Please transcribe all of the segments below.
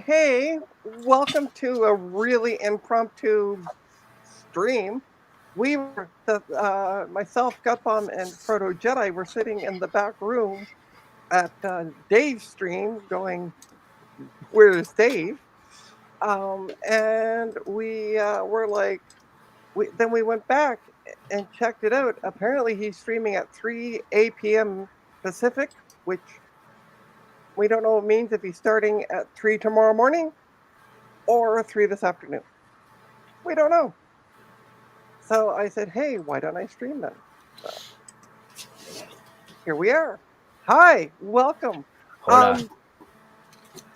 Hey, welcome to a really impromptu stream. Myself, Gutbomb, and Proto Jedi were sitting in the back room at Dave's stream going, "Where's Dave?" And we were like, then we went back and checked it out. Apparently, he's streaming at 3 p.m. Pacific, which we don't know what it means if he's starting at 3 tomorrow morning or 3 this afternoon. We don't know. So I said, hey, why don't I stream them? So here we are. Hi, welcome.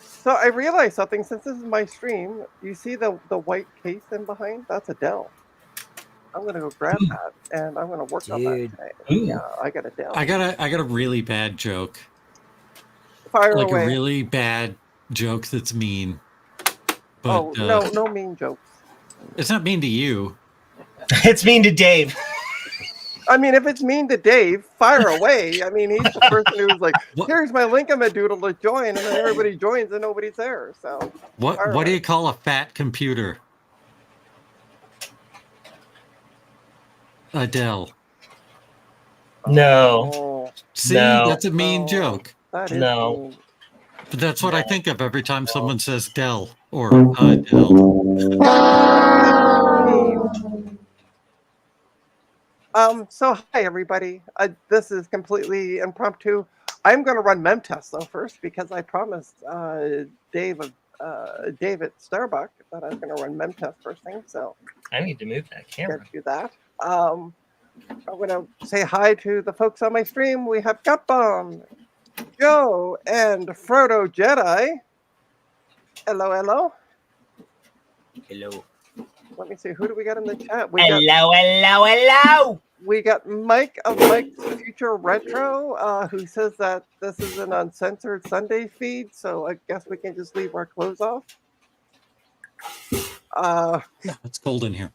So I realized something. Since this is my stream, you see the white case in behind? That's a Dell. I'm gonna go grab that and I'm gonna work on that today. Yeah, I got a Dell. I got a really bad joke. Fire like away. A really bad joke that's mean. But, no mean jokes. It's not mean to you. It's mean to Dave. I mean, if it's mean to Dave, fire away. I mean, he's the person who's like, here's my link, I'm a doodle to join, and then everybody joins and nobody's there. So what do you call a fat computer? A Dell. No. See, that's a mean joke. No. Mean. But that's what I think of every time someone says Dell or Dell. So hi everybody. This is completely impromptu. I'm going to run Memtest though first because I promised Dave at Starbuck that I was going to run Memtest first thing. So I need to move that camera. Can't do that. I'm going to say hi to the folks on my stream. We have Gutbomb, Joe, and Frodo Jedi. Hello. Hello. Let me see. Who do we got in the chat? Hello. We got Mike of Mike's Future Retro, who says that this is an uncensored Sunday feed, so I guess we can just leave our clothes off. It's cold in here.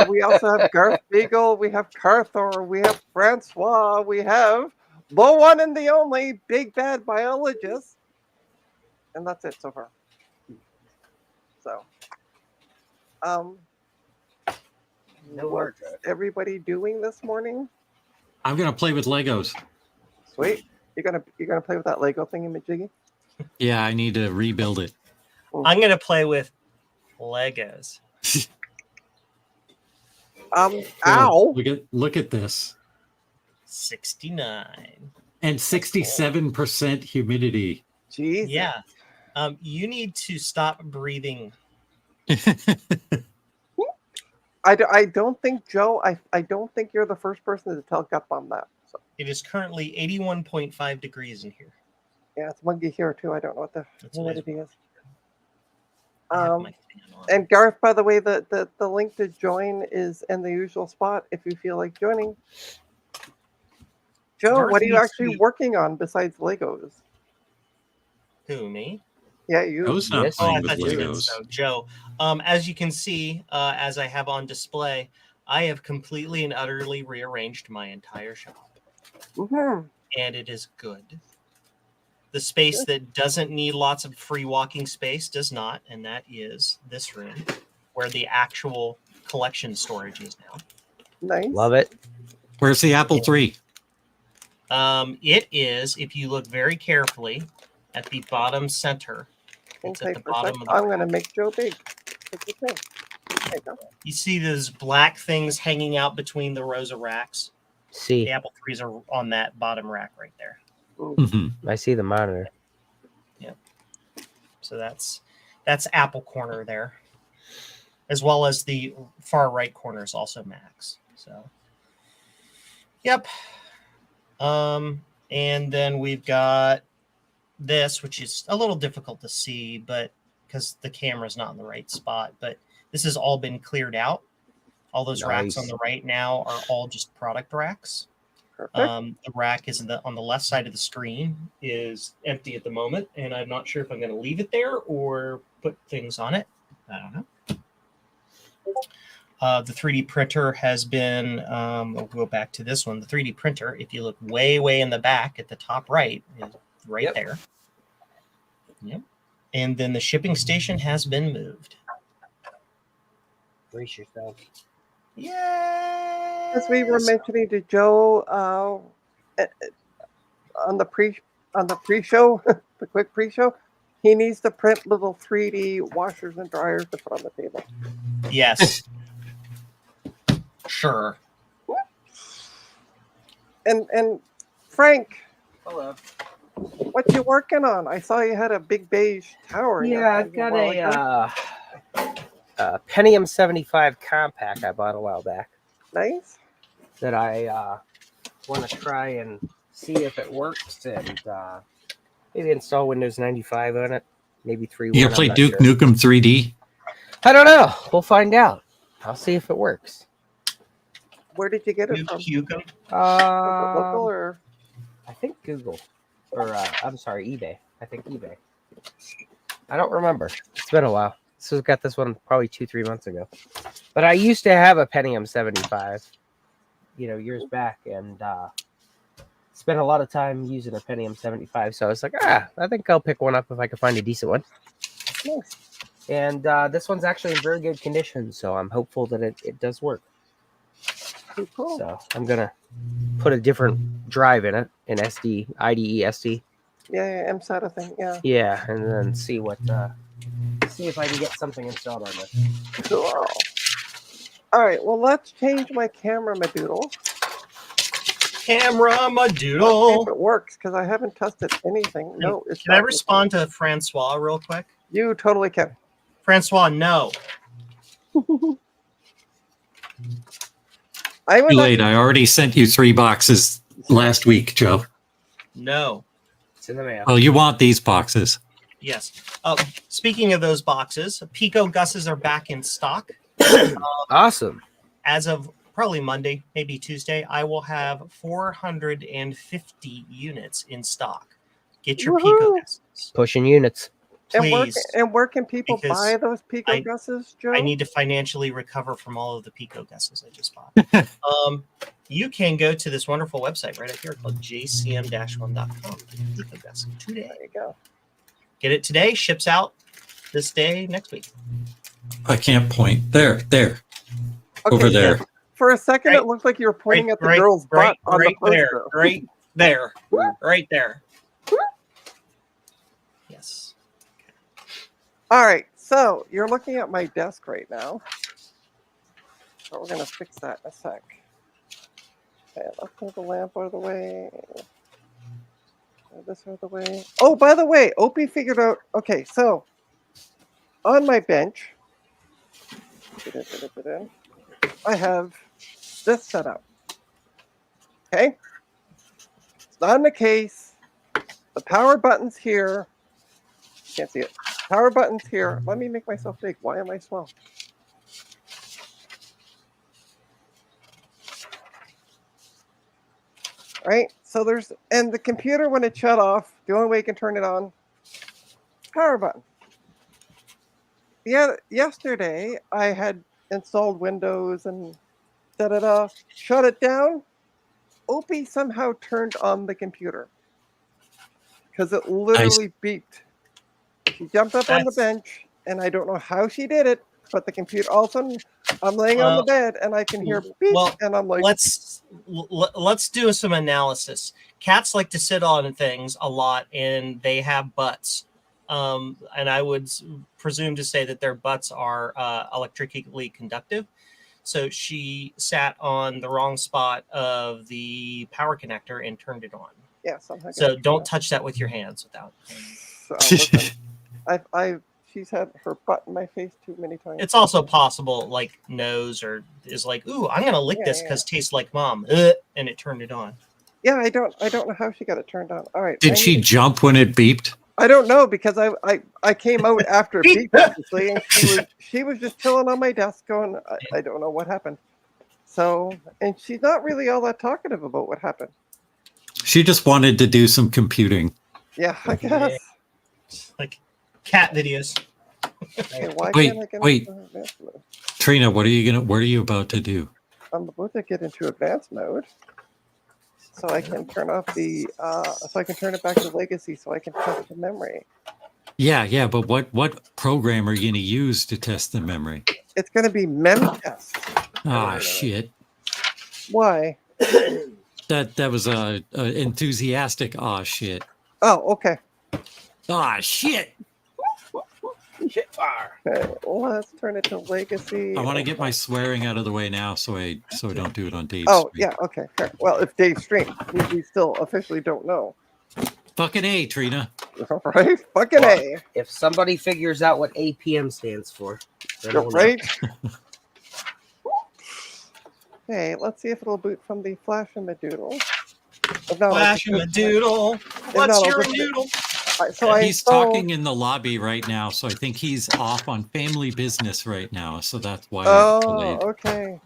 We also have Garth Beagle, we have Carthor, we have Francois, we have the one and the only Big Bad Biologist. And that's it so far. So, what's everybody doing this morning? I'm gonna play with Legos. Sweet. You're gonna play with that Lego thingy-majiggy? Yeah, I need to rebuild it. I'm gonna play with Legos. Ow! Look at this. 69 and 67% humidity. Jeez. Yeah. You need to stop breathing. I don't think, Joe, I don't think you're the first person to tell Gutbomb that. So. It is currently 81.5 degrees in here. Yeah, it's muggy here too. I don't know what the humidity is. And Garth, by the way, the link to join is in the usual spot if you feel like joining. Joe, Garth, what are you actually working on besides Legos? Who, me? Yeah, you. Joe's not playing with Legos. So, Joe, as you can see, as I have on display, I have completely and utterly rearranged my entire shop. Mm-hmm. And it is good. The space that doesn't need lots of free walking space does not, and that is this room, where the actual collection storage is now. Nice. Love it. Where's the Apple III? It is, if you look very carefully, at the bottom center. It's at the bottom of the I'm going to make Joe big. There you go. You see those black things hanging out between the rows of racks? See. The Apple IIIs are on that bottom rack right there. I see the monitor. Yeah. So that's Apple corner there. As well as the far right corner is also Macs. So yep. And then we've got this, which is a little difficult to see, but because the camera's not in the right spot, but this has all been cleared out. All those racks on Nice. the right now are all just product racks. Perfect. The rack is on the left side of the screen is empty at the moment, and I'm not sure if I'm going to leave it there or put things on it. I don't know. The 3D printer has been, we'll go back to this one. The 3D printer, if you look way in the back at the top right, is right there. Yep. And then the shipping station has been moved. Brace yourself. Yeah. As we were mentioning to Joe on the pre-show, the quick pre-show, he needs to print little 3D washers and dryers to put on the table. Yes. Sure. And Frank, Hello. what you working on? I saw you had a big beige tower. in your Yeah, hand I've got while ago. a Pentium 75 compact I bought a while back Nice. that I want to try and see if it works and maybe install Windows 95 on it. Maybe 3.1. You I'm play not Duke sure. Nukem 3D? I don't know. We'll find out. I'll see if it works. Where did you get it from? Hugo. Was it local or? I think Google, or I'm sorry, eBay. I think eBay. I don't remember. It's been a while. So got this one probably 2-3 months ago. But I used to have a Pentium 75, years back, and spent a lot of time using a Pentium 75. So I was like, I think I'll pick one up if I can find a decent one. Nice. And this one's actually in very good condition, so I'm hopeful that it does work. Cool. So I'm gonna put a different drive in it, an SD, IDE SD. Yeah, MSATA thing. Yeah. Yeah, and then see if I can get something installed on this. Cool. All right. Well, let's change my camera, my doodle. Camera, my See doodle. if it works because I haven't tested anything. No, it's Can I not respond to Francois real quick? You totally can. Francois, no. I would Too like late. I already sent you 3 boxes last week, Joe. No. It's in the mail. Oh, you want these boxes? Yes. Speaking of those boxes, Pico Gusses are back in stock. Awesome. As of probably Monday, maybe Tuesday, I will have 450 units in stock. Get your Pico Woohoo. Gusses. Pushing units. Please. And where can people Because buy those Pico Gusses, Joe? I need to financially recover from all of the Pico Gusses I just bought. You can go to this wonderful website right up here called jcm-1.com. Pico Gus today. There you go. Get it today. Ships out this day next week. I can't point. There. Okay, Over there. For a second, Right. it looked like you were pointing at the Right girl's butt on the there. poster. Right there. Right there. Yes. All right, so you're looking at my desk right now. So we're gonna fix that in a sec. Okay, let's move the lamp out of the way. Move this out of the way. Oh, by the way, Opie figured out. Okay, so on my bench, I have this set up. Okay, it's not in the case. The power button's here. Can't see it. Power button's here. Let me make myself big. Why am I small? Right? So there's, and the computer, when it shut off, the only way you can turn it on, power button. Yeah, yesterday I had installed Windows and shut it down. Opie somehow turned on the computer because it literally beeped. She jumped up on the bench, and I don't know how she did it, but the computer, all of a sudden, I'm laying on the bed, and I can hear beep, and I'm like, let's do some analysis. Cats like to sit on things a lot, and they have butts. And I would presume to say that their butts are electrically conductive. So she sat on the wrong spot of the power connector and turned it on. yeah, somehow. So don't touch that with your hands without. So, listen, she's had her butt in my face too many times. It's also possible, knows or is like, ooh, I'm gonna lick this because it tastes like mom, and it turned it on. Yeah, I don't know how she got it turned on. All right. Did she jump when it beeped? I don't know because I came out after beep obviously, and she was just chilling on my desk going, I don't know what happened. So, and she's not really all that talkative about what happened. She just wanted to do some computing. Yeah, I guess. Like cat videos. Okay, why Wait, can't I get wait. into advanced mode? Trina, what are you about to do? I'm about to get into advanced mode, so I can turn off the so I can turn it back to legacy, so I can test the memory. Yeah, but what program are you going to use to test the memory? It's going to be memtest. Ah, shit. Why? That was a enthusiastic shit. Oh, okay. Shit. Shit fire. Okay, let's turn it to legacy. I want to get my swearing out of the way now so I don't do it on Dave's Oh, stream. yeah, okay. Fair. Well, if Dave streams, we still officially don't know. Fucking A, Trina. Right? Fucking Well, A. If somebody figures out what APM stands for, then You're we'll know. right? Okay, let's see if it'll boot from the Flash-a-Madoodle. If not, I'll Flash just- him a doodle. not, What's I'll your just- noodle? So I He's installed- talking in the lobby right now, so I think he's off on family business right now. So that's why it's Oh, delayed. okay.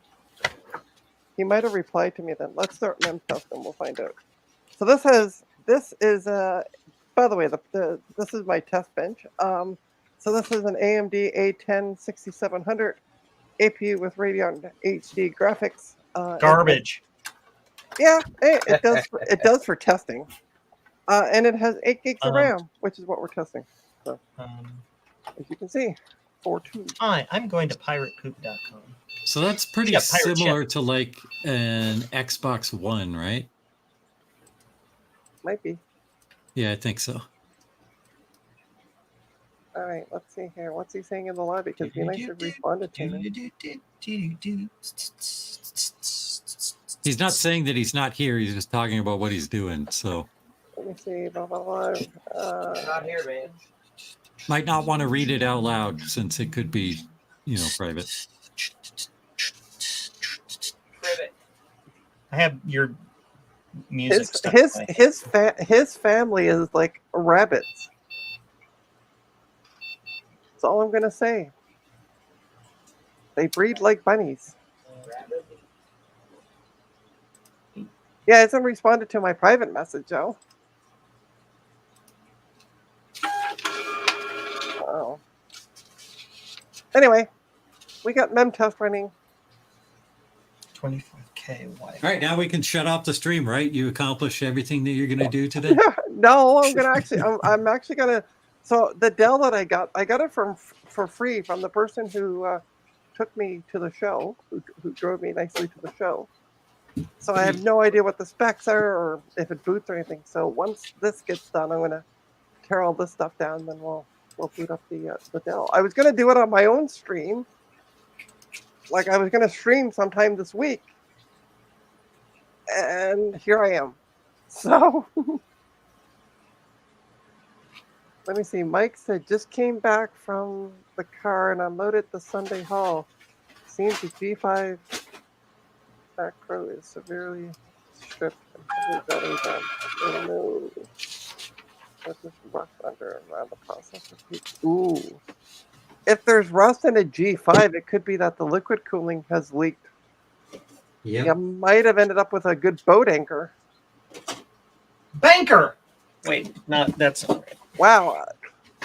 He might have replied to me then. Let's start memtest and we'll find out. So this is by the way, this is my test bench. So this is an AMD A10 6700 APU with Radeon HD graphics. Garbage. Yeah, it does. It does for testing, and it has 8 gigs of Um, RAM, which is what we're testing. So as you can see, 4.2. Hi, I'm going to piratepoop.com. So that's pretty Yeah, pirate similar to like an Xbox One, right? Might be. Yeah, I think so. All right, let's see here. What's he saying in the lobby? Because be nice to respond to me. He's not saying that he's not here. He's just talking about what he's doing. So Let me see. Blah blah blah. Not here, man. might not want to read it out loud since it could be, private. Privet. I have your music stuff. His family is like rabbits. That's all I'm gonna say. They breed like bunnies. Yeah, it hasn't responded to my private message, Joe. Oh. Anyway, we got memtest running. 25K white. All right, now we can shut off the stream, right? You accomplished everything that you're going to do today? No, I'm actually gonna. So the Dell that I got it for free from the person who took me to the show, who drove me nicely to the show. So I have no idea what the specs are or if it boots or anything. So once this gets done, I'm gonna tear all this stuff down. Then we'll boot up the Dell. I was gonna do it on my own stream. Like I was gonna stream sometime this week, and here I am. So. Let me see. Mike said, just came back from the car and unloaded the Sunday haul. Seems the G5 macro is severely stripped and heavily done. Oh no. That's just rust under around the processor. Ooh. If there's rust in a G5, it could be that the liquid cooling has leaked. Yeah. You might have ended up with a good boat anchor. Banker! Wait, not that's not right. Wow,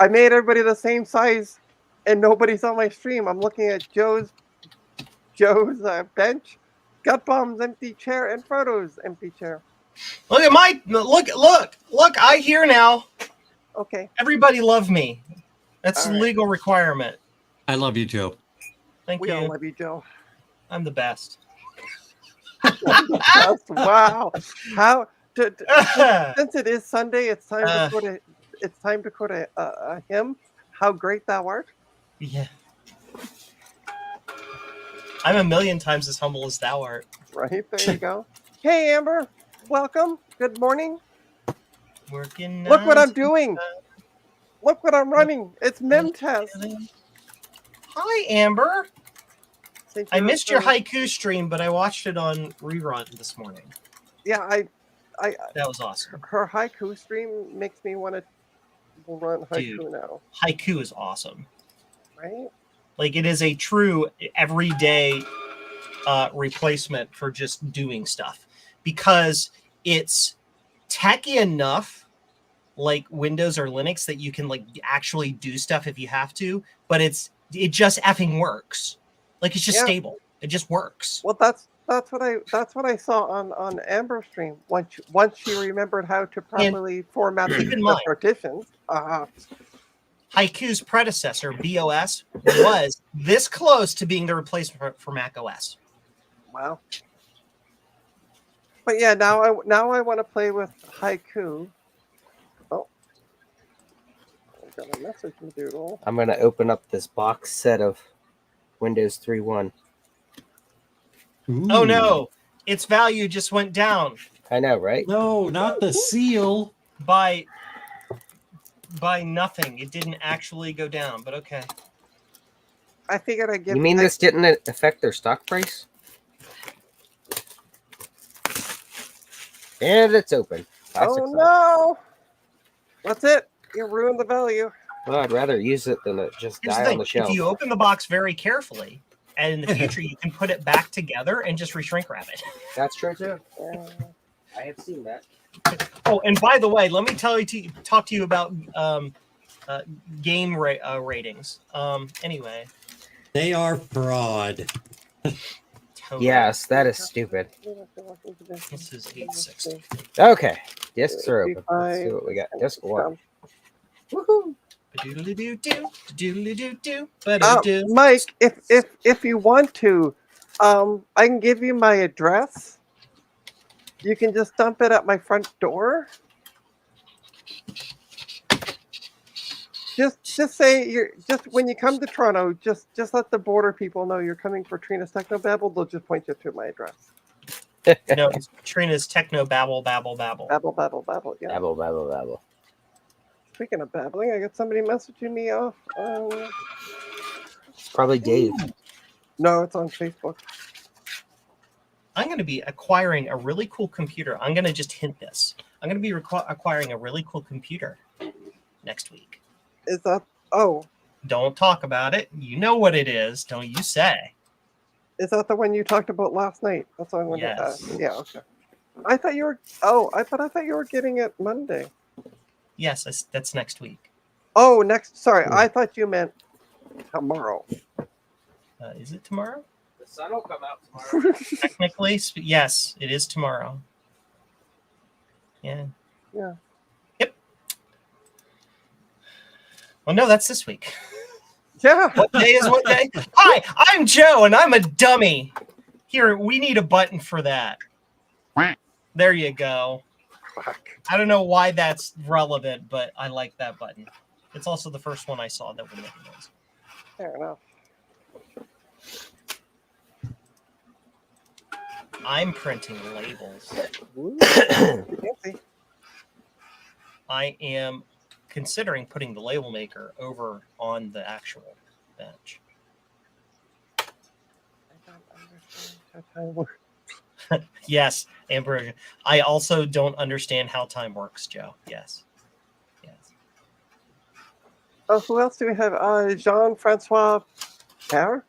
I made everybody the same size, and nobody's on my stream. I'm looking at Joe's bench, Gut Bomb's empty chair, and Frodo's empty chair. Look at my look. I hear now. Okay, Everybody love me. That's All a right. legal requirement. I love you, Joe. Thank we you. all love you, Joe. I'm the best. Wow, how? Since it is Sunday, it's time to quote a. It's time to quote a hymn. How great thou art! Yeah. I'm a million times as humble as thou art. Right there, you go. Hey, Amber, welcome. Good morning. Working. Look what I'm 9 to doing. Look what I'm running. It's memtest. 5. Hi, Amber. I missed your haiku stream, but I watched it on rerun this morning. Yeah, That was awesome. her haiku stream makes me want to run haiku Dude. now, Haiku is awesome. right? Like it is a true everyday replacement for just doing stuff because it's tacky enough like Windows or Linux that you can like actually do stuff if you have to, but it just effing works. Like it's just Yeah. stable. It just works. Well, that's what I saw on Amber's stream. Once she remembered how to properly format keep in the mind- partitions. Haiku's predecessor, BOS, was this close to being the replacement for Mac OS. Wow. But yeah, now I want to play with haiku. Oh, I got a message from Doodle. I'm gonna open up this box set of Windows 3.1. Oh no, its value just went down I know, right? No, not the seal. by nothing. It didn't actually go down, but okay. I figured I'd give. You mean this didn't affect their stock price? And it's open. Oh no! That's it. You ruined the value. Well, I'd rather use it than it just Here's the die thing: on the shelf. if you open the box very carefully, and in the future you can put it back together and just reshrink wrap it. That's true too. Uh, I have seen that. Oh, and by the way, let me talk to you about game ratings. Anyway, They are fraud. totally. Yes, that is stupid. This is 860. Okay, discs are open. Let's see what we got. Disc 1. Woohoo! Ba-doodly-doo-doo, doodly-doo-doo, Uh, ba-doo-doo. Mike, if you want to, I can give you my address. You can just dump it at my front door. Just say you're just when you come to Toronto, just let the border people know you're coming for Trina's Technobabble. They'll just point you to my address. No, it's Trina's Techno Babble Babble Babble. Babble. Yeah. Babble, babble, babble. Speaking of babbling, I got somebody messaging me off. It's probably Dave. No, it's on Facebook. I'm going to be acquiring a really cool computer. I'm going to just hint this. I'm going to be acquiring a really cool computer next week. Is that? Oh, Don't talk about it. You know what it is. Don't you say. is that the one you talked about last night? That's what I wanted to Yes. ask. Yeah. Okay. I thought you were. Oh, I thought you were getting it Monday. Yes, that's next week. Oh, next. Sorry, I thought you meant tomorrow. Is it tomorrow? The sun will come out tomorrow. Technically, yes, it is tomorrow. Yeah. Yeah. Yep. Well, no, that's this week. Yeah. What day is what day? Hi, I'm Joe, and I'm a dummy. Here, we need a button for that. There you go. I don't know why that's relevant, but I like that button. It's also the first one I saw that would make a noise. Fair enough. I'm printing labels. Ooh, fancy. I am considering putting the label maker over on the actual bench. I don't understand how time works. Yes, Ambrosia. I also don't understand how time works, Joe. Yes. Oh, who else do we have? Jean-Francois Père.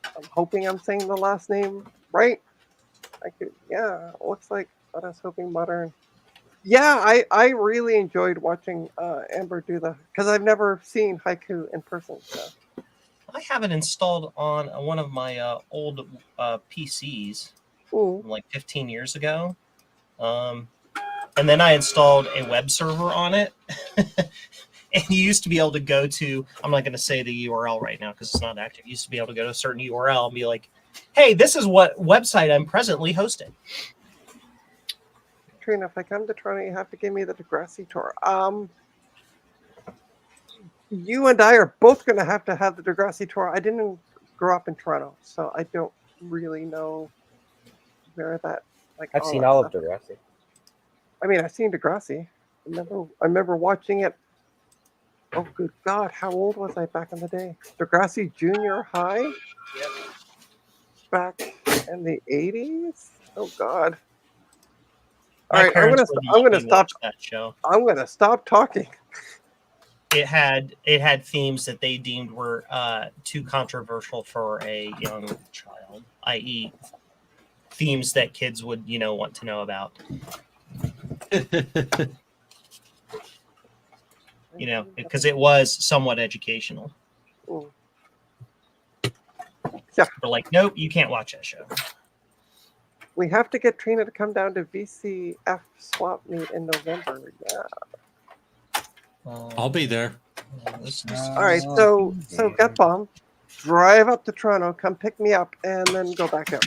I'm hoping I'm saying the last name right. I could. Yeah, looks like I was hoping modern. Yeah, I really enjoyed watching Amber do the because I've never seen haiku in person. So. I have it installed on one of my old PCs Ooh. from like 15 years ago. And then I installed a web server on it. And you used to be able to go to, I'm not going to say the URL right now because it's not active. You used to be able to go to a certain URL and be like, hey, this is what website I'm presently hosting. Trina, if I come to Toronto, you have to give me the Degrassi tour. You and I are both going to have the Degrassi tour. I didn't grow up in Toronto, so I don't really know where that. Like, I've seen that all of stuff is. Degrassi. I mean, I've seen Degrassi. I remember watching it. Oh, good God! How old was I back in the day? Degrassi Junior High. Yep. Back in the 80s. Oh God. All right, I'm parents gonna wouldn't let me stop. watch that show. I'm gonna stop talking. It had themes that they deemed were too controversial for a young child, i.e., themes that kids would want to know about. Because it was somewhat educational. Mm. Yeah. We're like, nope, you can't watch that show. We have to get Trina to come down to VCF swap meet in November. Yeah. I'll be there. All right. So Gut Bomb, drive up to Toronto, come pick me up, and then go back out.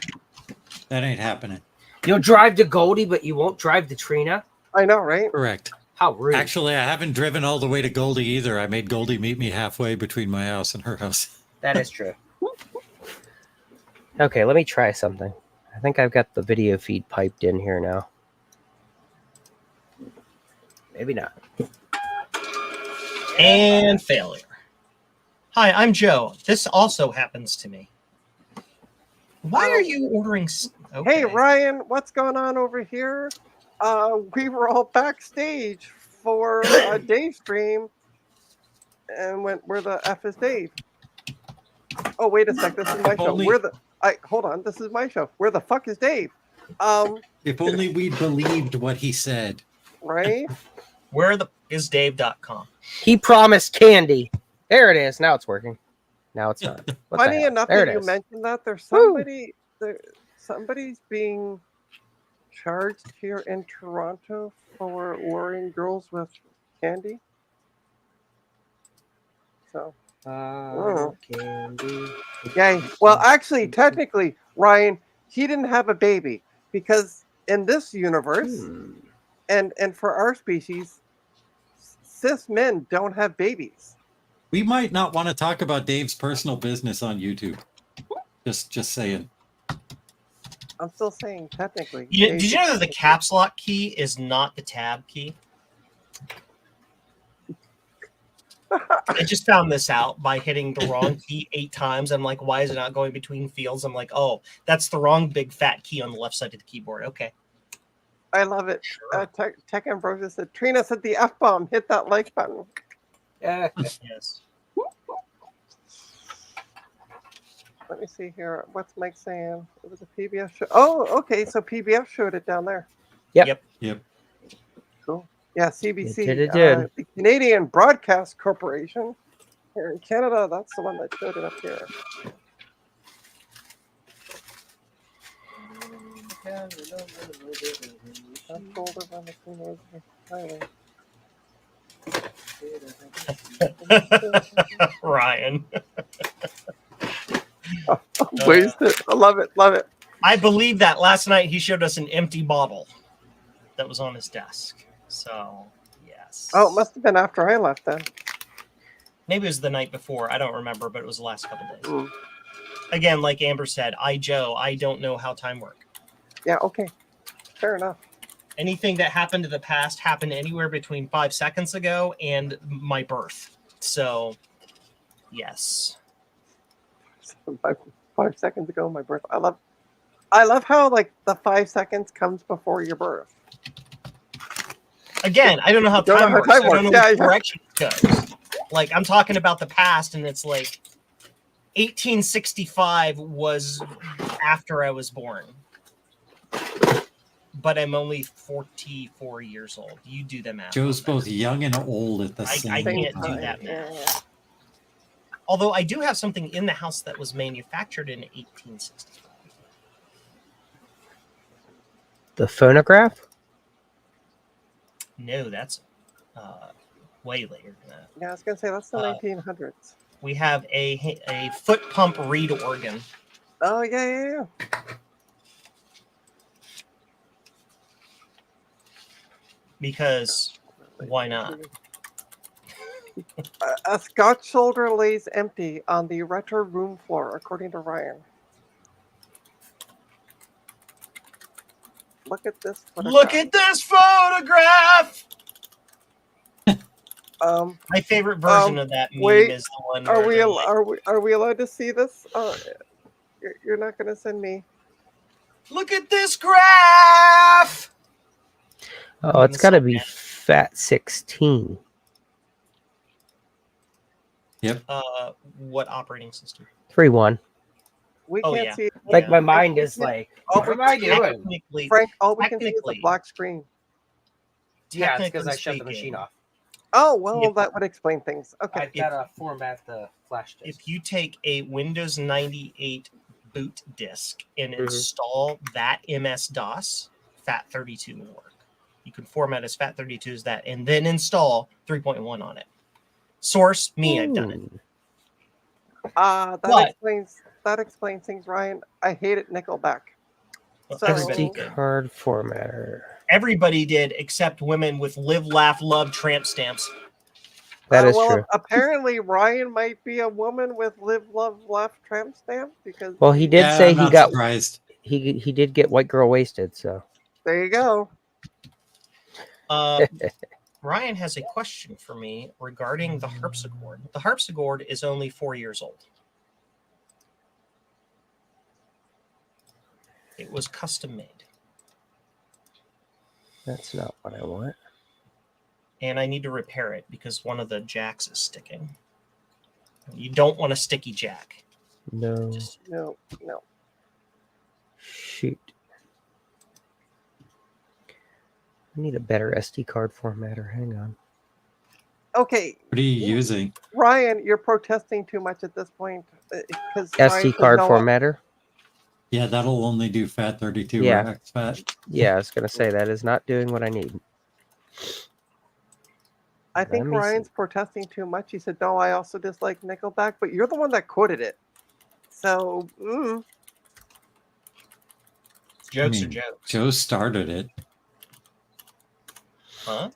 That ain't happening. You'll drive to Goldie, but you won't drive to Trina? I know, right? Correct. How rude. Actually, I haven't driven all the way to Goldie either. I made Goldie meet me halfway between my house and her house. That is true. Okay, let me try something. I think I've got the video feed piped in here now. Maybe not. And failure. Hi, I'm Joe. This also happens to me. Why are you ordering? Okay. Hey, Ryan, what's going on over here? We were all backstage for a Dave stream and went, where the F is Dave? Oh, wait a sec. This is my show. Hold on. This is my show. Where the fuck is Dave? If only we believed what he said. Right? Where the is Dave.com? He promised candy. There it is. Now it's working. Now it's not. What the Funny hell? enough There that it you is. mentioned that, somebody's being charged here in Toronto for luring girls with candy. So, Candy. yeah. Well, actually, technically, Ryan, he didn't have a baby because in this universe, and for our species, cis men don't have babies. We might not want to talk about Dave's personal business on YouTube. Just saying. I'm still saying technically. Did you know that the caps lock key is not the tab key? I just found this out by hitting the wrong key 8 times. I'm like, why is it not going between fields? I'm like, oh, that's the wrong big fat key on the left side of the keyboard. Okay. I love it. Tech Ambrosia said, Trina said the F bomb. Hit that like button. Yes. Let me see here. What's Mike saying? It was a PBS show. Oh, okay. So PBS showed it down there. Yep. Cool. Yeah, CBC. It did. The Canadian Broadcast Corporation here in Canada. That's the one that showed it up here. Ryan. Wasted. I love it. Love it. I believe that last night he showed us an empty bottle that was on his desk. So, yes. Oh, it must have been after I left then. Maybe it was the night before. I don't remember, but it was the last couple days. Mm. Again, like Amber said, Joe, I don't know how time works. Yeah, okay. Fair enough. Anything that happened in the past happened anywhere between 5 seconds ago and my birth. So, yes. 5 seconds ago, my birth. I love how like the 5 seconds comes before your birth. Again, I don't know how Don't know time how works. time I don't know works. which Yeah. direction it goes. Like, I'm talking about the past, and it's like 1865 was after I was born. But I'm only 44 years old. You do the math. Joe's on that. both young and old at the same I can't time. do that math. Yeah. Although I do have something in the house that was manufactured in 1865. The phonograph? No, that's way later than that. Yeah, I was gonna say that's the 1900s. We have a foot pump reed organ. Oh yeah. Because why not? A Scotch shoulder lays empty on the retro room floor, according to Ryan. Look at this. Look at this photograph. My favorite version of that meme wait, is the one. Are where we they're like, are we allowed to see this? You're not going to send me. Look at this graph. Oh, it's got to be FAT 16. What operating system? 3.1. We Oh, can't yeah. see it. Like Yeah. my mind is like, Oh, what am I doing? Technically, Frank, all we can see is a technically- black screen. Yeah, it's because technically I shut the speaking, machine off. Oh, well, If- that would explain things. Okay. I've got to format the flash disk. if you take a Windows 98 boot disk and Mhm. install that MS-DOS, FAT32 will work. You can format as FAT32 as that, and then install 3.1 on it. Source, me, I've done it. Ooh. What? That explains things, Ryan. I hated Nickelback. Well, So- everybody SD did. card formatter. Everybody did, except women with live, laugh, love tramp stamps. That is well, true. apparently Ryan might be a woman with live, love, laugh tramp stamp because. Well, he did Yeah, say I'm he not got surprised. he did get white girl wasted. So There you go. Ryan has a question for me regarding the harpsichord. The harpsichord is only 4 years old. It was custom made, that's not what I want. and I need to repair it because one of the jacks is sticking. You don't want a sticky jack. No, Just No. shoot. I need a better SD card formatter. Hang on. Okay, What are you using? Ryan, you're protesting too much at this point because SD card formatter. Yeah, that'll only do FAT32 Yeah. or exFAT. Yeah, I was gonna say that is not doing what I need. I think Let me Ryan's see. protesting too much. He said, "No, I also dislike Nickelback," but you're the one that quoted it. So, jokes are mean, jokes. Joe started it. Huh?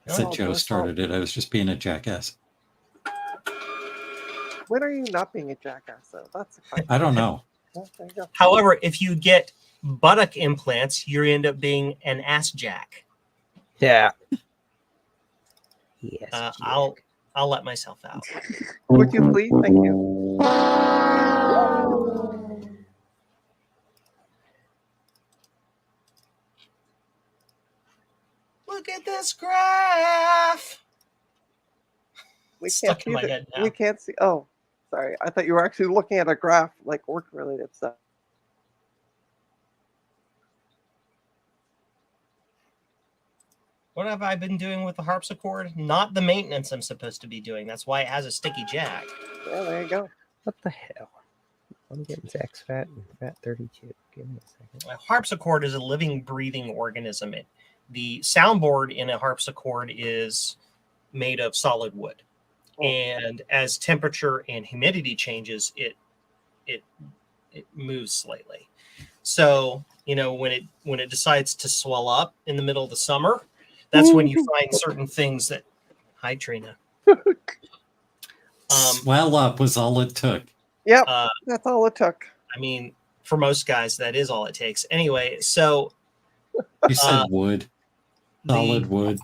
I said Oh, Joe Joe's started it. I was just being a jackass. when are you not being a jackass? Though that's the question. I don't know. Oh, there you go. However, if you get buttock implants, you end up being an ass jack. Yeah. Yes. I'll let myself out. Would you please? Thank you. Look at this graph. We Stuck can't in see my the- head now. We can't see. Oh, sorry. I thought you were actually looking at a graph, like work-related stuff. What have I been doing with the harpsichord? Not the maintenance I'm supposed to be doing. That's why it has a sticky jack. Yeah, there you go. What the hell? I'm getting exFAT and FAT32. Give me a second. A harpsichord is a living, breathing organism. The soundboard in a harpsichord is made of solid wood. Oh. And as temperature and humidity changes, it moves slightly. So, when it decides to swell up in the middle of the summer, that's when you find certain things that. Hi, Trina. Swell up was all it took. Yep, Uh, that's all it took. I mean, for most guys, that is all it takes. Anyway, so You said wood. Solid wood.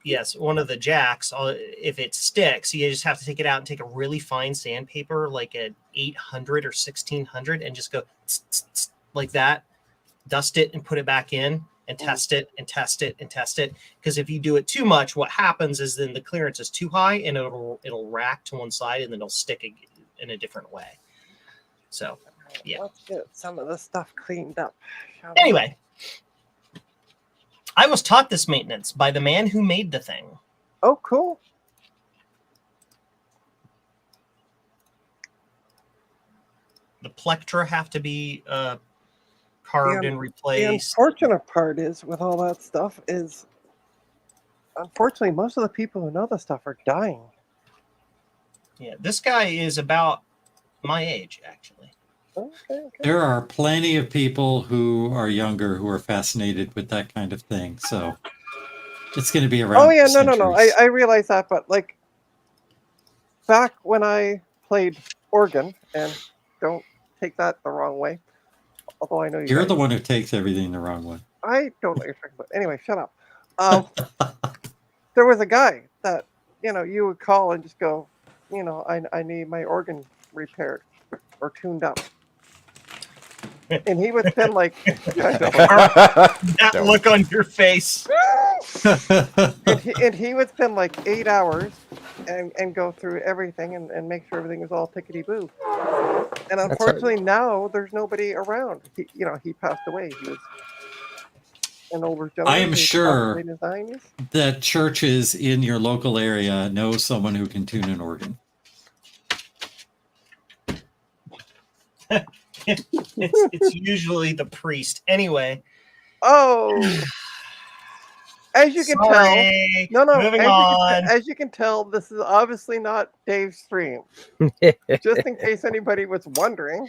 yes, one of the jacks, if it sticks, you just have to take it out and take a really fine sandpaper, like an 800 or 1600, and just go tss, tss, tss, like that. Dust it and put it back in and test it and test it and test it. Because if you do it too much, what happens is then the clearance is too high and it'll rack to one side and then it'll stick in a different way. So, yeah. Let's get some of this stuff cleaned up. shall we? Anyway, I was taught this maintenance by the man who made the thing. Oh, cool. The plectra have to be carved and The replaced. unfortunate part is with all that stuff is, unfortunately, most of the people who know the stuff are dying. Yeah, this guy is about my age, actually. Okay. There are plenty of people who are younger who are fascinated with that kind of thing. So it's going to be around. Oh yeah, for no. centuries. I realize that, but like back when I played organ, and don't take that the wrong way. Although I know You're guys, the one who takes everything the wrong way. I don't know what you're talking about. Anyway, shut up. There was a guy that you would call and just go, I need my organ repaired or tuned up. and he would spend like That Don't. look on your face. and he would spend like 8 hours and go through everything and make sure everything was all tickety boo. And That's unfortunately now there's nobody around. He passed away. He was an older gentleman. I am He was sure possibly in his 90s. that churches in your local area know someone who can tune an organ. It's usually the priest. Anyway. Oh, as you can tell, Sorry. no, Moving as on. as you can tell, this is obviously not Dave's stream. Just in case anybody was wondering.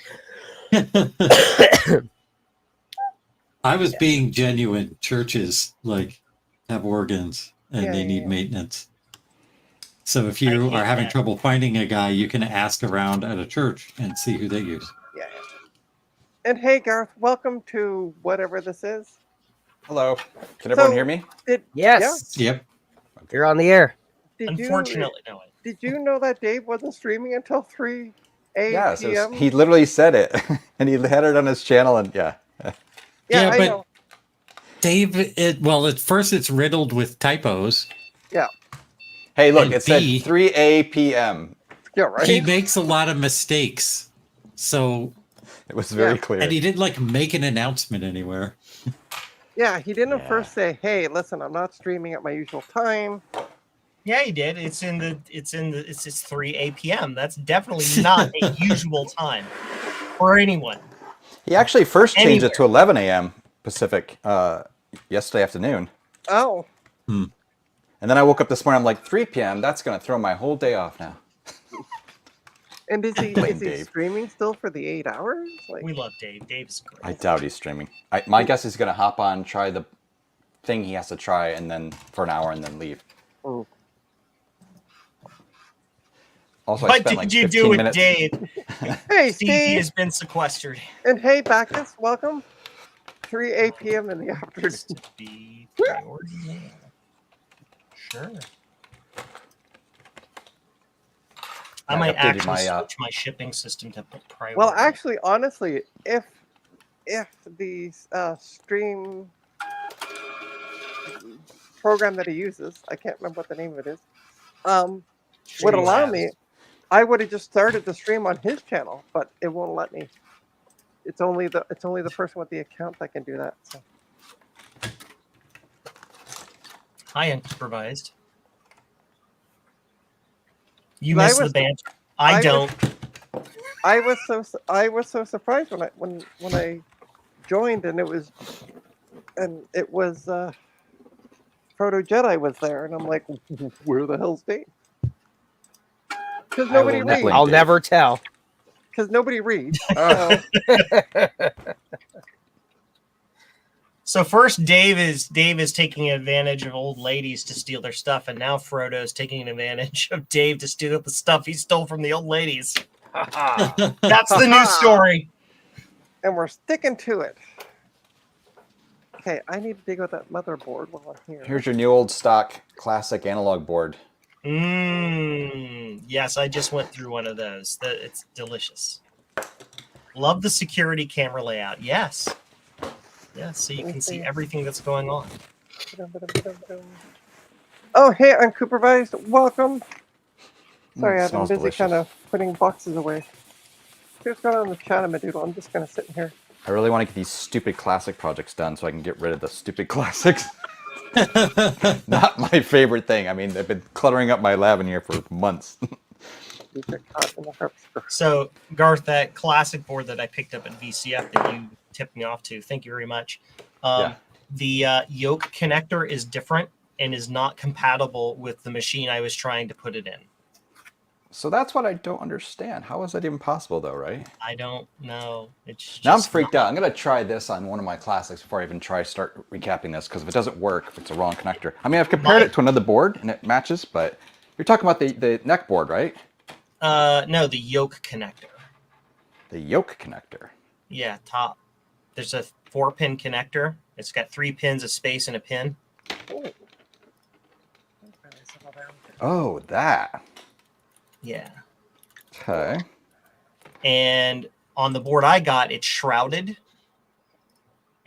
I was being genuine. Churches like have organs and Yeah, they yeah, need yeah. maintenance. So if I you get are having that. trouble finding a guy, you can ask around at a church and see who they use. Yeah. And hey, Garth, welcome to whatever this is. Hello. Can everyone So- hear me? Yes. Yep. You're on the air. Unfortunately, no. Did you know that Dave wasn't streaming until 3 Yes. a.m.? He literally said it, and he had it on his channel, and yeah. Yeah, I but- know. Dave, at first it's riddled with typos. Hey, look, And it said B- 3 p.m. Yeah, right. He makes a lot of mistakes. So, It was very Yeah. clear. and he didn't like make an announcement anywhere. Yeah, he didn't Yeah. first say, "Hey, listen, I'm not streaming at my usual time." Yeah, he did. It's 3 p.m. That's definitely not a usual time for anyone. He actually first changed Anywhere. it to 11 a.m. Pacific yesterday afternoon. Oh, And then I woke up this morning, I'm like, 3 p.m., that's going to throw my whole day off now. and is he Blame Dave. streaming still for the 8 hours? Like, We love Dave. Dave's great. I doubt he's streaming. My guess is he's going to hop on, try the thing he has to try, and then for an hour and then leave. oh. Also, I What spent did like you 15 do with minutes. Dave? Hey, Steve Steve, has been sequestered. and hey, Bacchus, welcome. 3 p.m. in the afternoon. Is to be priority now. Sure. I Yeah, might I updated actually my, switch my shipping system to priority. Well, actually, honestly, if the stream program that he uses, I can't remember what the name of it is, would allow me, I would have just started the stream on his channel, but it won't let me. It's only the person with the account that can do that. So. I unsupervised. You I missed the was- banter. I I was- don't. I was so surprised when I joined and it was Proto Jedi was there and I'm like, where the hell's Dave? Because I nobody will not reads. blame I'll Dave. never tell. Because nobody reads. Oh. So first, Dave is taking advantage of old ladies to steal their stuff, and now Frodo's taking advantage of Dave to steal the stuff he stole from the old ladies. That's the new story. And we're sticking to it. Okay, I need to dig out that motherboard while I'm here. Here's your new old stock classic analog board. Yes, I just went through one of those. It's delicious. Love the security camera layout. Yes. Yes, so you can see everything that's going on. Oh, hey, unsupervised. Welcome. Sorry, I've been smells busy delicious. kind of putting boxes away. Here's going on in the chat, Madoodle. I'm just going to sit in here. I really want to get these stupid classic projects done so I can get rid of the stupid classics. Not my favorite thing. I mean, they've been cluttering up my lab in here for months. These are caught in the harpsichord. So, Garth, that classic board that I picked up at VCF that you tipped me off to, thank you very much. Yeah. The yoke connector is different and is not compatible with the machine I was trying to put it in. So that's what I don't understand. How is that even possible, though, right? I don't know. It's just Now I'm freaked out. I'm going to try this on one of my classics before I even start recapping this, because if it doesn't work, if it's a wrong connector. I mean, I've compared it to another board, and it matches, but you're talking about the neck board, right? No, the yoke connector. The yoke connector. Yeah, top. There's a 4-pin connector. It's got 3 pins, a space, and a pin. Oh, that. Yeah. Okay. And on the board I got, it's shrouded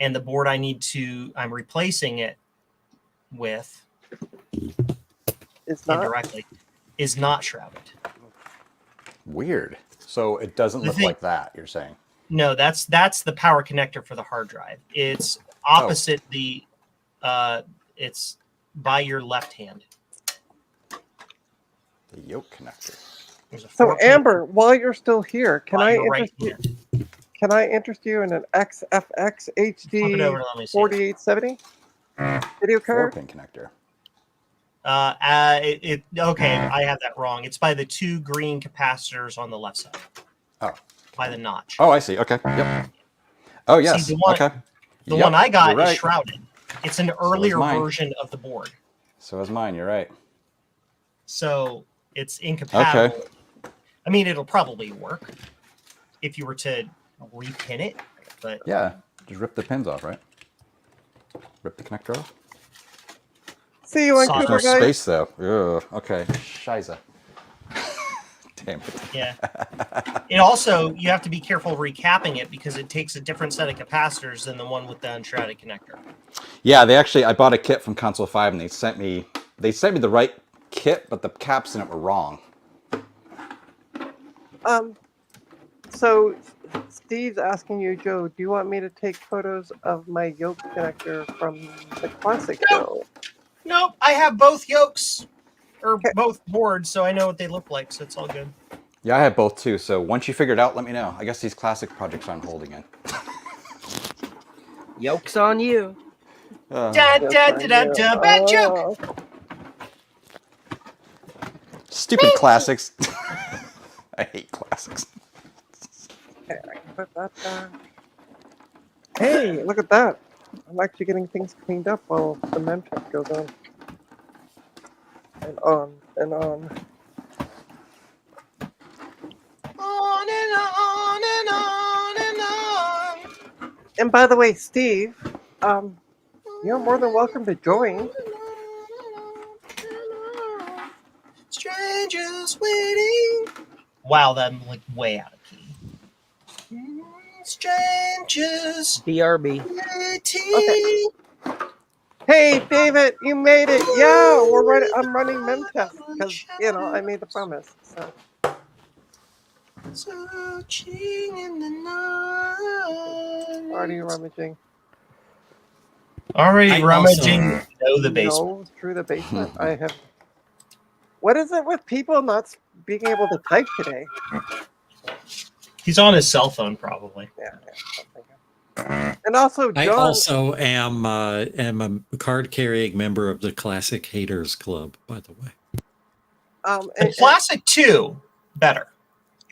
and the board I'm replacing it with It's not. indirectly is not shrouded. Weird. So it doesn't The look thing- like that. You're saying? No, that's the power connector for the hard drive. It's opposite the it's by your left hand. The yoke connector. There's a So 4 pin Amber, while you're still here, can by I your right interest you? hand. Can I interest you in an XFX Flip it HD over and let me see. 4870 video card? 4-pin connector. Okay, I have that wrong. It's by the 2 green capacitors on the left side. Oh. By the notch. Oh, I see. Okay. Yep. Oh, yes. the one- Okay. The Yep, one I got you're is right. shrouded. It's an is earlier mine. version of the board. So is mine. You're right. So it's incompatible. Okay. I mean, it'll probably work if you were to repin it, but Yeah. Just rip the pins off, right? Rip the connector off. See you on Solid. No Cooper, guys. space though. Ugh. Okay. Shiza. Damn it. yeah. It also, you have to be careful recapping it because it takes a different set of capacitors than the one with the unshrouded connector. Yeah, I bought a kit from Console 5 and they sent me the right kit, but the caps in it were wrong. So Steve's asking you, Joe, do you want me to take photos of my yoke connector from the classic show? Nope, I have both yokes or Okay. both boards, so I know what they look like, so it's all good. Yeah, I have both too. So once you figure it out, let me know. I guess these classic projects are on hold again. Yoke's on you. Da, da, da, da, da, bad joke. Oh, Stupid classics. I hate classics. okay, I can put that back. Hey, look at that. I'm actually getting things cleaned up while the mem check goes on. And on and on. On and on and on and on. And by the way, Steve, you're more than welcome to join. Strangers waiting. Wow, I'm like way out of key. Strangers BRB. waiting. Hey, David, you made it. Yeah, we're running. I'm running Memtech because I made the promise. So Searching in the night. already rummaging. Already I rummaging also- know the basement. No, through the basement. I have. What is it with people not being able to type today? He's on his cell phone, probably. Yeah, something. And also, I John. also am a card carrying member of the Classic Haters Club, by the way. The classic 2, better.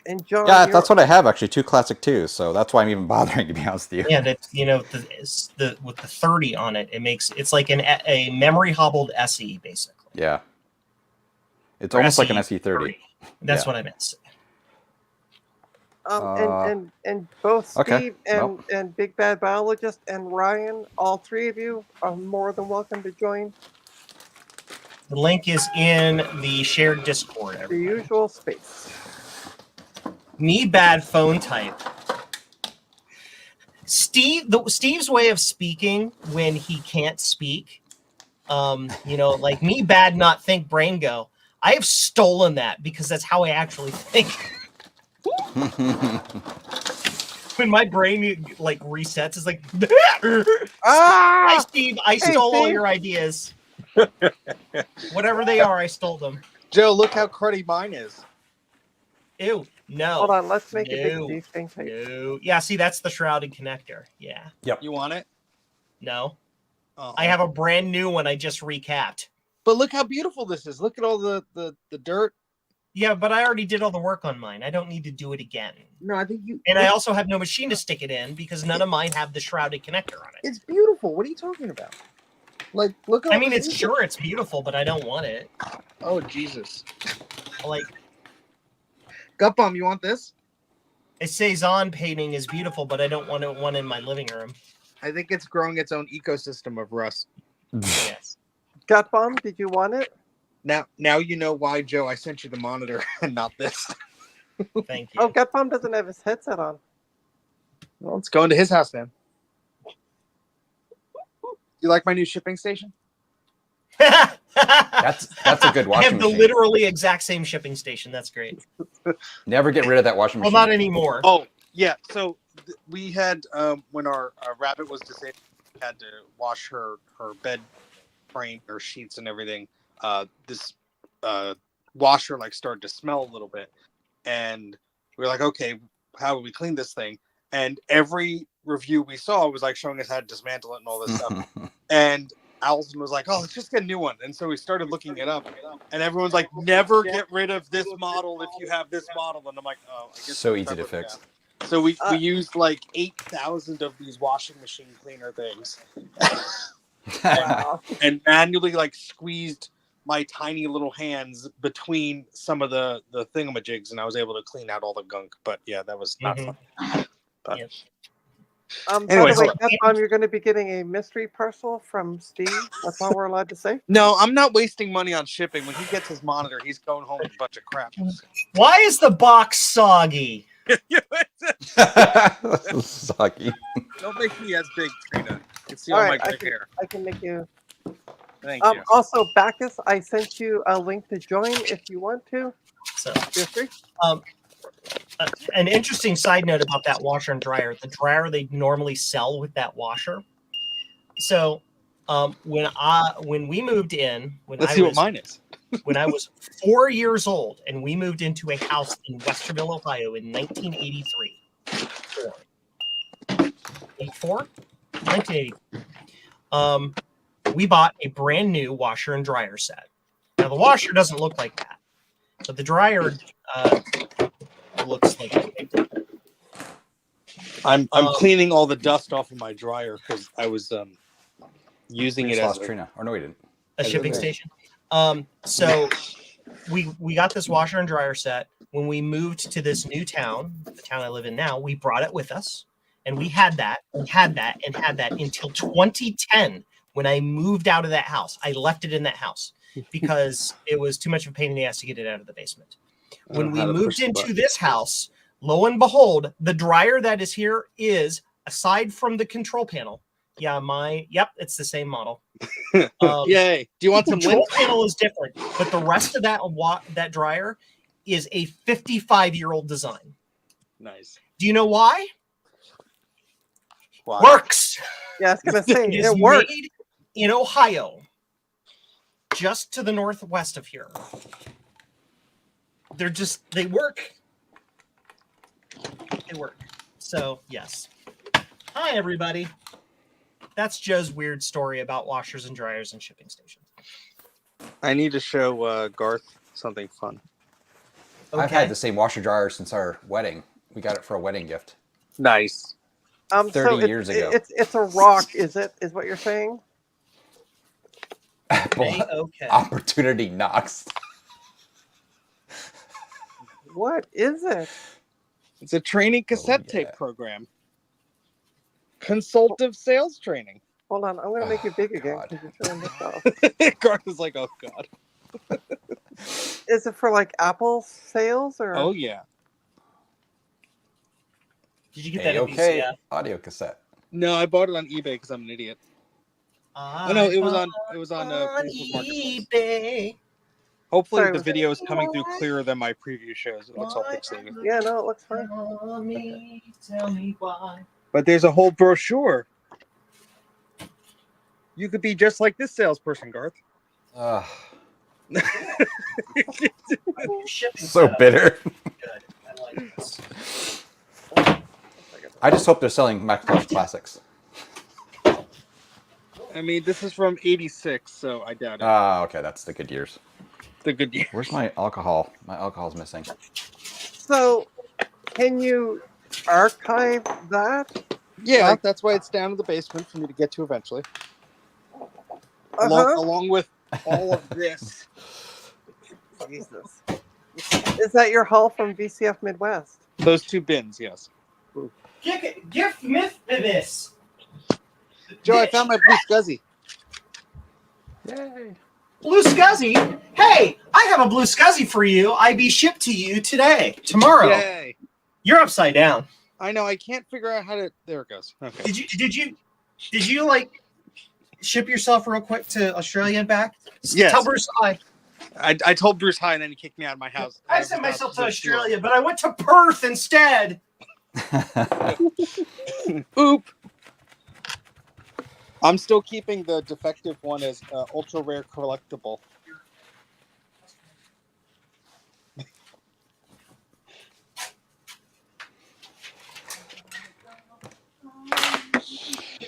And John. Yeah, you're- that's what I have actually. 2 classic 2s, so that's why I'm even bothering to be honest with you. Yeah, that's the with the 30 on it, it's like a memory hobbled SE basically. Yeah. It's Or almost like an SE SE30. That's Yeah. what I meant to say. And both Steve Okay, and Big Bad Biologist and Ryan, all three of you are more than welcome to join The link is in the shared Discord. the Everybody. usual space. Me bad phone type. Steve's way of speaking when he can't speak, like me bad not think brain go. I have stolen that because that's how I actually think. When my brain like resets, it's like, hi Ah! Steve, I stole all Steve. your ideas. Whatever they are, I stole them. Joe, look how cruddy mine is. Ew, no. Hold on, let's make a No. big Steve thing type. No. Yeah, see, that's the shrouded connector. Yeah. You want it? No. Oh. I have a brand new one I just recapped. But look how beautiful this is. Look at all the dirt. Yeah, but I already did all the work on mine. I don't need to do it again. No, I think you. And I also have no machine to stick it in because none of mine have the shrouded connector on it. It's beautiful. What are you talking about? Like, look at. I all mean, the it's detail. sure it's beautiful, but I don't want it. Oh Jesus, Like, Gut Bomb, you want this? a Cezanne painting is beautiful, but I don't want one in my living room. I think it's growing its own ecosystem of rust. Yes. Gut Bomb, did you want it? Now you know why, Joe. I sent you the monitor and not this. Thank you. Oh, Gut Bomb doesn't have his headset on. Well, let's go into his house then. You like my new shipping station? That's a good I washing have the machine. literally exact same shipping station. That's great. Never get rid of that washing Well, machine. not anymore. Oh yeah. So we had when our rabbit was disabled, we had to wash her bed frame, her sheets, and everything. This washer like started to smell a little bit, and we were like, okay, how would we clean this thing? And every review we saw was like showing us how to dismantle it and all this stuff. And Allison was like, oh, let's just get a new one. And so we started looking it up, and everyone's like, never get rid of this model if you have this model. And I'm like, oh, I guess So that's easy to probably- fix. yeah. So we used like 8,000 of these washing machine cleaner things Wow. and manually like squeezed my tiny little hands between some of the thingamajigs, and I was able to clean out all the gunk. But yeah, that was not Mhm. fun. But Yeah. By Anyways. the way, Capcom, you're going to be getting a mystery parcel from Steve. That's all we're allowed to say. no, I'm not wasting money on shipping. When he gets his monitor, he's going home with a bunch of crap. Why is the box soggy? Sucky. Don't make me as big, Trina. You can see All all right, my gray hair. I can make you. Thank you. Also, Bacchus, I sent you a link to join if you want to. So, Feel free. an interesting side note about that washer and dryer: the dryer they normally sell with that washer. So, when we moved in, Let's see what mine is. when I was 4 years old, and we moved into a house in Westerville, Ohio, in 1983. 84? 1980. We bought a brand new washer and dryer set. Now the washer doesn't look like that, but the dryer looks like it. I'm cleaning all the dust off of my dryer because I was using We it just as lost Trina. Or no, we didn't. A shipping station. So we got this washer and dryer set. When we moved to this new town, the town I live in now, we brought it with us, and we had that until 2010 when I moved out of that house. I left it in that house because it was too much of a pain in the ass to get it out of the basement. When we moved into this house, lo and behold, the dryer that is here is, aside from the control panel, it's the same model. Yay! Do you want The some control lint? panel is different, but the rest of that dryer is a 55-year-old design. Nice. Do you know why? Wow. Works. Yeah, I was going to say, It is it works. made in Ohio, just to the northwest of here. They work. They work. So, yes. Hi, everybody. That's Joe's weird story about washers and dryers and shipping stations. I need to show Garth something fun. I've had the same washer dryer since our wedding. We got it for a wedding gift. Nice. 30 years ago. It's a rock, is it? Is what you're saying? Okay. Opportunity knocks. What is it? It's a training cassette yeah. tape program. Consultative sales training. Hold on, I'm going to make you big again God. because you're showing this off. Garth is like, oh god. Is it for like Apple sales or? Oh yeah. Did you get that at Okay, VCF? audio cassette. No, I bought it on eBay because I'm an idiot. Oh no, it was on Facebook Marketplace. eBay. Hopefully Sorry, the was video is coming through clearer than my preview shows. It looks all pixelated. Yeah, no, it looks fine. Tell me why. But there's a whole brochure. You could be just like this salesperson, Garth. Shipping So setup. bitter. Good. I like this. I just hope they're selling Macintosh classics. I mean, this is from '86, so I doubt it. Okay, that's the good years. The good year. Where's my alcohol? My alcohol's missing. So, can you archive that? Yeah, Like- that's why it's down in the basement for me to get to eventually. Uh-huh. Along with all of this. Jesus. Is that your haul from VCF Midwest? Those two bins, yes. Gift myth this. Joe, I found my blue scuzzy. Yay. Blue Scuzzy. Hey, I have a Blue Scuzzy for you. I be shipped to you today, tomorrow. Yay! You're upside down. I know. I can't figure out how to. There it goes. Okay. Did you like? ship yourself real quick to Australia and back? Yes. Tell Bruce hi. I told Bruce hi, and then he kicked me out of my house. I sent myself to Australia, but I went to Perth instead. Oop. I'm still keeping the defective one as ultra rare collectible.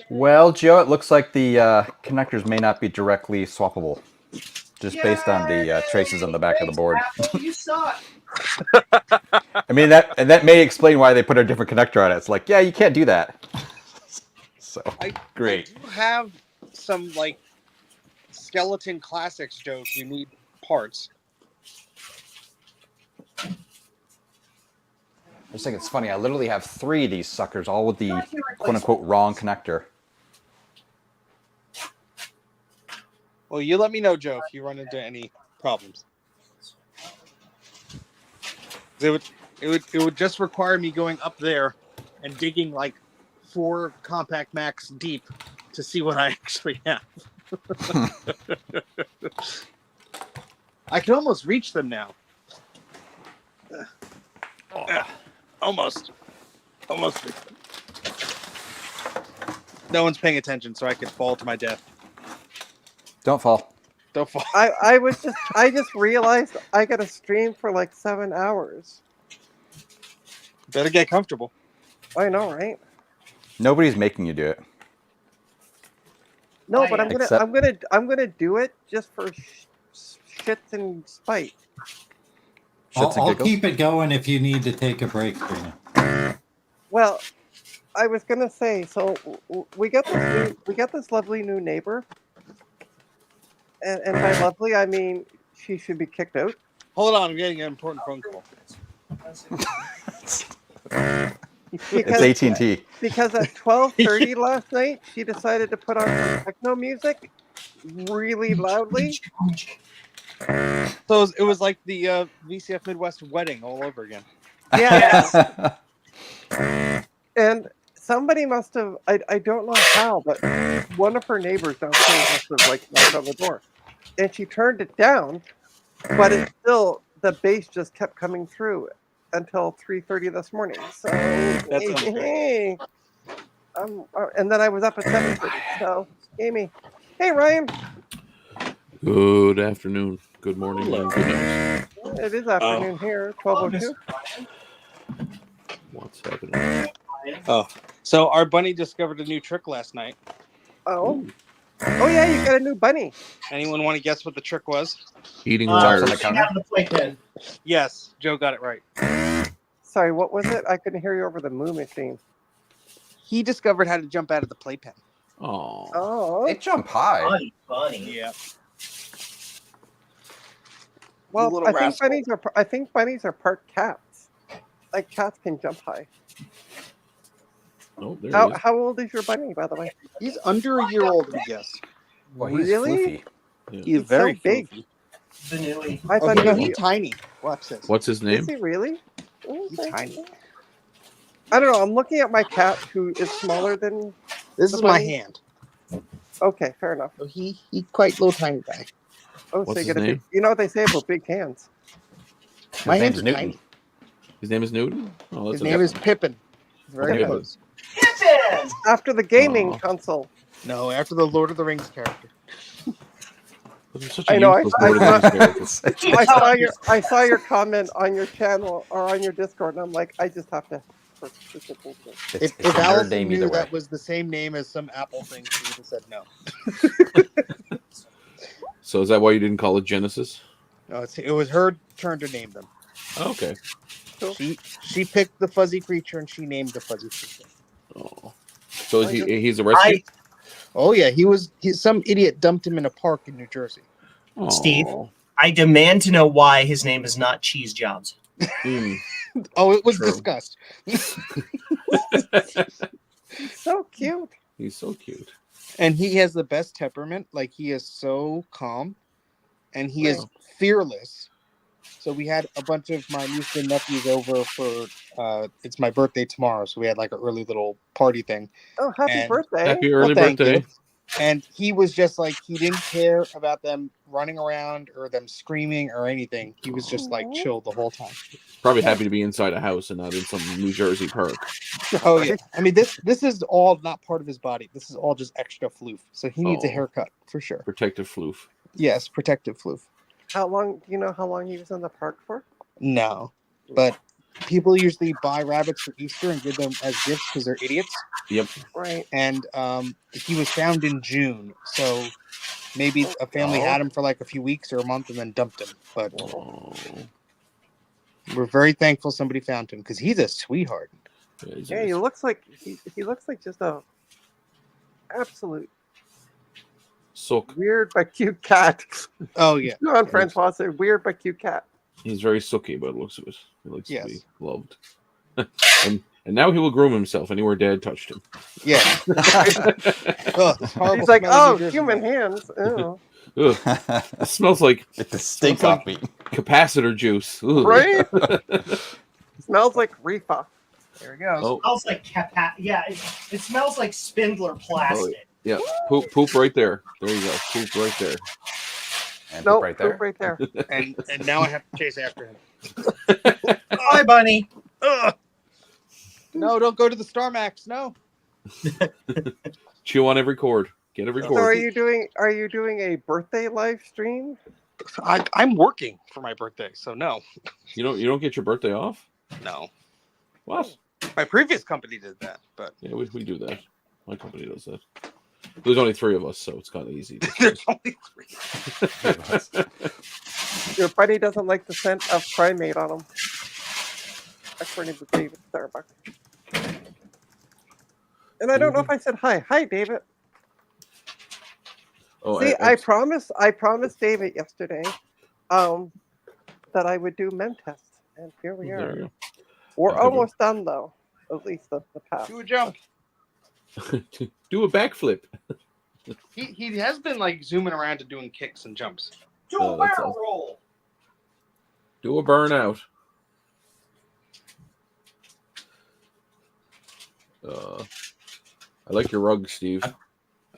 Well, Joe, it looks like the connectors may not be directly swappable, just based on the traces on the back of the board. You suck. I mean, that may explain why they put a different connector on it. It's like, yeah, you can't do that. So great. I do have some like skeleton classics, Joe. If you need parts. I just think it's funny. I literally have 3 of these suckers, all with the quote-unquote wrong connector. Well, you let me know, Joe, if you run into any problems. It would just require me going up there and digging like 4 Compact Max deep to see what I actually have. I can almost reach them now. Almost. No one's paying attention, so I could fall to my death. Don't fall. Don't fall. I just realized I got to stream for like 7 hours. Better get comfortable. I know, right? Nobody's making you do it. No, but Except- I'm gonna do it just for shits and spite. Shits and I'll giggles. keep it going if you need to take a break, Trina. Well, I was gonna say, so we got this lovely new neighbor, and by lovely I mean she should be kicked out. Hold on, I'm getting an important phone call. It's AT&T. Because at 12:30 last night she decided to put on some techno music really loudly. So it was like the VCF Midwest wedding all over again. Yeah. And somebody must have, I don't know how, but one of her neighbors downstairs must have like knocked on the door. And she turned it down, but it still, the bass just kept coming through until 3:30 this morning. So, hey, and then I was up at 7:30. So, Amy, hey Ryan, Good afternoon, good morning, and good night. it is afternoon here, 12:02. What's happening? So our bunny discovered a new trick last night. Oh yeah, you got a new bunny. Anyone want to guess what the trick was? Eating Jumps wires. on the counter. the playpen. Yes, Joe got it right. Sorry, what was it? I couldn't hear you over the moo machine. He discovered how to jump out of the playpen. Oh, Oh, They jump high. Funny. Yeah. well, little I think rascal. bunnies are part cats. Like cats can jump high. oh, there How it is. how old is your bunny, by the way? He's under a year old, I guess. Well, he's Really? floofy. He's He's very so big. floofy. The newie. I Oh, thought he he's was tiny. Watch this. What's his is name? he really? He's tiny. I don't know. I'm looking at my cat who is smaller than. This The is my bunny? hand. Okay, fair enough. So he quite little tiny guy. Oh, What's so you his get a big. name? You know what they say about big hands? His My name's hands are Newton. tiny. His name is Newton. Oh, His that's name is Pippin. Very Pippin. close. After the gaming Aw. console. No, after the Lord of the Rings character. such a I know, I- useless I- Lord of the Rings character. I saw your comment on your channel or on your Discord, and I'm like, I just have to. It's If a nerd Allison name knew either way. that was the same name as some Apple thing, she would have said no. So is that why you didn't call it Genesis? No, it was her turn to name them. Oh, okay. She picked the fuzzy creature and she named the fuzzy creature. Oh, so is he's a rescue? Oh yeah, some idiot dumped him in a park in New Jersey. Oh. Steve? I demand to know why his name is not Cheese Jobs. Hmm. Oh, it was True. discussed. So cute. He's so cute. And he has the best temperament. Like he is so calm, and he is fearless. So we had a bunch of my nieces and nephews over for it's my birthday tomorrow. So we had like an early little party thing. Oh, happy And- birthday! Happy early Well, thank birthday. you. And he was just like, he didn't care about them running around or them screaming or anything. He was just like chill the whole time. Probably happy to be inside a house and not in some New Jersey park. Oh yeah. I mean, this is all not part of his body. This is all just extra floof. So he needs a Oh. haircut for sure. Protective floof. Yes, protective floof. How long? Do you know how long he was in the park for? No, but people usually buy rabbits for Easter and give them as gifts because they're idiots. Yep. Right. And he was found in June, so maybe a family had him for like a few weeks or a month and then dumped him. But Oh. we're very thankful somebody found him because he's a sweetheart. Yeah, he looks like he looks like just a absolute Sook. weird but cute cat. Oh yeah, John Francois said weird but cute cat. He's very sooky by the looks of it. He likes Yes. to be loved. and now he will groom himself anywhere Dad touched him. yeah. Ugh, this horrible He's like, smelly oh, New Jersey human man. hands. Ew. Ugh, it smells like Get the steak Smells off me. capacitor juice. Ugh. Right? Smells like reefa. There he goes. Oh, Smells like it smells like Spindler plastic. yeah. Poop right there. There you go. Poop right there. And No, right there. poop right there. And now I have to chase after him. Hi, bunny. Ugh. No, don't go to the Star Max. No. Chew on every cord. Get every So cord. are you doing a birthday live stream? I'm working for my birthday, so no. You don't get your birthday off? No. What? My previous company did that, but Yeah, we do that. My company does that. There's only 3 of us, so it's kind of easy. there's only 3. Your buddy doesn't like the scent of primate on him. According to David Starbuck. And I don't know if I said hi. Hi, David. Oh, See, I promised David yesterday that I would do mem tests, and here we there are. you We're Okay. almost done though, at least the past. Do a jump. go. Do a backflip. He has been like zooming around to doing kicks and jumps. Do Oh, a that's barrel awesome. roll. Do a burnout. I like your rug, Steve.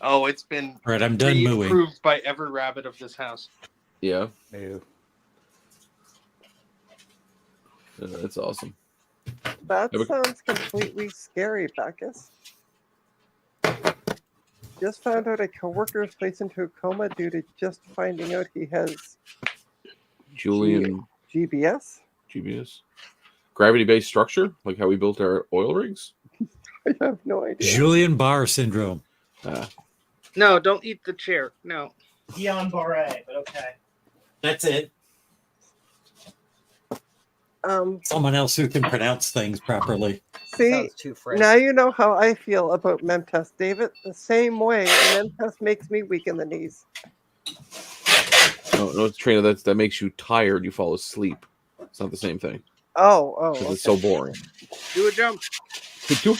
Oh, it's been All right, I'm done mooing. approved by every rabbit of this house. Yeah, Ew. that's awesome. That Yeah, but- sounds completely scary, Bacchus. Just found out a coworker is placed into a coma due to just finding out he has Julian GBS. GBS. Gravity-based structure, like how we built our oil rigs. I have no idea. Julian Barr syndrome. No, don't eat the chair. No. Guillain-Barré, but okay. That's it. Someone else who can pronounce things properly. See, Sounds too French. now you know how I feel about Memtest, David. The same way, Memtest makes me weak in the knees. No, Trina, that makes you tired. You fall asleep. It's not the same thing. Oh, Because okay. it's so boring. Do a jump.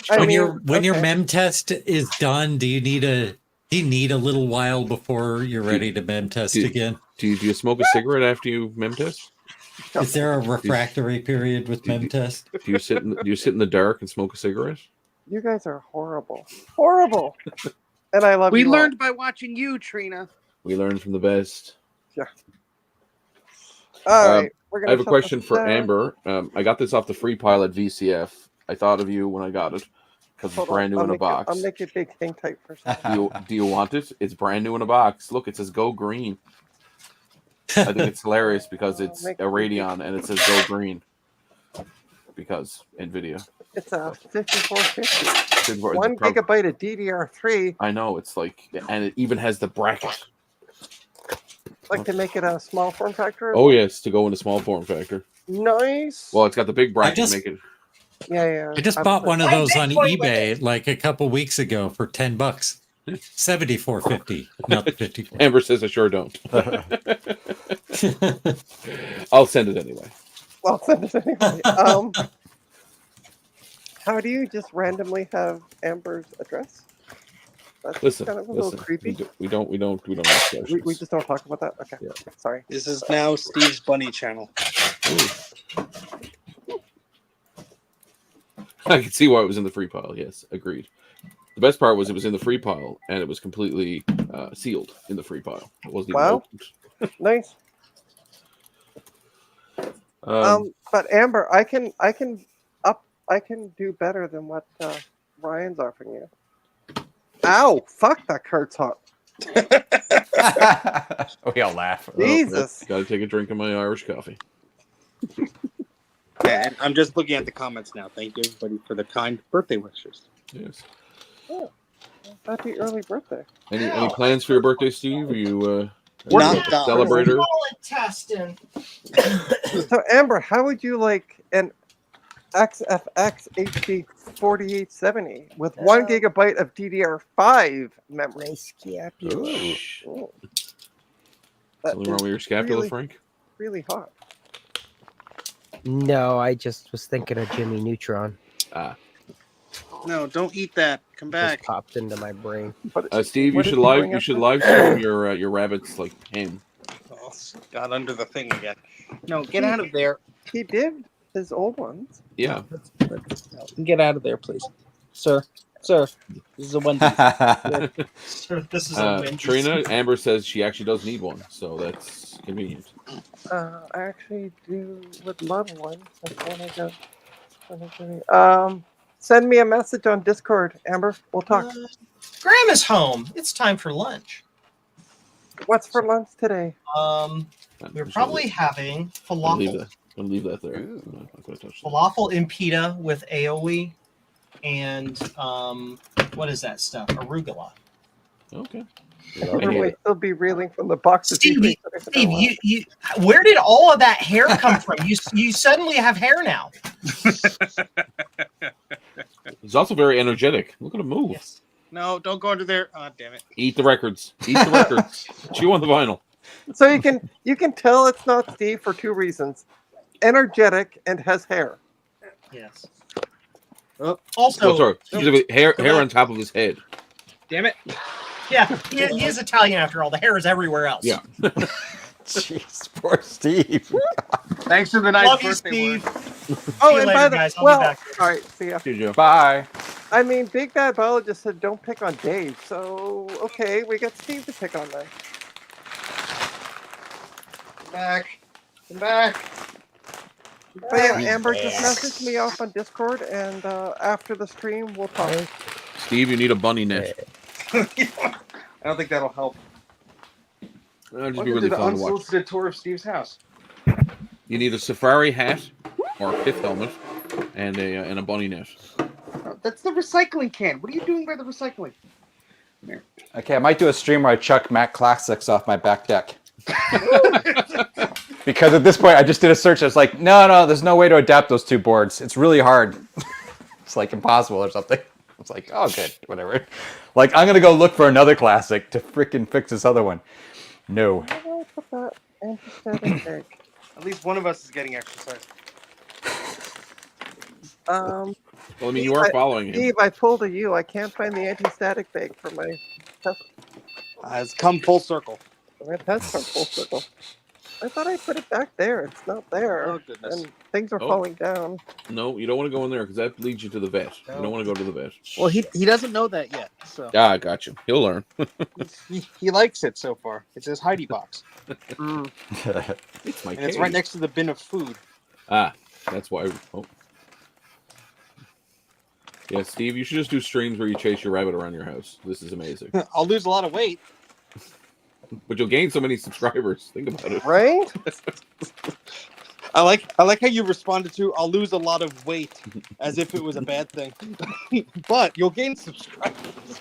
I When mean, your okay. mem test is done, do you need a little while before you're ready to mem test do- again? Do you smoke a cigarette after you mem test? Is there a refractory period with mem test? Do you sit in the dark and smoke a cigarette? You guys are horrible. Horrible. And I love We you all. learned by watching you, Trina. We learn from the best. All right. We're I gonna have a shut question this for down. Amber. I got this off the free pilot VCF. I thought of you when I got it because it's Hold on, brand new I'll in a make it- box. I'll make it big hang tight for a second. Do you want it? It's brand new in a box. Look, it says "Go Green." I think it's hilarious because it's a Make it Radeon and it says "Go Green" because Nvidia. It's a 5450. It's 1 prob- gigabyte of DDR3. I know it's like, and it even has the bracket. Like to make it a small form factor. Oh yes, to go into small form factor. Nice. Well, it's got the big bracket just- to make it. yeah. I just bought one of I those think on quite with eBay like a couple weeks ago for $10. 74.50, not the 54. Amber says I sure don't. I'll send it anyway. Well, send it anyway. How do you just randomly have Amber's address? That's Listen, kind of a little listen. creepy. We don't ask We questions. just don't talk about that. Okay. Yeah. Sorry. This is now Steve's bunny channel. I can see why it was in the free pile. Yes, agreed. The best part was it was in the free pile and it was completely sealed in the free pile. It wasn't even Wow. opened. Nice. But Amber, I can do better than what Ryan's offering you. Ow! Fuck, that card's hot. We all laugh. Jesus. Got to take a drink of my Irish coffee. Yeah, and I'm just looking at the comments now. Thank you, everybody, for the kind birthday wishes. Yes. Happy early birthday. Any plans for your birthday, Steve? Are you Not a that. celebrator? Testing. So Amber, how would you like an XFX HD 4870 with 1 GB of DDR5 memory? Nice scapula. Ooh. Ooh. Something wrong with your scapula, really, Frank? really hot. No, I just was thinking of Jimmy Neutron. No, don't eat that. Come back. Just popped into my brain. Steve, you what should did he live bring you up should there? live stream your rabbit's like hen. Oh, got under the thing again. No, get out of there. He did his old ones. Yeah. Get out of there, please, sir. Sir, this is a Wendy's. This is a win. Trina, Amber says she actually does need one, so that's convenient. I actually would love one. Send me a message on Discord, Amber. We'll talk. Graham is home. It's time for lunch. What's for lunch today? We're probably having I'm gonna leave falafel. that. I'm gonna leave that there. Ooh. I'm not gonna touch that. Falafel in pita with aioli and what is that stuff? Arugula. Okay. Or we still be reeling from the box of Steve, secrets that I Steve, you where did all of that hair come from? You suddenly have hair now. He's also very energetic. Look at him move. Yes. No, don't go under there. Oh, damn it. Eat the records. Eat the records. Chew on the vinyl. So you can tell it's not Steve for 2 reasons: energetic and has hair. Yes. Oh. Also, Oh, sorry. Specifically, hair on top of his head. Damn it. yeah, he is Italian after all. The hair is everywhere else. Yeah. Jeez, poor Steve. Thanks for the nice Love you, birthday Steve. word. Oh, you and later, by the guys. I'll be well, back. all right. See ya. Here, Joe. Bye. I mean, Big Bad Biologist said don't pick on Dave, so okay, we got Steve to pick on then. Come back. Come back. But yeah, Amber, just message me off on Discord, and after the stream, we'll talk. Steve, you need a bunny net. I don't think that'll help. That'd just Welcome be really to the fun to watch. unsolicited tour of Steve's house. You need a safari hat or a pith helmet and a bunny net. Oh, that's the recycling can. What are you doing by the recycling? Okay, I might do a stream where I chuck Mac Classics off my back deck. Because at this point, I just did a search. I was like, no, there's no way to adapt those 2 boards. It's really hard. It's like impossible or something. It's like, oh, good, whatever. Like, I'm going to go look for another classic to freaking fix this other one. No. How do I put that anti-static egg? At least one of us is getting exercise. Well, I mean, you are following him. Steve, I pulled a U. I can't find the anti-static bag for my test. It's come full circle. My test from full circle. I thought I put it back there. It's not there. Oh, goodness. And things are Oh. falling down. No, you don't want to go in there because that leads you to the vet. You don't want to go to the vet. Well, he doesn't know that yet. So Ah, I got you. He'll learn. he likes it so far. It's his Heidi box. It's my And it's right next to the bin of food. Ah, that's why. Oh. Yeah, Steve, you should just do streams where you chase your rabbit around your house. This is amazing. I'll lose a lot of weight. But you'll gain so many subscribers. Think about it. Right? I like how you responded to "I'll lose a lot of weight" as if it was a bad thing. But you'll gain subscribers.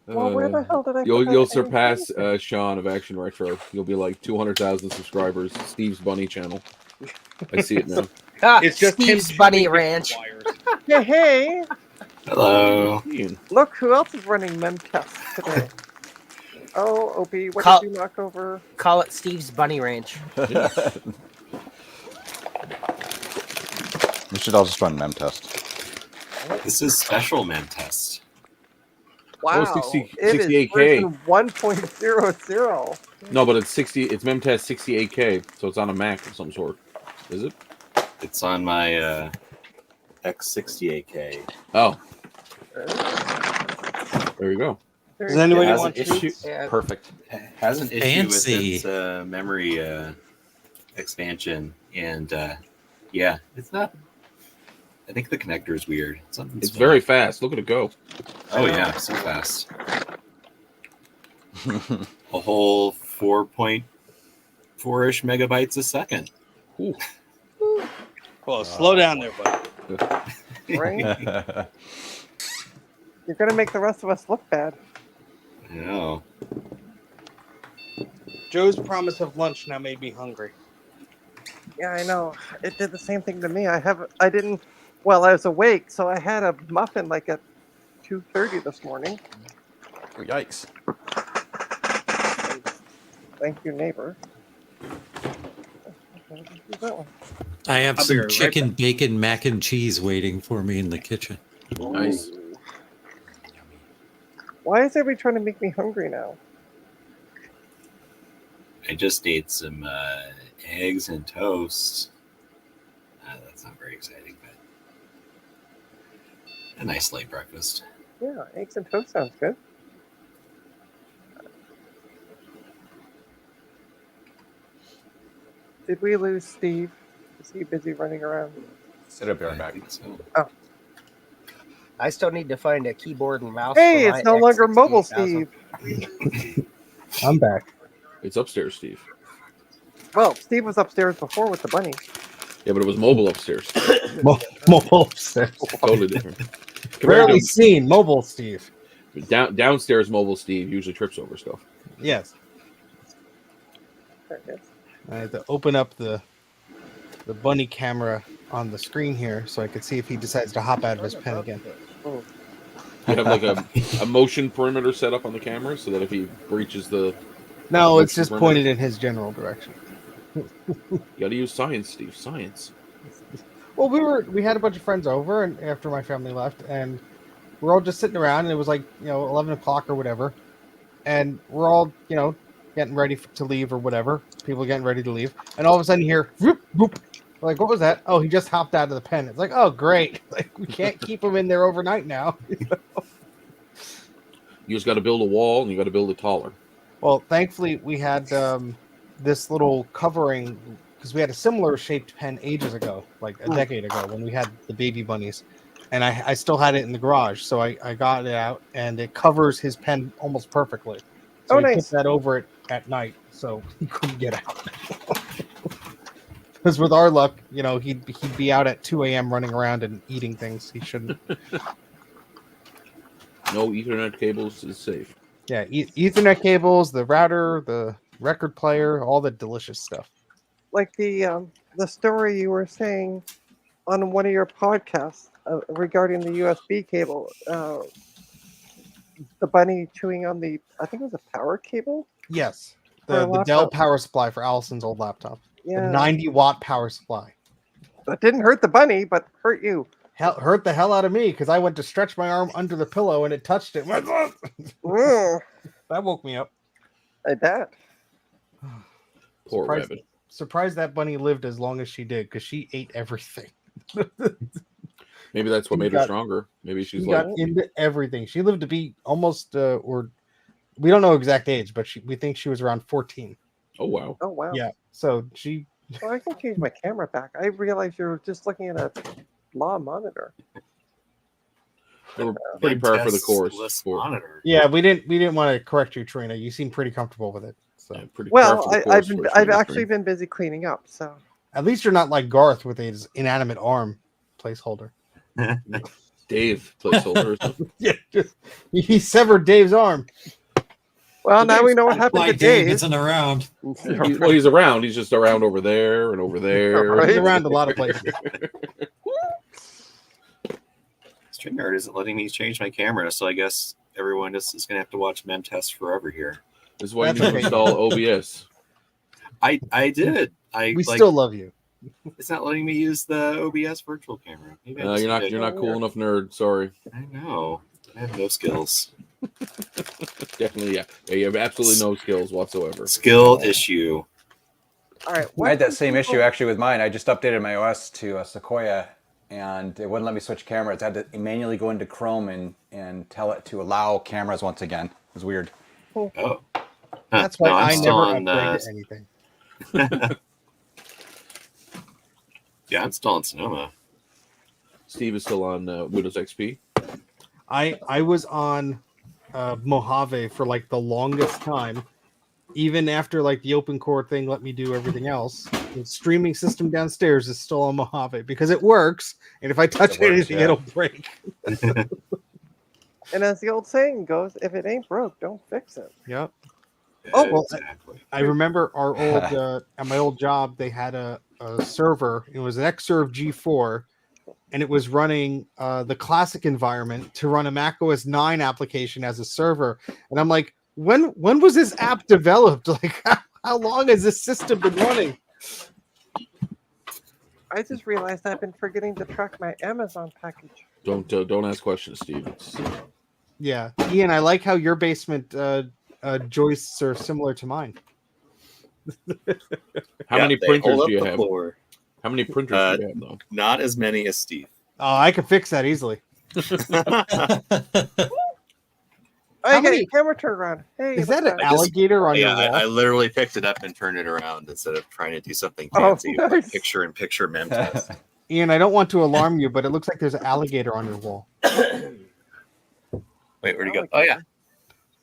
Well, where the hell did I put You'll that surpass anti-static egg? Sean of Action Retro. You'll be like 200,000 subscribers. Steve's Bunny channel. I see it now. It's just him Steve's Bunny shooting Ranch. wires. Yeah, hey, Hello. Ian. look who else is running mem tests today. Oh, Opie, what Call- did you knock over? Call it Steve's Bunny Ranch. We should all just run mem test. This is special mem test. Wow, 60 it is 68K. version 1.00. No, but it's 60. It's Memtest 68K, so it's on a Mac of some sort. Is it? It's on my X68K. Oh, there you go. Does anybody It has want an issue. treats? Yeah. Perfect. Has an issue with Fancy. its memory expansion, and yeah, it's not. I think the connector is weird. Something's It's very fast. Look at it go. Oh yeah, so fast. A whole 4.4-ish megabytes a second. Ooh. Well, slow down there, buddy. Right? You're gonna make the rest of us look bad. I know. Joe's promise of lunch now made me hungry. Yeah, I know. It did the same thing to me. I didn't. Well, I was awake, so I had a muffin like at 2:30 this morning. Oh, yikes. Thank you, neighbor. That one. I have I'll be some right chicken, bacon, mac and cheese waiting for me in the kitchen. Nice. Why is everybody trying to make me hungry now? I just ate some eggs and toast. That's not very exciting, but a nice late breakfast. Yeah, eggs and toast sounds good. Did we lose Steve? Is he busy running around? Sit up, be right I back. think so. I still need to find a keyboard and mouse. Hey, for it's my no longer X68,000. mobile Steve. I'm back. It's upstairs, Steve. Well, Steve was upstairs before with the bunny. Yeah, but it was mobile upstairs. Mobile upstairs. Totally different. Compared Rarely to seen mobile Steve. downstairs, mobile Steve usually trips over stuff. Yes. There it is. I had to open up the bunny camera on the screen here so I could see if he decides to hop out of his pen again. You have like a motion perimeter set up on the camera so that if he breaches the, No, it's Motion just perimeter. pointed in his general direction. you got to use science, Steve. Science. Well, we had a bunch of friends over, and after my family left, and we're all just sitting around, and it was like 11 o'clock or whatever, and we're all getting ready to leave or whatever. People getting ready to leave, and all of a sudden you hear whoop whoop. Like, what was that? Oh, he just hopped out of the pen. It's like, oh, great! Like, we can't keep him in there overnight now. You just got to build a wall and you got to build it taller. Well, thankfully, we had this little covering because we had a similar shaped pen ages ago, like a decade ago, when we had the baby bunnies, and I still had it in the garage, so I got it out, and it covers his pen almost perfectly. So Oh, we nice. put that over it at night, so he couldn't get out. Because with our luck, he'd be out at 2 a.m. running around and eating things he shouldn't. No Ethernet cables is safe. Yeah, Ethernet cables, the router, the record player, all the delicious stuff. Like the story you were saying on one of your podcasts regarding the USB cable, the bunny chewing on I think it was a power cable. Yes, For a the Dell laptop. power supply for Allison's old laptop. Yeah, The 90-watt power supply. that didn't hurt the bunny, but hurt you. Hurt the hell out of me because I went to stretch my arm under the pillow and it touched it. Mm, That woke me up. I bet. Poor Surprised, rabbit. surprised that bunny lived as long as she did because she ate everything. Maybe that's what She made her got- stronger. Maybe she's She like, got into everything. She lived to be almost, or we don't know exact age, but we think she was around 14. oh wow. Oh wow. Yeah. So she, Well, I can change my camera back. I realized you're just looking at a law monitor. They were pretty par for the course. Testless For, monitor. yeah, we didn't want to correct you, Trina. You seem pretty comfortable with it. So yeah, pretty par Well, for the I've course been, for a I've Chinese actually screen. been busy cleaning up. So at least you're not like Garth with his inanimate arm placeholder. Dave placeholder. or something. Yeah, he severed Dave's arm. well, now we know what happened Why to Dave Dave. isn't around. Well, he's around. He's just around over there and over there. Right. He's around a lot of places. StreamYard isn't letting me change my camera, so I guess everyone is going to have to watch Memtest forever here. This is why you That's need to okay. install OBS. I did. We still love you. It's not letting me use the OBS virtual camera. Maybe I just need to- You're not cool enough, nerd. Sorry. I know. I have no skills. Definitely, yeah. You have absolutely no skills whatsoever. Skill issue. All right. I had that same issue actually with mine. I just updated my OS to Sequoia, and it wouldn't let me switch cameras. I had to manually go into Chrome and tell it to allow cameras once again. It was weird. Oh, Huh. That's why No, I'm I still never on, upgrade to anything. yeah, I'm still on Sonoma. Steve is still on Windows XP. I was on Mojave for like the longest time, even after like the open core thing let me do everything else. The streaming system downstairs is still on Mojave because it works, and if I touch It works, anything, yeah. it'll break. And as the old saying goes, if it ain't broke, don't fix it. Yep. Oh, well, exactly. I remember our old at my old job, they had a server. It was an Xserve G4, and it was running the classic environment to run a Mac OS 9 application as a server. And I'm like, when was this app developed? Like, how long has this system been running? I just realized I've been forgetting to track my Amazon package. Don't ask questions, Steve. Yeah, Ian, I like how your basement joists are similar to mine. How many they printers hold do you up the have? floor. How many printers do you have though? Not as many as Steve. Oh, I could fix that easily. Oh, How you got many- your camera turned around. Hey, Is look that at an alligator on Yeah, your wall? I literally picked it up and turned it around instead of trying to do something Oh, fancy. Like nice. picture-in-picture mem test. Ian, I don't want to alarm you, but it looks like there's an alligator on your wall. Wait, where'd he go? Oh yeah,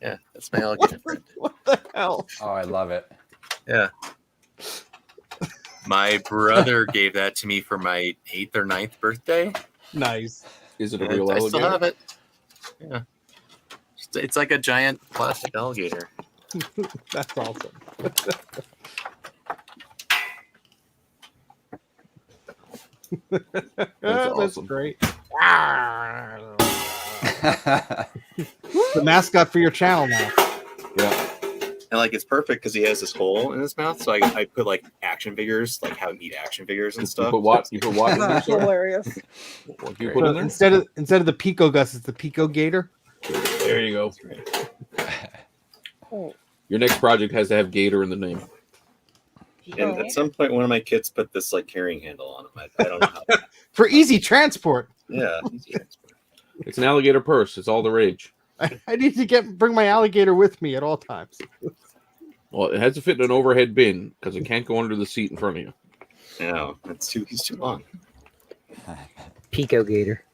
yeah, that's my alligator friend. What the hell? Oh, I love it. Yeah. My brother gave that to me for my 8th or 9th birthday. Nice. Is it a And real I alligator? still have it. Yeah. It's like a giant plastic alligator. That's awesome. That's awesome. great. The mascot for your channel now. Yeah. And like it's perfect because he has this hole in his mouth. So I put like action figures, like how to eat action figures and You stuff. put what? You put what in there, That's sir? hilarious. What do you put So in there? instead of the Pico Gus, it's the Pico Gator. There you go. Oh, Your next project has to have Gator in the name. And at some point, one of my kids put this like carrying handle on him. I don't know how. For easy transport. Yeah. It's an alligator purse. It's all the rage. I need to bring my alligator with me at all times. Well, it has to fit in an overhead bin because it can't go under the seat in front of you. No, he's too long. Pico Gator.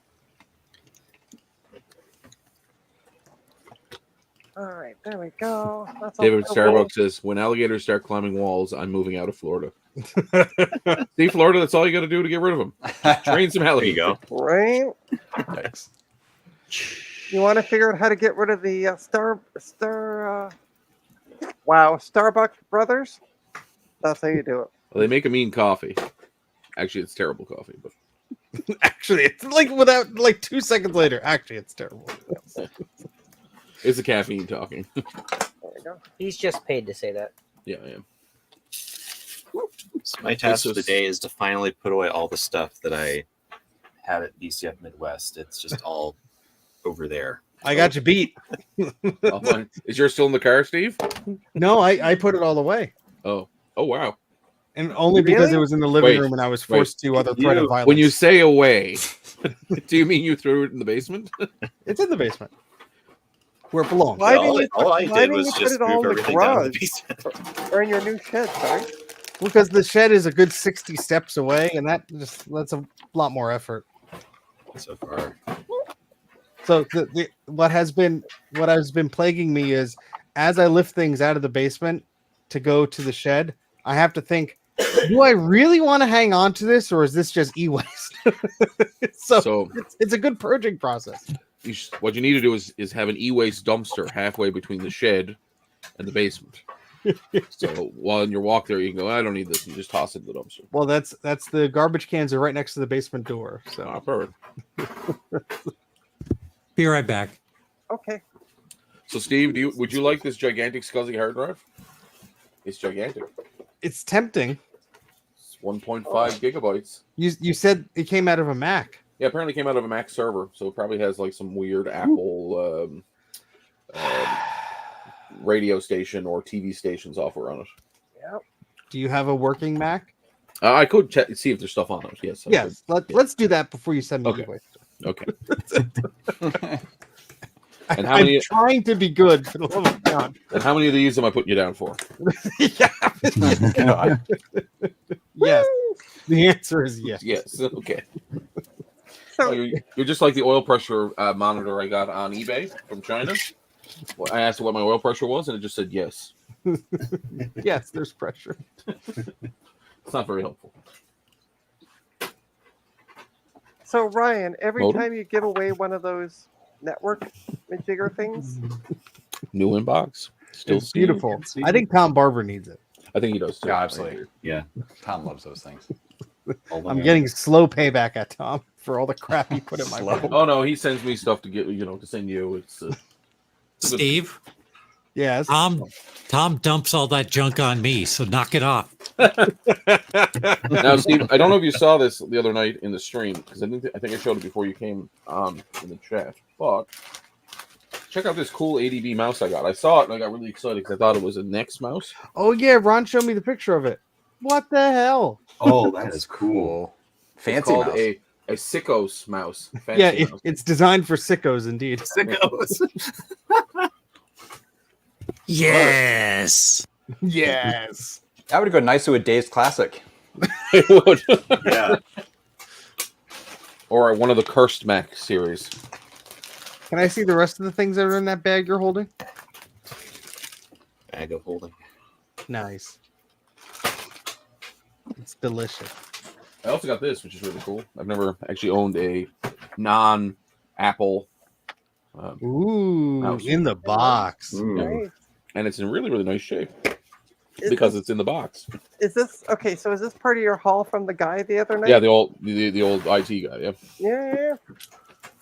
all right, there we go. That's all David filled Starbucks says, when alligators start climbing walls, I'm moving out of Florida. See, Florida, that's all you got to do to get rid of them. Train some There you alligators. go. in. Right? Yikes. You want to figure out how to get rid of the Starbucks brothers? That's how you do it. Well, they make a mean coffee. Actually, it's terrible coffee, but Actually, it's like without like 2 seconds later. Actually, it's terrible. it's the caffeine talking. There we go. He's just paid to say that. Yeah, I am. So my task This for the is- day is to finally put away all the stuff that I had at BCF Midwest. It's just all over there. I got you beat. I'll find- Is yours still in the car, Steve? No, I put it all away. Oh wow. And only because Really? it was in the living Wait, room and I was forced to other threat of violence. When you say away, do you mean you threw it in the basement? It's in the basement. Where it belongs. Why all didn't you all I why did didn't was you put just it all move in the everything down to the garage? basement. Or in your new shed, sorry. Because the shed is a good 60 steps away, and that's a lot more effort. So far. So what has been plaguing me is as I lift things out of the basement to go to the shed, I have to think, do I really want to hang on to this, or is this just e-waste? so it's a good purging process. What you need to do is have an e-waste dumpster halfway between the shed and the basement. So while in your walk there, you can go, I don't need this. You just toss it in the dumpster. Well, that's the garbage cans are right next to the basement door. So perfect. Be right back. Okay. So Steve, would you like this gigantic SCSI hard drive? It's gigantic. it's tempting. It's 1.5 gigabytes. You said it came out of a Mac. Yeah, apparently it came out of a Mac server, so it probably has like some weird Apple radio station or TV station software on it. Yep. Do you have a working Mac? I could check see if there's stuff on it. Yes. I Yes. Let's do that before you send me Okay. giveaways. could. Okay. And how I'm many- trying to be good for the love of God. And how many of these am I putting you down for? Yeah. God. Yes. The answer is yes. Yes. Okay. So Oh, you're just like the oil pressure monitor I got on eBay from China. Well, I asked it what my oil pressure was, and it just said yes. Yes, there's pressure. It's not very helpful. So Ryan, every Modem? time you give away one of those network majigger things, New inbox. Still It's beautiful. I think Tom Barber needs it. I think he does too. Yeah, absolutely. Yeah. Tom loves those things. I'm getting slow payback at Tom for all the crap he put in my Slow. phone. Oh no, he sends me stuff to get to send you. It's a good- Steve, Yes. Tom dumps all that junk on me, so knock it off. Now, Steve, I don't know if you saw this the other night in the stream because I think I showed it before you came on in the chat. But check out this cool ADB mouse I got. I saw it and I got really excited because I thought it was a Nex mouse. Oh yeah, Ron showed me the picture of it. What the hell? Oh, that is cool. Cool. It's Fancy called mouse. a Sickos mouse. Fancy Yeah, mouse. it's designed for sickos indeed. Sickos. Yes. Yes. That would go nice to a Dave's Classic. It would. Yeah. Or one of the Cursed Mac series. Can I see the rest of the things that are in that bag you're holding? Bag of holding. Nice. It's delicious. I also got this, which is really cool. I've never actually owned a non-Apple, Ooh, Mouse. in the box. Ooh. nice. and it's in really, really nice shape Is because this, it's in the box. is this okay? So is this part of your haul from the guy the other night? Yeah, the old IT guy. Yeah. yeah.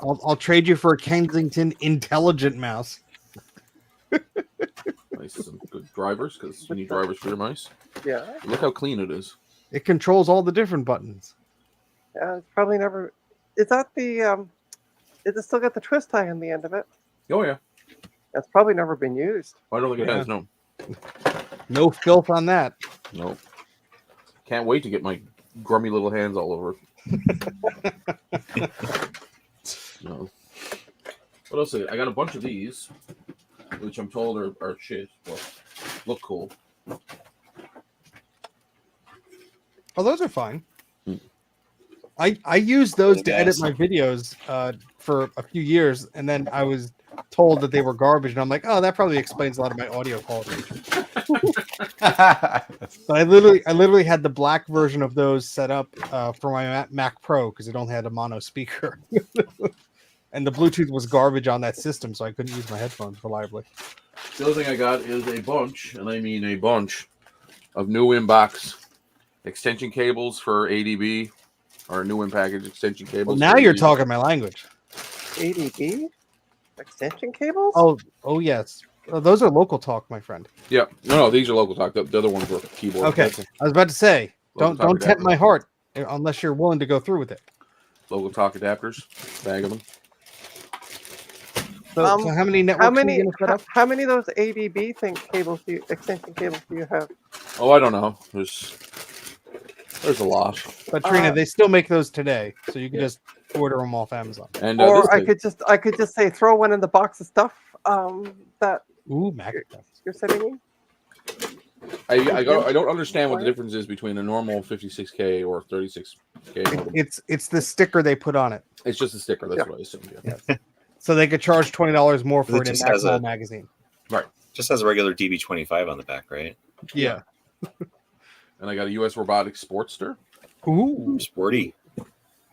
I'll trade you for a Kensington Intelligent mouse. Nice, some good drivers because you need drivers for your mice. Yeah. Look how clean it is. It controls all the different buttons. Yeah. It's probably never. Is that the? Is it still got the twist tie on the end of it? Oh yeah, That's probably never been used. I don't think it Yeah. has. No, No filth on that. no. Can't wait to get my grummy little hands all over it. No. What else? I got a bunch of these, which I'm told are shit. Well, look cool. Oh, those are fine. Hmm. I used those Hey, to edit guys. my videos for a few years, and then I was told that they were garbage, and I'm like, oh, that probably explains a lot of my audio quality. But I literally had the black version of those set up for my Mac Pro because it only had a mono speaker, and the Bluetooth was garbage on that system, so I couldn't use my headphones reliably. The other thing I got is a bunch, and I mean a bunch, of new inbox extension cables for ADB, or new in package extension Well, cables. now for you're ADB. talking my language. ADB extension cables. Oh yes, those are local talk, my friend. Yeah, no, these are local talk. The other ones were keyboard. Okay, That's I was about to say, Local don't talk tempt adapter. my heart unless you're willing to go through with it. Local talk adapters. Bag of them. So, Um, so how many networks How are many? you gonna set up? How many of those ADB extension cables do you have? Oh, I don't know. There's a lot. But Trina, Uh, they still make those today, so you can Yeah. just order them off Amazon. And Or this I thing- could just say throw one in the box of stuff that Ooh, Mac. you're sending me. I don't understand what the difference is between a normal 56K or 36K modem. It's the sticker they put on it, It's just a sticker. That's Yeah. what I assumed. Yeah. so they could charge $20 more for It it in just has Maxwell a- magazine. Just has a regular DB25 on the back, right? Yeah. And I got a US Robotics Sportster. Ooh. Sporty.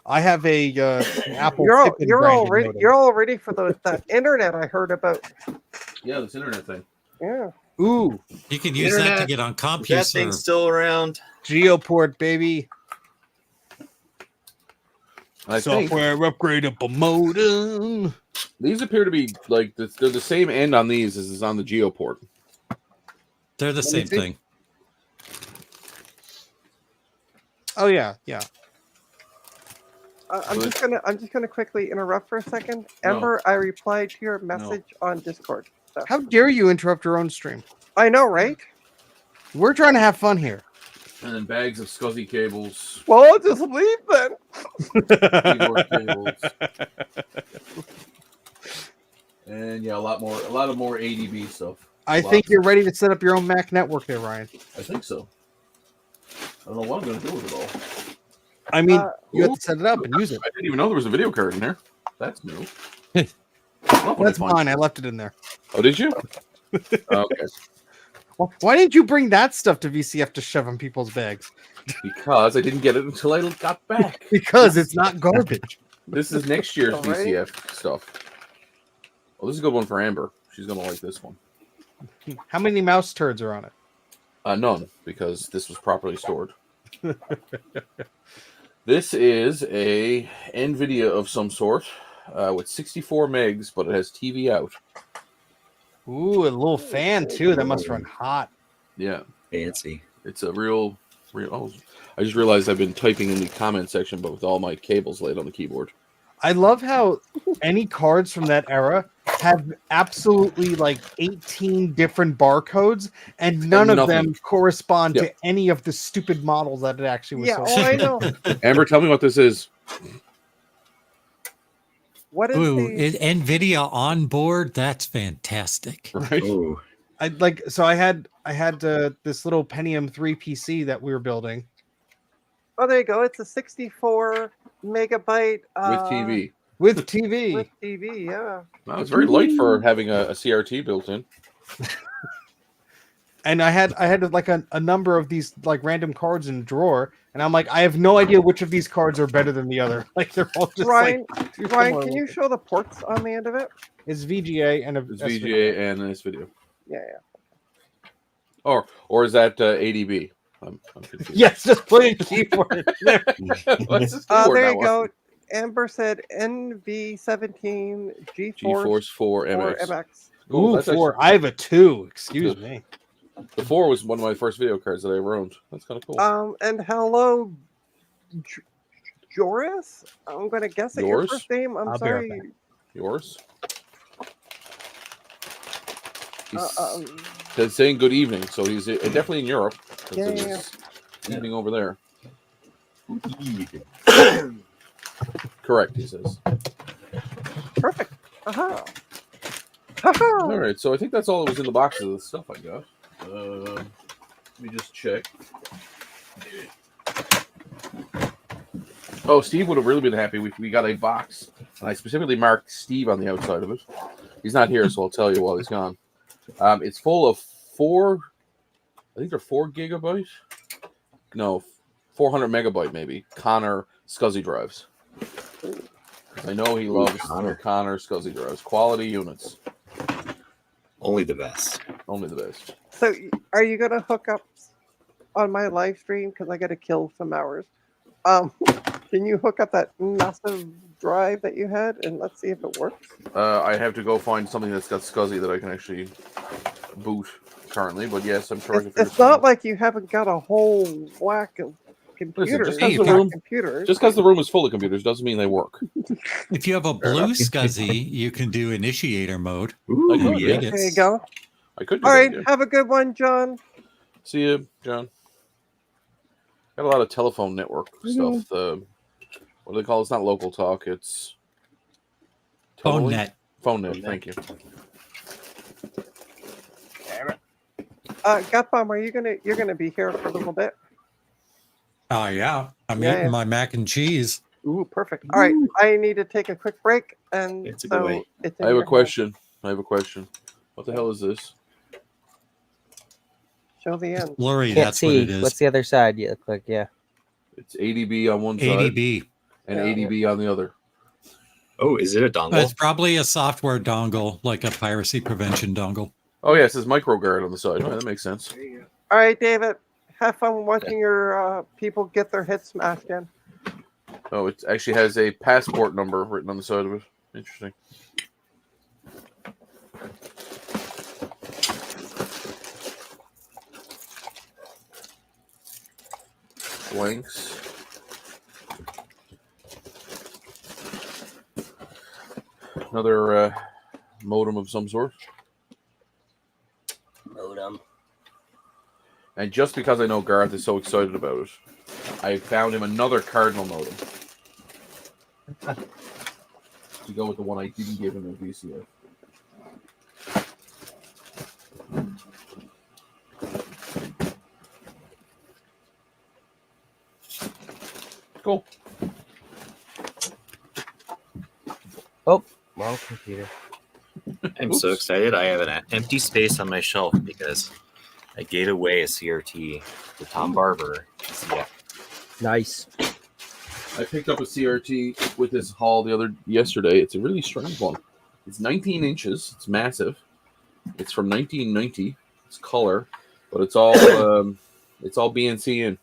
I have a an Apple. You're all, Tippin you're all branded ready. modem. You're all ready for that internet I heard about. Yeah, this internet thing. Yeah. Ooh, You can use that to Internet. get on Is that thing CompuServe. still around? Geoport, baby. I think Software upgradable modem. these appear to be like they're the same end on these as is on the Geoport. They're the Let me same see. thing. Oh yeah, yeah. I'm just gonna quickly interrupt for a second. No. Ember, I replied to your message on Discord. So. How dare you interrupt your own stream? I know, right? We're trying to have fun here. And then bags of SCSI cables, Well, I'll just leave then. keyboard cables, and yeah, a lot of more ADB stuff. I think you're ready to set up your own Mac network there, Ryan. I think so. I don't know what I'm going to do with it all. I mean, you have to set it up and use it. I didn't even know there was a video card in there. That's new. That's mine. I left it in there. Oh, did you? Okay. Why didn't you bring that stuff to VCF to shove in people's bags? Because I didn't get it until I got back. Because it's not garbage. This is next year's All right. VCF stuff. Oh, this is a good one for Amber. She's going to like this one. How many mouse turds are on it? None, because this was properly stored. This is a NVIDIA of some sort with 64 megs, but it has TV out. Ooh, a little fan too. That must run hot. Yeah, Fancy. it's a real. Oh, I just realized I've been typing in the comment section, but with all my cables laid on the keyboard. I love how any cards from that era have absolutely like 18 different barcodes, and none of nothing. them correspond Yeah. to any of the stupid models that it actually was. Yeah, sold. oh, I know. Amber, tell me what this is. What is Ooh, the? NVIDIA on board. That's fantastic. Right? Oh, I like so I had this little Pentium 3 PC that we were building. Oh, there you go. It's a 64 megabyte With TV. With TV. With TV, yeah. Wow, it's very light for having a CRT built in. And I had like a number of these like random cards in a drawer, and I'm like, I have no idea which of these cards are better than the other. Like they're all just Ryan, like too Ryan, similar can you looking. show the ports on the end of it? It's VGA and a It's SVGA. VGA and this video. Yeah, yeah. Or is that ADB? I'm confused. Yes, just put a keyboard in there. What's this keyboard There now? you go. Amber said NV17 GeForce GeForce 4 4 MX. MX. Cool, Ooh, that's actually- 4. I have a 2. Excuse Good. me. The 4 was one of my first video cards that I ever owned. That's kind of cool. And hello, Joris. I'm gonna guess at your Yours? first name. I'm I'll be right sorry. Yours? He's Um, saying good evening, so he's definitely in Europe. 'Cause Yeah, it yeah, was evening over there. yeah. Correct, he says. Perfect. Aha. Haha. All right, so I think that's all that was in the boxes of the stuff I got. Let me just check. Oh, Steve would have really been happy. We got a box, and I specifically marked Steve on the outside of it. He's not here, so I'll tell you while he's gone. It's full of 4 gigabyte? No, 400 megabyte maybe. Connor SCSI drives. I know he loves Connor SCSI drives. Quality units. Only the best. Only the best. So, are you gonna hook up on my live stream? Because I got to kill some hours. Can you hook up that massive drive that you had, and let's see if it works? I have to go find something that's got SCSI that I can actually boot currently, but yes, I'm sure I can figure It's something not out. like you haven't got a whole whack of computers. just 'cause You've the got room- computers. Just because the room is full of computers doesn't mean they work. If you have a blue SCSI, you can do initiator mode. Ooh, Like, and yeah. read it. There you go. I could do All that, right, yeah. have a good one, John. See you, John. Got a lot of telephone network stuff. What do they call it? It's not local talk. It's Phone Totally? net. Phone net. Thank you. Gutbomb, you're gonna be here for a little bit? Oh yeah, I'm Yeah, eating yeah. my mac and cheese. Ooh, perfect. All right, I need to take a quick break, and It's a good way. it's in I have your a hands. question. What the hell is this? Show the end. Lori, Can't that's what see. it is. What's the other side? You click, yeah. It's ADB on one side ADB. and Yeah. ADB on the other. Oh, is it a It's dongle? probably a software dongle, like a piracy prevention dongle. Oh yeah, it says MicroGuard on the side. Oh, that makes sense. All right, David. Have fun watching your people get their heads smashed in. Oh, it actually has a passport number written on the side of it. Interesting. Blanks. Another modem of some sort. Modem. And just because I know Garth is so excited about it, I found him another Cardinal modem. To go with the one I didn't give him in VCF. Cool. Oh, wrong computer. I'm so excited. I have an empty space on my shelf because I gave away a CRT to Tom Barber. Yeah. Nice. I picked up a CRT with this haul yesterday. It's a really strange one. It's 19 inches. It's massive. It's from 1990. It's color, but it's all BNC in.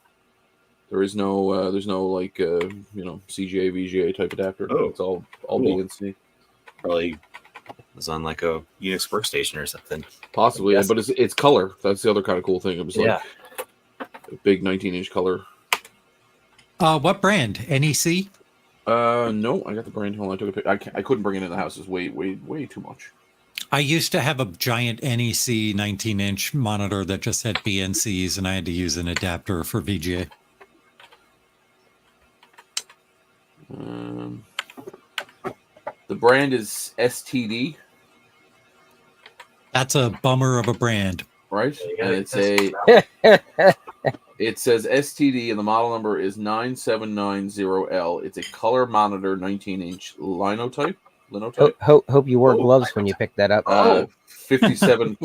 There's no like CGA VGA type adapter. Oh, it's all cool. BNC. Probably was on like a Unix workstation or something. Possibly, Yes. but it's color. That's the other kind of cool thing. It was like Yeah. a big 19-inch color. What brand? NEC? No, I got the brand. Hold on, I took a pic. I couldn't bring it in the house. It's way too much. I used to have a giant NEC 19-inch monitor that just had BNCs, and I had to use an adapter for VGA. The brand is STD, That's a bummer of a brand. right? Yeah, And it's it says STD, and the model number is 9790L. It's a color monitor, 19-inch linotype. Hope you wore gloves when you picked that up. 57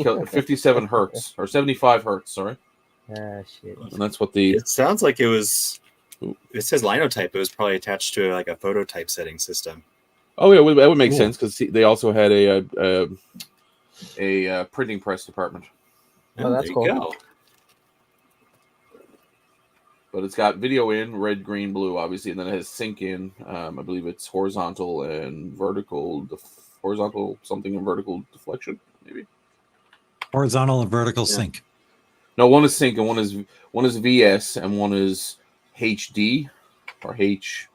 hertz or 75 hertz. Sorry, Ah, shit. and that's what the It sounds like it was. It says linotype. It was probably attached to like a phototype setting system. Oh yeah, that would make Cool. sense because they also had a printing press department. Oh, that's there cool. you go. But it's got video in, red, green, blue, obviously, and then it has sync in. I believe it's horizontal and vertical, horizontal something and vertical deflection, maybe. Horizontal and vertical sync. No, one is sync and one is VS and one is HD or H.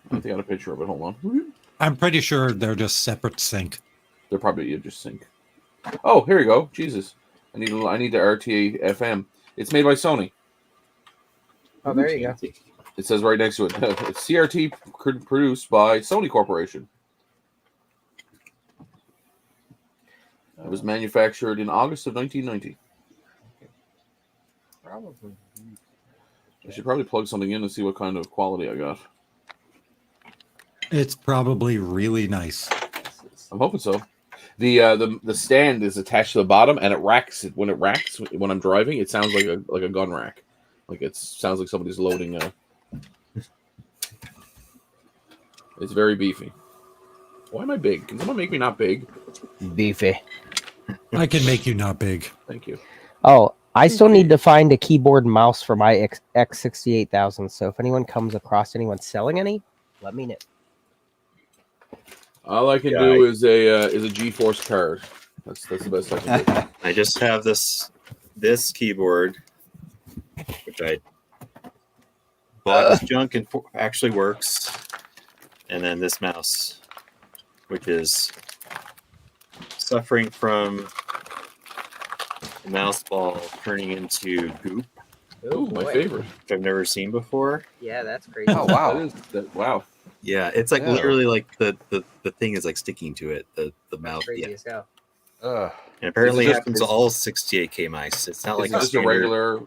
I think I got a picture of it. Hold on. I'm pretty sure they're just separate sync. They're probably just sync. Oh, here we go. Jesus, I need the RTA FM. It's made by Sony. Oh, there you go. It says right next to it. It's CRT produced by Sony Corporation. It was manufactured in August of 1990. Probably. I should probably plug something in and see what kind of quality I got. It's probably really nice. I'm hoping so. The stand is attached to the bottom, and it racks. When I'm driving, it sounds like a gun rack. Like it sounds like somebody's loading a. It's very beefy. Why am I big? Can someone make me not big? Beefy. I can make you not big. Thank you. Oh, I still need to find a keyboard and mouse for my X68000. So if anyone comes across anyone selling any, let me know. All I can do is a GeForce card. That's the best I can do. I just have this keyboard, which I bought as junk and actually works, and then this mouse, which is suffering from the mouse ball turning into goop, Ooh, my favorite. which I've never seen before. Yeah, that's crazy. Oh wow. Wow. Yeah, it's like Yeah. literally like the thing is like sticking to it, the mouse. Crazy Yeah. as hell. Ugh. And apparently Is it it happens to all 68K mice. It's not like It's just a regular.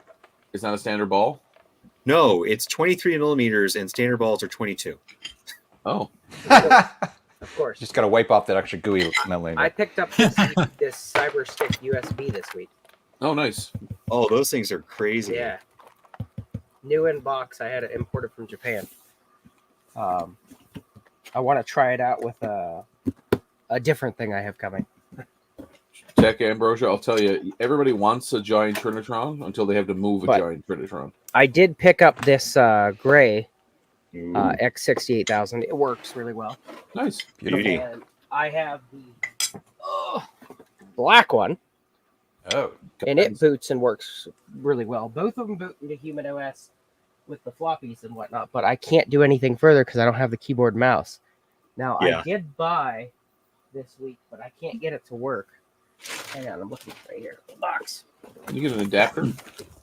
It's not a standard ball. No, it's 23 millimeters, and standard balls are 22. Oh, Of course. Just gotta wipe off that extra gooey memory. I picked up this Cyber Stick USB this week. oh, nice. Oh, those things are crazy. Yeah. New in box. I had it imported from Japan. I want to try it out with a different thing I have coming. Tech Ambrosia, I'll tell you, everybody wants a giant Trinitron until they have to move a But- giant Trinitron. I did pick up this gray Ooh, X68000. It works really well. Nice. beauty. And I have the black one, Oh. and it boots and works really well. Both of them boot into Human OS with the floppies and whatnot, but I can't do anything further because I don't have the keyboard and mouse. Now, Yeah. I did buy this week, but I can't get it to work. Hang on, I'm looking right here. The box. You get an adapter.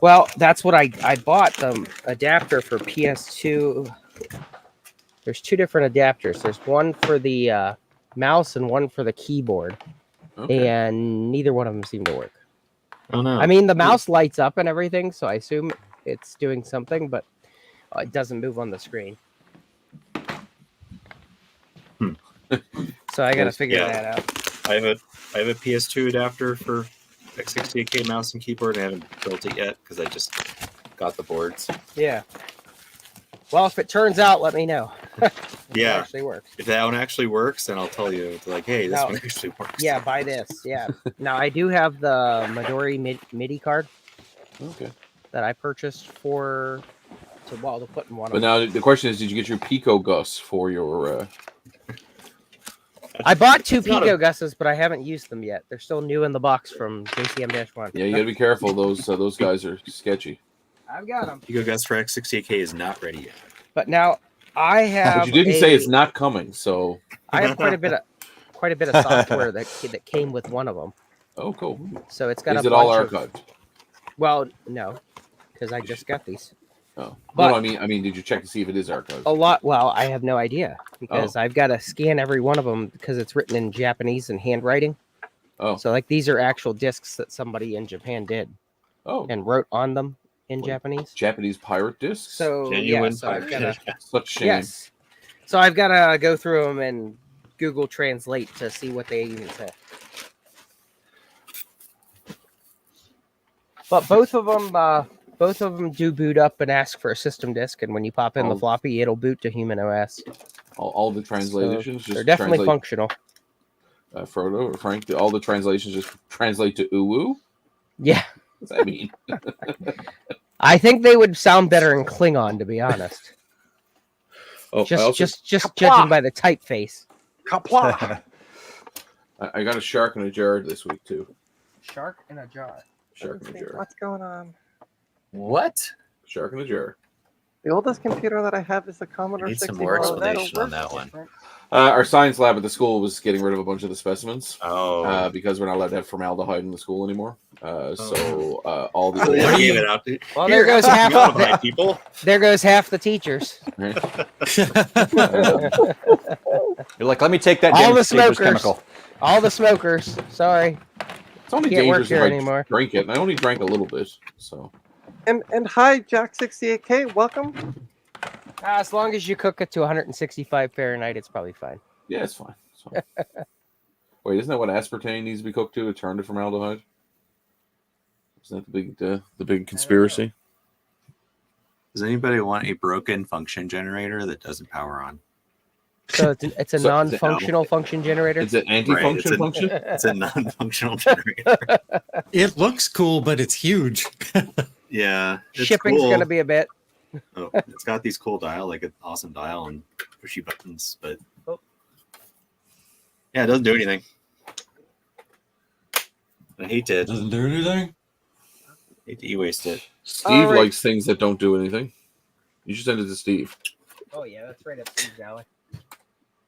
Well, that's what I bought the adapter for PS2. There's two different adapters. There's one for the mouse and one for the keyboard, Okay. and neither one of them seem to work. Oh no. I mean, the mouse lights up and everything, so I assume it's doing something, but it doesn't move on the screen. So I got to figure Yeah. that out. I have a PS2 adapter for X68K mouse and keyboard. I haven't built it yet because I just got the boards. Yeah. Well, if it turns out, let me know. If it Yeah. actually works. If that one actually works, then I'll tell you. Like, hey, this No. one actually works. Yeah, buy this. Yeah. Now I do have the Midori MIDI card Okay. that I purchased to put in one But of them. now the question is, did you get your Pico Gus for your? I bought two It's not Pico Gus's, but I haven't used them yet. They're still new in the box from JCM-1. Yeah, you got to be careful. Those guys are sketchy. I've got them. Pico Gus for X68K is not ready yet. But now I have. But you didn't say it's not coming, so. I have quite a bit of software that came with one of them. Oh, cool. So it's got Is a it all bunch archived? Well, no, because I just got these. Oh, But- no, I mean, did you check to see if it is archived? A lot. Well, I have no idea because I've got to scan every one of them because it's written in Japanese and handwriting. Oh. So like these are actual discs that somebody in Japan did Oh, and wrote on them in Like Japanese. Japanese pirate discs. So Genuine yeah, so I've got to. Such shame. Yes. So I've got to go through them and Google Translate to see what they even say. But both of them do boot up and ask for a system disk, and when you pop in the Oh. floppy, it'll boot to Human OS. All the translations So just they're definitely translate, functional. Frodo or Frank. All the translations just translate to uwu. Yeah, What's that mean? I think they would sound better in Klingon, to be honest. Oh, Just judging by the typeface. Kapla! I got a shark in a jar this week too. Shark in a jar. Shark in a jar. What's going on? What? Shark in a jar. The oldest computer that I have is the Commodore Need 64. some more That'll explanation on work that one. different. Our science lab at the school was getting rid of a bunch of the specimens Oh. because we're not allowed to have formaldehyde in the school anymore. So all the They old, gave it out. Well, there goes half. Formaldehyde, people. There goes half the teachers. You're like, let me take that All the dangerous smokers. chemical. All the smokers. Sorry. it's only Can't work dangerous here if I anymore. drink it, and I only drank a little bit. So And hi, Jack68K. Welcome. As long as you cook it to 165 Fahrenheit, it's probably fine. yeah, it's fine. It's fine. Wait, isn't that what aspartame needs to be cooked to turn to formaldehyde? Isn't that the big conspiracy? Does anybody want a broken function generator that doesn't power on? So it's a So- non-functional function generator. Is it anti-function Right, function? It's a non-functional generator. It looks cool, but it's huge. Yeah. It's Shipping's cool. gonna be a bit. Oh, it's got these cool dial, like an awesome dial and pushy buttons, but yeah, it doesn't do anything. I hate to Doesn't do anything. e-waste it. Steve All right. likes things that don't do anything. You should send it to Steve. Oh yeah, that's right up Steve's alley.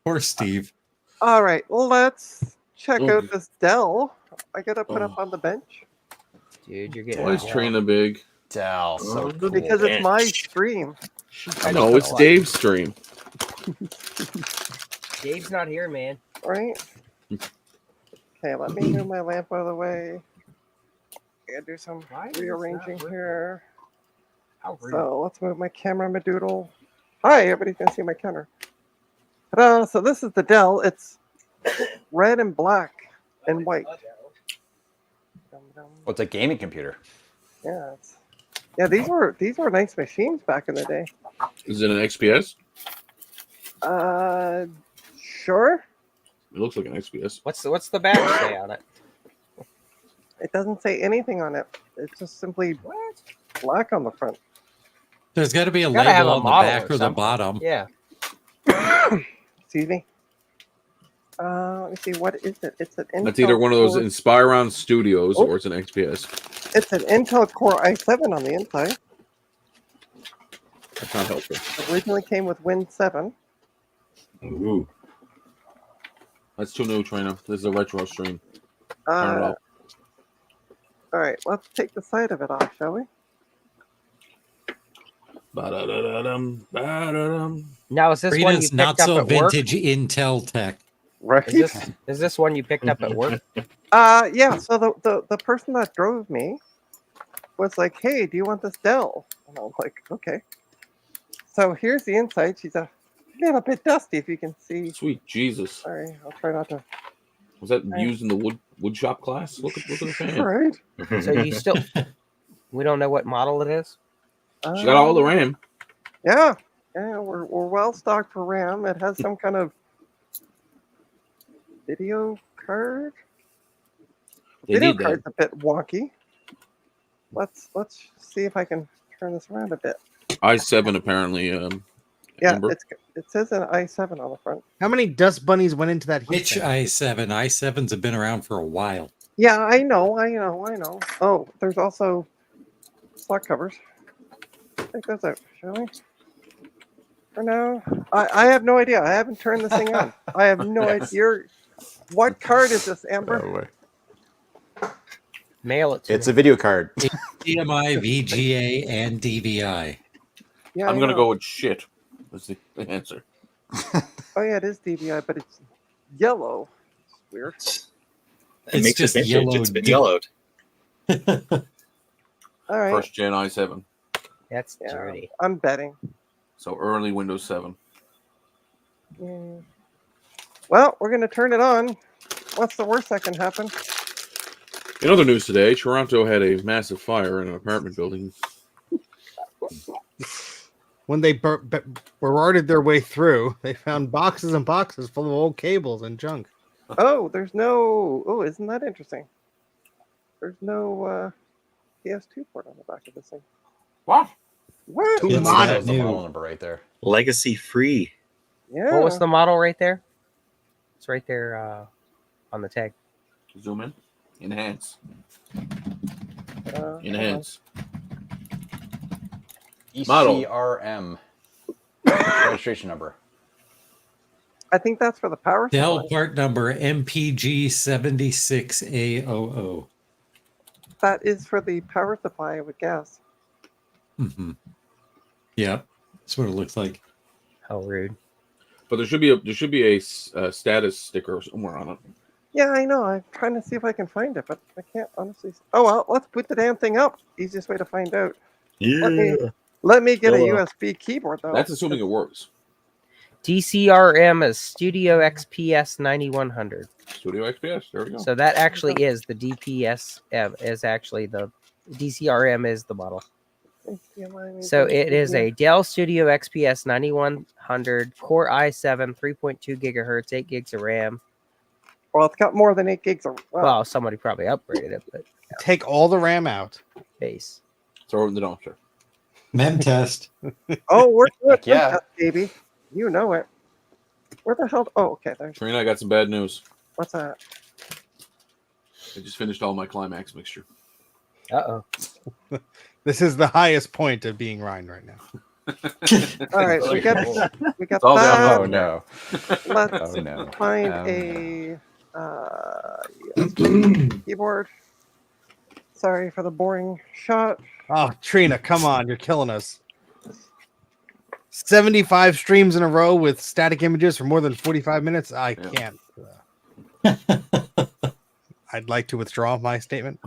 Poor Steve. All right, let's check Oh. out this Dell. I gotta put up Oh. on the bench Dude, you're getting Why is Trina big? Dell, so cool. because it's my bench. stream. No, it's Dave's stream. Dave's not here, man. Right? Okay, let me move my lamp out of the way. I gotta do some Why is this not rearranging working? here. How rude. So let's move my camera, my doodle. Hi, everybody can see my counter. Ta-da! So this is the Dell. It's red and black and white. Dum, dum. Well, it's a gaming computer. Yeah, these were nice machines back in the day. Is it an XPS? Sure. It looks like an XPS. What's the back say on it? It doesn't say anything on it. It's just simply black on the front. There's got to be a Gotta have label a on the model back or or the something. bottom. Yeah. Excuse me. Let me see. What is it? It's an Intel. That's either one of those Core- Inspiron Studios Oh. or it's an XPS. It's an Intel Core i7 on the inside. That's not helpful. It originally came with Win 7. Ooh. That's too new, Trina. This is a retro stream. Turn it Uh, off. All right, let's take the side of it off, shall we? Ba-da-da-da-dum, ba-da-dum. Now, is this one you Rita's picked not up so at work? vintage Intel tech. Right. Is this one you picked up at work? Yeah. So the person that drove me was like, "Hey, do you want this Dell?" And I was like, "Okay." So here's the inside. She's a little bit dusty, if you can see. Sweet Jesus. Sorry, I'll try not to. Was that used in the wood shop class? Look at the fan. All right. So you still, we don't know what model it is. She got all the RAM. Yeah, we're well stocked for RAM. It has some kind of video card. They Video need that. card's a bit wonky. Let's see if I can turn this around a bit. i7 apparently. Yeah, Amber. it says an i7 on the front. How many dust bunnies went into that heat Which sink? i7? i7s have been around for a while. Yeah, I know. Oh, there's also slot covers. Take those out, shall we? For now, I have no idea. I haven't turned this thing on. I have no idea. What card is this, Amber? No way. Mail it to It's me. a video card. HDMI, VGA, and DVI. Yeah, I'm I gonna know. go with shit. That's the answer. Oh yeah, it is DVI, but it's yellow. It's weird. It makes just it vintage. It's been yellowed. All right. First gen i7. That's Yeah, dirty. I'm betting. So early Windows 7. Yeah. Well, we're gonna turn it on. What's the worst that can happen? In other news today, Toronto had a massive fire in an apartment building. When they barrarded their way through, they found boxes and boxes full of old cables and junk. Oh, there's no. Oh, isn't that interesting? There's no PS2 port on the back of this thing. What? What? Too It's modern. not the new. model number right there. Legacy free. Yeah. What was the model right there? It's right there on the tag. Zoom in. Enhance. hold Enhance. Model. ECRM. Registration number. I think that's for the power Dell supply. part number MPG76A00. That is for the power supply, I would guess. Mm-hmm. Yeah, that's what it looks like. How rude. But there should be a status sticker somewhere on it. Yeah, I know. I'm trying to see if I can find it, but I can't honestly. Oh well, let's put the damn thing up. Easiest way to find out. Let me get a Hello. USB keyboard though. That's assuming it works. DCRM is Studio XPS 9100. Studio XPS. There we go. So that actually is the DPS is actually the DCRM is the model. So it is a Dell Studio XPS 9100 Core i7 3.2 gigahertz, 8 gigs of RAM. Well, it's got more than 8 gigs of. Well, somebody probably upgraded it, but Take all the RAM out. base. Throw it in the dumpster. Mem test. Oh, we're doing Heck yeah. that, baby. You know it. Where the hell? Oh, okay. There's Trina, I got some bad news. what's that? I just finished all my Climax mixture. Uh-oh. This is the highest point of being Ryan right now. All right, we got all down that. Oh no. Let's Oh no. find a USB keyboard. Sorry for the boring shot. Oh, Trina, come on. You're killing us. 75 streams in a row with static images for more than 45 minutes. I can't. I'd like to withdraw my statement.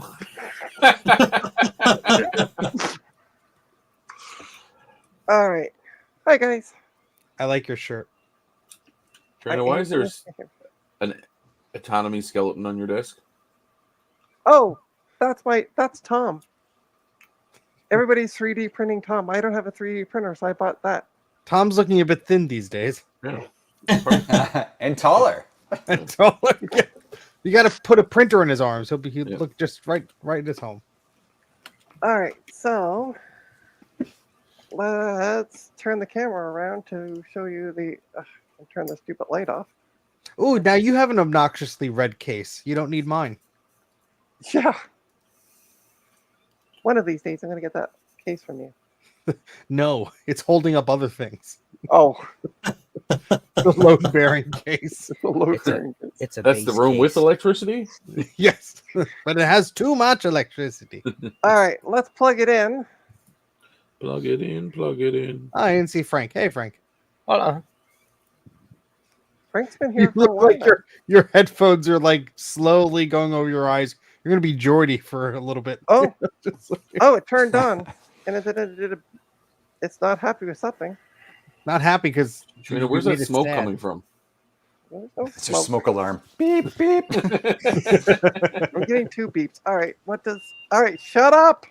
All right. Hi, guys. I like your shirt. Trina, why is there an autonomy skeleton on your desk? Oh, that's Tom. Everybody's 3D printing Tom. I don't have a 3D printer, so I bought that. Tom's looking a bit thin these days. Yeah. And taller. And taller. You got to put a printer in his arms. He'll look just right at his home. All right, so let's turn the camera around to show you the. I'll turn the stupid light off. Ooh, now you have an obnoxiously red case. You don't need mine. Yeah. One of these days, I'm gonna get that case from you. No, it's holding up other things. Oh, The load-bearing case. the load bearing case. It's a That's the base room with case. electricity. Yes, but it has too much electricity. All right, let's plug it in. Plug it in. Plug it in. I didn't see Frank. Hey, Frank. Hold on. Frank's been You here for a look while. like your headphones are like slowly going over your eyes. You're gonna be Geordie for a little bit. Oh, Just like- oh, it turned on, and it's not happy with something. not happy because Trina, where's that smoke coming from? There's no It's your smoke. smoke alarm. Beep beep. I'm getting 2 beeps. All right, what does? All right, shut up.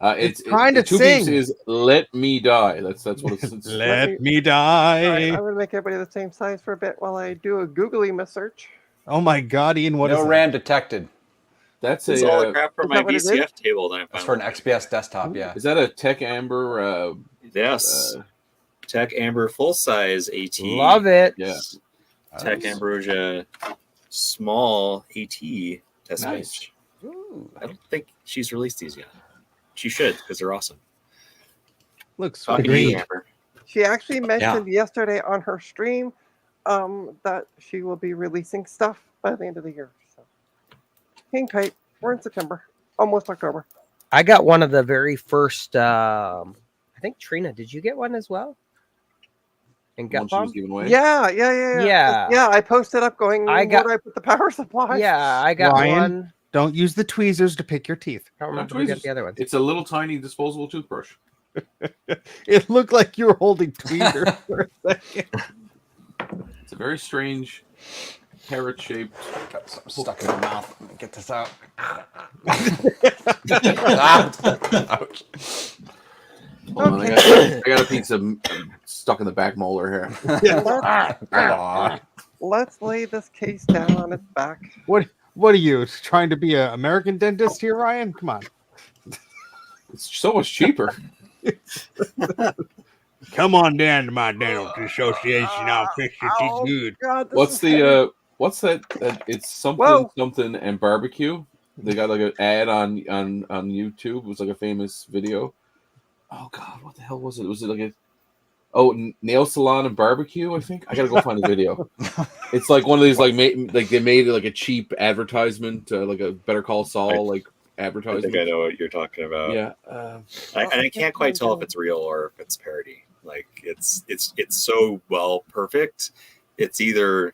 It's trying to 2 beeps sing. is "Let Me Die." That's what it's. Let me All right, die. I'm gonna make everybody the same size for a bit while I do a googly search. Oh my God, Ian, what is No that? RAM detected. That's It's all the a. crap from is my that what it is? VCF table that I That's for an found. XPS desktop. Yeah. Is that a Tech Amber? Yes. Tech Amber full size AT. Love it. Yeah. Tech Nice. Ambrosia small AT test Nice. bench. Ooh. I don't think she's released these yet. She should because they're awesome. Looks Talking to great. you, Amber. She actually mentioned yesterday on her stream that she will be releasing stuff by the end of the year. So, hang tight. We're in September, almost October. I got one of the very first. I think Trina, did you get one as well? And One Gut she was Bomb? giving away. Yeah. Yeah. I posted up going. I got- Where do I put the power supply? Yeah, I got Ryan? one. Don't use the tweezers to pick your teeth. I don't Not remember who got tweezers. the other one. It's a little tiny disposable toothbrush. It looked like you were holding tweezers for a second. It's a very strange parrot-shaped. Got something stuck in my mouth. Let me get this out. Ouch. Hold on, I got a piece of stuck in the back molar here. Let's lay this case down on its back. What are you trying to be an American dentist here, Ryan? Come on. It's so much cheaper. Come on down to my dental association. I'll fix your Oh, teeth good. God, this What's is the what's that? It's something Whoa. something and barbecue. They got like an ad on YouTube. It was like a famous video. Oh God, what the hell was it? Was it like a nail salon and barbecue? I think I gotta go find the video. It's like one of these like they made it like a cheap advertisement, like a Better Call Saul like I advertisement. think I know what you're talking about. Yeah. And I can't quite tell if it's real or if it's parody. Like it's so well perfect. It's either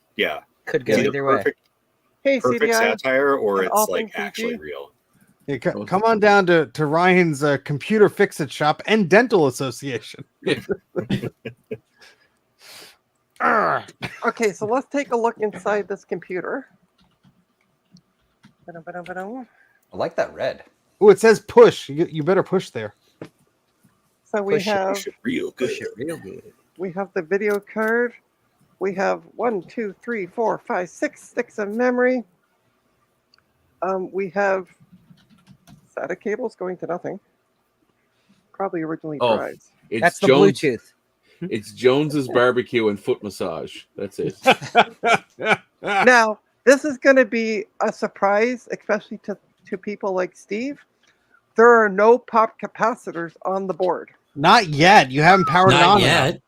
Could go it's either either way. Hey, perfect CDI. satire or and it's all like things actually PG. real. Yeah, come on down to Ryan's computer fix-it shop and dental association. Okay, so let's take a look inside this computer. Ba-dum-ba-dum-ba-dum. I like that red. Oh, it says push. You better push there. So we Push it, have Push it real good. Push it real good. we have the video card. We have 1, 2, 3, 4, 5, 6 sticks of memory. We have SATA cables going to nothing. Probably originally Oh. drives. It's That's the Jones. Bluetooth. It's Jones's barbecue and foot massage. That's it. Now, this is going to be a surprise, especially to people like Steve. There are no pop capacitors on the board. Not yet. You haven't powered it Not on yet.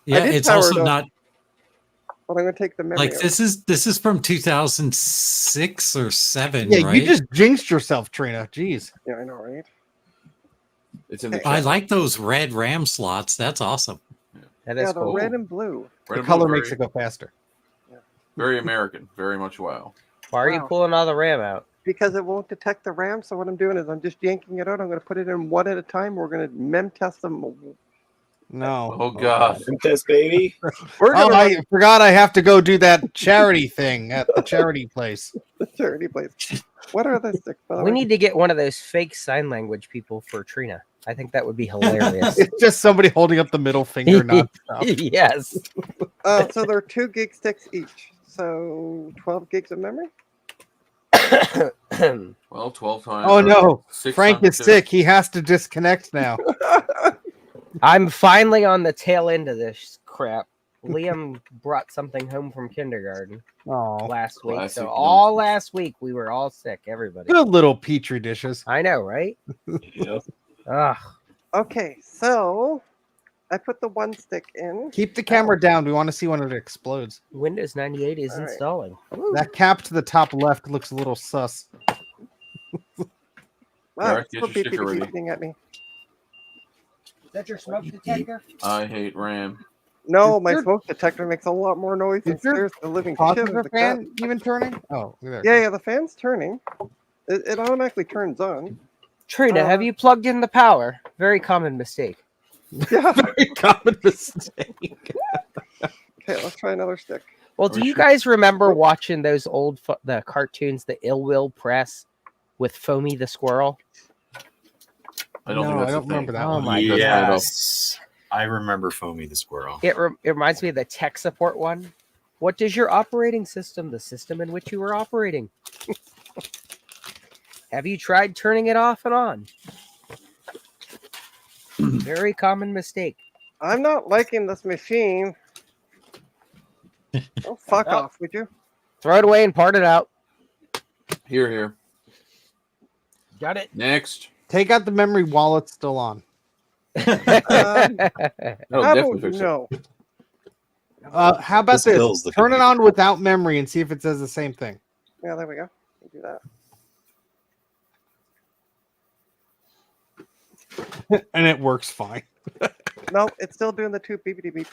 Yeah, did it's power also it up. not But I'm going to take the memory. like out. this is from 2006 or 7, Yeah, right? you just jinxed yourself, Trina. Jeez. Yeah, I know, right? It's in the I chat. like those red RAM slots. That's awesome. That Yeah, is the cool. red and blue. Red The and color blue, makes it go faster. very American. Very much wow. Why are you Wow. pulling all the RAM out? Because it won't detect the RAM. So what I'm doing is I'm just yanking it out. I'm going to put it in one at a time. We're going to mem test them. No. Oh God. Test baby. We're Oh, going to I forgot I have to go do that charity thing at the charity place. the charity place. What are the sticks? By the We way? need to get one of those fake sign language people for Trina. I think that would be hilarious. It's just somebody holding up the middle finger. Not Yes. So they're 2 gig sticks each. So 12 gigs of memory. Well, 12 times. Oh no, 6 Frank times is 2. sick. He has to disconnect now. I'm finally on the tail end of this crap. Liam brought something home from kindergarten Oh, last week. Classic So all nonsense. last week we were all sick, everybody. good little petri dishes. I know, right? Yep. Ugh. Okay, so I put the one stick in. Keep the camera down. We want to see when it explodes. Windows 98 is All right. installing. That cap to the top left looks a little sus. Wow, Gareth, it's get still your sticker ready. beeping at me. Is that your smoke detector? I hate RAM. No, Is my your- smoke detector makes a lot more noise than Is your scares the living shit out Positive of the cat. fan even turning? Oh, there. Yeah, the fan's turning. It automatically turns on. Trina, have you plugged in the power? Very common mistake. Yeah. Very common mistake. Okay, let's try another stick. Well, do you guys remember watching those old the cartoons, the Ill Will Press, with Foamy the squirrel? I don't No, think that's I a don't thing. remember that Oh one. my Yes. Yes. I remember Foamy the squirrel. It reminds me of the tech support one. What does your operating system, the system in which you were operating? Have you tried turning it off and on? Very common mistake. I'm not liking this machine. Oh, fuck Oh. off, would you? Throw it away and part it out. Here. Got it. Next. Take out the memory while it's still on. That'll How definitely about fix it. no? How about This this? kills the Turn it computer. on without memory and see if it says the same thing. Yeah, there we go. Do that. And it works fine. No, it's still doing the two beepity beep.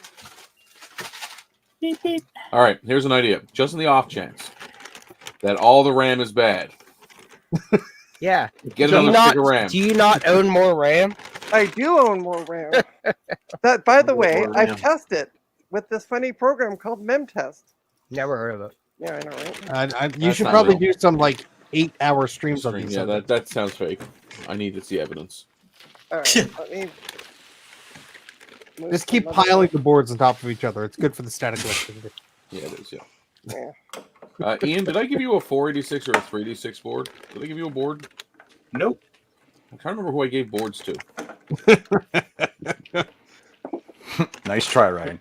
All right, here's an idea. Just in the off chance that all the RAM is bad, Yeah. get Do you another not- stick of RAM. Do you not own more RAM? I do own more RAM. That, by the way, More I've RAM. tested with this funny program called MemTest. Never heard of it. Yeah, I know, right? You That's should not probably real. do some like 8-hour streams of Stream, these. yeah, that sounds fake. I need to see evidence. All right, let me. move Just keep another- piling the boards on top of each other. It's good for the static electricity. Yeah, it is. Yeah. Yeah. Ian, did I give you a 486 or a 386 board? Did I give you a board? Nope. I'm trying to remember who I gave boards to. Nice try, Ryan.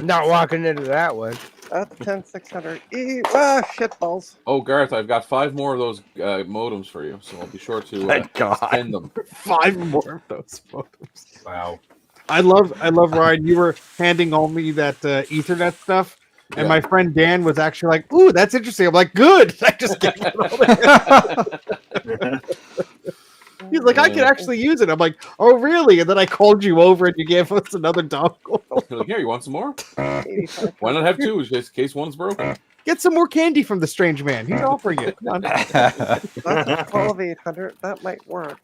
Not walking into that one. That's 10600E. Ah, shitballs. Oh, Gareth, I've got 5 more of those modems for you, so I'll be sure to Thank God. send them. 5 more of those photos. Wow. I love Ryan. You were handing all me that Ethernet stuff, and Yeah. my friend Dan was actually like, "Ooh, that's interesting." I'm like, "Good." I just gave it all there. He's like, "I can Yeah. actually use it." I'm like, "Oh, really?" And then I called you over, and you gave us another dongle. You're like, here, you want some more? 85. Why not have 2 in case one's broken? Get some more candy from the strange man. He's offering it. Come on. That's a 12800. That might work.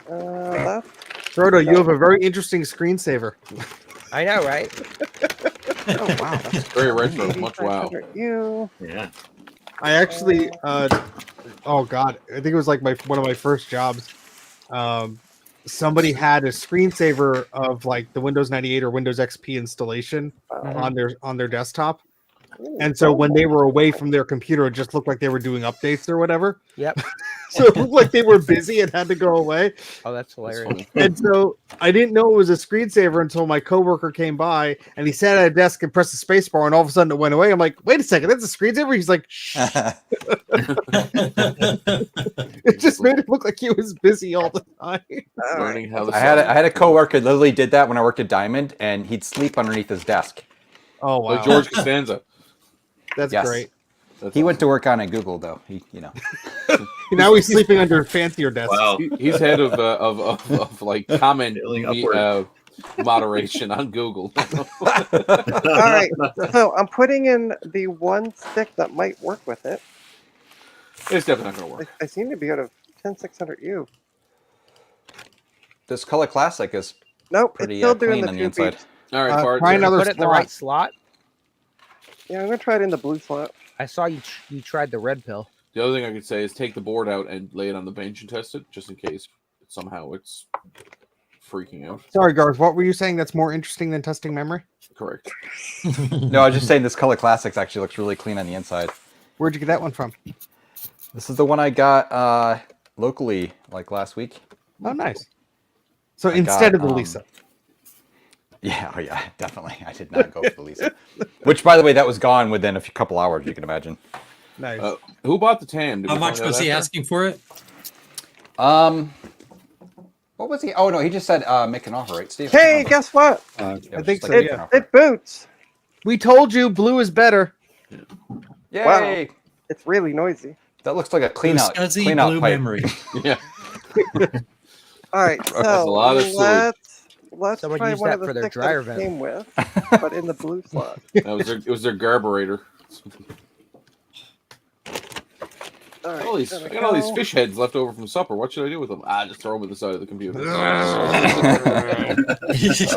That's Frodo, you have a very interesting screensaver. I know, right? oh wow. That's Very retro. Much wow. 8500U. Yeah. I actually, oh god, I think it was like one of my first jobs. Somebody had a screensaver of like the Windows 98 or Windows XP installation on their desktop, and so when they were away from their computer, it just looked like they were doing updates or whatever. Yep. So it looked like they were busy and had to go away. Oh, that's That's hilarious. funny. And so I didn't know it was a screensaver until my coworker came by and he sat at a desk and pressed the space bar, and all of a sudden it went away. I'm like, wait a second, that's a screensaver? He's like, shh. It just made it look like he was busy all the time. All right. Learning how the I had a coworker that literally did that when I worked at Diamond, and he'd sleep underneath his desk. Oh wow, Like George Costanza. that's Yes. great. That's He went to work on at Google, though. Now he's sleeping under fancier desks. Wow. He's head of like comment Feeling upward. moderation on Google. All right. So I'm putting in the one stick that might work with it. It's definitely not going to work. I seem to be out of 10600U. This Color Classic is Nope, pretty it's still doing clean the on the two inside. beeps. All right, Bart, try another Put it in the slot. right slot. Yeah, I'm gonna try it in the blue slot. I saw you. You tried the red pill. The other thing I could say is take the board out and lay it on the bench and test it, just in case somehow it's freaking out. Sorry, Garth. What were you saying that's more interesting than testing memory? Correct. No, I was just saying this Color Classics actually looks really clean on the inside. Where'd you get that one from? This is the one I got locally, like last week. Oh, nice. So I instead got, of the Lisa. Yeah, oh yeah, definitely. I did not go for the Lisa. Which, by the way, that was gone within a couple hours. You can imagine. Nice. Who bought the TAM? Did How we much find out was he after? asking for it? What was he? Oh no, he just said make an offer, right, Steve? Hey, guess what? Yeah, I it was think just so, make It, an offer. it boots. We told you blue is better. Yay! Wow. It's really noisy. That looks like a clean out Scuzzy blue pipe. memory. Yeah. All right, That's so a lot of sewage. let's Someone try used one that of the for their sticks dryer that it vent. came with, but in the blue slot. It was their garburator. All right, I there we got all these go. fish heads left over from supper. What should I do with them? Just throw them at the side of the computer.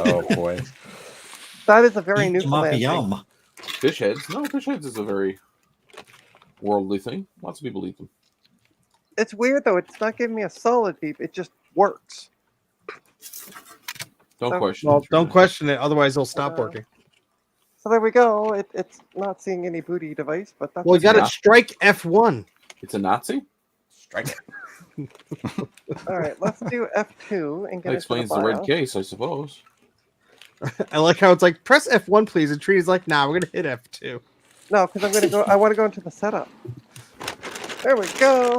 Oh boy. That is a very Eat them up, Newfoundland thing. yum. Fish heads? No, fish heads is a very worldly thing. Lots of people eat them. It's weird though. It's not giving me a solid beep. It just works. Don't So- question. Well, it. don't question it, otherwise it'll stop working. So there we go. It's not seeing any booty device, but that's Well, you got to Yeah. strike F1. It's a Nazi? Strike it. all right. Let's do F2 and get That into explains the the red BIOS. case, I suppose. I like how it's like press F1, please, and Trini's like, nah, we're gonna hit F2. No, because I'm gonna go. I want to go into the setup. There we go.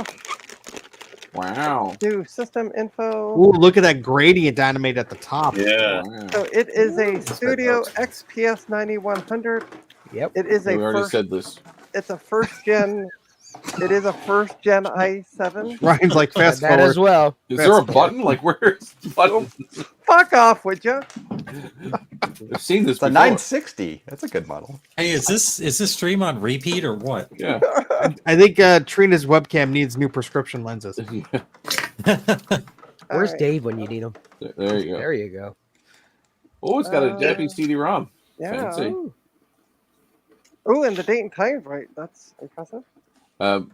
Wow. Do system info. Ooh, look at that gradient animate at the top. Yeah. Wow. So it is a That's Studio good XPS 9100. Yep. It is We a already first. said this. It's a first gen. It is a first gen i7. Ryan's like fast That as forward. well. Is there a button? Like, where's the button? Fuck off, would you? I've seen this It's a before. 960. That's a good model. Hey, is this stream on repeat or what? Yeah. I think Trina's webcam needs new prescription lenses. Where's Alright. Dave when you need him? There you go. There you go. Oh, it's got a Japanese CD-ROM. Yeah. Fancy. Oh, and the date and time's right. That's impressive.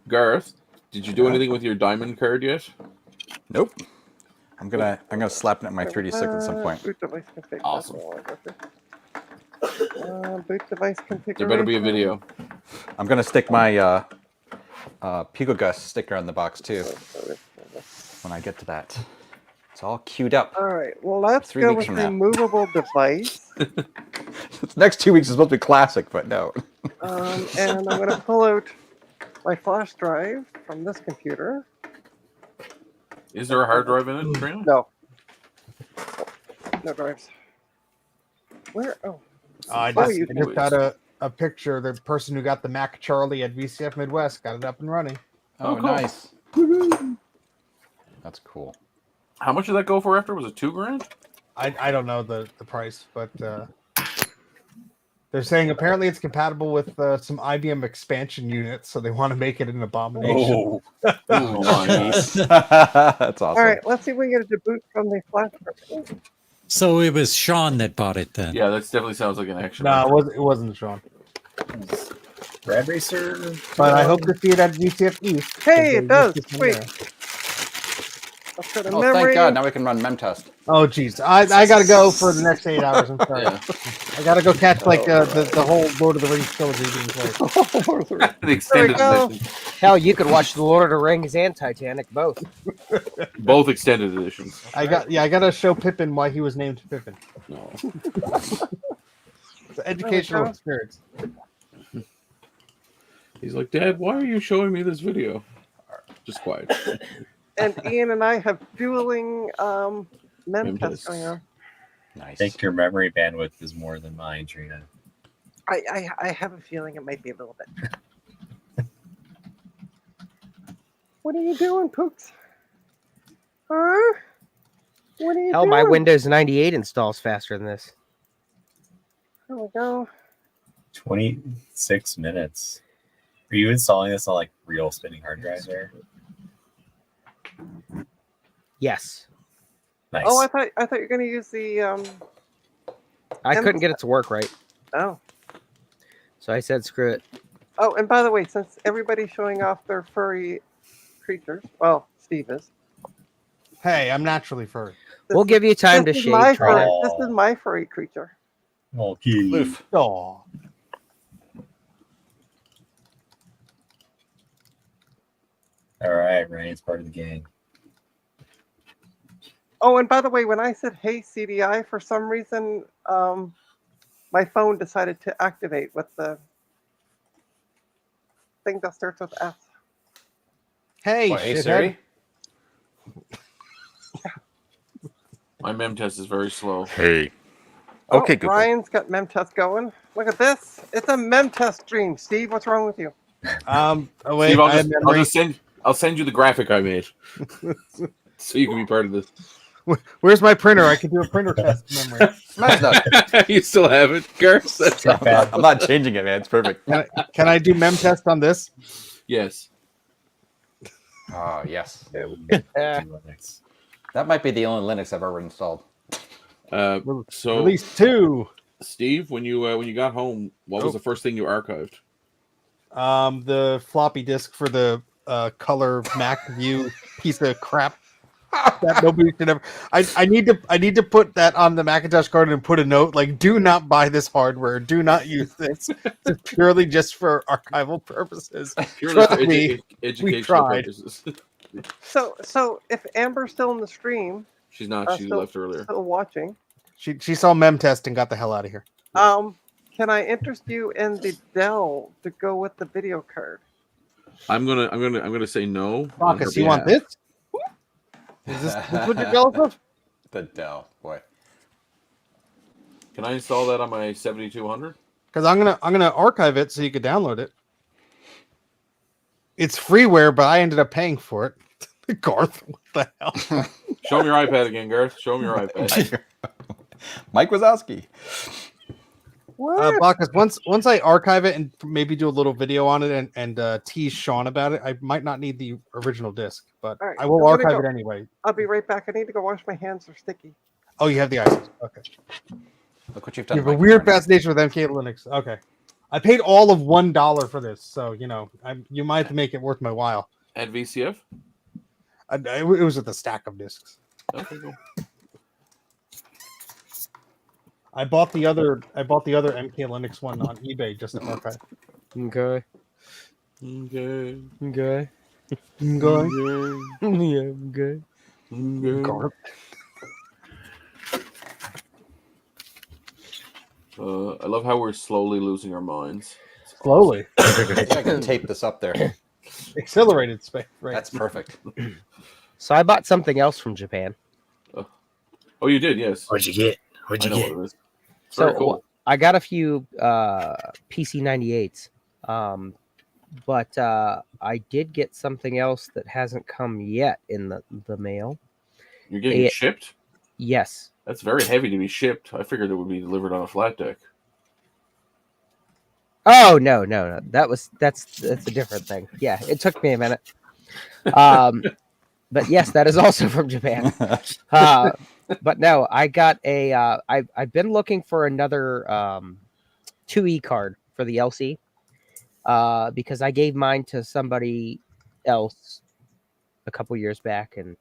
Gareth, did you do anything with your diamond card yet? Nope. I'm gonna slap it at my 3D6 at some point. Boot device config. Awesome. That's what I wanna go through. Boot device configuration. There better be a video. I'm gonna stick my PicoGus sticker on the box too when I get to that. It's all queued up. All right. Well, let's 3 go weeks with from now. removable device. The next 2 weeks is supposed to be classic, but no. And I'm going to pull out my flash drive from this computer. Is there a hard drive in it, Trina? No. No drives. Where? Oh. I Oh, just, you I just got a picture. The person who got the Mac Charlie at VCF Midwest got it up and running. Oh, cool. nice. That's cool. How much did that go for after? Was it $2,000? I don't know the price, but they're saying apparently it's compatible with some IBM expansion units, so they want to make it an abomination. Oh, nice. That's awesome. All right. Let's see if we can get it to boot from the flash drive. So it was Sean that bought it then. Yeah, that definitely sounds like an action. No, it wasn't Sean. Rad Racer. But I hope to see it at VCF East. Hey, it does. It's in Sweet. there. Let's go to Oh, memory. thank God! Now we can run memtest. Oh, geez. I got to go for the next 8 hours. I'm sorry. Yeah. I got to go catch like the whole Lord of the Rings trilogy being played. The extended go. edition. Hell, you could watch The Lord of the Rings and Titanic both. Both extended editions. I got to show Pippin why he was named Pippin. No. It's an educational go. experience. He's like, Dad, why are you showing me this video? Just quiet. And Ian and I have dueling mem tests tests. going on. I Nice. think your memory bandwidth is more than mine, Trina. I have a feeling it might be a little bit. What are you doing, Pooks? Huh? What are you Hell, doing? my Windows 98 installs faster than this. There we go. 26 minutes. Are you installing this on like real spinning hard drives there? Yes. Nice. Oh, I thought you were going to use the I couldn't get it to work right. Oh. So I said, screw it. Oh, and by the way, since everybody's showing off their furry creatures, well, Steve is. Hey, I'm naturally furry. We'll give you time to this is shave. my Trina. furry. This is my furry creature. Okay. Loof. Oh, All right, Ryan's part of the gang. Oh, and by the way, when I said "Hey CDI," for some reason, my phone decided to activate with the thing that starts with S. hey, What, hey shithead. Siri? My mem test is very slow. Hey. Oh, Okay, Google. Ryan's got Memtest going. Look at this. It's a Memtest stream. Steve, what's wrong with you? Oh wait, Steve, I have memory. I'll send you the graphic I made, so you can be part of this. Where's my printer? I can do a printer test memory. Smash that. You still have it, Garth? That's I'm not changing it, man. It's perfect. Can I do mem test on this? Yes. Oh, yes. Linux. That might be the only Linux I've ever installed. So Release 2. Steve, when you got home, what was the first thing you archived? The floppy disk for the color Mac View piece of crap that nobody should ever. I need to put that on the Macintosh card and put a note like, do not buy this hardware, do not use this. It's purely just for archival purposes. Purely Trust for me, educational tried. purposes. So if Amber's still in the stream, She's not. She still, left earlier. still watching. She saw mem test and got the hell out of here. Can I interest you in the Dell to go with the video card? I'm gonna say no. on her Marcus, you want behalf. this? Is this what you're jealous of? The Dell, boy. Can I install that on my 7200? Because I'm gonna archive it so you can download it. It's freeware, but I ended up paying for it. Garth, what the hell? Show me your iPad again, Garth. Show me your iPad. Mike Wazowski. Bacchus, once I archive it and maybe do a little video on it and tease Sean about it, I might not need the original disc, but All right, I will I'm gonna archive go. it anyway. I'll be right back. I need to go wash my hands. They're sticky. Oh, you have the ISOs. Okay. Look what you've You done. have a Mike. weird fascination with MK Linux. Okay. I paid all of $1 for this, so you might have to make it worth my while. At VCF? It was with a stack of discs. Okay, cool. I bought the other MK Linux one on eBay just to archive. Okay. Okay. Okay. Okay. Yeah, okay. Garth. I love how we're slowly losing our minds. Slowly. I think I can tape this up there. Accelerated space. Right. That's perfect. So I bought something else from Japan. Oh, you did, yes. What'd you get? What'd I you know get? what it is. So Very cool. I got a few PC98s, but I did get something else that hasn't come yet in the mail. You're getting it shipped? Yes. That's very heavy to be shipped. I figured it would be delivered on a flat deck. Oh no. That's a different thing. Yeah, it took me a minute. But yes, that is also from Japan. But no, I got a. I've been looking for another 2E card for the LC because I gave mine to somebody else a couple years back, and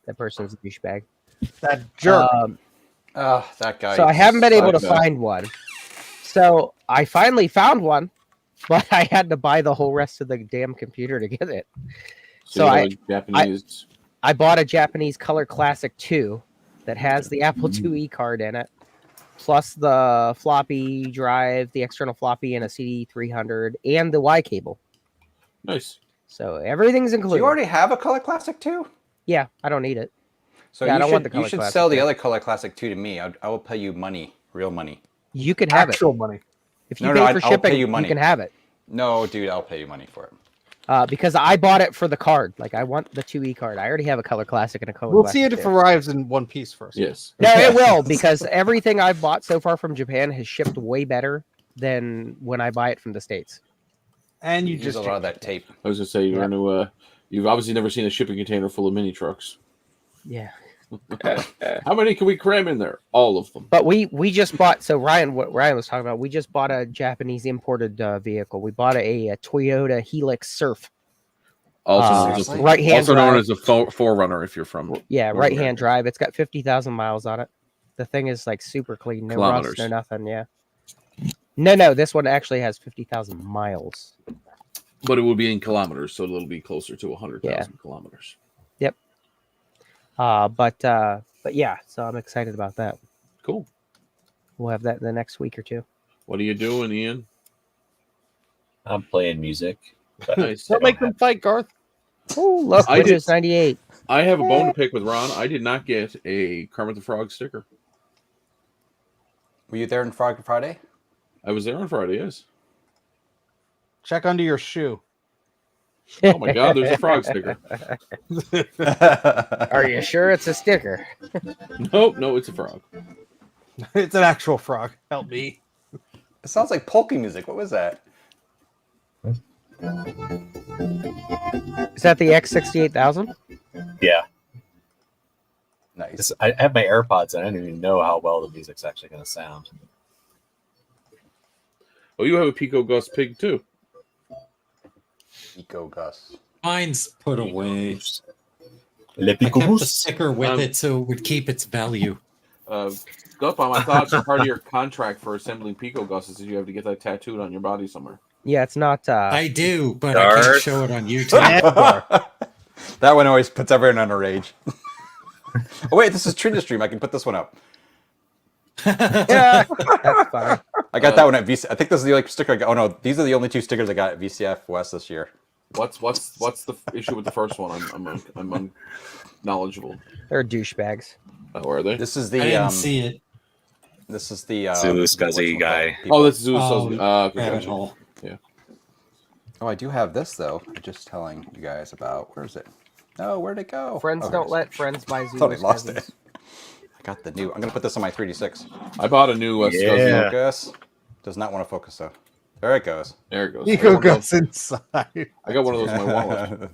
that person's a douchebag. That jerk. Oh, that guy. So I haven't been able to sucks. find one. So I finally found one, but I had to buy the whole rest of the damn computer to get it. So you know, Japanese. I bought a Japanese Color Classic 2 that has the Apple IIe card in it, plus the floppy drive, the external floppy, and a CD300, and the Y cable. Nice. So everything's Do included. you already have a Color Classic 2? Yeah, I don't need it. So Yeah, I you don't should, want the Color you should Classic sell the 2. other Color Classic 2 to me. I will pay you money, real money. You can have Actual money. it. If you No, pay no, for I'll pay shipping, you you money. can have it. No, dude, I'll pay you money for it. Because I bought it for the card. Like, I want the 2E card. I already have a Color Classic and a Color We'll Classic see it if it 2. arrives in one piece first. Yes. No, it will, because everything I've bought so far from Japan has shipped way better than when I buy it from the States. And you Use just a lot of that tape. I was gonna say you're gonna. You've obviously never seen a shipping container full of mini trucks. Yeah. How many can we cram in there? All of them. But we just bought, so Ryan, what Ryan was talking about, we just bought a Japanese imported vehicle. We bought a Toyota Helix Surf. Also, right-hand also known drive. as a Forerunner if you're from. Yeah, North right-hand America. drive. It's got 50,000 miles on it. The thing is like super clean. No Kilometers. rust, no nothing. Yeah. No, this one actually has 50,000 miles. But it will be in kilometers, so it'll be closer to 100,000 Yeah. kilometers. But yeah, so I'm excited about that. Cool. We'll have that in the next week or two. What are you doing, Ian? I'm playing music. Nice. Don't make them fight, Garth. Oh, look, I did- Windows 98. I have a bone to pick with Ron. I did not get a Kermit the Frog sticker. Were you there on Frog Friday? I was there on Friday, yes. Check under your shoe. Oh my god, there's a frog sticker. Are you sure it's a sticker? Nope, no, it's a frog. It's an actual frog. Help me. It sounds like polka music. What was that? Is that the X68000? Yeah. Nice. I have my AirPods and I don't even know how well the music's actually going to sound. Oh, you have a Pico Gus pig too. Eco Gus. Mine's put away. Le I kept the Picobus. sticker with it so it would keep its value. Gutbomb, I thought part of your contract for assembling Pico Gusses is you have to get that tattooed on your body somewhere. Yeah, it's not. I do, but I can't Darth. show it on YouTube. That one always puts everyone on a rage. Oh wait, this is Trina Stream. I can put this one up. Yeah, that's fine. I got that one at VC. I think this is the only sticker I got. Oh no, these are the only 2 stickers I got at VCF West this year. What's the issue with the first one? I'm unknowledgeable. They're douchebags. Oh, are they? This is I the didn't see it. this is the Zulu Scuzzy guy. Oh, this is Zeus. Oh, Okay, rabbit gotcha. hole. Oh, I do have this though. I'm just telling you guys about. Where is it? No, where'd it go? Friends Oh, don't here let friends buy it is. I thought I Zulus lost cousins. it. I got the new. I'm gonna put this on my 3D6. I bought a new Yeah. Scuzzy. Focus. Does not want to focus though. There it goes. There it goes. Eco Gus inside. I got one of those in my wallet.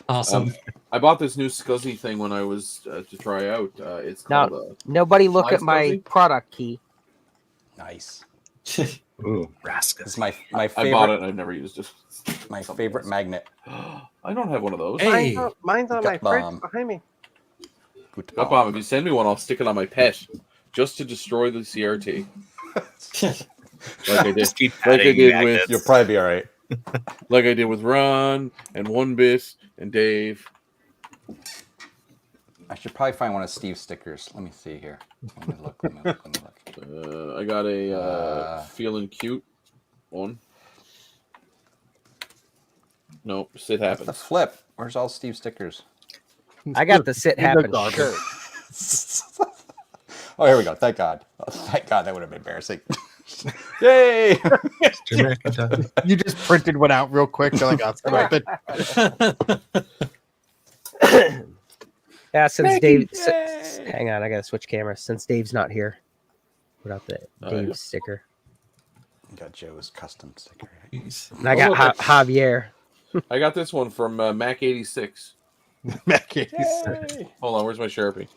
Awesome. I bought this new Scuzzy thing when I was to try out. It's Now- called. Nobody look Fly at my Scuzzy? product key. Nice. Ooh, This Rascus. is my I bought it favorite and I've never used it. my favorite magnet. I don't have one of those. Hey. Mine's on my Gut fridge bomb. behind me. Good Gutbomb, if you send me one, I'll stick it on my pet just to destroy the CRT. Like I did. Just keep Like I adding did magnets. You'll probably be all right. Like I did with Ron and One Bit and Dave. I should probably find one of Steve's stickers. Let me see here. Let me look. Let me look. Let me look. I got a Uh, feeling cute one. Nope, it The happens. flip. Where's all Steve's stickers? I got the sit Eco happen Gus. shirt. Oh, here we go. Thank God. Oh, thank God. That would have been embarrassing. Yay! You just printed one out real quick. You're like, oh, it's open. Yeah, since Maggie, Dave. yay! Hang on, I gotta switch cameras. Since Dave's not here, put out the Oh, Dave yeah. sticker. Got Joe's custom sticker. Jeez. And I got Oh, look, Javier. I got this one from Mac86. Mac Yay! Hold on, where's my Sharpie?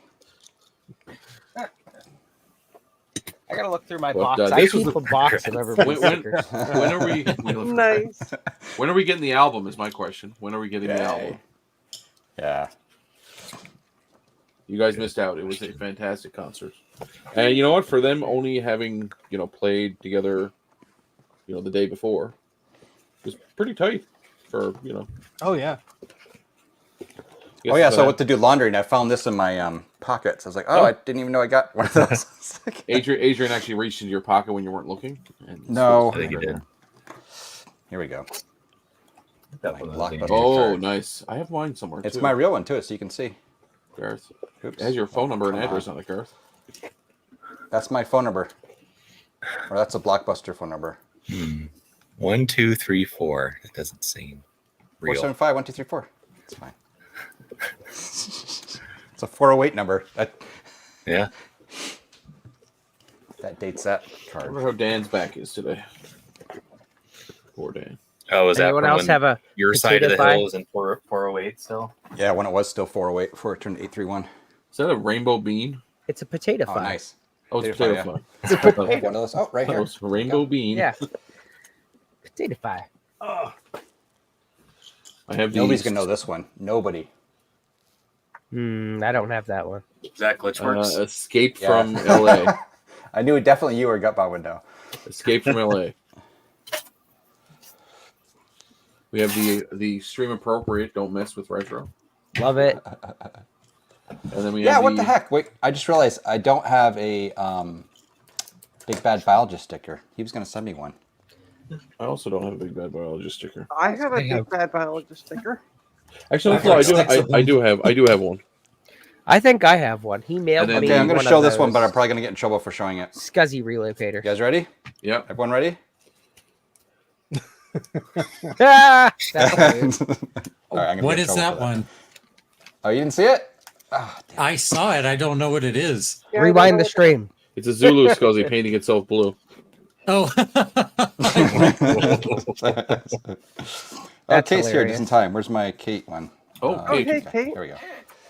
I gotta look through my But, box. I this was keep the- a box of everybody's When- stickers. When are we? Nice. When are we getting the album? Is my question. When are we getting the album? Yay. Yeah. You guys missed out. It was a fantastic concert, and you know what? For them only having played together, the day before, it was pretty tight. For Oh yeah. Oh yeah. So I went to do laundry and I found this in my pockets. I was like, oh, Oh. I didn't even know I got one of those. It's like- Adrian actually reached into your pocket when you weren't looking. And No. I think he did. Here we go. That My one was Blockbuster. in- Oh, card. nice. I have mine somewhere It's too. my real one too, so you can see. Garth. Oops. It has your phone number and Come address on. on it, Garth. That's my phone number. Or that's a Blockbuster phone number. 1, 2, 3, 4. It doesn't seem real. 475 1234. It's fine. It's a 408 number. Yeah. That dates that I card. wonder how Dan's back is today. Poor Dan. Oh, is that Anyone from else when have a your side of the potato hill is in 408 still? Yeah, when it was still 408 before it turned 831. Is that a rainbow bean? It's a potato Oh, fry. nice. Oh, it's Potato potato fry, fly. I have one of those. Oh, right here. Oh, it's a rainbow bean. Yeah. Potato fry. I have these. Nobody's gonna know this one. Nobody. I don't have that one. That glitch works. Escape Yeah. from LA. I knew definitely you or Gutbot would know. Escape from LA. We have the stream appropriate. Don't mess with retro. Love it. And then we Yeah, have what the heck? Wait, I just realized I don't have a Big Bad Biologist sticker. He was gonna send me one. I also don't have a big bad biologist sticker. I have a big bad biologist sticker. Actually, I've no, got six of I them. do have one. I think I have one. He mailed And then- me. Okay, I'm going to one show of this one, but I'm those probably going to get in trouble for showing it. SCSI relocator. You guys ready? Yep. Everyone ready? Ah, that's weird. All right, I'm gonna What get in is trouble that for one? Oh, you didn't see it? Oh, damn. I saw it. I don't know what it is. Yeah, I don't know Rewind the what stream. It's a Zulu SCSI painting itself blue. Oh, Oh, That's Kate's here hilarious. just in time. Where's my Kate one? Oh, Oh, Kate. hey, Okay, Kate. there we go.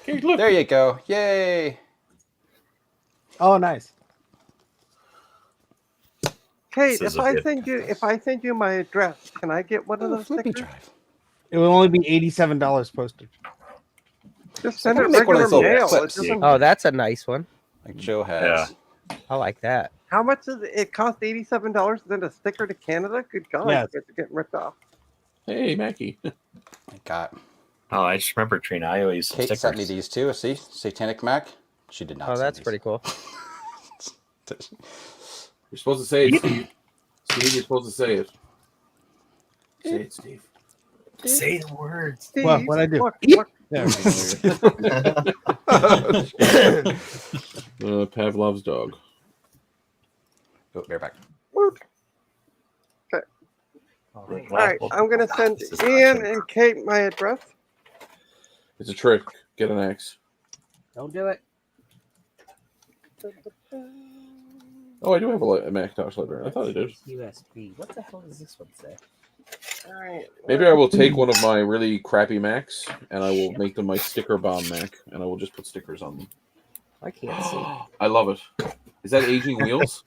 Kate, look. There you go. Yay. Oh, nice. Kate, This is if a I bit- send you my address, can I get one of Oh, those flippy stickers? drive. It will only be $87 postage. Just send it Somebody make one of regular those mail. It clips. doesn't, Oh, that's a nice one. Like Joe has. Yeah. I like that. how much does it cost? $87 to send a sticker to Canada? Good God, Yes. you guys are getting ripped off. Hey, Mackie. My God. Oh, I just remember Trina. I always Kate stickers. sent me these too. See? Satanic Mac. She did not Oh, send that's these. pretty cool. You're supposed to say it, Steve. Steve, you're supposed to say it. Say it, Steve. Say the words. Steve, Well, what'd I do? Look, There Pavlov's dog. Oh, bear back. look. All right, I'm gonna send Ian and Kate my address. It's a trick. Get an axe. Don't do it. Oh, I do have a Macintosh library. I thought I did. USB. What the hell does this one say? All right. Maybe I will take one of my really crappy Macs and I will make them my sticker bomb Mac and I will just put stickers on them. I can't see. I love it. Is that Aging Wheels?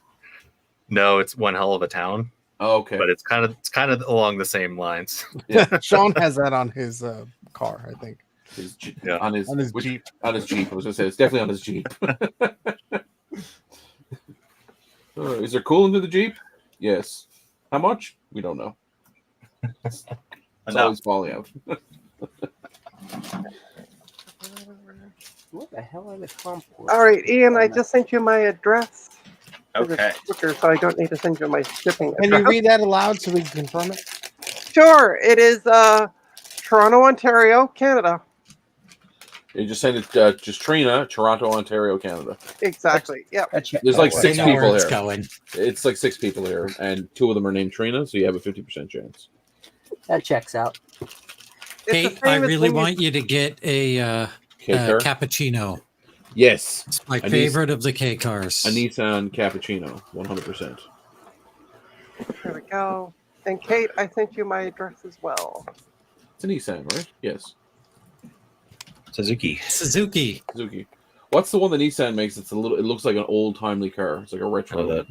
No, it's One Hell of a Town, Oh, okay. but it's kind of along the same lines. Sean has that on his car, I think. His Jeep, Yeah. On his Jeep. On his Jeep. I was gonna say it's definitely on his Jeep. Is there coolant in the Jeep? Yes. How much? We don't know. It's always falling out. What the hell are the comports? All right, Ian, I just sent you my address. Okay. Quicker, so I don't need to send you my shipping Can you address. read that aloud so we can confirm it? Sure, it is Toronto, Ontario, Canada. You just send it just Trina, Toronto, Ontario, Canada. Exactly. Yep. There's like I 6 know where people it's here. going. It's like 6 people here, and 2 of them are named Trina, so you have a 50% chance. That checks out. It's the Kate, same I as really when you- want you to get a K-car? cappuccino. Yes, It's my A Nis- favorite of the K cars. a Nissan Cappuccino, 100%. There we go. And Kate, I sent you my address as well. It's a Nissan, right? Yes, Suzuki. Suzuki. Suzuki. What's the one that Nissan makes? It's a little. It looks like an old timely car. It's like a retro. Oh,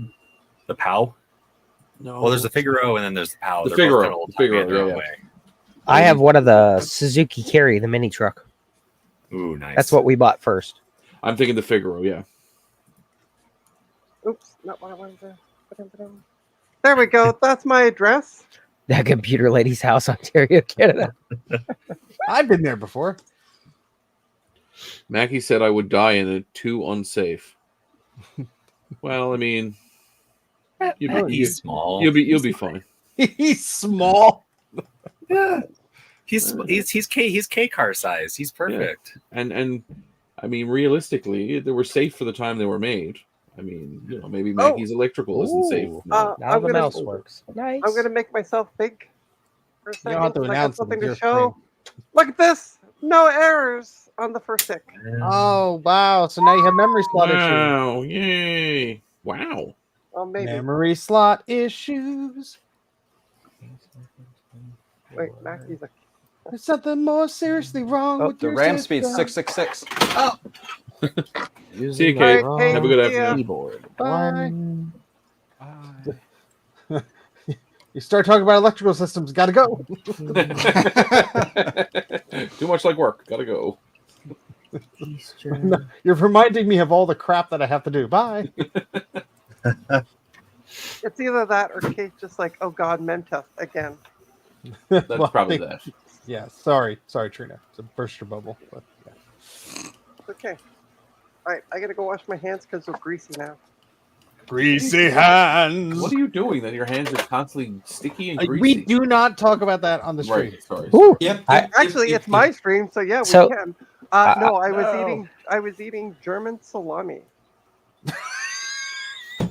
the POW. No. Well, there's the Figaro, and then there's the POW. The They're both Figaro, kinda old the Figaro, timey in their yeah, own yeah. way. I have one of the Suzuki Carry, the mini truck. Ooh, nice. That's what we bought first. I'm thinking the Figaro. Yeah. Oops, not what I wanted to. There we go. That's my address. That computer lady's house, Ontario, Canada. I've been there before. Mackie said I would die in it. Too unsafe. Well, I mean, He's small. you'll be fine. He's small. Yeah. He's K car size. He's perfect. And I mean, realistically, they were safe for the time they were made. I mean, maybe Mackie's electrical isn't safe. Ooh. No. Now the mouse works. Nice. I'm gonna make myself big for a You second. don't have to so I got announce it, something it's to your show. Look at this. No errors on the first tick. Oh, wow. So now you have memory slot issues. Wow! Yay! Wow! Well, maybe. Memory slot issues. Wait, Mackie's a. There's something more seriously wrong Oh, with the your RAM system. speed's 666. See you, Kate. All right, Have a good see ya. afternoon. Keyboard. Bye. Bye. You start talking about electrical systems, gotta go. Too much like work. Gotta go. No, you're reminding me of all the crap that I have to do. Bye. It's either that or Kate's just like, oh God, Menteth again. That's Well, probably I think- that. Yeah, sorry, Trina. It's a burst your bubble. But yeah. Okay. All right, I gotta go wash my hands because they're greasy now. Greasy hands. What are you doing? That your hands are constantly sticky and greasy. We do not talk about that on the stream. Right. Sorry. Whew. Yep. Actually, it's my stream, so yeah, we So- can. No, I was eating German salami.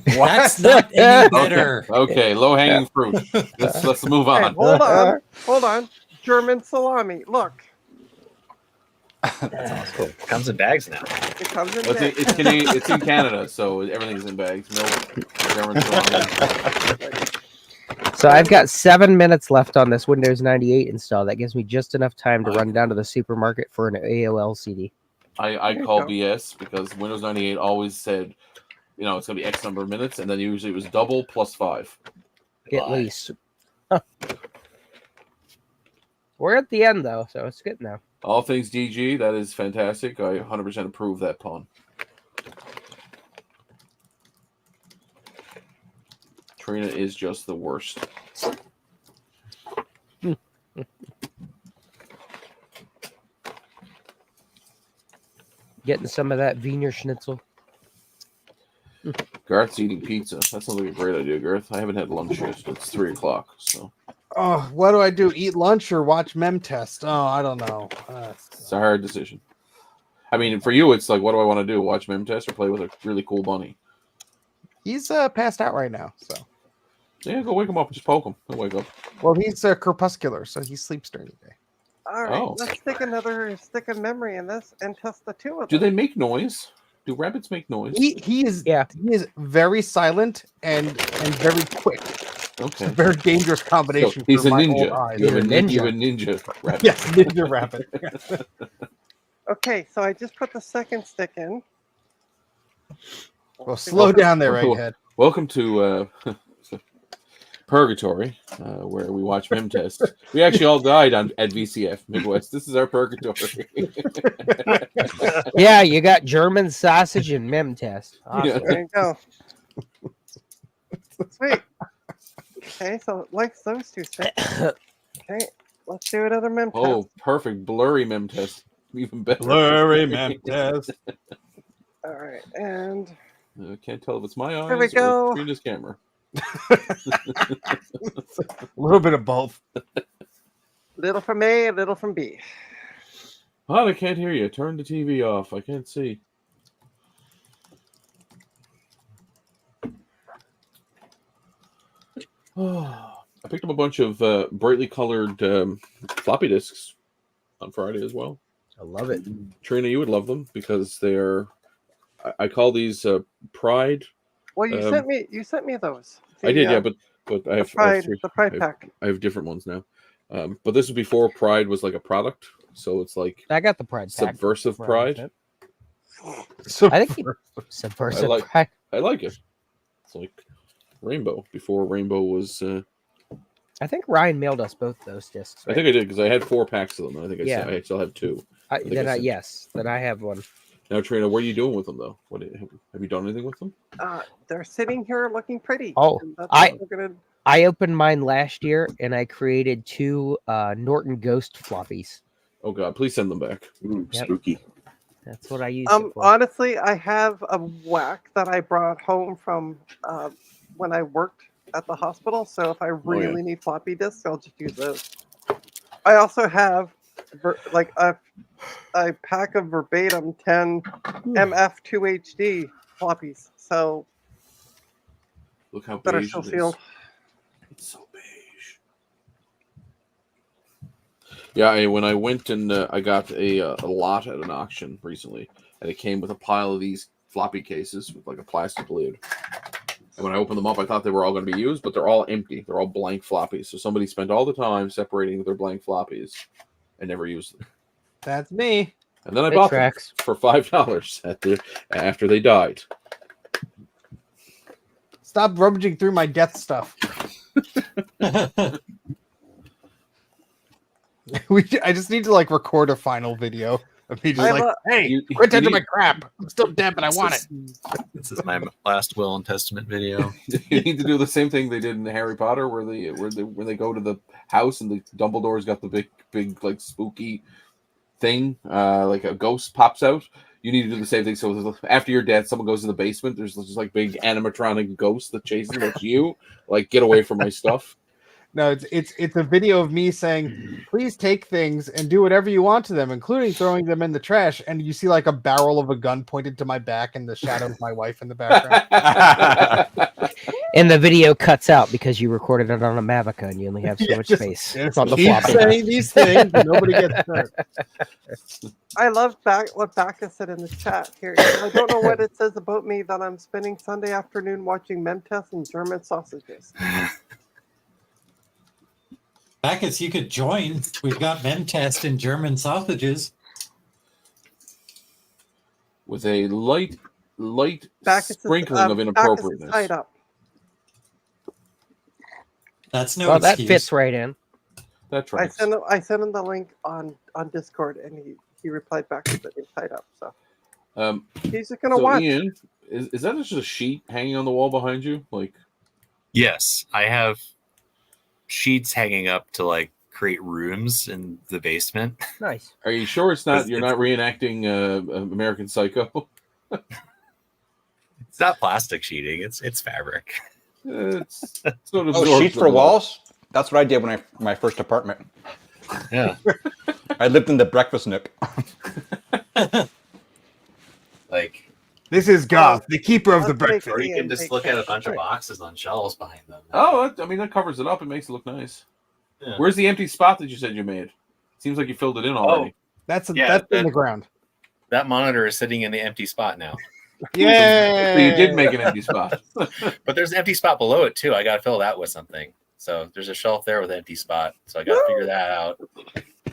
That's not any better. Okay, low hanging fruit. Let's move Hey, on. hold on. German salami. Look, Cool. Comes in bags now. it comes in. It's, bags. it's Canadian, it's in Canada, so everything's in bags. Milk, German salami. So I've got 7 minutes left on this Windows 98 install. That gives me just enough time to run down to the supermarket for an AOL CD. I you call go. BS because Windows 98 always said, it's gonna be X number of minutes, and then usually it was double plus 5. At least. We're at the end though, so it's good now. All things DG, that is fantastic. I 100% approve that pawn. Trina is just the worst. Getting some of that Wiener Schnitzel. Garth's eating pizza. That sounds like a great idea, Garth. I haven't had lunch yet. It's 3 o'clock, so Oh, what do I do? Eat lunch or watch Mem Test? Oh, I don't know. it's a hard decision. I mean, for you, it's like, what do I want to do? Watch Mem Test or play with a really cool bunny? He's passed out right now, so. Yeah, go wake him up and just poke him. He'll wake up. Well, he's crepuscular, so he sleeps during the day. All right, Oh. let's stick another stick of memory in this and test the two of Do them. they make noise? Do rabbits make noise? He is Yeah. he is very silent and very quick. It's Okay. a very dangerous So combination. he's for a my old ninja. eyes. You have a Ninja. you have a ninja rabbit. Yes, ninja rabbit. Okay, so I just put the second stick in. Well, slow down there, Cool. Egghead. Welcome to Purgatory, where we watch Mem Test. We actually all died at VCF Midwest. This is our purgatory. Yeah, you got German sausage and Mem Test. Awesome. Yeah. There you go. Sweet. Okay, so it likes those two sticks. Okay, let's do another mem test. Oh, perfect. Blurry Mem Test. Even better. Test. All right, and I can't tell if it's my eyes There we go. or Trina's camera. A little bit of both. little from A, a little from B. Hon, I can't hear you. Turn the TV off. I can't see. I picked up a bunch of brightly colored floppy disks on Friday as well. I love it. Trina, you would love them because they're. I call these Pride. Well, you sent me those. I did, The, yeah, but I have Pride, three. the Pride I have- pack. I have different ones now. But this was before Pride was like a product, so it's like I got the Pride pack. subversive Pride. So I think subversive I like- Pride. I like it. It's like Rainbow before Rainbow was. I think Ryan mailed us both those discs. I think I did because I had 4 packs of them. I think Yeah. I still have 2. think then I said- yes, then I have one. Now, Trina, what are you doing with them though? Have you done anything with them? They're sitting here looking pretty. Oh, and that's I- what we're gonna. I opened mine last year and I created 2 Norton Ghost floppies. Oh God, please send them back. Ooh, Yep. spooky. That's what I used it for. Honestly, I have a whack that I brought home from when I worked at the hospital. So if I really need floppy disks, I'll just use those. I also have like a pack of verbatim 10 MF2 HD floppies. So Look how that are beige still it is. sealed. It's so beige. Yeah, when I went and I got a lot at an auction recently, and it came with a pile of these floppy cases with like a plastic lid. And when I opened them up, I thought they were all going to be used, but they're all empty. They're all blank floppies. So somebody spent all the time separating their blank floppies and never used them. that's me. And then I It bought tracks. them for $5 after they died. Stop rummaging through my death stuff. I just need to like record a final video of me just I like, lo- hey, quit touching my crap. I'm still dead, but I This want is- it. This is my last will and testament video. You need to do the same thing they did in Harry Potter, where when they go to the house and the Dumbledore's got the big like spooky thing, like a ghost pops out. you need to do the same thing. So after you're dead, someone goes in the basement. There's just like big animatronic ghost that chases. That's you. Like, get away from my stuff. No, it's a video of me saying, "Please take things and do whatever you want to them, including throwing them in the trash." And you see like a barrel of a gun pointed to my back and the shadow of my wife in the background. And the video cuts out because you recorded it on a Mavica and you only have so much space. It's on the Keep floppy. saying these things, and nobody gets hurt. I love what Bacchus said in the chat here. I don't know what it says about me that I'm spending Sunday afternoon watching Memtest and German sausages. Bacchus, you could join. We've got Memtest and German sausages. With a light Bacchus sprinkling of Bacchus is inappropriateness. tied up. That's no Well, that excuse. fits right in. That I tracks. sent him the link on Discord, and he replied back that he's tied up. So he's just gonna So watch. Ian, is that just a sheet hanging on the wall behind you? Like, Yes, I have sheets hanging up to like create rooms in the basement. Nice. are you sure it's not? You're not reenacting American Psycho? It's not plastic sheeting; it's fabric. It's not Oh, sheets for walls? That's what I did when my first apartment. Yeah, I lived in the breakfast nook. like, This is Goth, the keeper of I'll the take breakfast. or you Ian, can just take look at a care. bunch of boxes on shelves behind them. Oh, I mean that covers it up. It makes it look nice. Yeah. Where's the empty spot that you said you made? Seems like you filled it in already. That's Yeah, that's in that- the ground. That monitor is sitting in the empty spot now, Yeah. So you did make an empty spot. but there's an empty spot below it too. I got to fill that with something. So there's a shelf there with an empty spot. So I got to figure that out.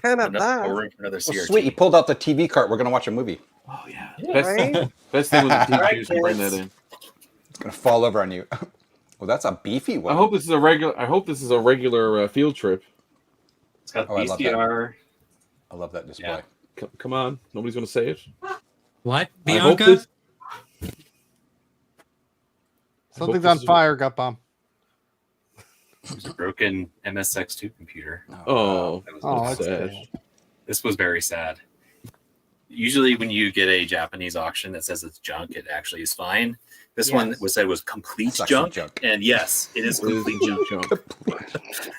Kind of Another that, room for another Well, CRT. sweet, you pulled out the TV cart. We're gonna watch a movie. Oh yeah. right? Best thing with the Right, TVs can bring that in. It's gonna fall over on you. Well, that's a beefy one. I hope this is a regular field trip. It's got Oh, I love that. VCR. I love that display. Yeah. Come on, nobody's gonna say it. What, I hope Bianca? this- Something's this on is- fire, Gut Bomb. There's a broken MSX2 computer. Oh, That was Oh, that's that's sad. sad. This was very sad. Usually, when you get a Japanese auction that says it's junk, it actually is fine. This one Yes. was said was complete It's actually junk, junk. and yes, it is It is complete junk. junk.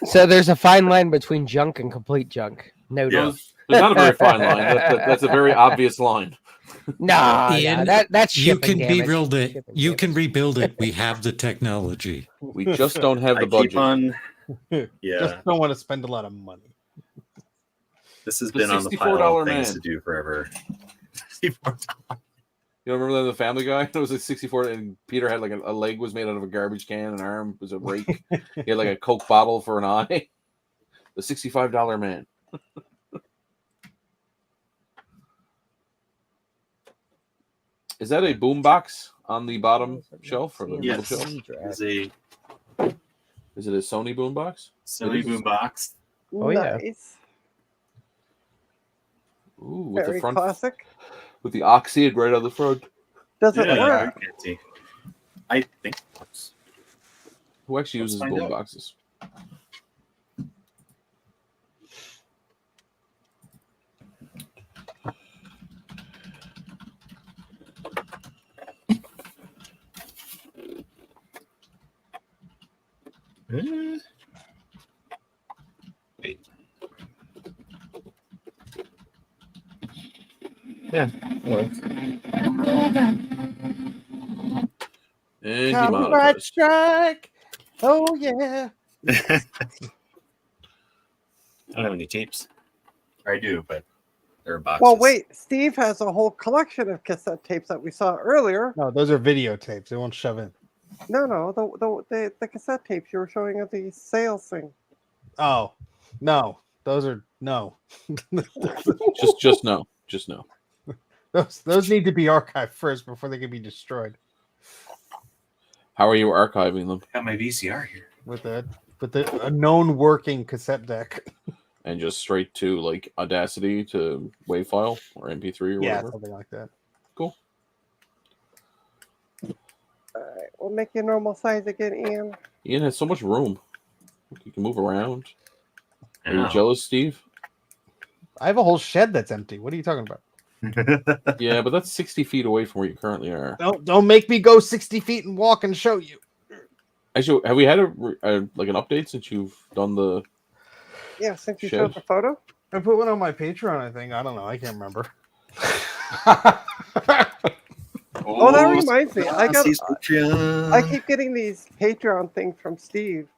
So there's a fine line between junk and complete junk. No Yeah. doubt. There's not a very fine line. That's a very obvious line. Nah, Ian, that's You shipping can damage. rebuild it. Shipping You damage. can rebuild it. We have the technology. We just don't have I the keep budget. on. Yeah, Just don't want to spend a lot of money. this has The been on the pile $64 of things man. to do forever. You remember that in the Family Guy? It was like 64, and Peter had like a leg was made out of a garbage can, an arm was a rake. He had like a Coke bottle for an eye. The $65 man. Is that a boombox on the bottom shelf or the middle Yes. shelf? It's a Is it a Sony boombox? Sony It is. boombox. Oh, yeah. Nice. Ooh, with Very the front, classic. with the oxide right on the front. Does it Yeah, work? I can't see. I think it works. Who actually Let's uses find out. boomboxes? Wait. Yeah, it works. And he Copyright monetized. strike. Oh yeah. I don't have any tapes. Or I do, but they're in boxes. Well, wait. Steve has a whole collection of cassette tapes that we saw earlier. No, those are videotapes. They won't shove in. No, the cassette tapes you were showing at the sales thing. Oh no, those are no. Just no. Just no. Those need to be archived first before they can be destroyed How are you archiving them? I got my VCR here. with a known working cassette deck. And just straight to like Audacity to WAV file or MP3 or Yeah, whatever? something like that. Cool. All right, we'll make you normal size again, Ian. Ian has so much room. You can move around. Are you Ow. jealous, Steve? I have a whole shed that's empty. What are you talking about? Yeah, but that's 60 feet away from where you currently are. Don't make me go 60 feet and walk and show you. Actually, have we had like an update since you've done the? Yeah, since you Shed? showed the photo. I put one on my Patreon, I think. I don't know. I can't remember. Oh, that reminds me. I Patreon. keep getting these Patreon things from Steve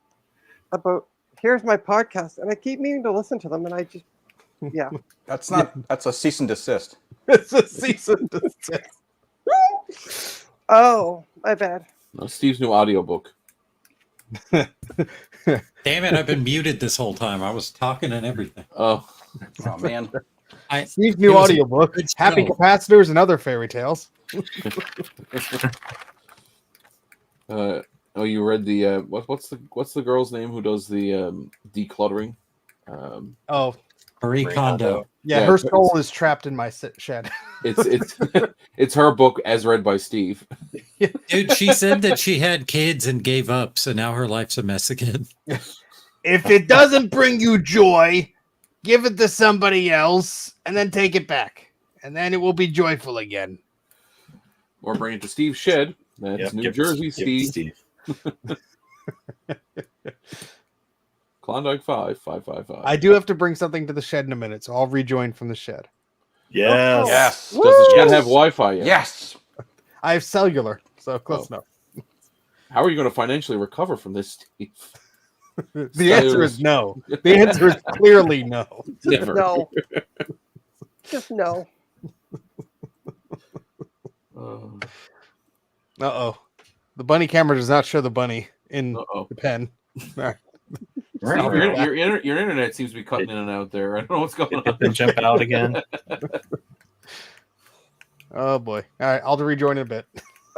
about here's my podcast, and I keep meaning to listen to them, and I just yeah. That's not. That's a cease and desist. It's a season to Oh, my bad. No, Steve's new audiobook. Damn it! I've been muted this whole time. I was talking and everything. Oh, Oh man. Steve's new It was a audiobook, good Happy show. Capacitors and Other Fairy Tales. oh, you read the what's the girl's name who does the decluttering? Oh, Marie Kondo. yeah, Yeah, her it's- soul is trapped in my shed. It's it's her book as read by Steve. Dude, she said that she had kids and gave up, so now her life's a mess again. If it doesn't bring you joy, give it to somebody else and then take it back. And then it will be joyful again. Or bring it to Steve's shed. That's Yep, New give it- Jersey, give it to Steve. Klondike 5555. I do have to bring something to the shed in a minute, so I'll rejoin from the shed. Yes. Yes. Does the shed have Wi-Fi yet? Yes. I have cellular, so close enough. How are you going to financially recover from this, Steve? The answer is no. The answer is clearly no. Never. No. Just no. Uh-oh. The bunny camera does not show the bunny in Uh-oh. the pen. All right. Steve, your internet seems to be cutting in and out there. I don't know what's going on. Then jump out again. Oh boy. All right, I'll rejoin in a bit.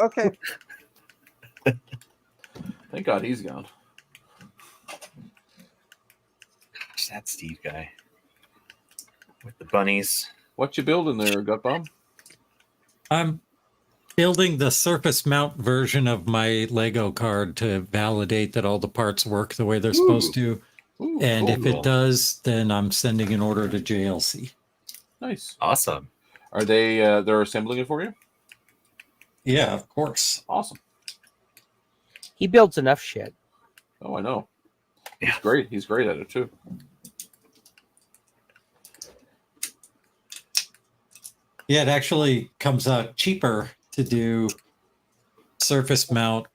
Okay. Thank God he's gone. Gosh, that Steve guy with the bunnies. What you building there, Gut Bomb? I'm building the surface mount version of my Lego card to validate that all the parts work the way they're supposed to. Ooh, And if cool. it does, then I'm sending an order to JLC. Nice. Awesome. Are they? They're assembling it for you? Yeah, of course. Awesome. He builds enough shit. Oh, I know. Yeah. He's great. He's great at it too. Yeah, it actually comes out cheaper to do surface mount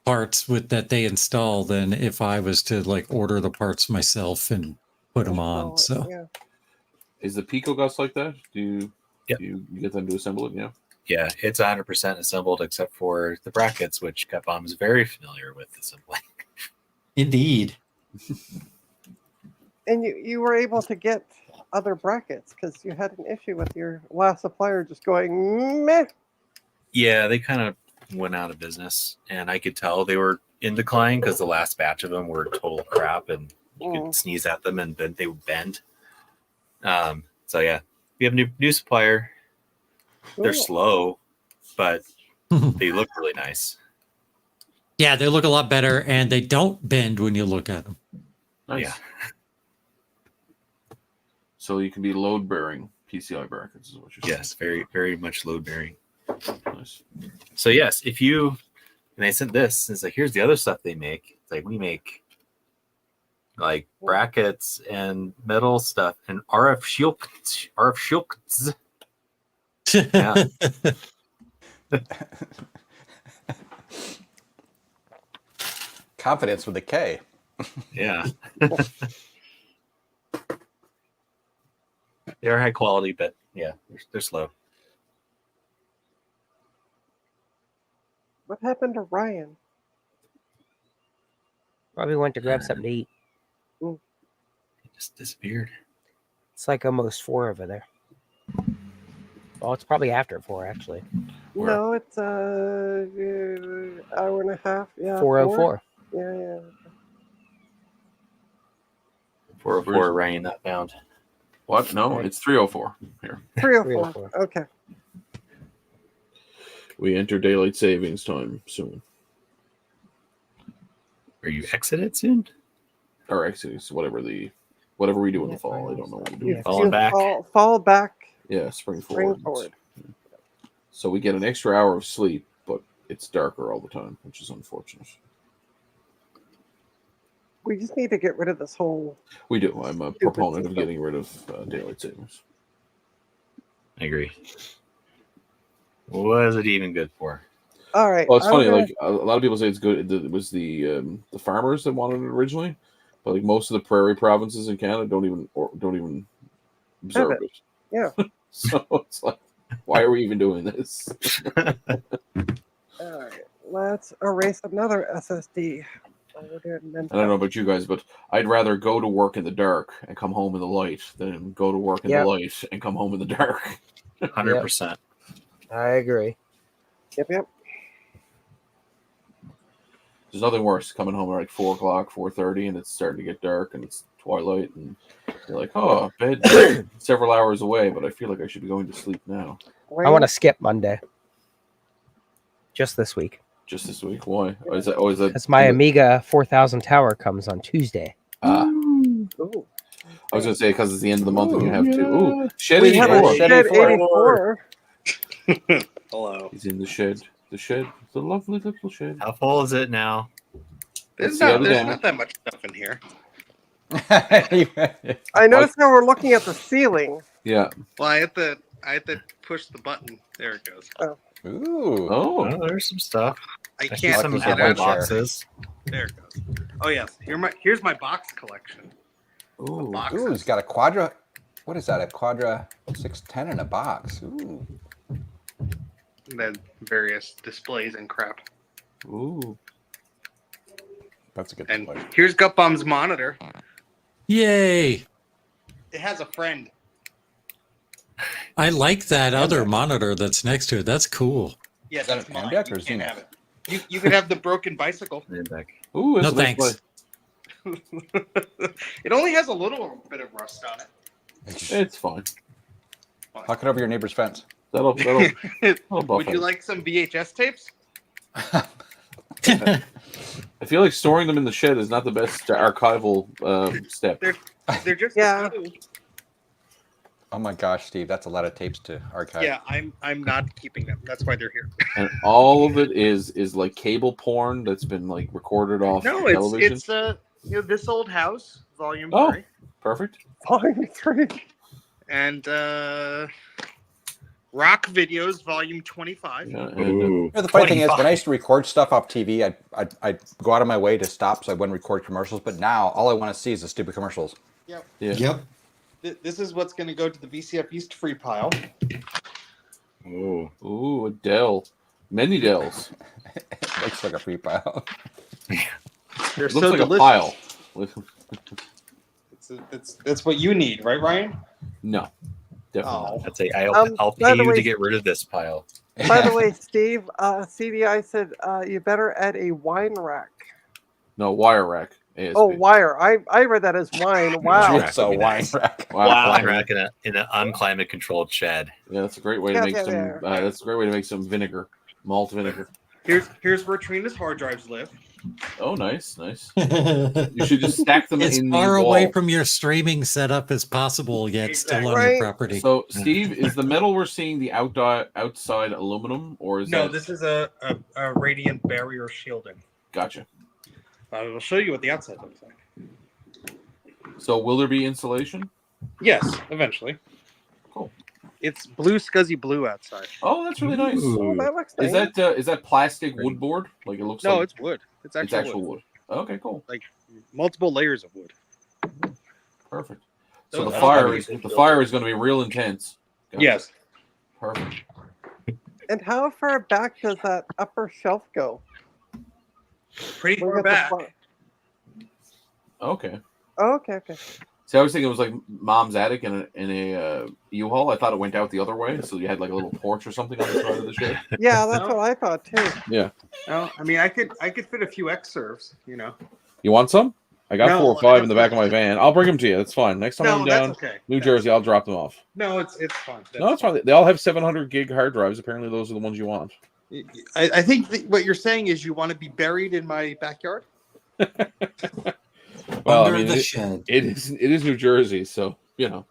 parts with that they install than if I was to like order the parts myself and put them on. So Yeah. Is the Pico Gus like that? Do you? Yep. Do you get them to assemble it? Yeah. Yeah, it's 100% assembled except for the brackets, which Cutbomb is very familiar with assembling. indeed. And you were able to get other brackets because you had an issue with your last supplier just going meh. Yeah, they kind of went out of business, and I could tell they were in decline because the last batch of them were total crap, and you Mm. could sneeze at them and then they would bend. So yeah, we have a new supplier. They're Cool. slow, but they look really nice. Yeah, they look a lot better and they don't bend when you look at them. Nice. Yeah. So you can be load bearing PCI brackets is what you're saying. Yes, very, very much load bearing. Nice. So yes, if you and they sent this, it's like here's the other stuff they make. It's like we make like brackets and metal stuff and RF shields. Yeah. Confidence with a K. Yeah. They are high quality, but yeah, they're slow. What happened to Ryan? Probably went to grab something to eat. It just disappeared. It's like almost 4 over there. Oh, it's probably after 4 actually. Where? No, it's hour and a half. Yeah. 4:04. Yeah, yeah. 404 Ryan not found. What? No, it's 3:04 here. 3:04. 3:04. Okay. We enter daylight savings time soon. Are you exited soon? Or actually, it's whatever we do in the fall. I don't know what we do. Yeah. Falling back. Fall back Yeah, spring Spring forward. forward. So we get an extra hour of sleep, but it's darker all the time, which is unfortunate. We just need to get rid of this whole. We do. I'm a proponent of getting rid of daylight savings. I agree. What is it even good for? All right. Well, it's I'm funny. gonna- Like a lot of people say it's good. It was the farmers that wanted it originally, but like most of the prairie provinces in Canada don't even observe it. it. Yeah. So it's like, why are we even doing this? All right. Let's erase another SSD. while we're doing I don't know Mentat. about you guys, but I'd rather go to work in the dark and come home in the light than go to work in Yep. the light and come home in the dark. 100%. I agree. Yep. There's nothing worse coming home at like 4:00, 4:30, and it's starting to get dark and it's twilight, and you're like, oh, bed several hours away, but I feel like I should be going to sleep now. I want to skip Monday. Just this week. Just this week? Why? Is that? Because my Amiga 4000 tower comes on Tuesday. Ooh. I was gonna say because it's the end of the month and you have to. Ooh, shed We have a 84. Shed 84. Hello. He's in the shed. The shed. The lovely little shed. How full is it now? Let's see how the There's damage- not that much stuff in here. I noticed how we're looking at the ceiling. Yeah. Well, I had to push the button. There it goes. Ooh. Oh. Oh, there's some stuff. I Actually, can't Some Lucky get for Apple out. chair. boxes. There it goes. Oh yes. Here's my box collection. Ooh. Boxes. Ooh, he's got a Quadra. What is that? A Quadra 610 in a box. Ooh. And then various displays and crap. Ooh. That's a good And display. here's Gutbomb's monitor. Yay! It has a friend. I like that other monitor that's next to it. That's cool. Yes, Is that it's an mine. Amdek You or can't Zenith? have it. You can have the broken bicycle. Back. Ooh. No that's a nice thanks. It only has a little bit of rust on it. play. It's fine. Huck it over your neighbor's fence. That'll buff Would you it. like some VHS tapes? I feel like storing them in the shed is not the best archival step. They're just Yeah. Oh my gosh, Steve, that's a lot of tapes to archive. Yeah, I'm not keeping them. That's why they're here. And all of it is like cable porn that's been like recorded off No, television. it's This Old House, Volume Oh. 3, Perfect. Volume 3. and Rock Videos, Volume 25. Yeah, and, Ooh. You know, the funny thing is, 25. when I used to record stuff off TV, I'd go out of my way to stop so I wouldn't record commercials. But now, all I want to see is the stupid commercials. yeah. Yep. This is what's going to go to the VCF East free pile. Ooh. Ooh, a Dell. Many Dells. It looks like a free file. They're It looks so like delicious. a pile. That's what you need, right, Ryan? No, definitely Oh. I'd say I'll by pay the you way- to get rid of this pile. By the way, Steve, CDI said you better add a wine rack. not. No, wire rack. ASP. Oh, wire. I read that as wine. Wow. Rack It's a would be wine nice. rack. Wow. Wine rack in an unclimate controlled shed. Yeah, that's a great way to make some. Yeah. That's a great way to make some vinegar, malt vinegar. Here's where Trina's hard drives live. Oh, nice. You should just stack them as in the far away wall. from your streaming setup as possible, yet still on Right. your property. So, Steve, is the metal we're seeing the outside aluminum, or is No, that? this is a radiant barrier shielding. Gotcha. I will show you what the outside looks like. So, will there be insulation? Yes, eventually. Cool. It's blue, scuzzy blue outside. Oh, that's really nice. Oh, that looks nice. Is that plastic wood board? Like it looks No, like it's wood. It's it's actual, actual wood. wood. Okay, cool, Like multiple layers of wood. perfect. So Those the are fire probably is good the fire is going to be real intense. Gotcha. Yes. Perfect. And how far back does that upper shelf go? Pretty Look far at the back. front. Okay. Oh, okay. See, I was thinking it was like mom's attic in a U-Haul. I thought it went out the other way, so you had like a little porch or something on the side of the shed. Yeah, that's No. what I thought too. Yeah. No, I mean I could fit a few X serves, you know. You want some? I got No, 4 or 5 in the that's back of my van. I'll bring them to you. That's fine. Next time No, I'm that's down okay. New That's- Jersey, I'll drop them off. No, it's fine. No, it's fine. They all have 700 gig hard drives. Apparently, those are the ones you want. I think what you're saying is you want to be buried in my backyard. Well, Under I mean, the it shed. is New Jersey, so you know.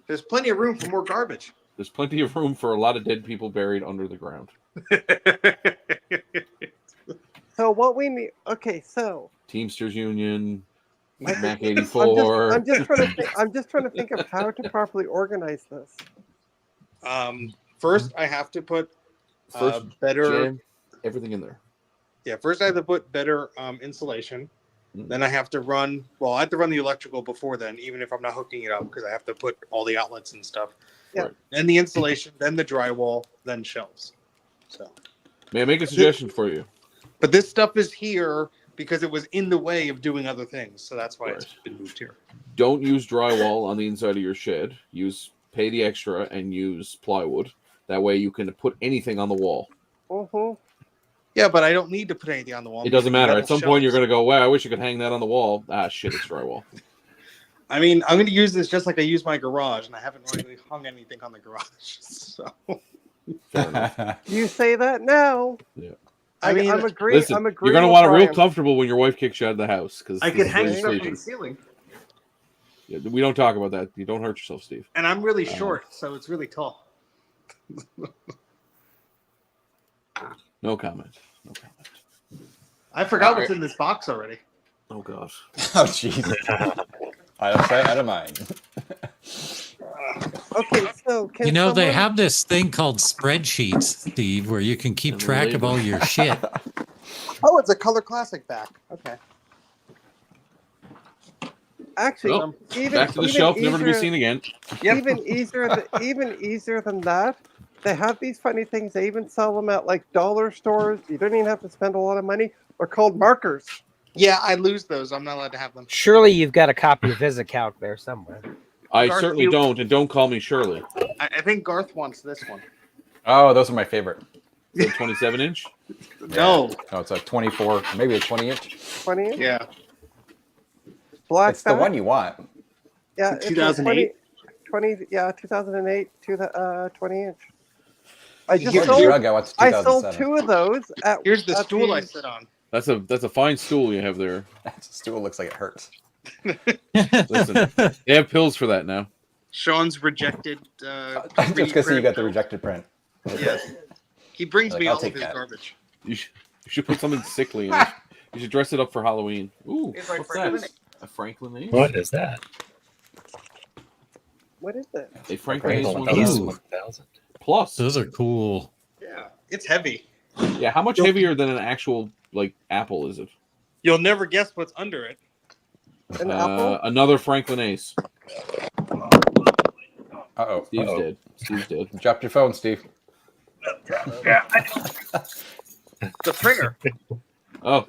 There's plenty of room for more garbage. There's plenty of room for a lot of dead people buried under the ground. So what we need? Okay, so Teamsters Union, Mac I'm 84. I'm just trying to think of how to properly organize this. First, I have to put First, better. jam everything in there. Yeah, first I have to put better insulation. Mm. Then I have to run. Well, I have to run the electrical before then, even if I'm not hooking it up, because I have to put all the outlets and stuff. Yeah. Right. Then the insulation, then the drywall, then shelves. So, May I make a suggestion for you? but this stuff is here because it was in the way of doing other things, so that's why it's Right. been moved here. Don't use drywall on the inside of your shed. Pay the extra and use plywood. That way you can put anything on the wall. Mm-hmm. Yeah, but I don't need to put anything on the wall. It doesn't matter. Metal At some point, you're shelves. going to go, wow, I wish I could hang that on the wall. Ah, shit, it's drywall. I mean, I'm going to use this just like I use my garage, and I haven't really hung anything on the garage. So, Fair enough. You say that now. Yeah. I mean, I'm agreeing. Listen, I'm you're agreeing. going to with want it real Brian. comfortable when your wife kicks you out of the house. Because I could hang is stuff where from the ceiling. Yeah, we don't talk about that. You don't hurt yourself, Steve. And I'm really short, so it's really tall. No comment. No comment. I forgot All what's right. in this box already. Oh, God. Oh, jeez. Out of sight, out of mind. Okay, so can You know, they someone- have this thing called spreadsheets, Steve, where you can keep And track of label. all your shit. Oh, it's a Color Classic back. Okay. actually Well, even Back to the even shelf, never to be easier- seen again. Even easier than that. They have these funny things. They even sell them at like dollar stores. You don't even have to spend a lot of money. They're called markers. Yeah, I lose those. I'm not allowed to have them. Surely you've got a copy of his account there somewhere. I Garth, certainly you- don't, and don't call me Shirley. I think Garth wants this one. Oh, those are my favorite. The 27 inch. No. Oh, it's a 24, maybe a 20 inch. 20 Yeah. black. It's the back. one you want. Yeah, it's a 2008? 20 yeah, 2008 to the 20 inch. I just Here's Or the sold. drug, I want I sold 2007. two of those at. Here's the at stool I sit on. That's a fine stool you have there. That stool looks like it hurts. Listen, they have pills for that now. Sean's rejected. Just because you got the rejected print. Yes. He brings Like, me I'll all of take his that. garbage. You should put something sickly in it. You should dress it up for Halloween. Ooh, Here's my what's Franklin. that? A Franklin Ace? What is that? What is it? A Franklin Ace Franklin 1000 1000. plus. Those are cool. Yeah. It's heavy. Yeah, how much heavier than an actual like apple is it? You'll never guess what's under it. An apple? Another Franklin Ace. Uh-oh. Steve's uh-oh. dead. Steve's dead. Dropped your phone, Steve. Yeah. The printer. Oh,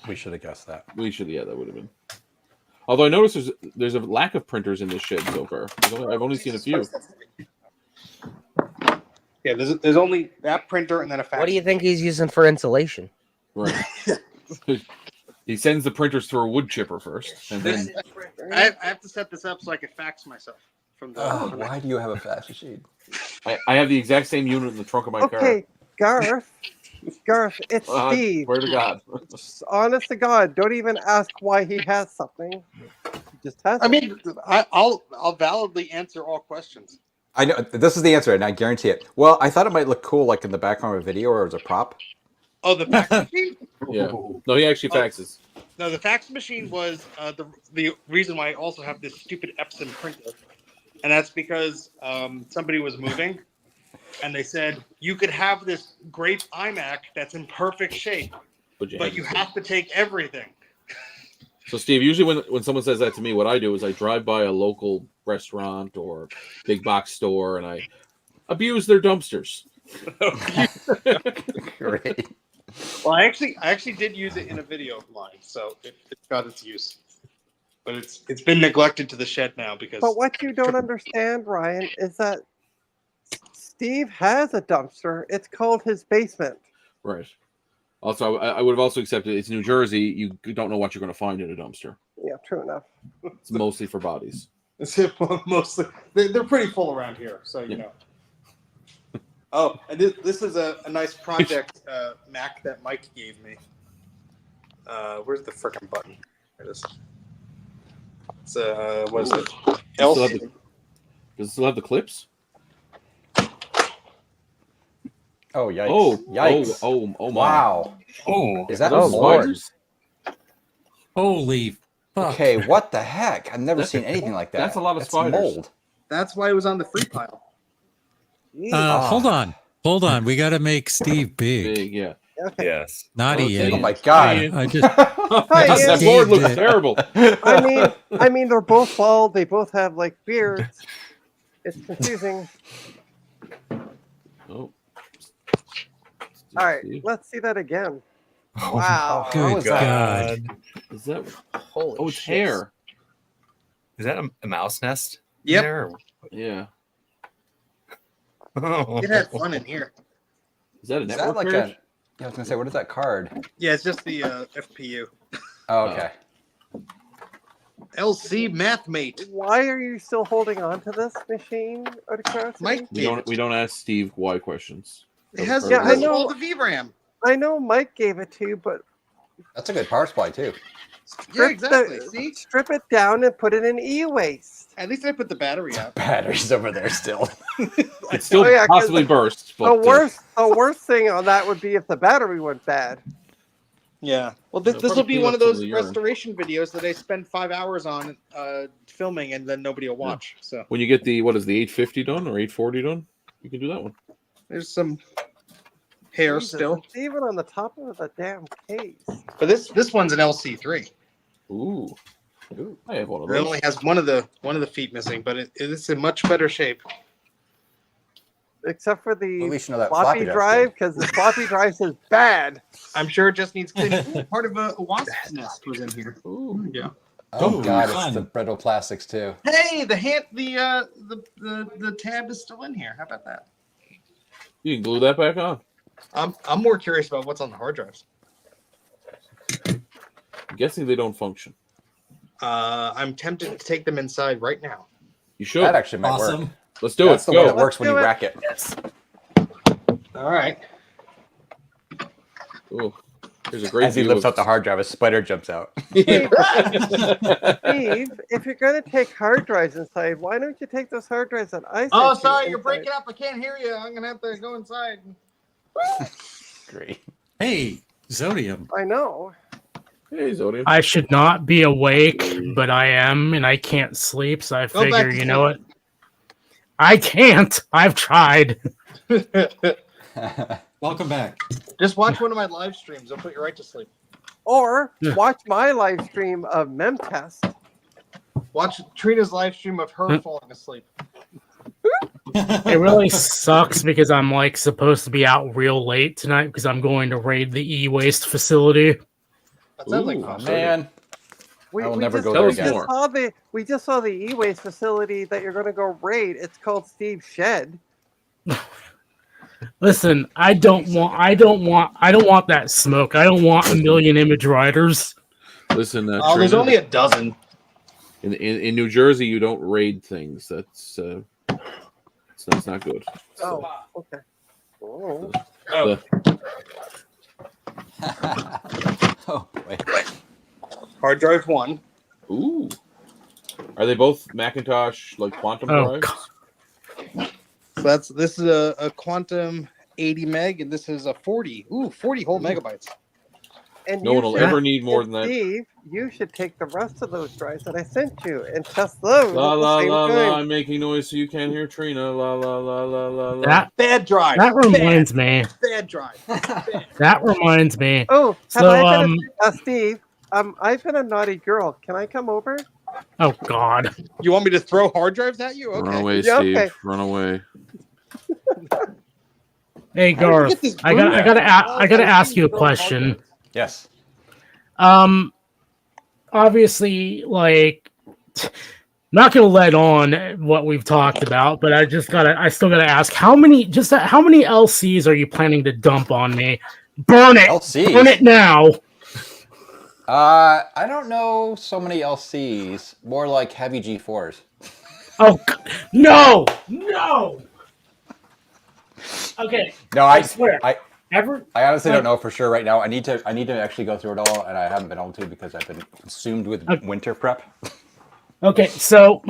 We should have guessed that. we should. Yeah, that would have been. Although I noticed there's a lack of printers in this shed so far. I've only seen a few. Yeah, there's only that printer and then a fax. What do you think he's using for insulation? Right. He sends the printers through a wood chipper first, and then I have to set this up so I can fax myself from the. Oh, from the- why do you have a fax machine? I have the exact same unit in the trunk of my car. Okay, Garth. Garth, it's Steve. Swear to God. Honest to God, don't even ask why he has something. He just has. I it. mean, I'll validly answer all questions. I know this is the answer, and I guarantee it. Well, I thought it might look cool, like in the background of a video or as a prop. Oh, the fax machine? Yeah. No, he actually faxes. No, the fax machine was the reason why I also have this stupid Epson printer, and that's because somebody was moving, and they said you could have this great iMac that's in perfect shape, but you have to take everything. So, Steve, usually when someone says that to me, what I do is I drive by a local restaurant or big box store and I abuse their dumpsters. Great. Well, I actually did use it in a video of mine, so it's got its use. But it's been neglected to the shed now because. But what you don't understand, Ryan, is that Steve has a dumpster. It's called his basement. Right. Also, I would have also accepted it's New Jersey. You don't know what you're going to find in a dumpster. Yeah, true enough. It's mostly for bodies. Mostly, they're pretty full around here, so you know. Oh, and this is a nice project Mac that Mike gave me. Where's the frickin' button? There it is. It's what is it? Does it still have LC. the- does it still have the clips? Oh yikes! Oh, Yikes! oh my! Wow! Oh, Is that Oh, a Lord. spiders? Holy fuck. Okay, what the heck? I've never That's- seen anything like that. that's a lot of That's spiders. mold. That's why it was on the free pile. Hold on. Hold on. We got to make Steve big. Big, yeah. Okay. yes. Not Okay. Ian. Oh my god! I just that Steve board looks did. terrible. I mean, they're both bald. They both have like beards. It's confusing. Oh. All right, Steve. let's see that again. Oh, Wow. How Good is that? God. Is that? Holy Oh, it's shit. hair. Is that a mouse nest? in Yep. there? Yeah. It had fun in here. Is that a Is network that like page? a? Yeah, I was gonna say, what is that card? Yeah, it's just the FPU. Oh, okay. LC MathMate. Why are you still holding on to this machine, out of curiosity? Mike We gave don't. it. We don't ask Steve why questions. It has, Yeah, I know. all the VRAM. I know Mike gave it to you, but That's a good power supply too. Yeah, strip exactly. the- See? strip it down and put it in e-waste. At least I put the battery out. Batteries over there still. It still Oh, yeah, 'cause possibly burst. The But, worst thing on that would be if the battery went bad. Yeah. Well, It'll this will probably be clean one up of some those of the urine. restoration videos that I spend 5 hours on filming and then nobody will watch. So when you get the what is the 850 done or 840 done, you can do that one. there's some hair Jesus, still. it's even on the top of the damn case. But this one's an LC3. Ooh. I have one of It those. only has one of the feet missing, but it is in much better shape. Except for At the least you know that floppy drive, because the floppy drive says bad. I'm sure it just needs cleaning. Ooh, part of a wasp nest was in here. Ooh. Yeah. Oh Ooh, god, fun. it's the brittle plastics too. Hey, the tab is still in here. How about that? You can glue that back on. I'm more curious about what's on the hard drives. I'm guessing they don't function. I'm tempted to take them inside right now. You should. That actually might work. Awesome. Let's do That's it. the one Go. that works when you do it. rack it. All right. Ooh. Here's a great As he view lifts of- out the hard drive, a spider jumps out. Steve, if you're going to take hard drives inside, why don't you take those hard drives that I sent Oh, you sorry, you're inside? breaking up. I can't hear you. I'm gonna have to go inside. Great. Hey, Zodium. I know. Hey, Zodiac. I should not be awake, but I am, and I can't sleep, so I Go back figure, to you know what? sleep. I can't. I've tried. Welcome back. Just watch one of my live streams. I'll put you right to sleep. Or Yeah. watch my live stream of MemTest. Watch Trina's live stream of her falling asleep. It really sucks because I'm like supposed to be out real late tonight because I'm going to raid the e-waste facility. That sounds like Ooh, fun. Man, We, I will we never just, go there we again. just saw we just saw the e-waste facility that you're going to go raid. It's called Steve's Shed. Listen, I don't want that smoke. I don't want a million image riders. Listen, Oh, there's Trina, only a dozen. in New Jersey, you don't raid things. That's not good. Oh, okay. Oh. The- oh boy. Hard drive 1. ooh. Are they both Macintosh like quantum Oh, drives? So this is a quantum 80 meg, and this is a 40. Ooh, 40 whole megabytes. And No you one will should- ever need more and than that. Steve, you should take the rest of those drives that I sent you and test those La at the la same la time. la. I'm making noise so you can't hear Trina. La la la la la la. That Bad drive. that reminds me. Bad drive. Bad. That reminds me. Oh, have So, I been Steve? I've been a naughty girl. Can I come over? Oh God. You want me to throw hard drives at you? Run Okay. away, Yeah, Steve. okay. Run away. Hey How did you Garth, get this I gotta boot? ask you a question. Yes. Obviously, like, not gonna let on what we've talked about, but I still gotta ask, how many LCs are you planning to dump on me? Burn it! LCs? Burn it now! I don't know so many LCs. More like heavy G4s. Oh, no! No! Okay, No, I swear. I honestly like- don't know for sure right now. I need to actually go through it all, and I haven't been able to because I've been consumed with Okay. winter prep. Okay, so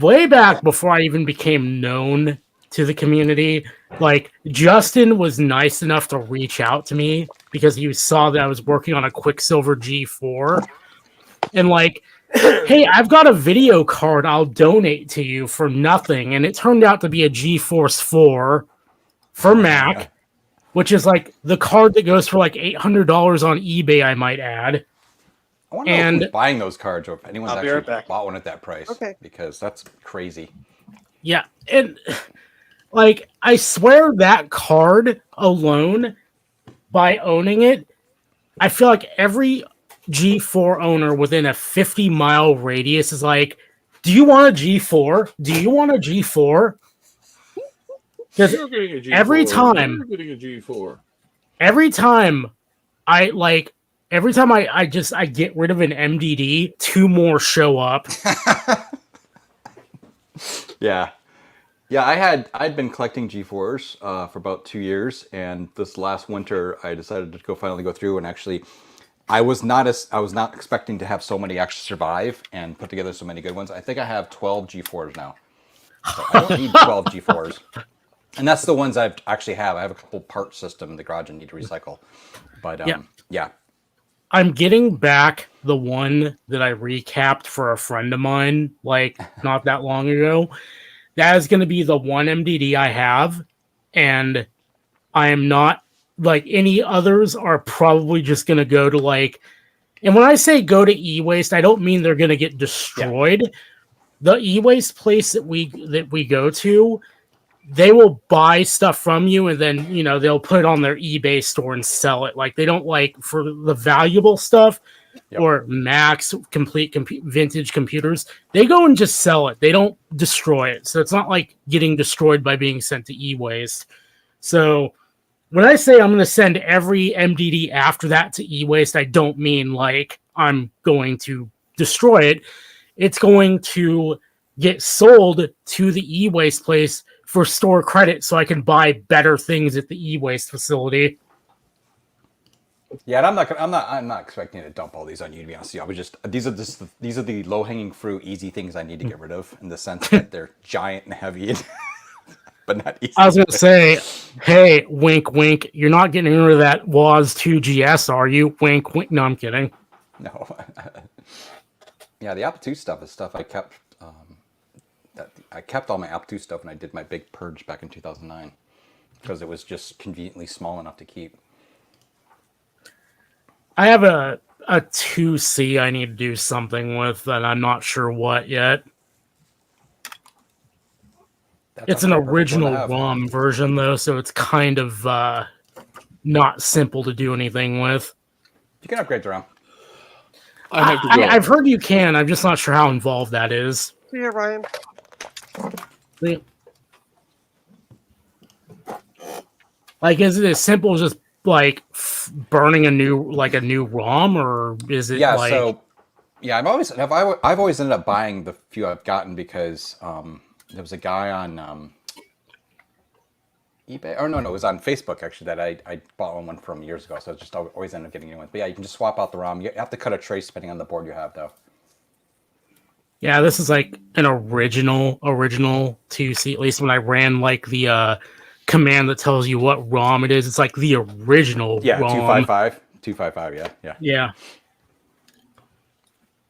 way back before I even became known to the community, like Justin was nice enough to reach out to me because he saw that I was working on a Quicksilver G4 and like, hey, I've got a video card I'll donate to you for nothing. And it turned out to be a GeForce 4 for Mac, which is like the card that goes for like $800 on eBay, I might add. I wonder And- who's buying those cards or if anyone's I'll be right actually back. bought one at that price. Okay. Because that's crazy. Yeah, and like I swear that card alone, by owning it, I feel like every G4 owner within a 50-mile radius is like, "Do you want a G4? Do you want a G4?" Because You're getting a G4. every time- You're getting a G4. every time I get rid of an MDD, 2 more show up. Yeah. Yeah, I'd been collecting G4s for about 2 years, and this last winter I decided to finally go through and actually I was not expecting to have so many actually survive and put together so many good ones. I think I have 12 G4s now. So I don't need 12 G4s. And that's the ones I actually have. I have a couple part system in the garage I need to recycle. But yeah. I'm getting back the one that I recapped for a friend of mine, like not that long ago. That is going to be the one MDD I have, and I am not like any others are probably just going to go to like. And when I say go to e-waste, I don't mean they're going to get destroyed. Yeah. The e-waste place that we go to, they will buy stuff from you and then, you know, they'll put it on their eBay store and sell it. Like they don't like for the valuable stuff or Macs, vintage computers, they go and just sell it. They don't destroy it. So it's not like getting destroyed by being sent to e-waste. So when I say I'm going to send every MDD after that to e-waste, I don't mean like I'm going to destroy it. It's going to get sold to the e-waste place for store credit so I can buy better things at the e-waste facility. Yeah, and I'm not expecting to dump all these on you, to be honest with you. I was just these are the low-hanging fruit, easy things I need to get rid of in the sense that they're giant and heavy, but not easy. I was going to say, hey, wink, wink, you're not getting rid of that WAS 2GS, are you? Wink, wink. No, I'm kidding. No. Yeah, the Apple II stuff is stuff I kept. I kept all my Apple II stuff when I did my big purge back in 2009 because it was just conveniently small enough to keep. I have a 2C I need to do something with, and I'm not sure what yet. It's an original ROM version, though, so it's kind of not simple to do anything with. You can upgrade the ROM. I've heard you can. I'm just not sure how involved that is. See you, Ryan. Like, is it as simple as just like burning a new ROM, or is it? Yeah. Like... So, yeah, I've always ended up buying the few I've gotten because there was a guy on eBay, or no, it was on Facebook actually that I bought one from years ago. So I just always end up getting new ones. But yeah, you can just swap out the ROM. You have to cut a trace depending on the board you have, though. Yeah, this is like an original 2C. At least when I ran like the command that tells you what ROM it is, it's like the original ROM. 255. Yeah.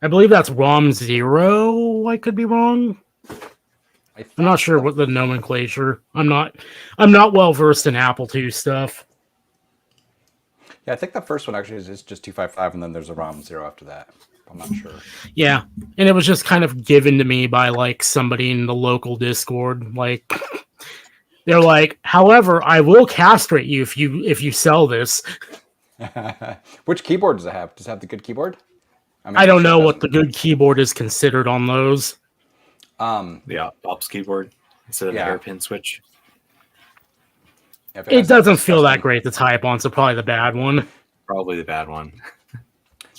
I believe that's ROM 0. I could be wrong. I'm not sure what the nomenclature. I'm not well versed in Apple II stuff. Yeah, I think the first one actually is just 255, and then there's a ROM 0 after that. I'm not sure. Yeah, and it was just kind of given to me by like somebody in the local Discord. Like, they're like, however, I will castrate you if you sell this. Which keyboard does it have? Does it have the good keyboard? I don't know what the good keyboard is considered on those. The ops keyboard instead of the hairpin switch. It doesn't feel that great to type on, so probably the bad one. Probably the bad one.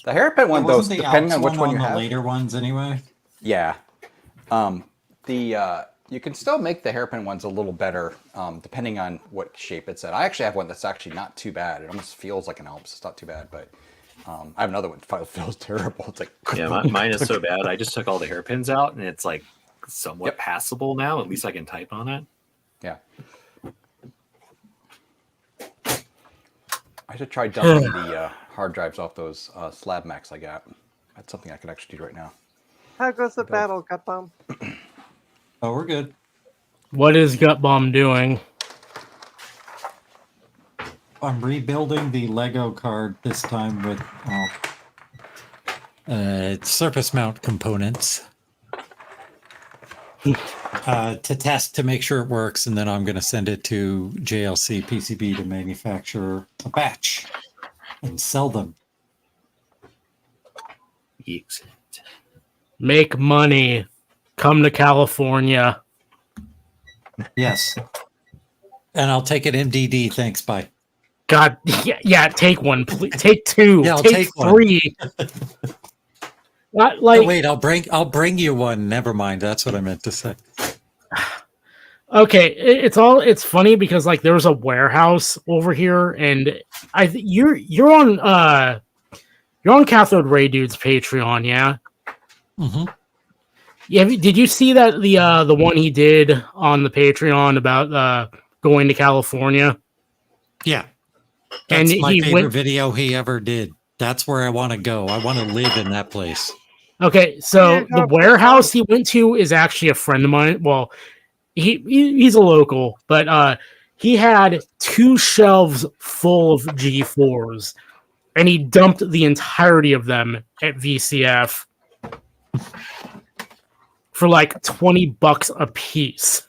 The hairpin one, though, depending on which one you have. The later ones, anyway. Yeah. You can still make the hairpin ones a little better, depending on what shape it's at. I actually have one that's actually not too bad. It almost feels like an Alps. It's not too bad, but I have another one. File feels terrible. It's like Yeah, mine is so bad. I just took all the hairpins out, and it's like somewhat passable now. At least I can type on it. Yeah. I should try dumping the hard drives off those slab Macs I got. That's something I could actually do right now. How goes the battle, Gut Bomb? Oh, we're good. What is Gut Bomb doing? I'm rebuilding the Lego card this time with surface mount components to test to make sure it works, and then I'm going to send it to JLC PCB to manufacture a batch and sell them. Excellent. Make money. Come to California. Yes. And I'll take it MDD. Thanks. Bye. God, yeah, take one, please. Take two. Yeah, I'll take take one. three. Not Oh, like wait, I'll bring you one. Never mind. That's what I meant to say. okay, it's funny because like there's a warehouse over here, and you're on Cathode Ray Dude's Patreon, yeah. Mm-hmm. Yeah, did you see that the one he did on the Patreon about going to California? Yeah. And That's my he favorite went. video he ever did. That's where I want to go. I want to live in that place. Okay, so Yeah, the warehouse he went to is actually a friend of mine. Well, he's a local, but he had 2 shelves full of G4s, and he dumped the entirety of them at VCF for like $20 a piece.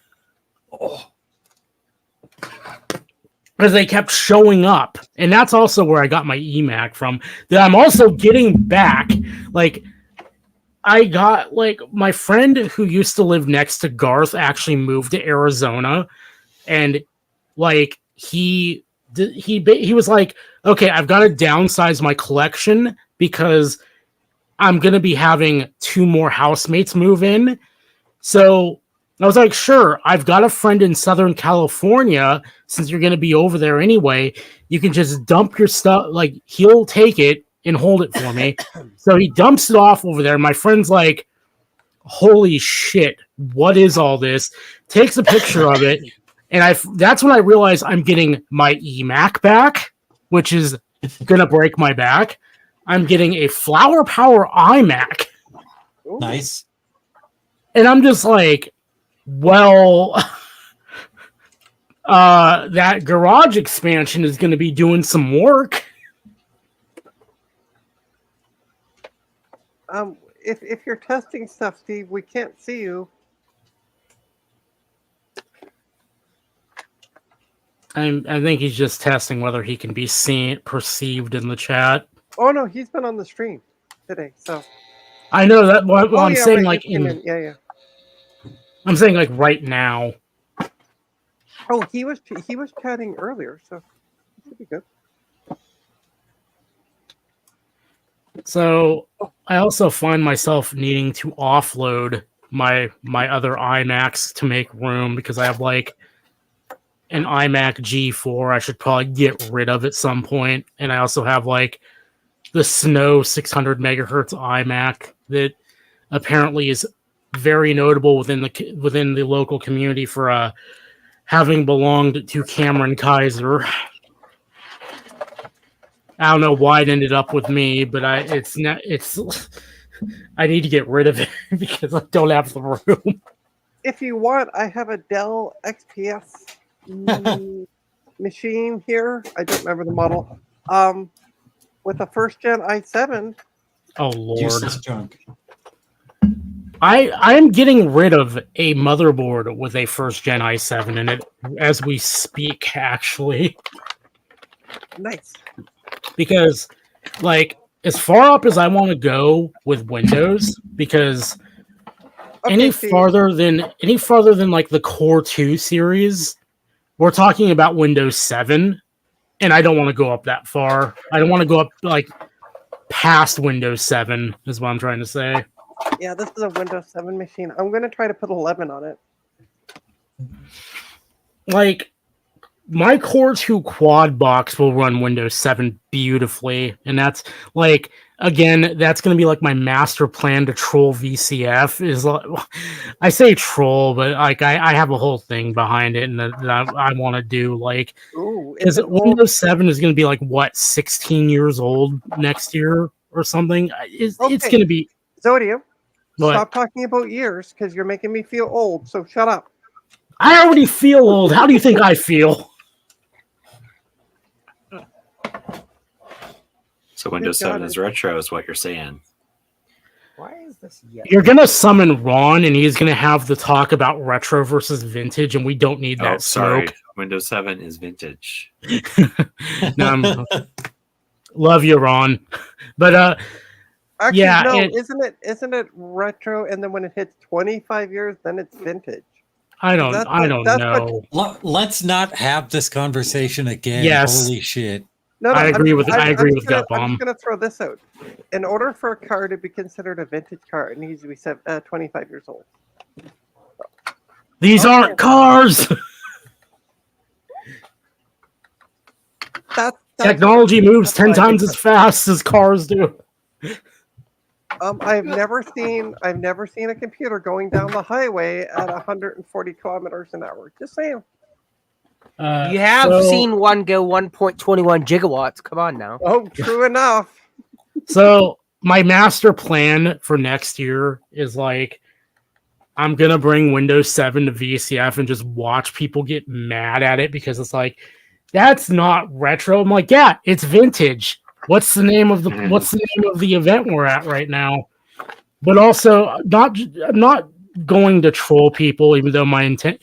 Because they kept showing up. And that's also where I got my eMac from. That I'm also getting back. Like, I got, like, my friend who used to live next to Garth actually moved to Arizona. And, like, he was like, okay, I've got to downsize my collection because I'm going to be having 2 more housemates move in. So I was like, sure, I've got a friend in Southern California. Since you're going to be over there anyway, you can just dump your stuff. Like, he'll take it and hold it for me. So he dumps it off over there. My friend's like, holy shit, what is all this? Takes a picture of it. And that's when I realized I'm getting my eMac back, which is going to break my back. I'm getting a Flower Power iMac. Ooh. Nice. And I'm just like, well, that garage expansion is going to be doing some work. If you're testing stuff, Steve, we can't see you. I think he's just testing whether he can be perceived in the chat. Oh no, he's been on the stream today. So I know that. Well, I'm yeah, saying wait, like he came in. Yeah. I'm saying like right now. Oh, he was chatting earlier, so it should be good. So I also find myself needing to offload my other iMacs to make room because I have like an iMac G4 I should probably get rid of at some point, and I also have like the Snow 600 megahertz iMac that apparently is very notable within the local community for having belonged to Cameron Kaiser. I don't know why it ended up with me, but I need to get rid of it because I don't have the room. If you want, I have a Dell XPS machine here. I don't remember the model. With a first gen i7. Oh Lord. Useless junk. I am getting rid of a motherboard with a first gen i7 in it as we speak, actually. Nice. Because like as far up as I want to go with Windows, because any farther than like the Core 2 series, we're talking about Windows 7, and I don't want to go up that far. I don't want to go up like past Windows 7 is what I'm trying to say. Yeah, this is a Windows 7 machine. I'm going to try to put 11 on it. Like my Core 2 quad box will run Windows 7 beautifully, and that's like, again, that's going to be like my master plan to troll VCF. Is like, I say troll, but like I have a whole thing behind it, and that I want to do like, Ooh, because it Windows 7 is going to be like what 16 years old next year or something. It's Okay. going to be Zodium, what? stop talking about years because you're making me feel old. So shut up. I already feel old. How do you think I feel? So Windows got 7 it. is retro, is what you're saying. Why is this yet? You're gonna summon Ron, and he's gonna have the talk about retro versus vintage, and we don't need that Oh, sorry. smoke. Windows 7 is vintage. No, love you, Ron. But Actually, Yeah, no, it- isn't it retro? And then when it hits 25 years, then it's vintage. I don't That's what- know. Let's not have this conversation again. Yes. Holy shit. No, I I'm agree just- with- I'm- I I'm agree just with gonna- Gut Bomb. I'm just going to throw this out. In order for a car to be considered a vintage car, it needs to be 25 years old. These Okay. aren't cars. That's Technology moves 10 that's why I times think as fast as cars do. I've never seen a computer going down the highway at 140 kilometers an hour. Just saying. You have so- seen one go 1.21 gigawatts. Come on now. Oh, true enough. So my master plan for next year is like, I'm gonna bring Windows 7 to VCF and just watch people get mad at it because it's like, that's not retro. I'm like, yeah, it's vintage. What's the name of the event we're at right now? But also, I'm not going to troll people, even though my intent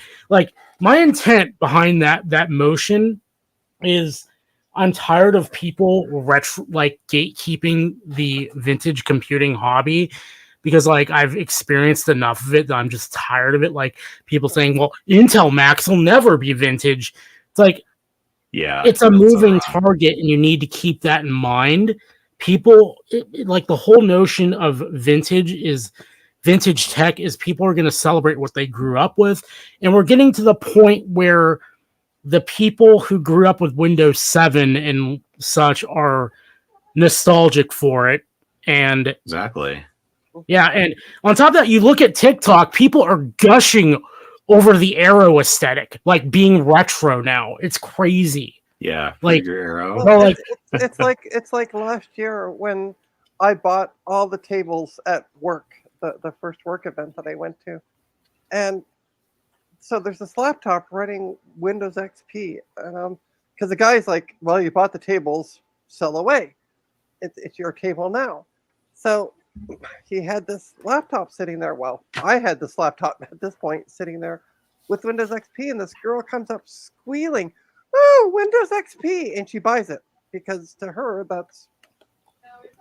behind that motion is I'm tired of people gatekeeping the vintage computing hobby because like I've experienced enough of it that I'm just tired of it. Like people saying, well, Intel Macs will never be vintage. It's like, Yeah. it's a that's, moving target and you need to keep that in mind. People like the whole notion of vintage tech is people are going to celebrate what they grew up with. And we're getting to the point where the people who grew up with Windows 7 and such are nostalgic for it. And Exactly. yeah, and on top of that, you look at TikTok, people are gushing over the Arrow aesthetic, like being retro now. It's crazy. Yeah. Like- your arrow. Well, like- it's like last year when I bought all the tables at work, the first work event that I went to, and so there's this laptop running Windows XP, because the guy's like, "Well, you bought the tables, sell away. It's your table now." So he had this laptop sitting there. Well, I had this laptop at this point sitting there with Windows XP, and this girl comes up squealing, "Oh, Windows XP!" and she buys it because to her that's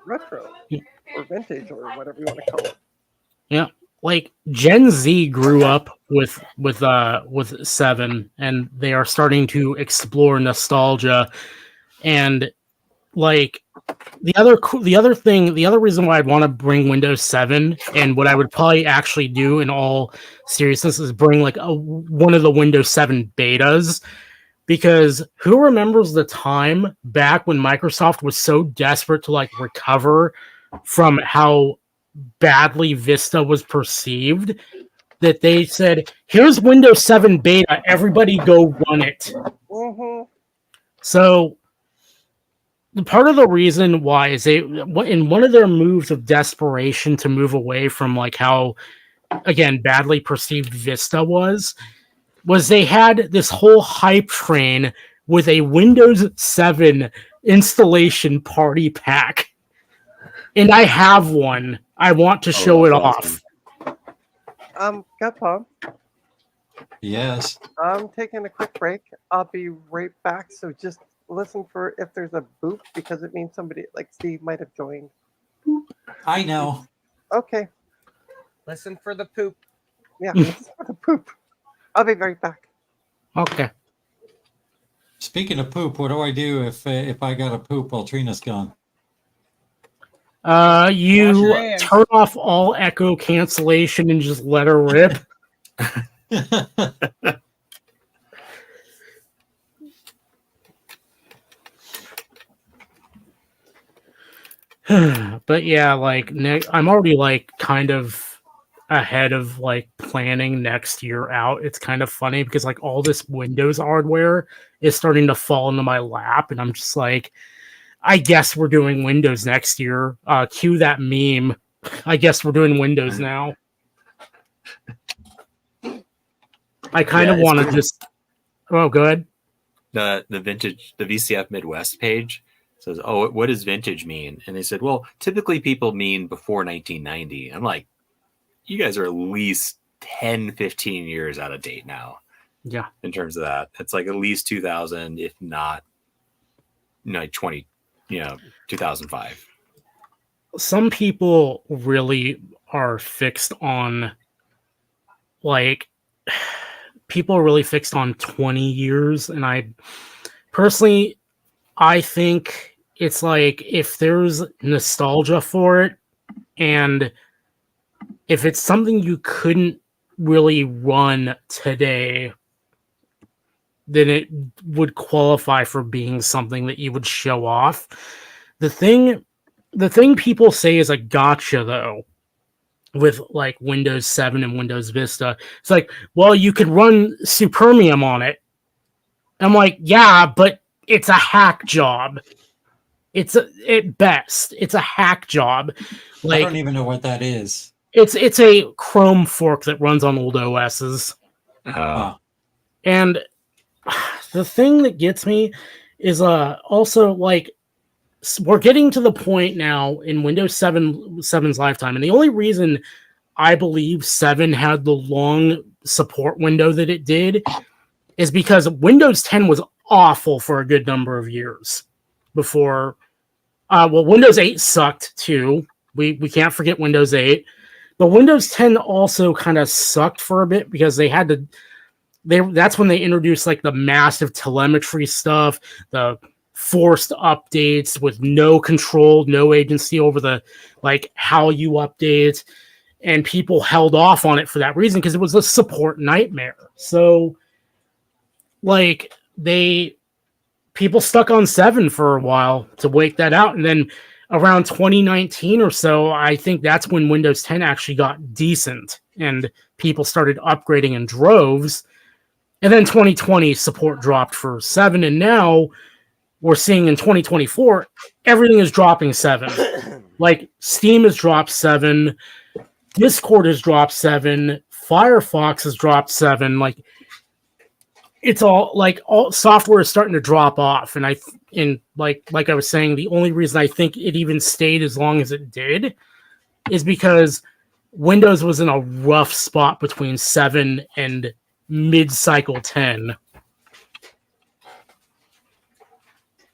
retro or vintage or whatever you want to call it. Yeah, like Gen Z grew up with 7, and they are starting to explore nostalgia. And like the other reason why I'd want to bring Windows 7, and what I would probably actually do in all seriousness, is bring like one of the Windows 7 betas. Because who remembers the time back when Microsoft was so desperate to like recover from how badly Vista was perceived that they said, here's Windows 7 beta, everybody go run it. Mm-hmm. So part of the reason why is in one of their moves of desperation to move away from like how, again, badly perceived Vista was they had this whole hype train with a Windows 7 installation party pack. And I have one. I want to show it that's off. Gutpom, Yes. I'm taking a quick break. I'll be right back. So just listen for if there's a boop because it means somebody like Steve might have joined. I know. Okay. Listen for the poop. Yeah, listen for the poop. I'll be right back. Okay. Speaking of poop, what do I do if I got a poop while Trina's gone? Wash You your hands. turn off all echo cancellation and just let her rip. But yeah, like I'm already like kind of ahead of like planning next year out. It's kind of funny because like all this Windows hardware is starting to fall into my lap, and I'm just like, I guess we're doing Windows next year. Cue that meme. I guess we're doing Windows now. I kind of it's want to pretty- just. Oh, good. The VCF Midwest page says, "Oh, what does vintage mean?" And they said, "Well, typically people mean before 1990." I'm like, you guys are at least 10, 15 years out of date now. Yeah. In terms of that, it's like at least 2000, if not, 20, 2005. Some people really are fixed on like people are really fixed on 20 years, and I personally I think it's like if there's nostalgia for it, and if it's something you couldn't really run today, then it would qualify for being something that you would show off. The thing people say is a gotcha though with like Windows 7 and Windows Vista. It's like, well, you could run Supermium on it. I'm like, yeah, but it's a hack job. At best, it's a hack job. Like, I don't even know what that is. It's a Chrome fork that runs on old OSs. And the thing that gets me is also like we're getting to the point now in Windows 7's lifetime, and the only reason I believe 7 had the long support window that it did is because Windows 10 was awful for a good number of years before. Windows 8 sucked too. We can't forget Windows 8. But Windows 10 also kind of sucked for a bit because they had to. That's when they introduced like the massive telemetry stuff, the forced updates with no control, no agency over the like how you update, and people held off on it for that reason because it was a support nightmare. So, like people stuck on 7 for a while to wait that out, and then around 2019 or so, I think that's when Windows 10 actually got decent and people started upgrading in droves. And then 2020 support dropped for 7, and now we're seeing in 2024 everything is dropping 7. Like Steam has dropped 7, Discord has dropped 7, Firefox has dropped 7. Like it's all software is starting to drop off, and like I was saying, the only reason I think it even stayed as long as it did is because Windows was in a rough spot between 7 and mid-cycle 10.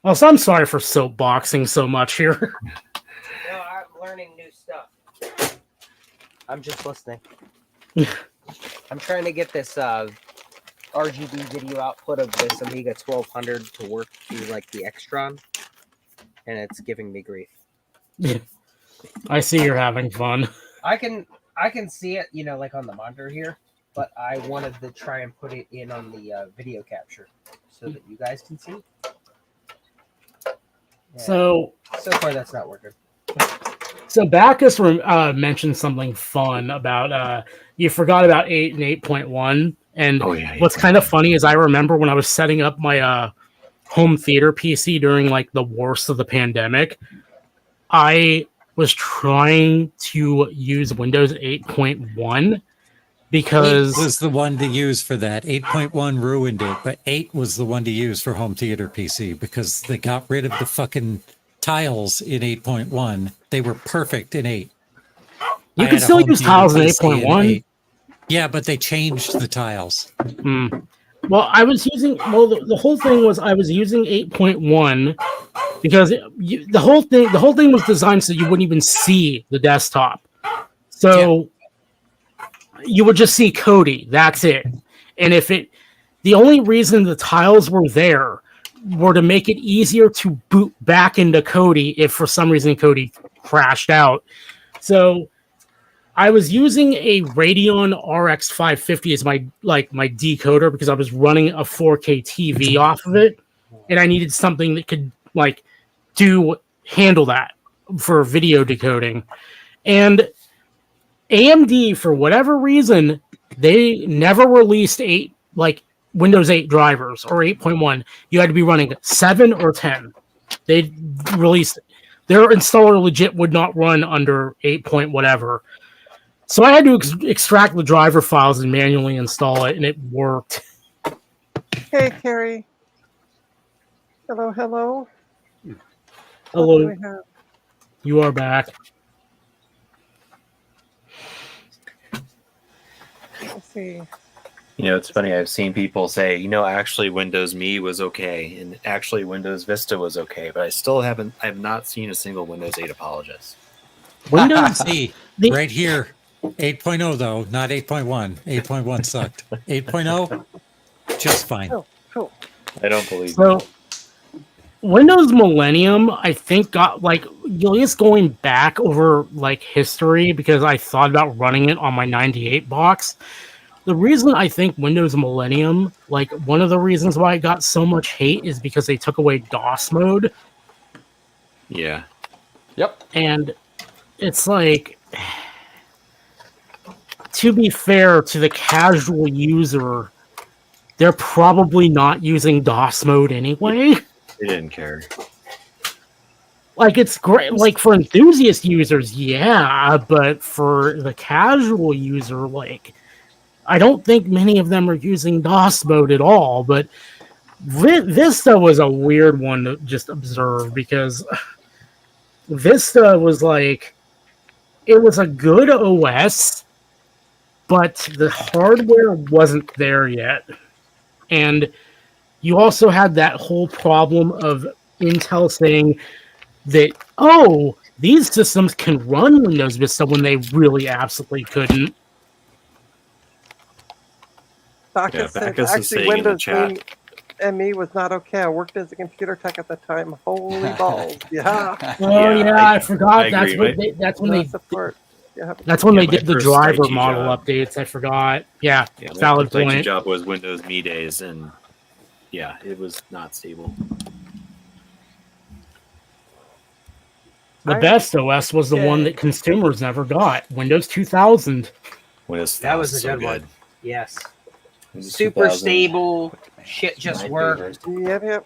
Also, I'm sorry for soapboxing so much here. No, I'm learning new stuff. I'm just listening. I'm trying to get this RGB video output of this Amiga 1200 to work through like the Extron, and it's giving me grief. I see you're having fun. I can see it, like on the monitor here, but I wanted to try and put it in on the video capture so that you guys can see. Yeah. So far, that's not working. So Bacchus mentioned something fun about you forgot about 8 and 8.1. And what's kind of funny is I remember when I was setting up my home theater PC during like the worst of the pandemic, I was trying to use Windows 8.1 because 8 was the one to use for that. 8.1 ruined it, but 8 was the one to use for home theater PC because they got rid of the fucking tiles in 8.1. They were perfect in 8. You can still use tiles in 8.1. Yeah, but they changed the tiles. Well, I was using the whole thing was I was using 8.1 because the whole thing was designed so you wouldn't even see the desktop. So you would just see Kodi. That's it. And the only reason the tiles were there were to make it easier to boot back into Kodi if for some reason Kodi crashed out. So I was using a Radeon RX 550 as my decoder because I was running a 4K TV off of it, and I needed something that could handle that. for video decoding. And AMD, for whatever reason, they never released Windows 8 drivers or 8.1. You had to be running 7 or 10. They released their installer legit would not run under 8 point whatever. So I had to extract the driver files and manually install it, and it worked. Hey, Carrie. Hello, hello. What Hello, do we have? you are back. Let's see. You know, it's funny. I've seen people say, actually Windows Me was okay, and actually Windows Vista was okay, but I have not seen a single Windows 8 apologist. Windows See, the- right here, 8.0 though, not 8.1. 8.1 sucked. 8.0, just fine. Oh, cool. I don't believe So Windows Millennium, I think, got just going back over history, because I thought about running it on my 98 box. The reason I think Windows Millennium, one of the reasons why it got so much hate is because they took away DOS mode. Yeah. Yep. And it's to be fair to the casual user, they're probably not using DOS mode anyway. They didn't care. It's great, for enthusiast users, yeah, but for the casual user, I don't think many of them are using DOS mode at all. But Vista was a weird one to just observe, because Vista was it was a good OS, but the hardware wasn't there yet. And you also had that whole problem of Intel saying that, these systems can run Windows Vista when they really absolutely couldn't. Bacchus said, Bacchus is actually, saying in the Windows chat. ME was not okay. I worked as a computer tech at the time. Holy balls. Yeah. Oh Yeah, yeah, I forgot. I That's agree, what that's when Not they support. Yeah. that's when Yeah, they my did the first driver IT model job. updates. I forgot. Yeah, Yeah, my valid first IT point. job was Windows Me days, and yeah, it was not stable. The I- best OS was the one Okay. that consumers never got. Windows 2000. Windows That was a so good one. Yes. Windows Super 2000. stable. Shit just My worked. favorite. Yep.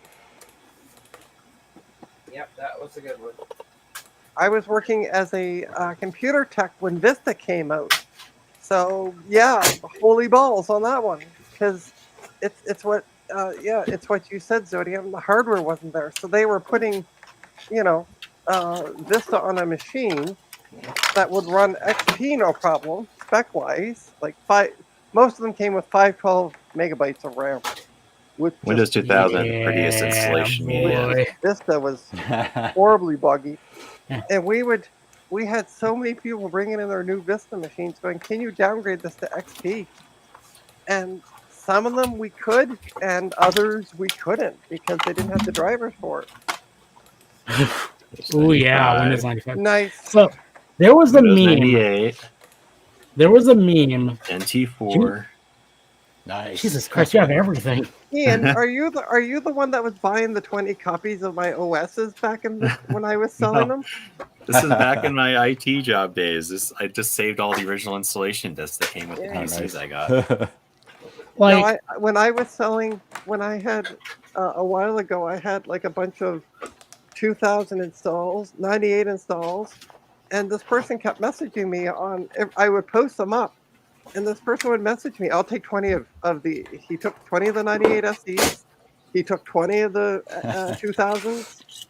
Yep, that was a good one. I was working as a computer tech when Vista came out. So yeah, holy balls on that one, because it's what it's what you said, Zodium. The hardware wasn't there, so they were putting, Vista on a machine that would run XP no problem, spec wise. Most of them came with 512 megabytes of RAM. With Windows just 2000 had the prettiest installation media. boy. Vista was horribly buggy, and we had so many people bringing in their new Vista machines going, can you downgrade this to XP? And some of them we could, and others we couldn't, because they didn't have the drivers for it. Oh yeah, Windows 95. Nice. So there was a Windows meme. 98, There was a meme. NT4. Nice. Jesus Christ, you have everything. Ian, are you the one that was buying the 20 copies of my OSs back when I was selling them? This is back in my IT job days. I just saved all the original installation discs that came with the Yeah. PCs I got. Like, When I was selling, when I had a while ago, I had a bunch of 2000 installs, 98 installs, and this person kept messaging me I would post them up, and this person would message me, I'll take 20 he took 20 of the 98 SEs, he took 20 of the 2000s.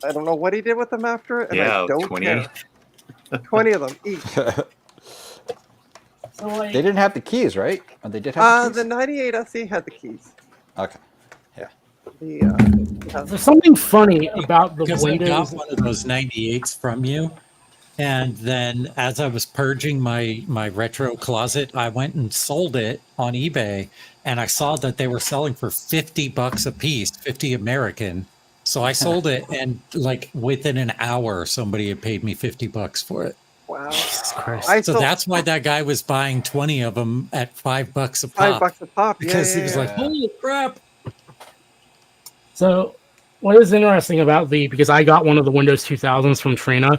I don't know what he did with them after it, and Yeah, I don't 20. care. 20 of them each. so like They didn't have the keys, right? Or they did have the The keys? 98 SE had the keys. Okay. there's something funny about the Because I got Windows. one of those 98s from you. And then as I was purging my retro closet, I went and sold it on eBay, and I saw that they were selling for $50 a piece, 50 American. So I sold it, and within an hour, somebody had paid me $50 for it. Wow. Jesus Christ. I So sold that's why that guy was buying 20 of them at $5 a pop. $5 a pop. Because yeah, he was yeah, like, yeah. holy crap. So what is interesting about because I got one of the Windows 2000s from Trina,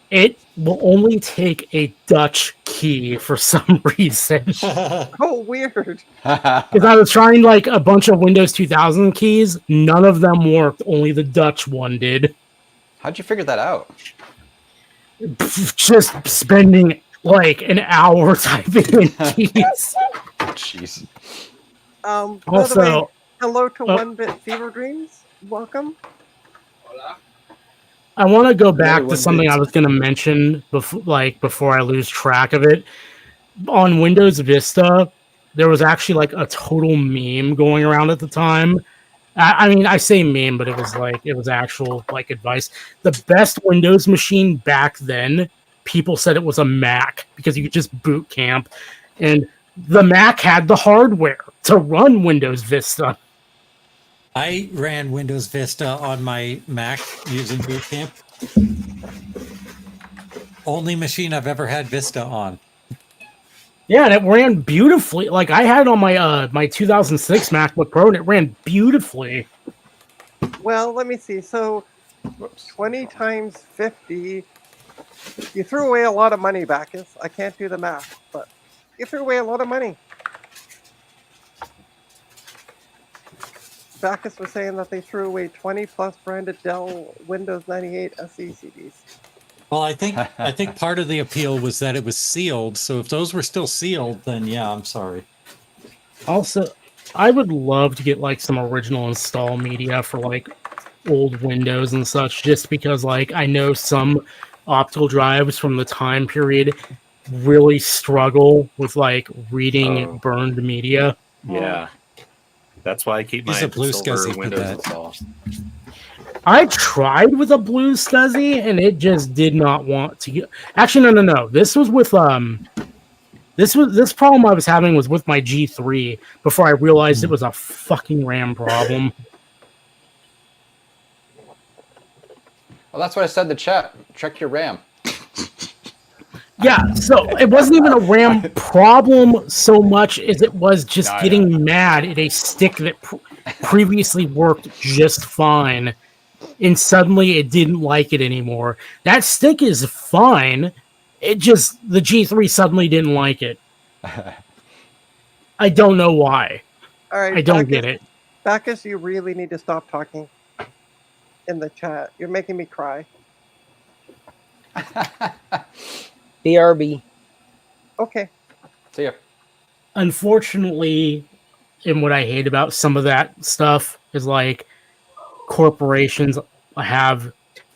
it will only take a Dutch key for some reason. Oh, weird. Because I was trying like a bunch of Windows 2000 keys, none of them worked. Only the Dutch one did. How'd you figure that out? Just spending like an hour typing in keys. Jeez. By the way, Also, hello to One Bit Fever Dreams. Welcome. I want to go back one to something did. I was going to mention before I lose track of it. On Windows Vista, there was actually like a total meme going around at the time. I mean, I say meme, but it was actual like advice. The best Windows machine back then, people said it was a Mac because you could just boot camp, and the Mac had the hardware to run Windows Vista. I ran Windows Vista on my Mac using Boot Camp. Only machine I've ever had Vista on. Yeah, and it ran beautifully. Like I had it on my my 2006 MacBook Pro, and it ran beautifully. Well, let me see. So, 20 times 50. You threw away a lot of money, Bacchus. I can't do the math, but you threw away a lot of money. Bacchus was saying that they threw away 20 plus branded Dell Windows 98 SE CDs. Well, I think part of the appeal was that it was sealed. So if those were still sealed, then yeah, I'm sorry. Also, I would love to get like some original install media for like old Windows and such, just because like I know some optical drives from the time period really struggle with like reading burned media. Yeah. That's why I keep He's my a blue Silver SCSI for Windows that. installed. I tried with a blue SCSI and it just did not want to get. Actually, no. This was with this problem I was having was with my G3 before I realized it was a fucking RAM problem. Well, that's what I said in the chat. Check your RAM. Yeah, so it wasn't even a RAM problem so much as it was just No, I getting mad at a stick that previously worked just fine, and suddenly it didn't like it anymore. That stick is fine. It just, the G3 suddenly didn't like it. I don't know why. All right, I don't get it. Bacchus, you really need to stop talking in the chat. You're making me cry. BRB. Okay. See ya. Unfortunately, and what I hate about some of that stuff is like corporations have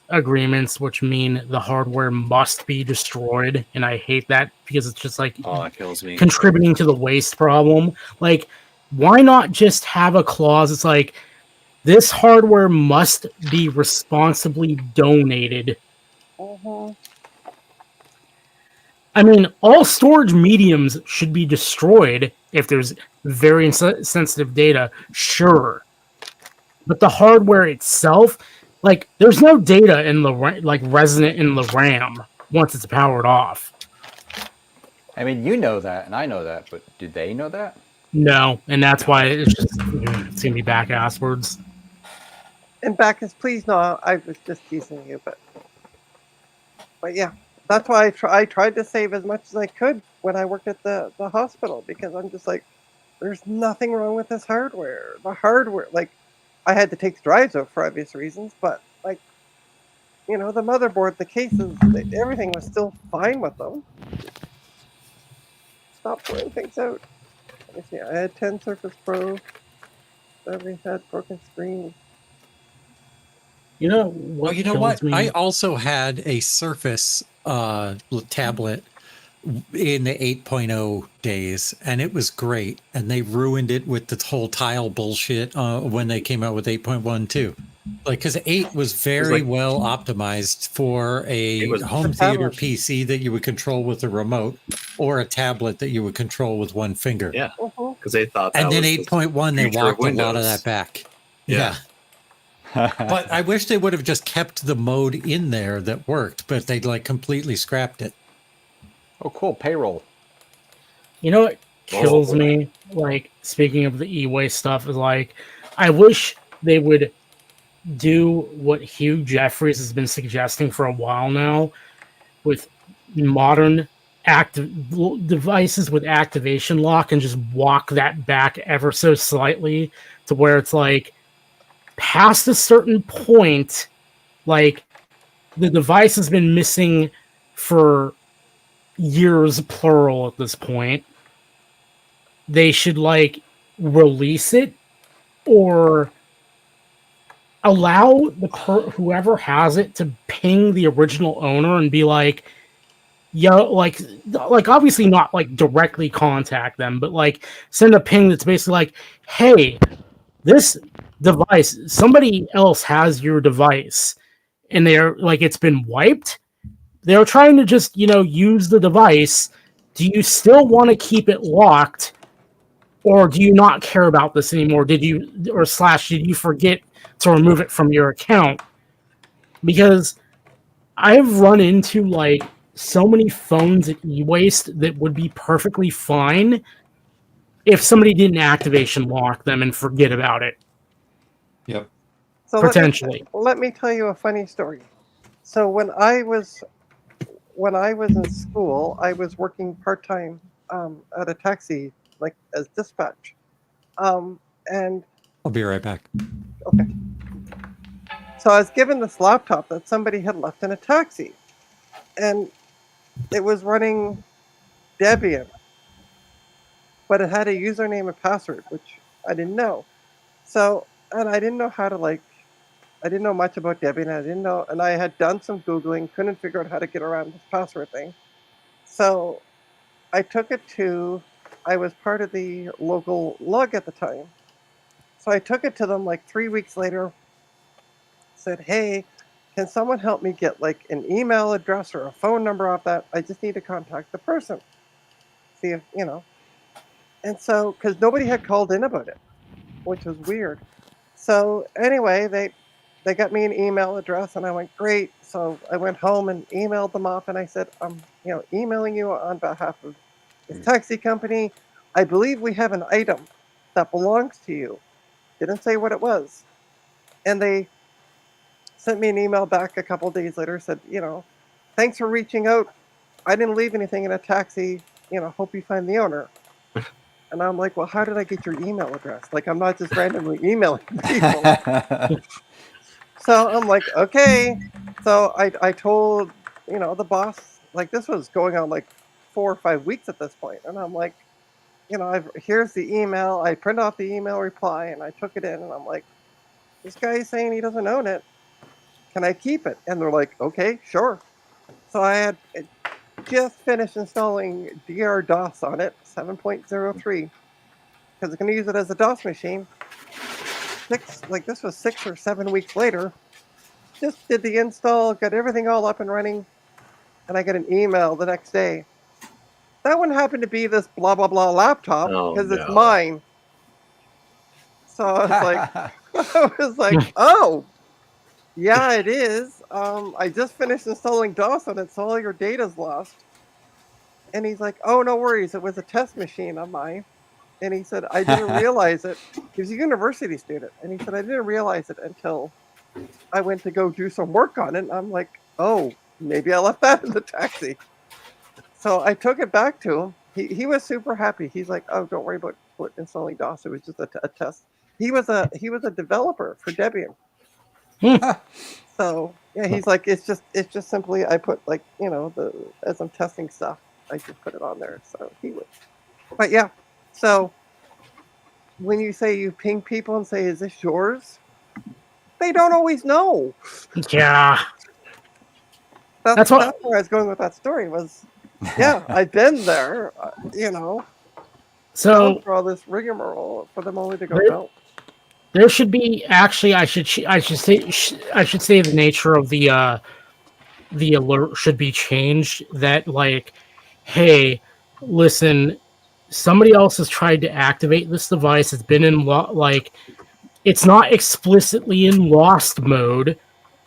agreements which mean the hardware must be destroyed, and I hate that because it's just like Oh, that kills me. contributing to the waste problem. Like, why not just have a clause? It's like this hardware must be responsibly donated. Mhm. I mean, all storage mediums should be destroyed if there's very sensitive data, sure. But the hardware itself, like, there's no data in the like resident in the RAM once it's powered off. I mean, you know that, and I know that, but do they know that? No, and that's why it's gonna be back asswards. And Bacchus, please no, I was just teasing you, but yeah, that's why I tried to save as much as I could when I worked at the hospital, because I'm just like, there's nothing wrong with this hardware. The hardware, like, I had to take the drives out for obvious reasons, but like, you know, the motherboard, the cases, everything was still fine with them. Stop throwing things out. Let me see. I had 10 Surface Pro. Everything had broken screens. You know what? Well, you know kills what? me? I also had a Surface tablet in the 8.0 days, and it was great. And they ruined it with the whole tile bullshit when they came out with 8.1 too. Like, because 8 was very well optimized for a home theater PC that you would control with a remote, or a tablet that you would control with one finger. Yeah, because they thought that And then was 8.1, they future of walked a lot of Windows. that back. Yeah. But I wish they would have just kept the mode in there that worked, but they like completely scrapped it. Oh, cool. Payroll. You know what kills me? Like, speaking of the e-waste stuff, is like, I wish they would do what Hugh Jeffries has been suggesting for a while now with modern active devices with activation lock and just walk that back ever so slightly to where it's like past a certain point, like the device has been missing for years, plural at this point. They should like release it or allow the whoever has it to ping the original owner and be like, yo, like obviously not like directly contact them, but like send a ping that's basically like, hey, this device, somebody else has your device and they're like, it's been wiped. They're trying to just, use the device. Do you still want to keep it locked? Or do you not care about this anymore? Did you forget to remove it from your account? Because I've run into like so many phones at e-waste that would be perfectly fine if somebody didn't activation lock them and forget about it. Yep. So potentially. Let me tell you a funny story. So when I was in school, I was working part-time at a taxi, like as dispatch. And I'll be right back. okay. So I was given this laptop that somebody had left in a taxi. And it was running Debian. But it had a username and password, which I didn't know. So, and I didn't know how to I didn't know much about Debian. And I had done some Googling, couldn't figure out how to get around this password thing. So I took it I was part of the local lug at the time. So I took it to them like 3 weeks later, said, hey, can someone help me get like an email address or a phone number off that? I just need to contact the person. See if, And so, because nobody had called in about it, which was weird. So anyway, they got me an email address and I went, great. So I went home and emailed them off and I said, I'm emailing you on behalf of this taxi company. I believe we have an item that belongs to you. Didn't say what it was. And they sent me an email back a couple days later, said, thanks for reaching out. I didn't leave anything in a taxi, hope you find the owner. And I'm like, well, how did I get your email address? Like, I'm not just randomly emailing people. So I'm like, okay. So I told, the boss, like this was going on like 4 or 5 weeks at this point. And I'm like, here's the email. I printed off the email reply and I took it in and I'm like, this guy is saying he doesn't own it. Can I keep it? And they're like, okay, sure. So I had just finished installing DR DOS on it, 7.03, because I'm going to use it as a DOS machine. This was 6 or 7 weeks later. Just did the install, got everything all up and running, and I get an email the next day. That one happened to be this blah blah blah laptop because it's mine. So I was like, oh, yeah, it is. I just finished installing DOS on it, so all your data's lost. And he's like, oh, no worries. It was a test machine of mine. And he said, I didn't realize it. He was a university student. And he said, I didn't realize it until I went to go do some work on it. And I'm like, oh, maybe I left that in the taxi. So I took it back to him. He was super happy. He's like, oh, don't worry about installing DOS. It was just a test. He was a developer for Debian. So yeah, he's like, it's just simply I put as I'm testing stuff, I just put it on there. So he would. But yeah, so when you say you ping people and say, is this yours? They don't always know. Yeah. That's where I was going with that story was, yeah, I've been there, So for all this rigmarole for them only to go, no. There should be actually. I should say the nature of the alert should be changed. That like, hey, listen, somebody else has tried to activate this device. It's been in it's not explicitly in lost mode.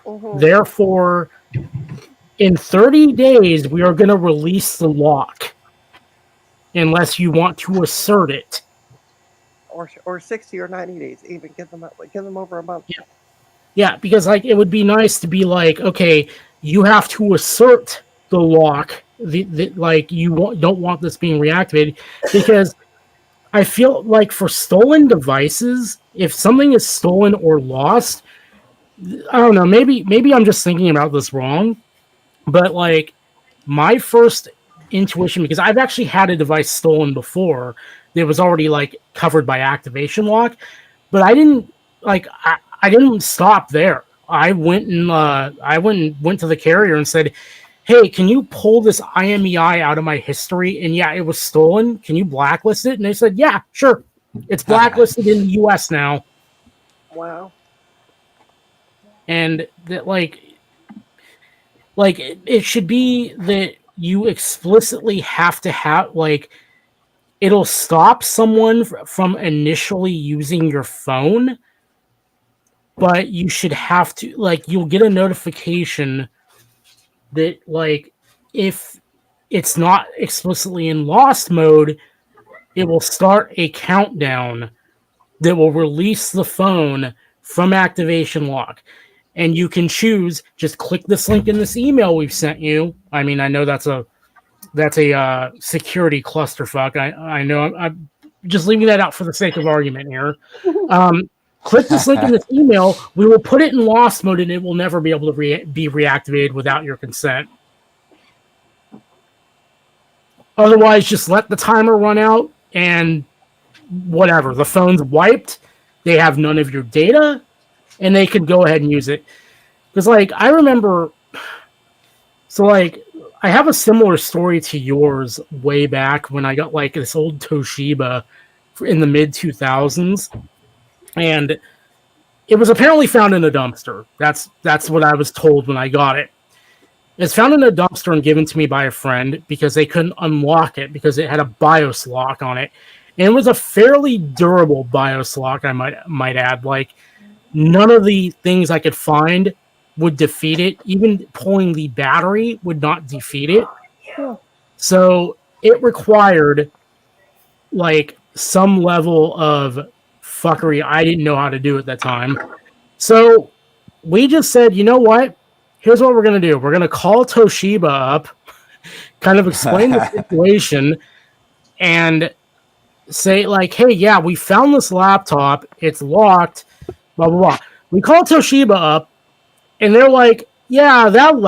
Mm-hmm. Therefore, in 30 days, we are going to release the lock, unless you want to assert it. Or 60 or 90 days, even give them over a month. Yeah. Yeah, because like it would be nice to be like, okay, you have to assert the lock. Like you don't want this being reactivated, because I feel like for stolen devices, if something is stolen or lost, I don't know. Maybe I'm just thinking about this wrong, but like my first intuition, because I've actually had a device stolen before that was already like covered by activation lock, but I didn't like I didn't stop there. I went to the carrier and said, "Hey, can you pull this IMEI out of my history? And yeah, it was stolen. Can you blacklist it?" And they said, "Yeah, sure. It's blacklisted in the US now." Wow. And that like it should be that you explicitly have to have like it'll stop someone from initially using your phone, but you should have to like you'll get a notification that like if it's not explicitly in lost mode, it will start a countdown that will release the phone from activation lock. And you can choose, just click this link in this email we've sent you. I mean, I know that's a security clusterfuck. I know I'm just leaving that out for the sake of argument here. Click this link in this email. We will put it in lost mode, and it will never be able to be reactivated without your consent. Otherwise, just let the timer run out, and whatever. The phone's wiped. They have none of your data, and they could go ahead and use it. Because, like, I remember... So, like, I have a similar story to yours way back when I got, like, this old Toshiba in the mid-2000s. And it was apparently found in a dumpster. That's what I was told when I got it. It's found in a dumpster and given to me by a friend because they couldn't unlock it because it had a BIOS lock on it. And it was a fairly durable BIOS lock, I might add. Like, none of the things I could find would defeat it. Even pulling the battery would not defeat it. So it required, like, some level of fuckery I didn't know how to do at that time. So we just said, you know what? Here's what we're going to do. We're going to call Toshiba up, kind of explain the situation, and say, like, hey, yeah, we found this laptop. It's locked, blah, blah, blah. We call Toshiba up, and they're like, yeah, that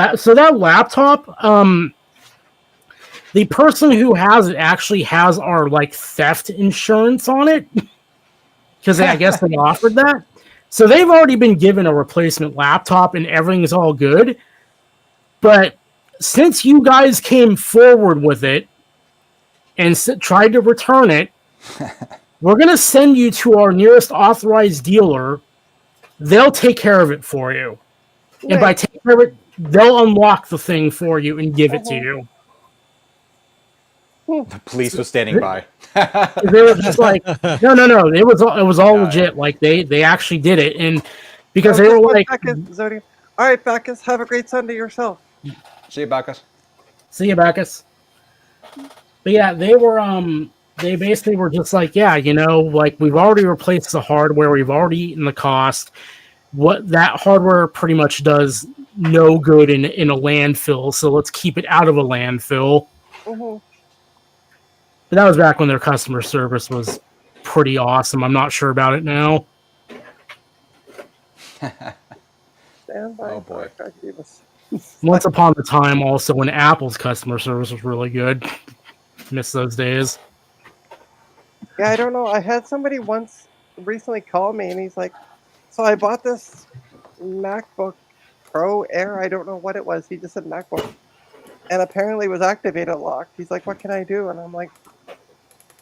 laptop, the person who has it actually has our, like, theft insurance on it, because I guess they offered that. So they've already been given a replacement laptop and everything's all good. But since you guys came forward with it and tried to return it, we're going to send you to our nearest authorized dealer. They'll take care of it for you. And by taking care of it, they'll unlock the thing for you and give it to you. The police was standing by. They were just like, no. It was all legit. Like they actually did it, and because they were like, Zodi. All right, Bacchus, have a great Sunday yourself. See you, Bacchus. See you, Bacchus. But yeah, they were they basically were just like, yeah, you know, like we've already replaced the hardware, we've already eaten the cost. What that hardware pretty much does no good in a landfill, so let's keep it out of a landfill. Mm-hmm. But that was back when their customer service was pretty awesome. I'm not sure about it now. Stand by. Oh, boy. Once upon a time, also, when Apple's customer service was really good. Miss those days. Yeah, I don't know. I had somebody once recently call me, and he's like, so I bought this MacBook Pro Air. I don't know what it was. He just said MacBook. And apparently it was activated locked. He's like, what can I do? And I'm like,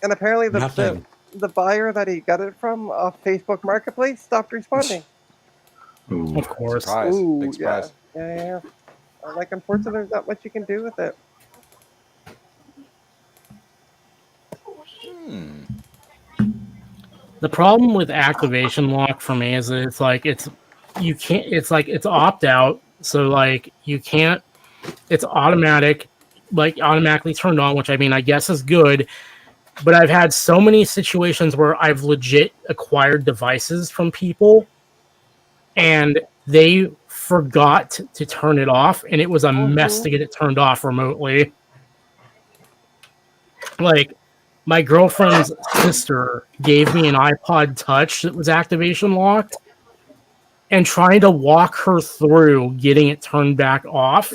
and apparently the buyer that he got it from off Facebook Marketplace stopped responding. Ooh. Of course. Surprise. Ooh, Big surprise. Yeah. Like, unfortunately, there's not much you can do with it. The problem with activation lock for me is that it's like it's opt out, so like you can't. It's automatic, like automatically turned on, which I mean I guess is good. But I've had so many situations where I've legit acquired devices from people, and they forgot to turn it off, and it was a mess to get it turned off remotely. Like, my girlfriend's sister gave me an iPod Touch that was activation locked, and trying to walk her through getting it turned back off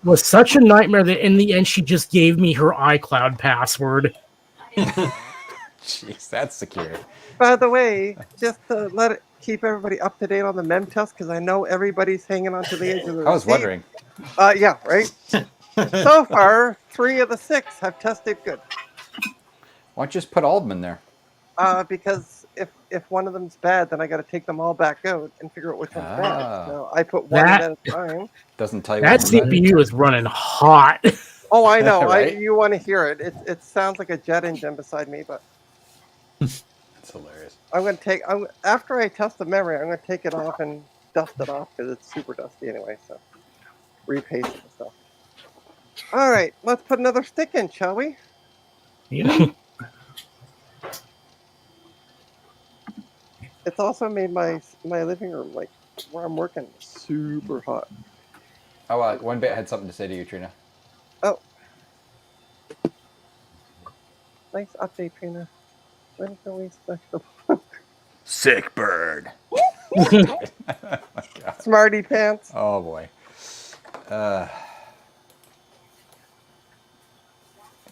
was such a nightmare that in the end she just gave me her iCloud password. Jeez, that's secure. By the way, just to keep everybody up to date on the mem test, because I know everybody's hanging on to the edge of the I was seat. wondering. Yeah, right. So far, 3 of the 6 have tested good. Why don't you just put all of them in there? Because if one of them's bad, then I got to take them all back out and figure out which one's bad. Ah. So I put one That- at a time. Doesn't tell you. That what's in it. CPU is running hot. Oh, I know. Right? You want to hear it. It sounds like a jet engine beside me, but It's hilarious. I'm going to take. After I test the memory, I'm going to take it off and dust it off because it's super dusty anyway. So repaste it and stuff. All right, let's put another stick in, shall we? Yeah. It's also made my living room, like where I'm working, super hot. Oh, One Bit had something to say to you, Trina. Oh, nice update, Trina. When can we special? Sick bird. Smarty pants. Oh boy.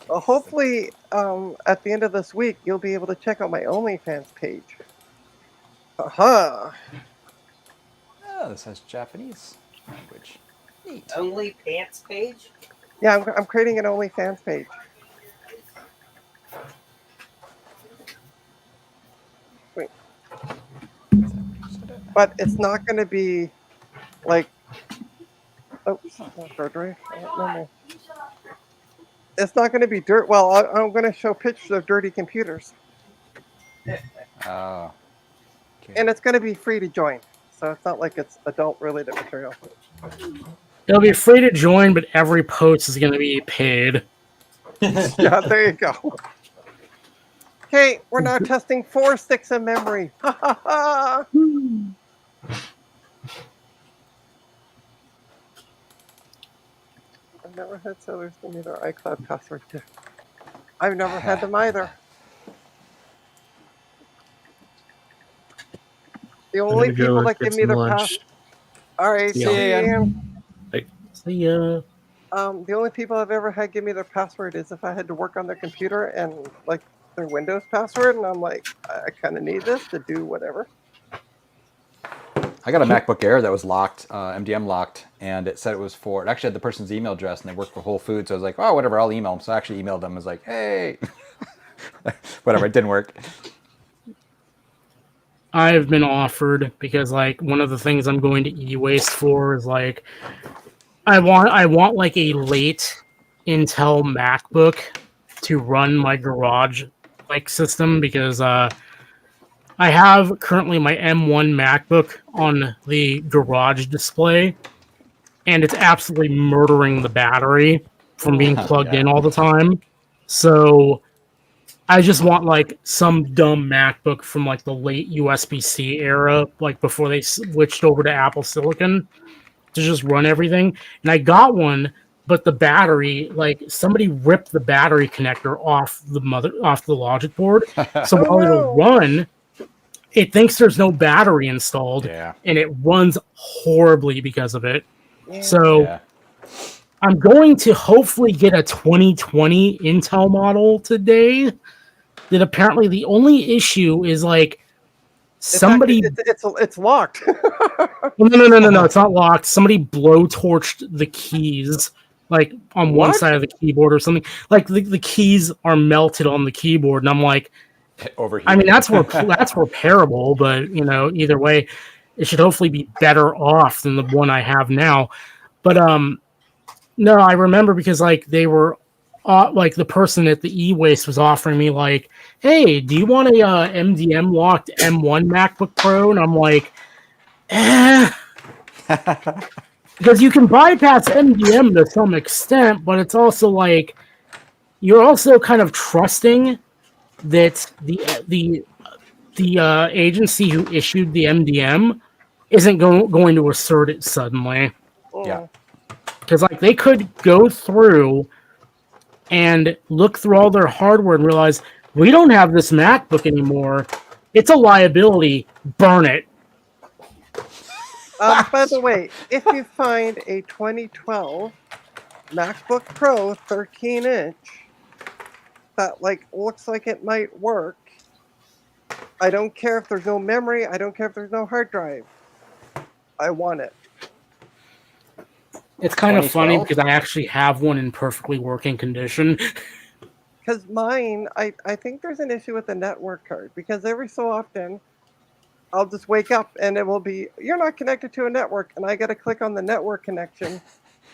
Well, hopefully, at the end of this week, you'll be able to check out my OnlyFans page. Aha! Oh, this has Japanese language. Neat. Only pants page? Yeah, I'm creating an OnlyFans page. Wait. But it's not going to be like. Oops, not hard drive. No more. It's not going to be dirt. Well, I'm going to show pictures of dirty computers, Oh. and it's going to be free to join. So it's not like it's adult-related material. It'll be free to join, but every post is going to be paid. Yeah, there you go. Okay, we're now testing 4 sticks of memory. Ha ha ha! I've never had sellers give me their iCloud password too. I've never had them either. The only gonna go people that get give me some their lunch. pass. All right, Yeah. see you, Ian. See ya. The only people I've ever had give me their password is if I had to work on their computer and like their Windows password, and I'm like, I kind of need this to do whatever. I got a MacBook Air that was locked, MDM locked, and it said it was for. It actually had the person's email address, and they worked for Whole Foods. So I was like, oh, whatever, I'll email them. So I actually emailed them. I was like, hey, whatever, it didn't work. I've been offered because like one of the things I'm going to e-waste for is like I want like a late Intel MacBook to run my garage like system because I have currently my M1 MacBook on the garage display and it's absolutely murdering the battery from being plugged in all the time. So I just want like some dumb MacBook from like the late USB-C era, like before they switched over to Apple Silicon to just run everything. And I got one, but the battery, like somebody ripped the battery connector off the logic board. So while it'll run, it thinks there's no battery installed, Yeah. and it runs horribly because of it. Yeah. So Yeah. I'm going to hopefully get a 2020 Intel model today. That apparently the only issue is like somebody. It's locked. No, it's not locked. Somebody blowtorched the keys, like on one What? side of the keyboard or something. Like the keys are melted on the keyboard, and I'm like, Overheated. I mean that's repairable, but you know, either way, it should hopefully be better off than the one I have now. But no, I remember because like they were. Like the person at the e-waste was offering me like, hey, do you want a MDM locked M1 MacBook Pro? And I'm like, because you can bypass MDM to some extent, but it's also like you're also kind of trusting that the agency who issued the MDM isn't going to assert it suddenly. Yeah. Because like they could go through and look through all their hardware and realize we don't have this MacBook anymore. It's a liability. Burn it. By the way, if you find a 2012 MacBook Pro 13-inch that like looks like it might work, I don't care if there's no memory. I don't care if there's no hard drive. I want it. It's kind of funny 2012? because I actually have one in perfectly working condition. Because mine, I think there's an issue with the network card because every so often I'll just wake up and it will be, you're not connected to a network, and I got to click on the network connection,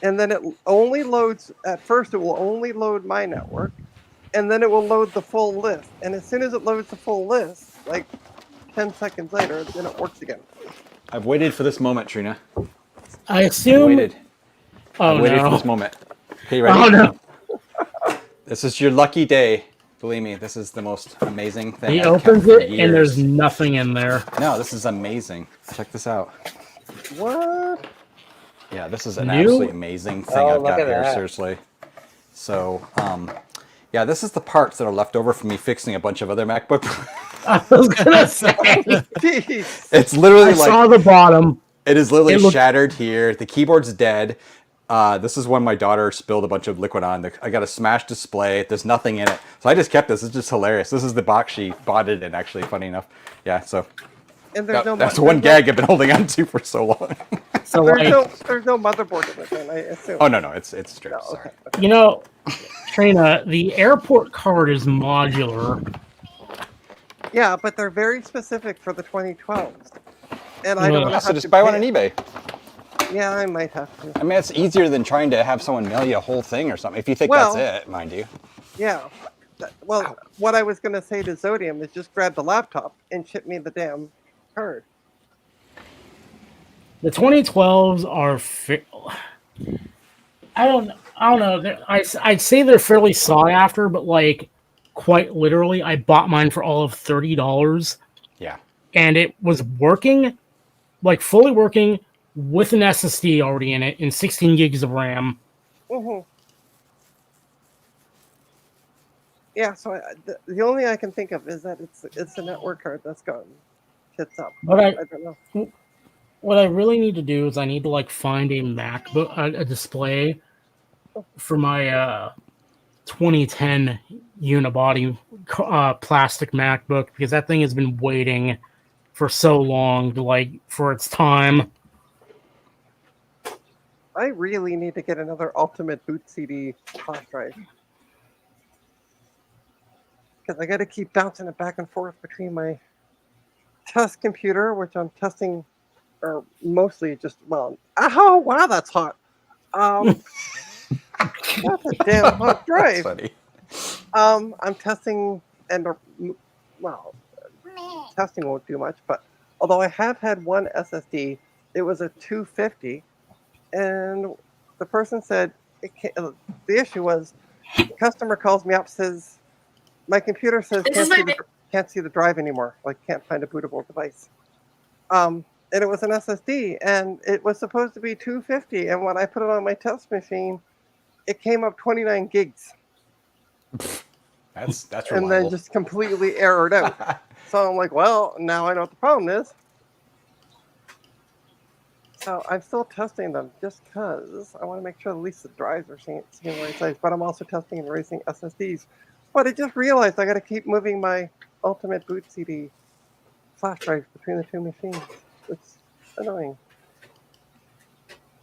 and then it only loads, at first it will only load my network, and then it will load the full list. And as soon as it loads the full list, like 10 seconds later, then it works again. I've waited for this moment, Trina. I I assume. waited. Oh I waited for no! this moment. Okay, ready? Oh no! This is your lucky day. Believe me, this is the most amazing thing. He I've kept opens for it and there's years. nothing in there. No, this is amazing. Check this out. What? Yeah, this is an New? absolutely amazing thing Oh, I've look got at here, that. seriously. So, yeah, this is the parts that are left over from me fixing a bunch of other MacBook. I was gonna say. Jeez. It's literally I like, saw the bottom. it is literally it looked- shattered here. The keyboard's dead. This is when my daughter spilled a bunch of liquid on. I got a smashed display. There's nothing in it. So I just kept this. It's just hilarious. This is the box she bought it in, actually, funny enough. Yeah, so And there's no that's mo- one there's gag I've been holding on to for so long. So No, like, there's no motherboard in it, then, I assume. Oh, no, it's straight. No, Sorry. okay. you know, Trina, the airport card is modular. Yeah, but they're very specific for the 2012s. And I Yeah, don't want to So have just to buy one pay- on eBay. Yeah, I might have to. I mean, it's easier than trying to have someone mail you a whole thing or something. If you think Well- that's it, mind you. Yeah. Well, what I was going to say to Zodium is just grab the laptop and ship me the damn card. The 2012s are. I don't know. I'd say they're fairly sought after, but like, quite literally, I bought mine for all of $30. Yeah. And it was working, like fully working, with an SSD already in it and 16 gigs of RAM. Mm-hmm. Yeah, so the only thing I can think of is that it's the network card that's gone tits up. But I don't know. what I really need to do is I need to like find a MacBook, a display for my 2010 unibody plastic MacBook, because that thing has been waiting for so long to like for its time. I really need to get another Ultimate Boot CD flash drive. Because I got to keep bouncing it back and forth between my test computer, which I'm testing, or mostly just, well, oh, wow, that's hot. That's a damn hot That's drive. funny. I'm testing, and, well, testing won't do much, but although I have had one SSD, it was a 250, and the person said, the issue was, the customer calls me up, says, my computer says can't see the drive anymore, like can't find a bootable device. And it was an SSD, and it was supposed to be 250, and when I put it on my test machine, it came up 29 gigs. That's And reliable. then just completely errored out. So I'm like, well, now I know what the problem is. So I'm still testing them just because I want to make sure at least the drives are seeing the right size, but I'm also testing and erasing SSDs. But I just realized I got to keep moving my Ultimate Boot CD flash drives between the two machines. It's annoying.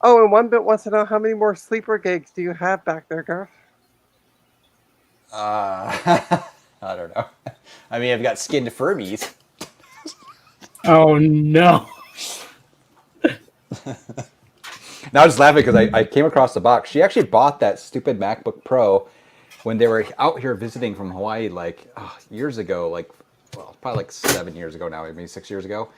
Oh, and one bit wants to know how many more sleeper gigs do you have back there, Garth? I don't know. I mean, I've got skinned Furbies. Oh no! Now I was laughing because I came across the box. She actually bought that stupid MacBook Pro when they were out here visiting from Hawaii, like years ago, probably like 7 years ago now, maybe 6 years ago.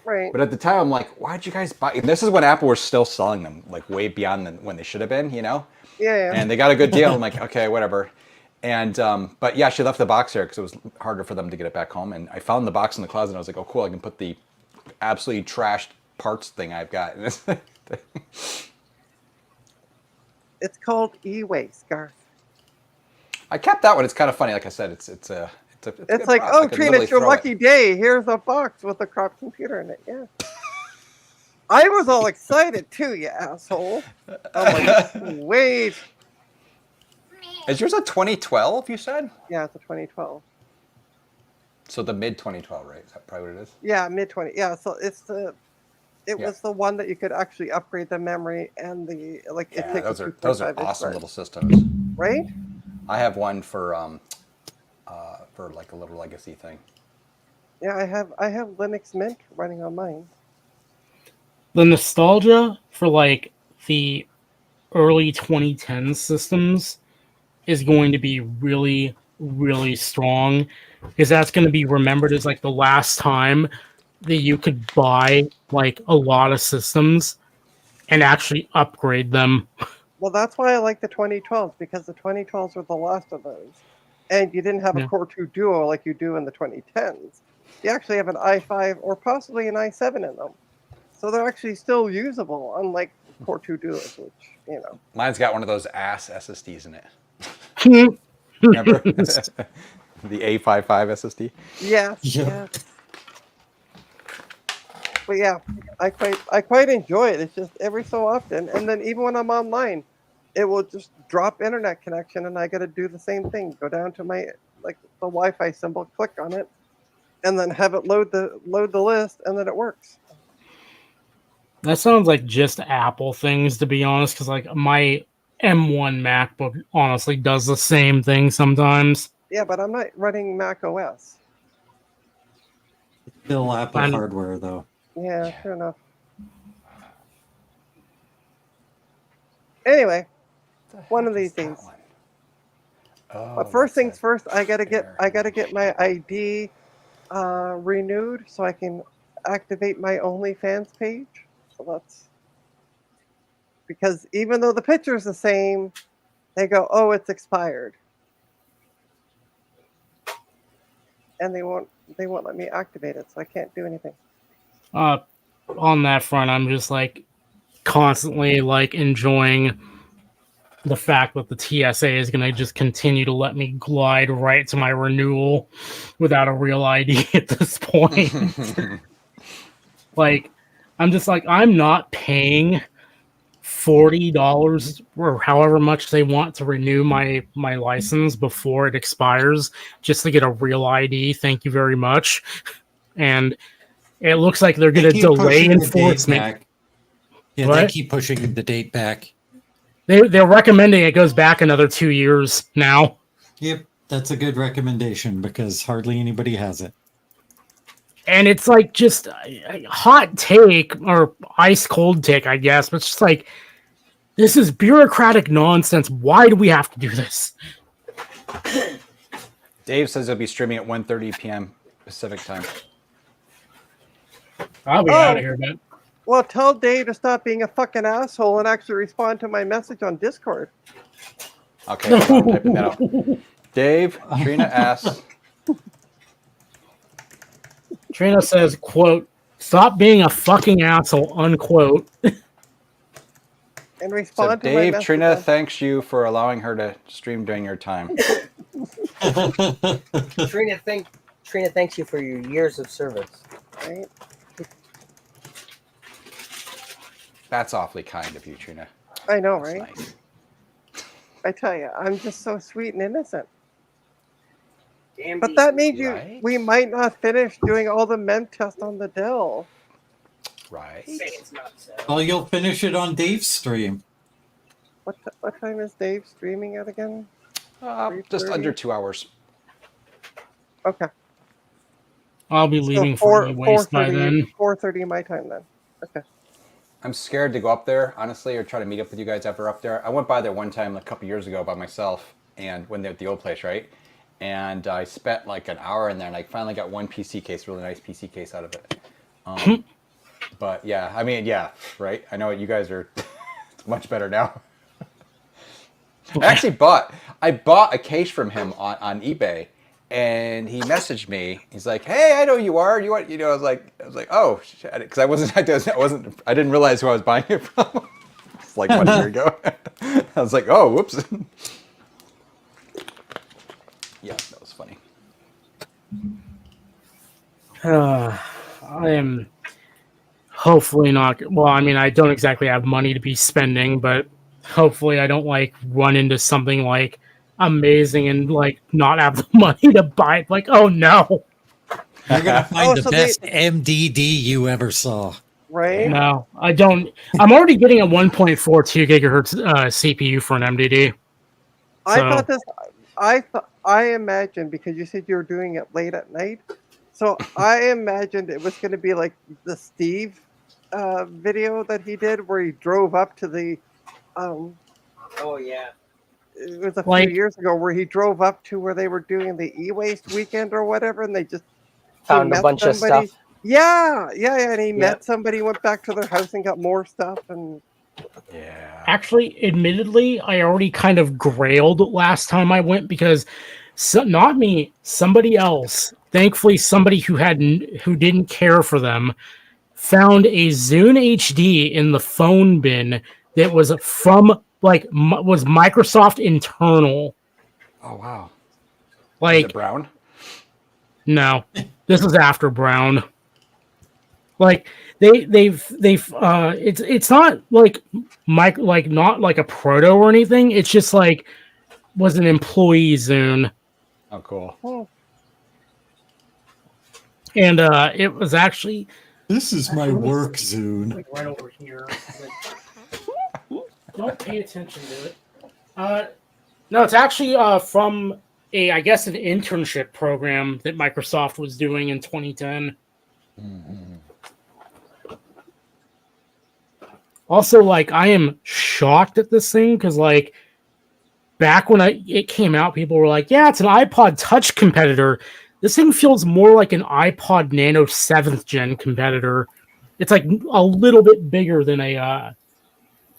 Right. But at the time, I'm like, why'd you guys buy? And this is when Apple was still selling them, like way beyond when they should have been, you know? Yeah. And they got a good deal. I'm like, okay, whatever. And but yeah, she left the box there because it was harder for them to get it back home. And I found the box in the closet, and I was like, oh, cool, I can put the absolutely trashed parts thing I've got. It's called e-waste, Garth. I kept that one. It's kind of funny. Like I said, it's a It's good like, prop. I oh, could Trina, literally it's your throw it. lucky day. Here's a box with a crop computer in it. Yeah. I was all excited too, you asshole. I'm like, wait. Is yours a 2012? You said? Yeah, it's a 2012. So the mid 2012, right? Is that probably what it is? Yeah, mid 20. Yeah, so it Yeah. was the one that you could actually upgrade the memory and the it Yeah, takes those a are 2.5 inch awesome drive, little systems. right? I have one for like a little legacy thing. Yeah, I have Linux Mint running on mine. The nostalgia for like the early 2010 systems is going to be really, really strong, because that's going to be remembered as like the last time that you could buy like a lot of systems and actually upgrade them. Well, that's why I like the 2012s, because the 2012s were the last of those. And you didn't have a Yeah. Core 2 Duo like you do in the 2010s. You actually have an i5 or possibly an i7 in them. So they're actually still usable, unlike Core 2 Duos, which, you know. Mine's got one of those ass SSDs in it. Remember? The A55 SSD. Yes, Yeah. yes. But yeah, I quite enjoy it. It's just every so often, and then even when I'm online, it will just drop internet connection, and I got to do the same thing. Go down to my the Wi-Fi symbol, click on it, and then have it load the list, and then it works. That sounds like just Apple things, to be honest, because like my M1 MacBook honestly does the same thing sometimes. Yeah, but I'm not running Mac OS. Still Apple I'm- hardware, though. Yeah, fair enough. Anyway, one of these days. Oh, But first that's things it. first, I gotta There. get my ID renewed so I can activate my OnlyFans page. So that's because even though the picture's the same, they go, "Oh, it's expired," and they won't let me activate it, so I can't do anything. On that front, I'm just like constantly like enjoying the fact that the TSA is going to just continue to let me glide right to my renewal without a real ID at this point. Like, I'm just like, I'm not paying $40 or however much they want to renew my license before it expires just to get a real ID. Thank you very much. And it looks like they're going to Keep delay pushing the date enforcement. back. Yeah, What? they keep pushing the date back. They're recommending it goes back another 2 years now. Yep, that's a good recommendation because hardly anybody has it. And it's like just a hot take or ice cold take, I guess. But it's just like, this is bureaucratic nonsense. Why do we have to do this? Dave says he'll be streaming at 1:30 p.m. Pacific time. I'll be out of here, man. Well, tell Dave to stop being a fucking asshole and actually respond to my message on Discord. Okay, hold on, I'm typing that out. Dave, Trina asks, Trina says, quote, "Stop being a fucking asshole," unquote. And so respond to my Dave, message. Trina on- thanks you for allowing her to stream during your time. Trina, thanks you for your years of service. Right? That's awfully kind of you, Trina. I know, That's right? nice. I tell you, I'm just so sweet and innocent. Damn But that means Right. we might not finish doing all the men tests on the Dell. Right. Well, you'll finish it on Dave's stream. What time is Dave streaming at again? Just 3:30? under 2 hours. Okay. I'll be leaving for e-waste by then. 4:30 my time then. Okay. I'm scared to go up there, honestly, or try to meet up with you guys ever up there. I went by there one time a couple years ago by myself, and when they're at the old place, right? And I spent like an hour in there, and I finally got one PC case, really nice PC case out of it. But yeah, I mean, yeah, right? I know you guys are it's much better now. I bought a case from him on eBay, and he messaged me. He's like, "Hey, I know who you are. You want, I was like, oh, because I didn't realize who I was buying it from. It's like 1 year ago. I was like, oh, whoops. Yeah, that was funny. I am hopefully not. Well, I mean, I don't exactly have money to be spending, but hopefully I don't like run into something like amazing and like not have the money to buy it. Like, oh no. You're gonna find the so best MDD you ever saw. Right? No, I don't. I'm already getting a 1.42 gigahertz CPU for an MDD. I So- thought this. I imagined, because you said you were doing it late at night, so I imagined it was going to be like the Steve video that he did, where he drove up to the. Oh yeah. It was a Like- few years ago where he drove up to where they were doing the e-waste weekend or whatever, and they just Found he a met bunch of somebody. stuff. Yeah, and he Yep. met somebody, went back to their house and got more stuff, and Yeah. Actually, admittedly, I already kind of grailed last time I went because not me, somebody else. Thankfully, somebody who didn't care for them found a Zune HD in the phone bin that was from was Microsoft internal. Oh wow. Is Like, it brown? no, this is after Brown. Like it's not like not like a proto or anything. It's just like was an employee Zune, Oh cool. and it was actually This is my work Zune. like right over here. Don't pay attention to it. No, it's actually from I guess an internship program that Microsoft was doing in 2010. Also, like, I am shocked at this thing because, like, back when it came out, people were like, "Yeah, it's an iPod Touch competitor." This thing feels more like an iPod Nano 7th gen competitor. It's like a little bit bigger than a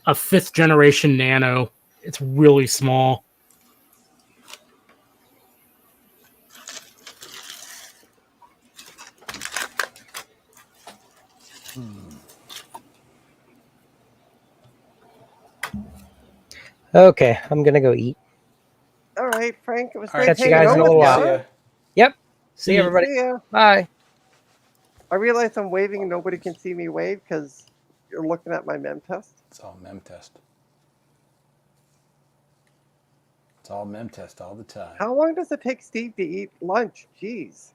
5th generation Nano. It's really small. Okay, I'm gonna go eat. all right, Frank, it was All great right, catch you hanging guys out in a with little you, while. huh? Yep. See See everybody. See ya. Bye. I realize I'm waving and nobody can see me wave because you're looking at my mem test. It's all mem test. It's all mem test all the time. How long does it take Steve to eat lunch? Jeez.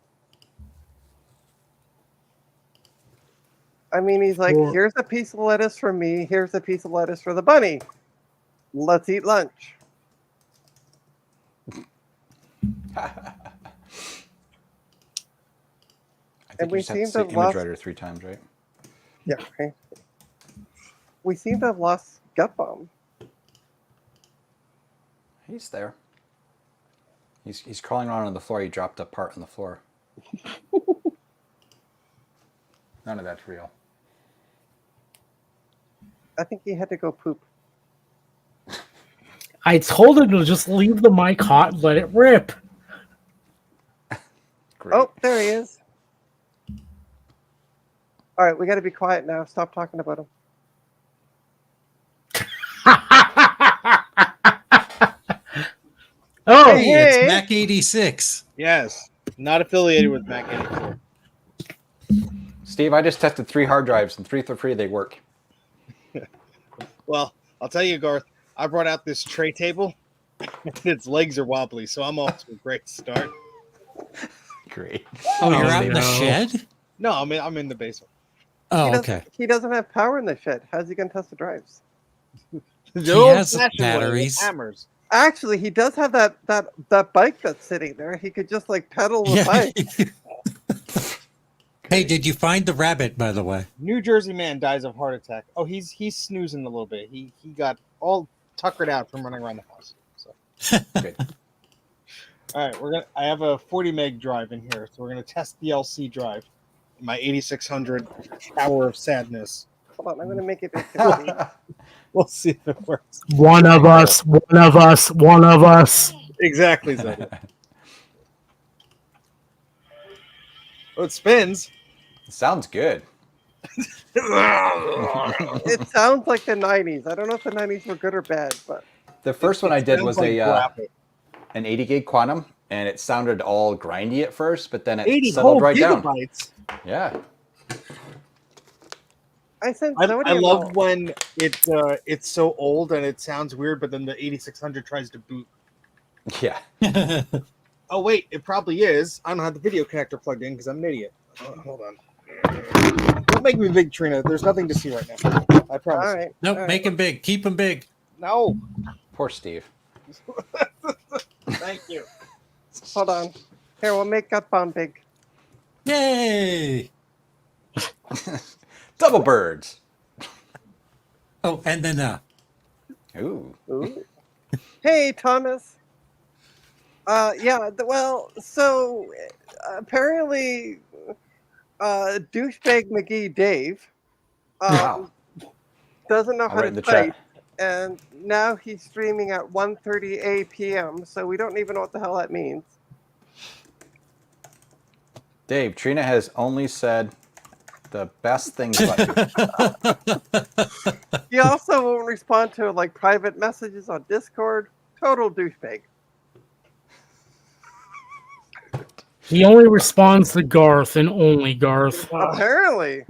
I mean, he's like, Well- here's a piece of lettuce for me, here's a piece of lettuce for the bunny. Let's eat lunch. I And think we you just have to seem say to have image lost- writer 3 times, right? Yeah, okay. We seem to have lost Gut Bomb. He's there. He's crawling around on the floor. He dropped a part on the floor. None of that's real. I think he had to go poop. I told him to just leave the mic hot and let it rip. Great. Oh, there he is. All right, we got to be quiet now. Stop talking about him. Oh, Hey, Hey. it's Mac 86. Yes, not affiliated with Mac 84. Steve, I just tested 3 hard drives and 3 for free. They work. Well, I'll tell you, Garth, I brought out this tray table. Its legs are wobbly, so I'm off to a great start. Great. Oh, you're out in the no. shed? No, I'm in the basement. Oh, He okay. doesn't- He doesn't have power in the shed. How's he going to test the drives? The has old-fashioned way with batteries. hammers. Actually, he does have that bike that's sitting there. He could just like pedal the bike. Hey, did you find the rabbit, by the way? New Jersey man dies of heart attack. Oh, he's snoozing a little bit. He got all tuckered out from running around the house. So Good. all right, I have a 40 meg drive in here, so we're gonna test the LC drive. My 8600 Tower of Sadness. Hold on, I'm going to make it big. 50. We'll see if it works. one of us, one of us, one of us. Exactly. Zed. Oh, it spins. Sounds good. It sounds like the 90s. I don't know if the 90s were good or bad, but The first one I did sounds was like grapple. an 80 gig Quantum, and it sounded all grindy at first, but then it 80 settled whole right down. gigabytes. Yeah. I sent I Zodium love out. when it's so old and it sounds weird, but then the 8600 tries to boot. Yeah. Oh wait, it probably is. I don't have the video connector plugged in because I'm an idiot. Hold on. Don't make me big, Trina. There's nothing to see right now. I All promise. right. Nope, all right. make him big. Keep him big. No. Poor Steve. Thank you. Hold on. Here, we'll make Gut Bomb big. Yay! Double birds. Oh, and then Ooh. Ooh. Hey, Thomas. Yeah. Well, so apparently, douchebag McGee Dave Wow. doesn't know I'll how write to in the type, chat. and now he's streaming at 1:30 p.m. So we don't even know what the hell that means. Dave, Trina has only said the best things about you. He also won't respond to like private messages on Discord. Total douchebag. He only responds to Garth and only Garth. Apparently.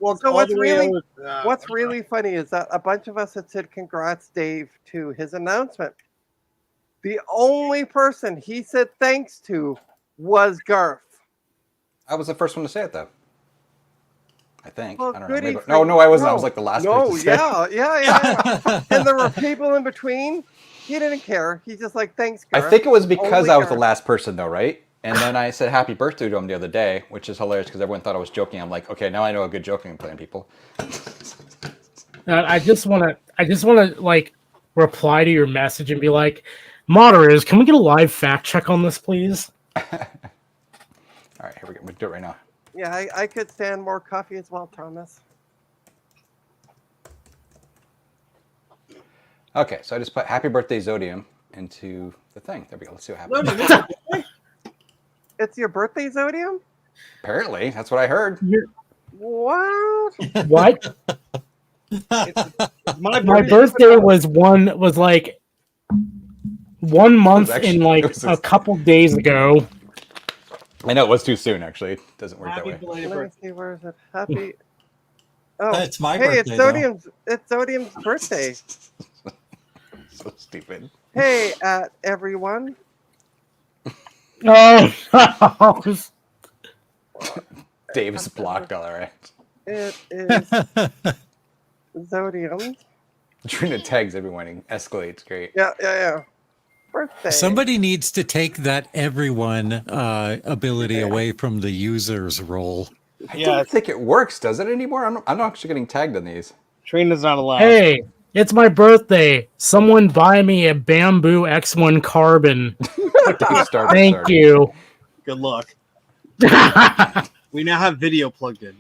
Well, So all what's the way really out- what's really funny is that a bunch of us had said congrats, Dave, to his announcement. The only person he said thanks to was Garth. I was the first one to say it, though. I think. Well, I don't know. goody Maybe... for No, you. no, I wasn't. I was No. like the last No, person to say it. yeah. And there were people in between. He didn't care. He's just like, thanks, I Garth. think it was because Only I was the Garth. last person, though, right? And then I said happy birthday to him the other day, which is hilarious because everyone thought I was joking. I'm like, okay, now I know a good joking plan, people. I just want to like reply to your message and be like, moderators, can we get a live fact check on this, please? All right, here we go. We'll do it right now. Yeah, I could stand more coffee as well, Thomas. Okay, so I just put happy birthday Zodium into the thing. There we go. Let's see what happens. It's your birthday, Zodium? Apparently, that's what I heard. What? What? My My birthday was like 1 month actually- in like it was a couple days ago. I know it was too soon, actually. It doesn't work Happy that way. belated Let me birthday. see, where is it? Happy. Oh, it's my hey, birthday. it's though. Zodium's birthday. So stupid. Hey, everyone. Oh, Dave's blocked, all right. It is Zodium. Trina tags everyone and escalates. Great. Yeah. Birthday. Somebody needs to take that everyone ability away from the user's role. I Yeah. don't think it works, does it anymore? I'm not actually getting tagged on these. Trina's not allowed. hey, it's my birthday. Someone buy me a bamboo X1 carbon. Dave started, Thank sorry. you. Good luck. We now have video plugged in.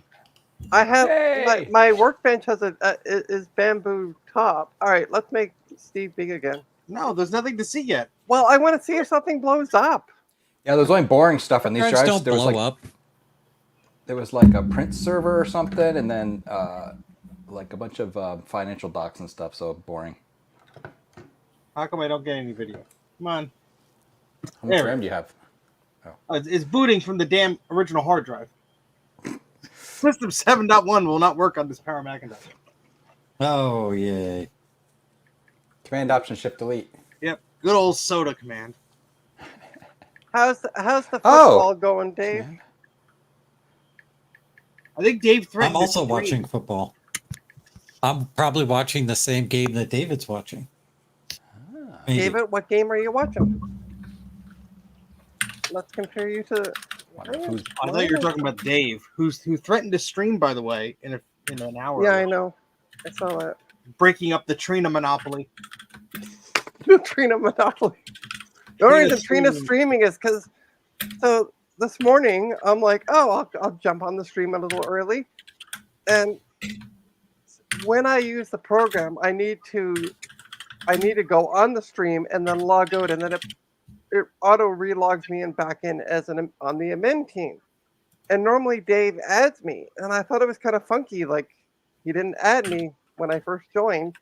I have Hey! my workbench has is bamboo top. All right, let's make Steve big again. No, there's nothing to see yet. Well, I want to see if something blows up. Yeah, there's only boring stuff on these Cards drives. don't There was blow like up. there was like a print server or something, and then like a bunch of financial docs and stuff. So boring. How come I don't get any video? Come on. How much There. RAM do you have? It's booting from the damn original hard drive. System 7.1 will not work on this Power Macintosh. Oh yay! Command Option Shift Delete. Yep. Good old soda command. How's the Oh! football going, Dave? Man. I think Dave threatened I'm to also stream. watching football. I'm probably watching the same game that David's watching. Maybe. David, what game are you watching? Let's compare you to. Wonder who's I thought you were talking about Dave, who threatened to stream, by the way, in an hour. Yeah, I know. I saw that. Breaking up the Trina monopoly. Trina Monopoly. The only reason Trina's streaming is because. So this morning I'm like, oh, I'll jump on the stream a little early, and when I use the program, I need to go on the stream and then log out, and then it auto relogs me and back in as on the admin team. and normally Dave adds me, and I thought it was kind of funky, like he didn't add me when I first joined.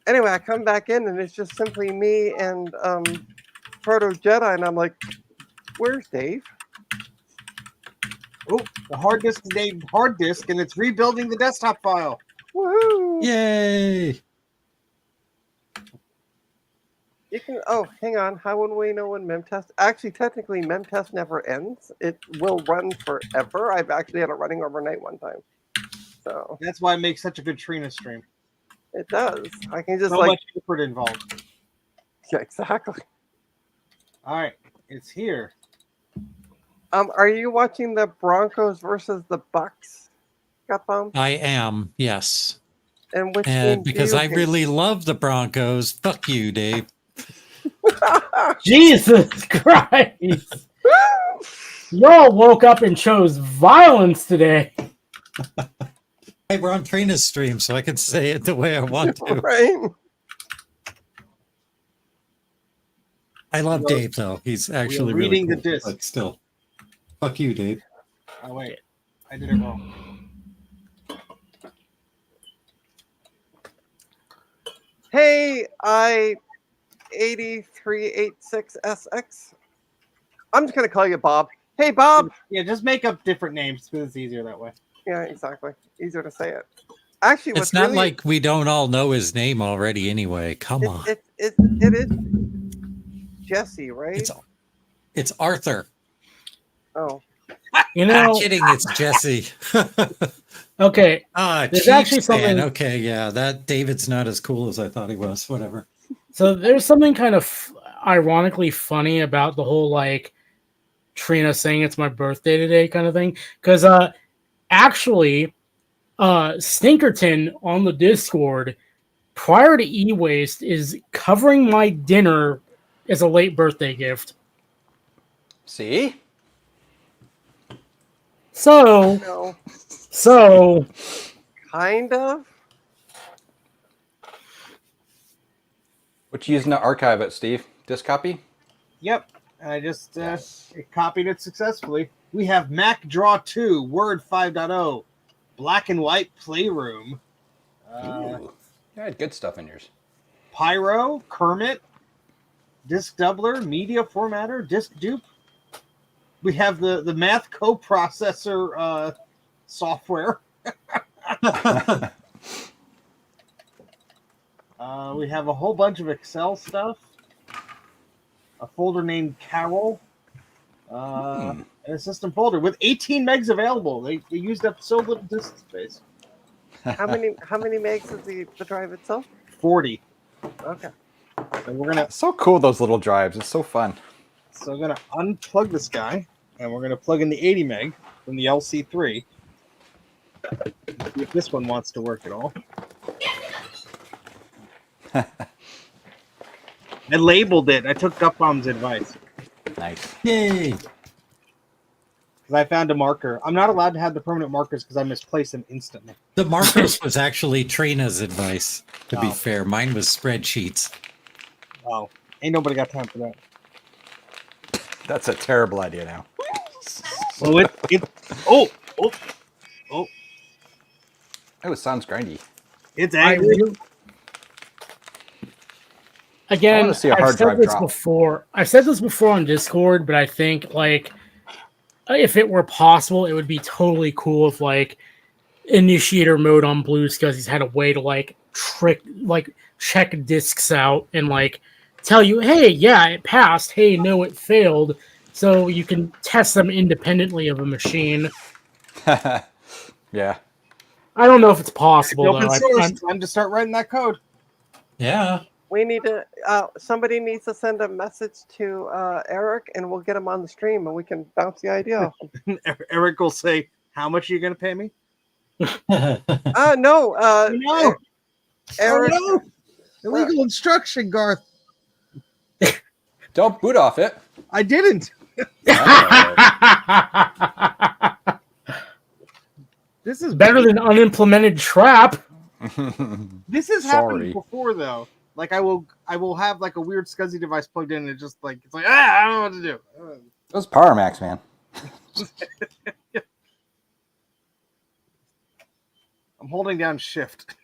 Anyway, I come back in, and it's just simply me and Proto Jedi, and I'm like, "Where's Dave?" Oh, the hard disk is named hard disk, and it's rebuilding the desktop file. Woohoo! Yay! You can. Oh, hang on. How would we know when MemTest? Actually, technically, MemTest never ends. It will run forever. I've actually had it running overnight one time. So That's why it makes such a good Trina stream. it does. I can just So like. much effort involved. Yeah, exactly. All right, it's here. Are you watching the Broncos versus the Bucks? Got them. I am, yes. And which And team do because you I hate? really love the Broncos, fuck you, Dave. Jesus Christ! Y'all woke up and chose violence today. Hey, we're on Trina's stream, so I can say it the way I want to. Right. I love Dave, though. He's actually really reading the cool, disc. but still. Fuck you, Dave. Oh wait, I did it wrong. Hey, I8386SX. I'm just gonna call you Bob. Hey, Bob. Yeah, just make up different names because it's easier that way. Yeah, exactly. Easier to say it. Actually, It's what's not really, like we don't all know his name already anyway. Come on. it is Jesse, right? It's Arthur. Oh, You I'm know, kidding, it's Jesse. okay, Ah, There's Chiefs actually fan. something- Okay, yeah, that David's not as cool as I thought he was. Whatever. so there's something kind of ironically funny about the whole like Trina saying it's my birthday today kind of thing. Because actually, Stinkerton on the Discord prior to E-Waste is covering my dinner as a late birthday gift. See? So, no, kind of. What you using to archive it, Steve? Disk copy? Yep, I just copied it successfully. We have Mac Draw 2, Word 5.0, Black and White Playroom, Ooh. You had good stuff in yours. Pyro, Kermit, Disk Doubler, Media Formatter, Disk Dupe. We have the Math Coprocessor software. We have a whole bunch of Excel stuff. A folder named Carol. And a system folder with 18 megs available. They used up so little disk space. How many megs is the drive itself? 40. Okay. And we're gonna So cool, those little drives. It's so fun. So I'm gonna unplug this guy, and we're gonna plug in the 80 meg from the LC3. See if this one wants to work at all. I labeled it. I took Gupbomb's advice Nice. Yay! because I found a marker. I'm not allowed to have the permanent markers because I misplace them instantly. The markers was actually Trina's advice, to be Oh. fair. Mine was spreadsheets. Oh, ain't nobody got time for that. That's a terrible idea now. Well, oh, Oh, it sounds grindy. it's I angry. really- Again, wanna see a hard I've said drive this drop. before. I've said this before on Discord, but I think like if it were possible, it would be totally cool if like initiator mode on Blues because he's had a way to like check discs out and like tell you, hey, yeah, it passed. Hey, no, it failed. So you can test them independently of a machine. Yeah. I don't know if it's possible Open though. source. Time to start writing that code. Yeah. We need to. Somebody needs to send a message to Eric, and we'll get him on the stream, and we can bounce the idea off him. Eric will say, "How much are you going to pay me?" No. No. Eric. Oh, no. Illegal instruction, Garth. Don't boot off it. I didn't. This is Better than unimplemented trap. This has happened Sorry. before, though. Like I will have like a weird SCSI device plugged in, and it's like I don't know what to do. Those Power Max, man. I'm holding down shift.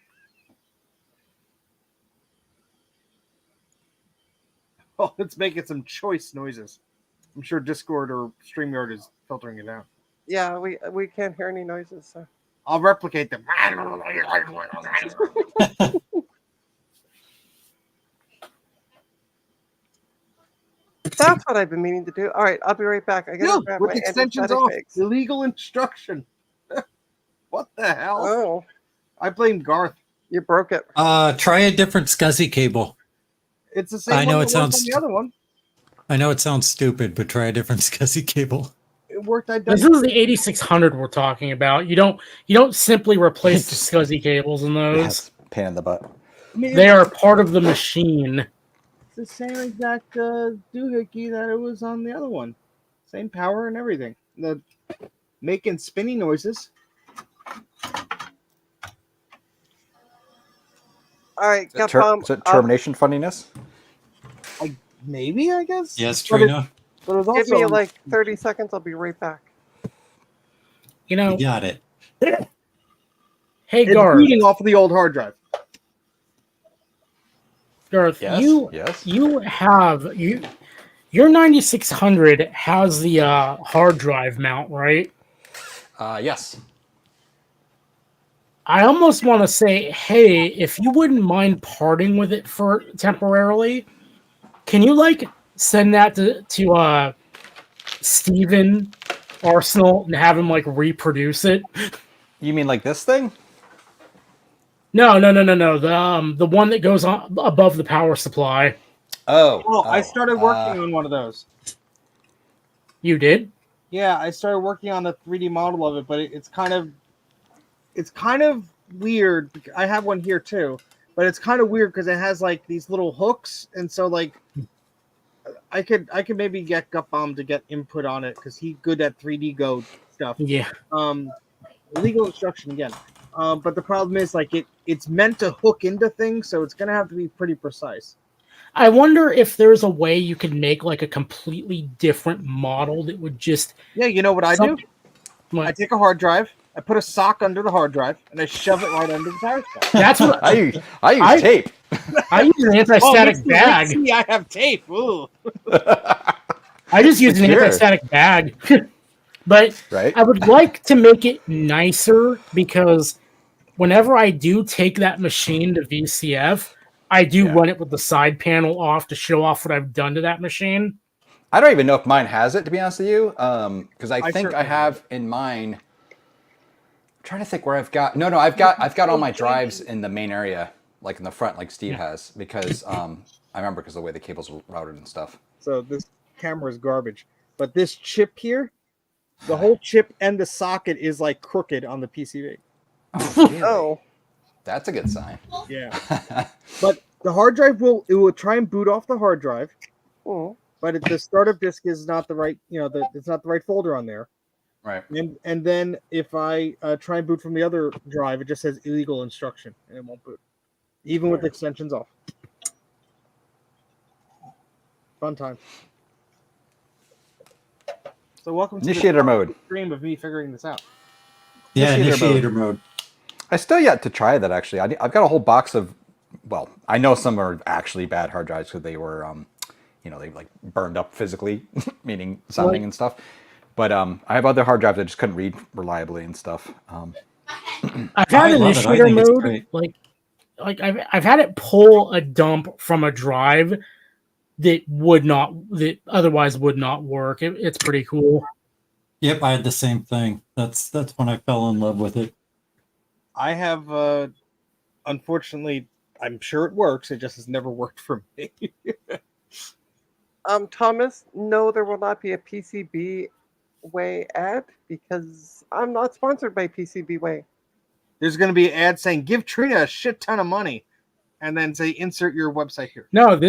Oh, it's making some choice noises. I'm sure Discord or StreamYard is filtering it out. Yeah, we can't hear any noises. So. I'll replicate them. That's what I've been meaning to do. All right, I'll be right back. I gotta No, grab with my extensions anesthetic off. bags. Illegal instruction. What the hell? Oh, I blame Garth. you broke it. Try a different SCSI cable. It's the same I know one it that worked sounds on the other one. I know it sounds stupid, but try a different SCSI cable. It worked This is the 8600 we're talking about. You don't simply replace the SCSI cables in those. Yes, pain in the butt. I mean, They are part of the machine. it's the same exact doohickey that it was on the other one. Same power and everything. The making spinny noises. All right, Is it, Capcom. is it termination funniness? Maybe, I guess. Yes, But it- Trina. But it was Give also me like 30 seconds. I'll be right back. You know, You got it. hey it's Garth, reading off of the old hard drive. Garth, Yes. you your 9600 has the hard drive mount, right? Yes. I almost want to say, hey, if you wouldn't mind parting with it for temporarily, can you like send that to Steven Arsenal and have him like reproduce it? You mean like this thing? No. The one that goes on above the power supply. Oh, I started working on one of those. You did? Yeah, I started working on the 3D model of it, but it's kind of weird. I have one here too, but it's kind of weird because it has like these little hooks, and so like I could maybe get Gutbomb to get input on it because he's good at 3D Go stuff. Yeah. Legal instruction again. But the problem is like it's meant to hook into things, so it's gonna have to be pretty precise. I wonder if there's a way you could make like a completely different model that would just Yeah, you know what I do? What? I take a hard drive, I put a sock under the hard drive, and I shove it right under the power supply. That's what I use tape. I use an anti-static bag. See, I have tape. Ooh. I just use an Secure. anti-static bag. But Right. I would like to make it nicer because whenever I do take that machine to VCF, I do run it with the side panel off to show off what I've done to that machine. I don't even know if mine has it, to be honest with you, because I think certainly I have in mine. I'm trying to think where I've got. No, I've got all my drives in the main area, like in the front, like Steve has, because I remember because of the way the cables were routed and stuff. So this camera is garbage. But this chip here, the whole chip and the socket is like crooked on the PCB. Really? Oh, That's a good sign. Yeah. But the hard drive will try and boot off the hard drive, oh. but the startup disk is not the right, it's not the right folder on there. Right. And then if I try and boot from the other drive, it just says illegal instruction and it won't boot, even with extensions off. Fun time. So welcome to Initiator the mode. stream of me figuring this out. Yeah, Initiator initiator mode. I still yet to try that actually. I've got a whole box of. Well, I know some are actually bad hard drives because they were, they like burned up physically, meaning sounding and stuff. But I have other hard drives that just couldn't read reliably and stuff. I've had I love it. I initiator think it's mode, great. like I've had it pull a dump from a drive that otherwise would not work. It's pretty cool. Yep, I had the same thing. That's when I fell in love with it. I have, unfortunately, I'm sure it works. It just has never worked for me. Thomas, no, there will not be a PCB Way ad because I'm not sponsored by PCB Way. There's going to be an ad saying, give Trina a shit ton of money. And then say, insert your website here. No,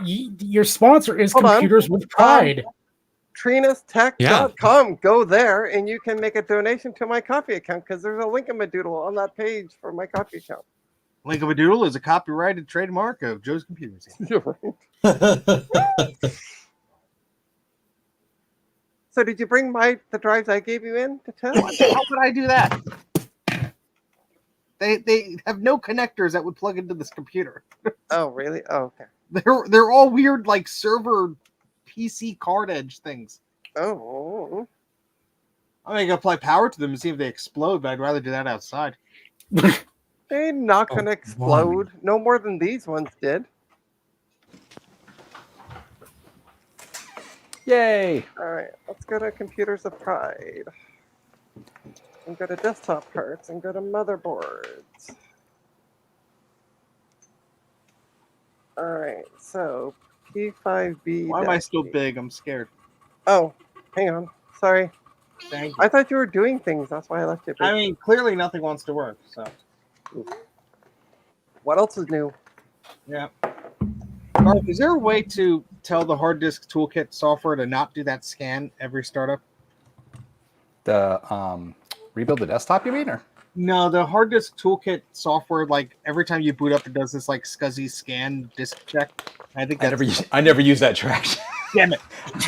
your sponsor is Hold on. Computers with Pride. TrinasTech.com. Go there and you can make a donation to my coffee account because there's a link-a-madoodle on that page for my coffee account. Link of a Doodle is a copyrighted trademark of Joe's Computers. You're right. So did you bring the drives I gave you in to test? How would I do that? They have no connectors that would plug into this computer. Oh, really? Oh, okay. They're all weird like server PC card edge things. Oh, I'm gonna apply power to them and see if they explode, but I'd rather do that outside. they're not Oh, going to explode. No more than these ones did. Yay! All right, let's go to Computers of Pride. And go to desktop parts and go to motherboards. All right, so P5B. Why am I still big? I'm scared. Oh, hang on. Sorry. Thank you. I thought you were doing things. That's why I left you. I mean, clearly nothing wants to work. So What else is new? yeah. Mark, is there a way to tell the hard disk toolkit software to not do that scan every startup? The rebuild the desktop, you mean? Or No, the hard disk toolkit software, like every time you boot up, it does this like SCSI scan disk check. I think I never use that trash. Damn it.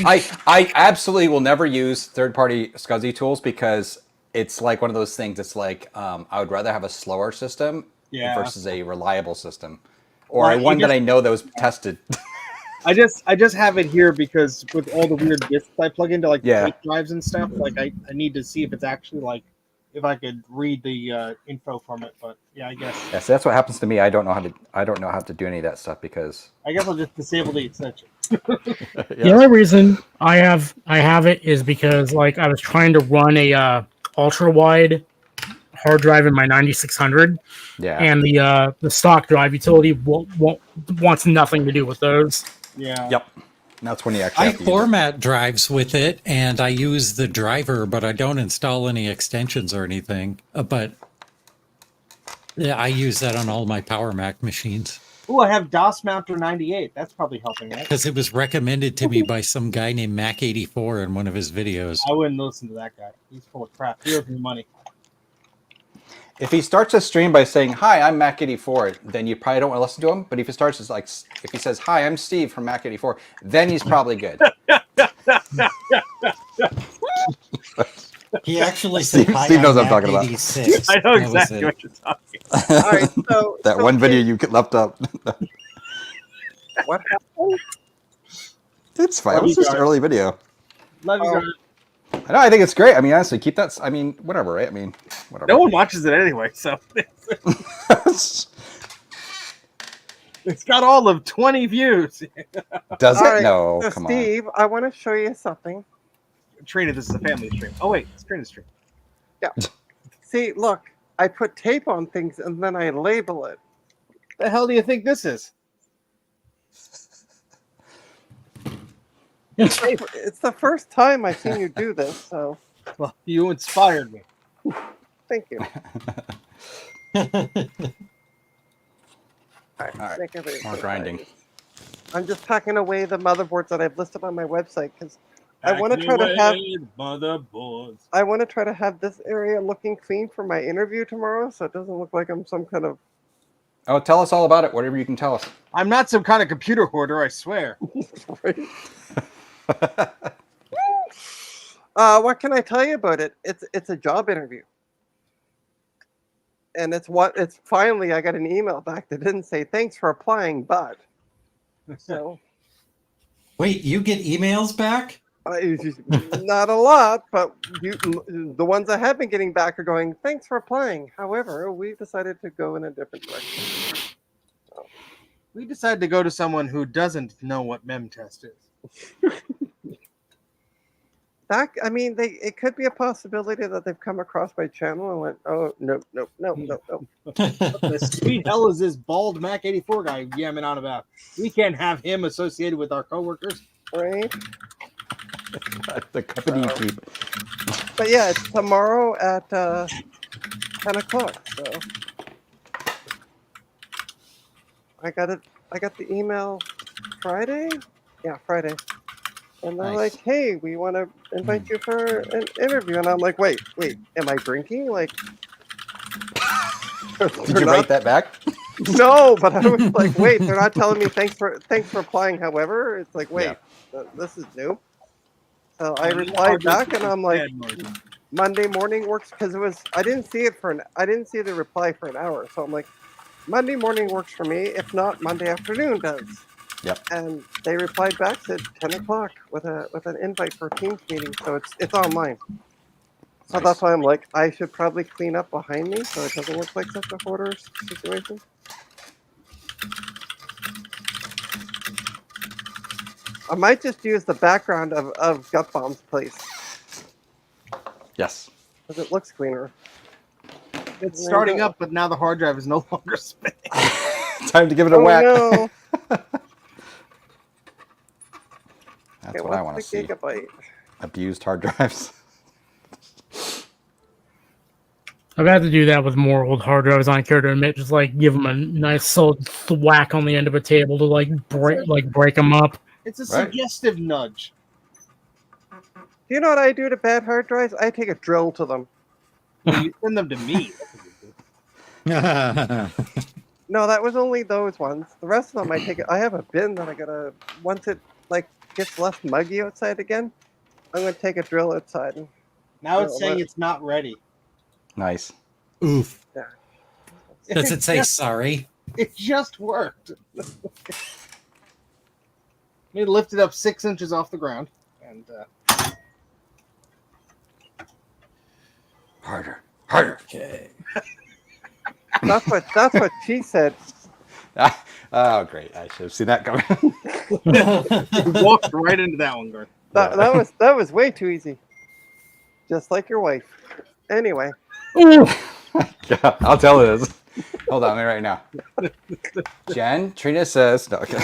I absolutely will never use third-party SCSI tools because it's like one of those things. It's like I would rather have a slower system versus a reliable system, or Well, one that I know that was tested. I just have it here because with all the weird disks I plug into like Yeah. tape drives and stuff, like I need to see if it's actually like if I could read the info from it. But yeah, I guess Yes, that's what happens to me. I don't know how to do any of that stuff because I'll just disable the extension. The only reason I have it is because like I was trying to run a ultra wide hard drive in my 9600, yeah. and the stock drive utility wants nothing to do with those. Yeah. Yep. And that's when you actually I have to use it. format drives with it, and I use the driver, but I don't install any extensions or anything. But yeah, I use that on all my Power Mac machines Oh, I have DOS Mounter 98. That's probably helping, right? because it was recommended to me by some guy named Mac84 in one of his videos. I wouldn't listen to that guy. He's full of crap. He owes me money. If he starts a stream by saying, "Hi, I'm Mac84," then you probably don't want to listen to him. But if he starts as like, if he says, "Hi, I'm Steve from Mac84," then he's probably good. He actually said, Steve- "Hi, Steve knows I'm what I'm talking about." 86." I know That was exactly it. what you're talking about. All right, so That so one video Kate, you left up. What happened? It's fine. Love It was you just an guys. early video. Love you Oh. guys. I know. I think it's great. I mean, honestly, keep that. I mean, whatever, right? I mean, whatever. No one watches it anyway, so it's got all of 20 views. Does All it? right, No. so Come Steve, I want to show you something. Trina, this is a family stream. Oh wait, it's Trina's stream. See, look, I put tape on things and then I label it. The hell do you think this is? It's the first time I've seen you do this, so Well, you inspired me. thank you. All right, All right, make everything more so grinding. nice. I'm just packing away the motherboards that I've listed on my website because I want to try to have motherboards. I want to try to have this area looking clean for my interview tomorrow, so it doesn't look like I'm some kind of Oh, tell us all about it. Whatever you can tell us. I'm not some kind of computer hoarder, I swear. What can I tell you about it? It's a job interview, and it's finally I got an email back that didn't say thanks for applying, but so Wait, you get emails back? not a lot, but the ones I have been getting back are going thanks for applying. However, we decided to go in a different direction. We decided to go to someone who doesn't know what memtest is. I mean, it could be a possibility that they've come across my channel and went, oh no. What the sweet hell is this bald Mac 84 guy yamming on about? We can't have him associated with our coworkers. Right? The company you keep. But yeah, it's tomorrow at 10 o'clock. So I got the email Friday. Yeah, Friday. And they're Nice. like, "Hey, we want to invite you for an interview." And I'm like, "Wait, am I drinking?" Like, Did you write that back? No, but I was like, "Wait, they're not telling me thanks for applying." However, it's like, wait, this is new. So I replied back, and I'm like, Monday morning works because I didn't see the reply for an hour, so I'm like, Monday morning works for me. If not, Monday afternoon does. Yep. And they replied back, said 10 o'clock with an invite for a Teams meeting, so it's online. So Nice. that's why I'm like, I should probably clean up behind me so it doesn't look like such a hoarder situation. I might just use the background of Gut Bomb's place Yes. because it looks cleaner. It's starting up, but now the hard drive is no longer spinning. Time to give it a Oh whack. no! That's Okay, what I what's want to the see. gigabyte? Abused hard drives. I've had to do that with more old hard drives. I care to admit, just like give them a nice solid whack on the end of a table to break them up. It's a Right. suggestive nudge. Do you know what I do to bad hard drives? I take a drill to them. Well, you send them to me. No, that was only those ones. The rest of them, I have a bin that I gotta. Once it gets less muggy outside again, I'm gonna take a drill outside. And, Now it's Well, saying that- it's not ready. Nice. Oof. yeah. Does it say sorry? It just worked. We lifted up 6 inches off the ground, and Harder. Harder. Okay. That's what she said. Oh, great. I should have seen that coming. we walked right into that one, Garth. That was way too easy. Just like your wife. Anyway, Yeah, I'll tell her this. Hold on, right now. Jen, Trina says, no, okay.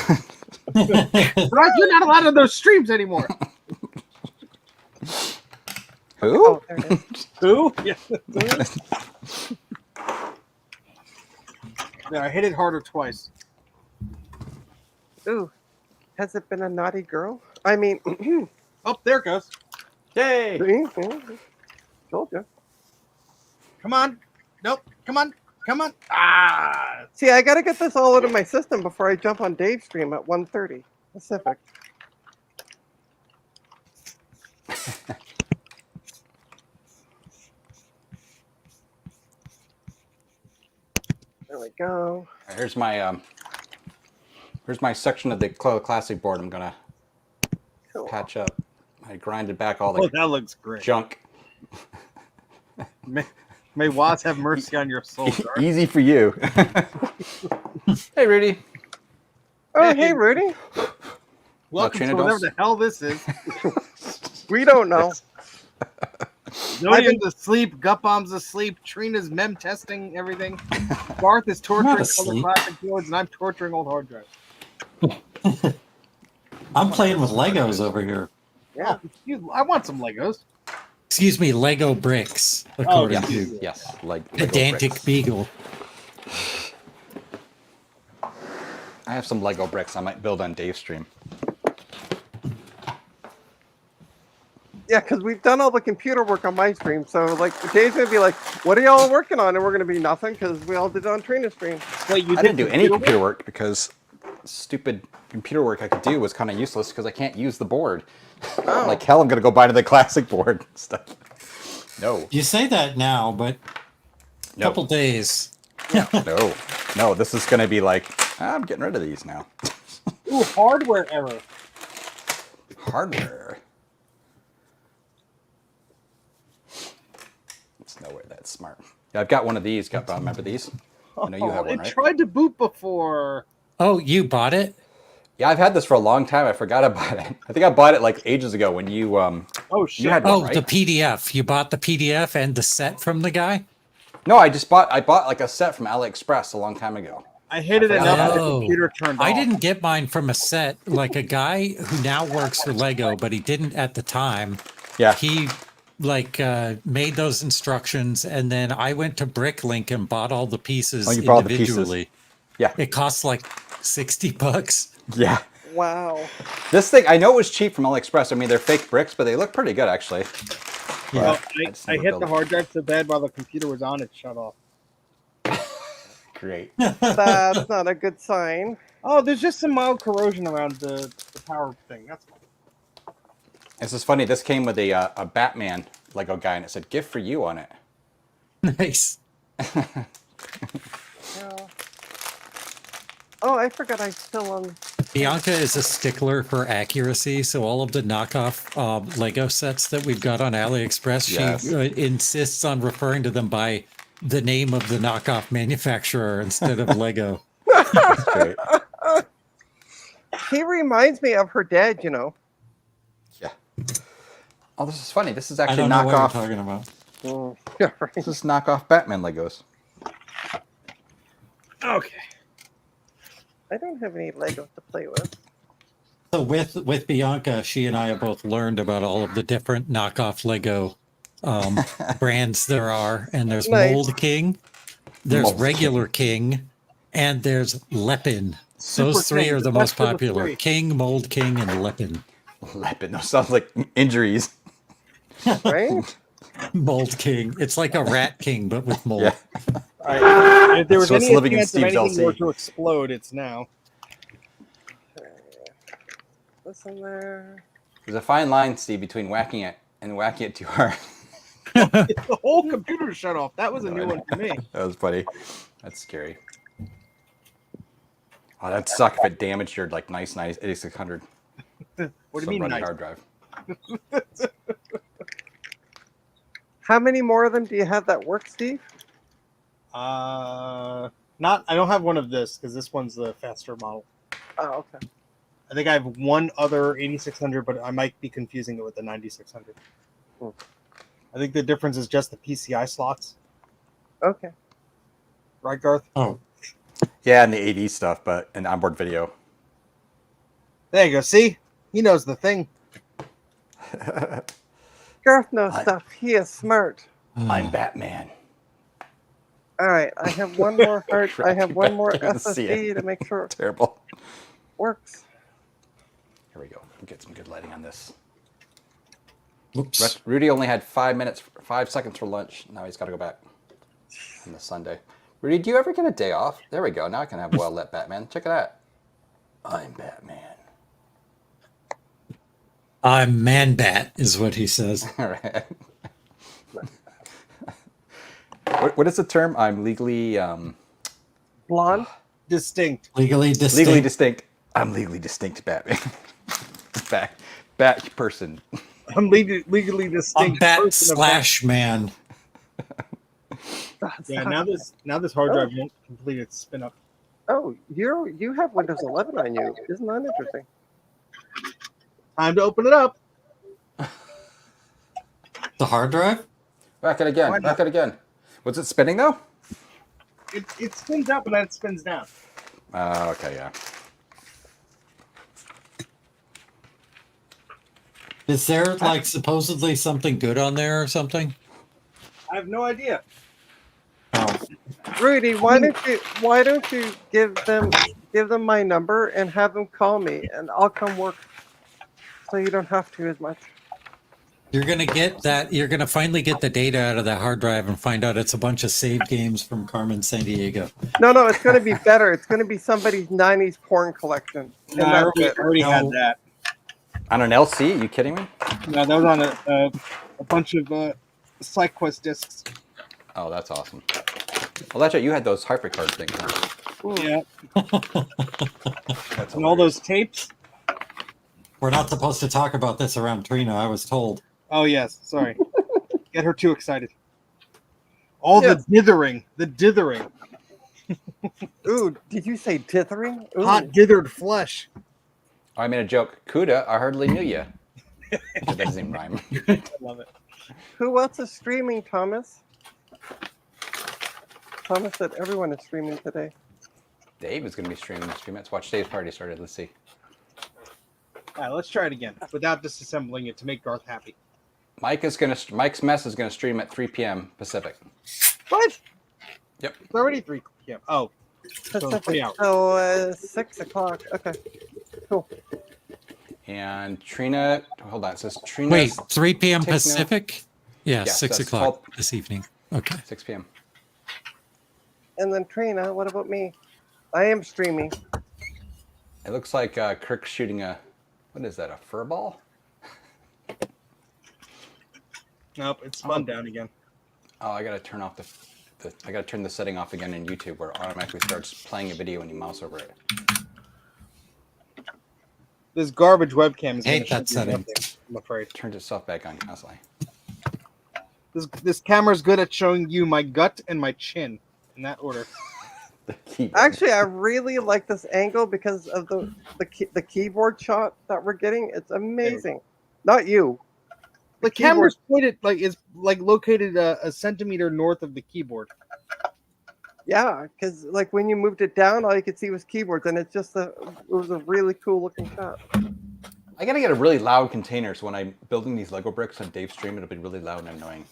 You're not allowed on those streams anymore. Who? oh, there it is. Who? Yeah. Yeah, I hit it harder twice. Ooh, has it been a naughty girl? I mean, Oh, there it goes. Yay! told you. Come on. Nope. Come on. Come on. Ah. See, I gotta get this all out of my system before I jump on Dave's stream at 1:30 Pacific. There we go. Here's my section of the classic board. I'm gonna Cool. patch up. I grinded back all Oh, the that looks great. junk. May Waz have mercy on your soul, Garth. Easy for you. Hey, Rudy. Oh, hey, Rudy. Welcome Trina to whatever Dawes? the hell this is. We don't know. Zodium's asleep. Gut Bomb's asleep. Trina's mem testing everything. Garth is torturing not other asleep. classic boards, and I'm torturing old hard drives. I'm playing with Legos over here. Yeah. I want some Legos. Excuse me, Lego bricks, according to Yes, like Lego Pedantic bricks. Beagle. I have some Lego bricks I might build on Dave's stream. Yeah, because we've done all the computer work on my stream. So, like, Dave's going to be like, what are y'all working on? And we're going to be nothing because we all did it on Trina's stream. Wait, you I didn't do any computer work because stupid computer work I could do was kind of useless because I can't use the board. Oh. Like hell, I'm gonna go buy the classic board and stuff. No, You say that now, but a no, couple days. no. This is gonna be like I'm getting rid of these now. Ooh, hardware error. Hardware. It's nowhere that smart. Yeah, I've got one of these. Remember these? I know you have one, It right? tried to boot before. Oh, you bought it? Yeah, I've had this for a long time. I forgot about it. I think I bought it like ages ago when you Oh shit! you had one, Oh, right? the PDF. You bought the PDF and the set from the guy? No, I bought like a set from AliExpress a long time ago. I hit it I enough that the Oh. computer turned off. I didn't get mine from a set. Like a guy who now works for Lego, but he didn't at the time. Yeah. He made those instructions, and then I went to Bricklink and bought all the pieces Oh, you bought the pieces. individually. Yeah. It cost like $60. Yeah. Wow. This thing, I know it was cheap from AliExpress. I mean, they're fake bricks, but they look pretty good actually. Yeah. But I just I never hit built the it. hard drive so bad while the computer was on, it shut off. Great. That's not a good sign. Oh, there's just some mild corrosion around the power thing. That's all. This is funny. This came with a Batman Lego guy, and it said "gift for you" on it. Nice. Yeah. Oh, I forgot I still own. Bianca is a stickler for accuracy, so all of the knockoff Lego sets that we've got on AliExpress, Yes. she insists on referring to them by the name of the knockoff manufacturer instead of Lego. That's great. He reminds me of her dad, you know. Yeah. Oh, this is funny. This is I actually don't know what you're knockoff. talking about. Yeah, right. This is knockoff Batman Legos. Okay. I don't have any Legos to play with. So with Bianca, she and I have both learned about all of the different knockoff Lego brands there are, and there's Nice. Mold King, there's Mold regular King, and there's Lepin. Super Those three King, are the the most best of the popular: three. King, Mold King, and Lepin. Lepin. Those sounds like injuries. Right? Mold King. It's like a Rat King, but with mold. Yeah. All right. If there was So it's any living in chance of Steve's anything were LC. to explode, it's now. This in there. There's a fine line, Steve, between whacking it and whacking it too hard. The whole computer shut off. That was a new one for me. That was funny. That's scary. Oh, that'd suck if it damaged your like nice 8600. What do you Some mean, running nice? hard drive. How many more of them do you have that work, Steve? Not. I don't have one of this because this one's the faster model. Oh, okay. I think I have one other 8600, but I might be confusing it with the 9600. Hmm. I think the difference is just the PCI slots, Okay. right, Garth? Oh, Yeah, and the AD stuff, but an onboard video. There you go. See, he knows the thing. Garth knows I- stuff. He is smart. I'm Batman. All right. I have one more hard. I have one more Can't even see SSD it. to make sure it Terrible. works. Here we go. We'll get some good lighting on this. oops. Rudy only had 5 seconds for lunch. Now he's got to go back on the Sunday. Rudy, do you ever get a day off? There we go. Now I can have well lit Batman. Check it out. I'm Batman. I'm Man Bat, is what he says. All right. What is the term? I'm legally Blonde. Distinct. Legally distinct. legally distinct. I'm legally distinct Batman. Bat person. I'm legally I'm distinct. Bat person of slash Man. Yeah. Now this hard drive won't complete its spin up. Oh, you have Windows 11 on you. Isn't that interesting? Time to open it up. The hard drive? Back it again. Why not? Back it again. Was it spinning though? It spins up and then it spins down. Okay, yeah. Is there like supposedly something good on there or something? I have no idea. Oh, Rudy, why don't you give them my number and have them call me and I'll come work so you don't have to as much. you're gonna get that. You're gonna finally get the data out of that hard drive and find out it's a bunch of saved games from Carmen San Diego. No, it's going to be better. It's going to be somebody's 90s porn collection. And No, I that's already it. had No. that. On an LC? Are you kidding me? No, that was on a bunch of SideQuest discs. Oh, that's awesome. Well, that's right. You had those HyperCard things. Huh? Yeah, That's and all hilarious. those tapes. We're not supposed to talk about this around Trina, I was told. Oh yes, sorry. Get her too excited. All Yes. the dithering, Ooh, did you say dithering? Ooh. hot dithered flesh. Oh, I made a joke. Kuda, I hardly knew you. That doesn't even rhyme. I love it. Who else is streaming, Thomas? Thomas said everyone is streaming today. Dave is going to be streaming the stream. Let's watch Dave's party started. Let's see. All right, let's try it again without disassembling it to make Garth happy. Mike's mess is going to stream at 3 p.m. Pacific. What? Yep. It's already 3 p.m. Oh, so 3 Pacific. hours. So 6 o'clock. Okay. Cool. And Trina, hold on. It says Trina. Wait, 3 p.m. Take note. Pacific? Yeah, Yes, 6 that's o'clock called- this evening. Okay. 6 p.m. And then Trina, what about me? I am streaming. It looks like Kirk's shooting a, what is that, a fur ball? Nope, it's spun down again. Oh, I gotta turn off I gotta turn the setting off again in YouTube where it automatically starts playing a video when you mouse over it. This garbage webcam is Hate gonna that show you setting. nothing, I'm afraid. It turns itself back on constantly. This camera's good at showing you my gut and my chin in that order. The keyboard. Actually, I really like this angle because of the keyboard shot that we're getting. It's amazing. Not you. The keyboard- camera's pointed is located a centimeter north of the keyboard. Yeah, because like when you moved it down, all you could see was keyboards, and it was a really cool looking shot. I gotta get a really loud container so when I'm building these Lego bricks on Dave's stream, it'll be really loud and annoying.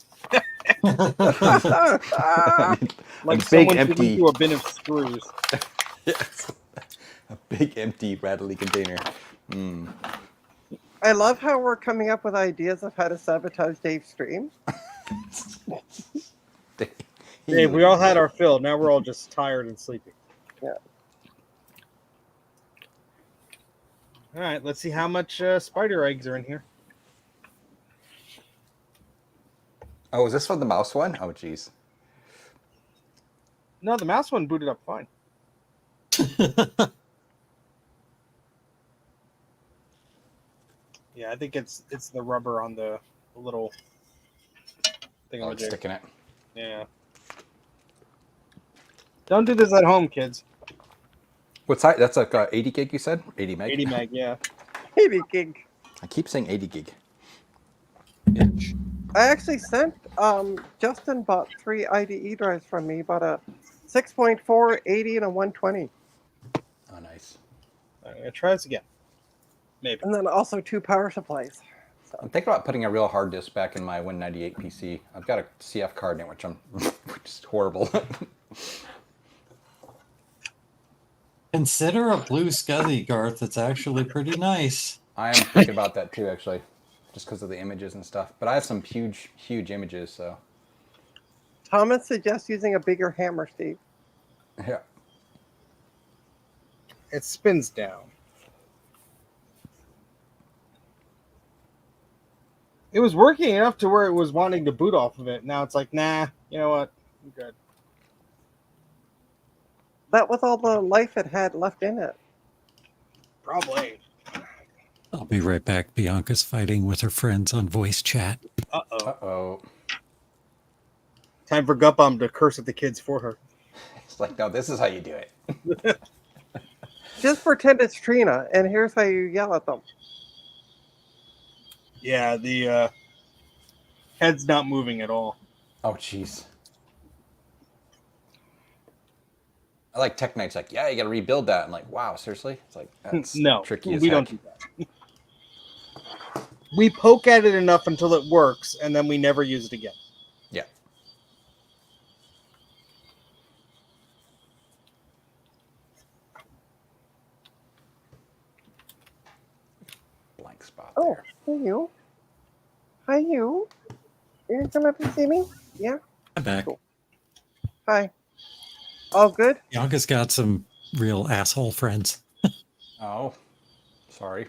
Like a big someone empty, into a bin of screws. yes, a big empty rattly container. Mm. I love how we're coming up with ideas of how to sabotage Dave's stream. Dave, we all had our fill. Now we're all just tired and sleepy. Yeah. All right, let's see how much spider eggs are in here. Oh, is this for the mouse one? Oh, jeez. No, the mouse one booted up fine. Yeah, I think it's the rubber on the little thing. Oh, it's sticking it. Yeah. Don't do this at home, kids. What's that? That's like 80 gig, you said? 80 meg? 80 meg, yeah. 80 gig. I keep saying 80 gig. I actually sent Justin bought 3 IDE drives from me, bought a 6.4, 80, and a 120. Oh, nice. I'm gonna try this again. Maybe. And then also 2 power supplies. I'm thinking about putting a real hard disk back in my Win98 PC. I've got a CF card in it, which is horrible. Consider a blue SCSI, Garth. It's actually pretty nice. I am thinking about that too, actually, just because of the images and stuff. But I have some huge, huge images, so Thomas suggests using a bigger hammer, Steve. yeah. It spins down. It was working enough to where it was wanting to boot off of it. Now it's like, nah, you know what? I'm good. That was all the life it had left in it. Probably. I'll be right back. Bianca's fighting with her friends on voice chat. Uh-oh. Uh-oh. Time for Gupbomb to curse at the kids for her. It's like, no, this is how you do it. Just pretend it's Trina, and here's how you yell at them. Yeah, the head's not moving at all. Oh, jeez. I like Tech Knight's like, yeah, you got to rebuild that. I'm like, wow, seriously? It's like, that's No, tricky as we heck. don't do that. We poke at it enough until it works, and then we never use it again. Yeah. Blank spot Oh, there. hey you. Hi you. You gonna come up and see me? Yeah. I'm back. Cool. Hi. All good? Bianca's got some real asshole friends. Oh, sorry.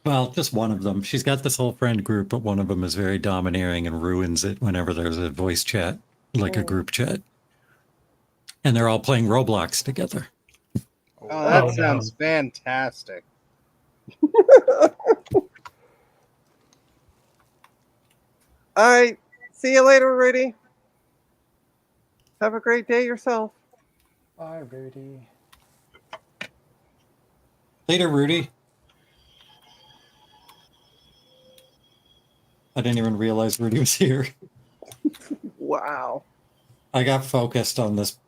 Well, just one of them. She's got this whole friend group, but one of them is very domineering and ruins it whenever there's a voice chat, like a group chat. And they're all playing Roblox together. Oh, that Oh, sounds fantastic. All right. See you later, Rudy. Have a great day yourself. Bye, Rudy. Later, Rudy. I didn't even realize Rudy was here. Wow. I got focused on this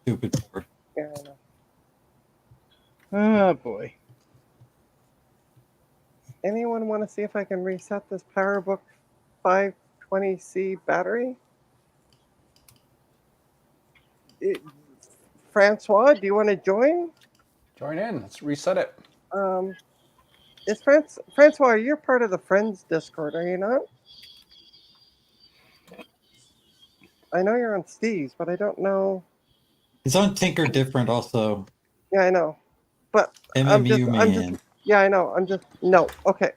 stupid board. Yeah, I know. Oh, boy. Anyone want to see if I can reset this PowerBook 520C battery? Francois, do you want to join? Join in. Let's reset it. Is Francois, you're part of the Friends Discord, are you not? I know you're on Steve's, but I don't know. He's on Tinker Different also. Yeah, I know. But MMU man. yeah, I know. No. Okay.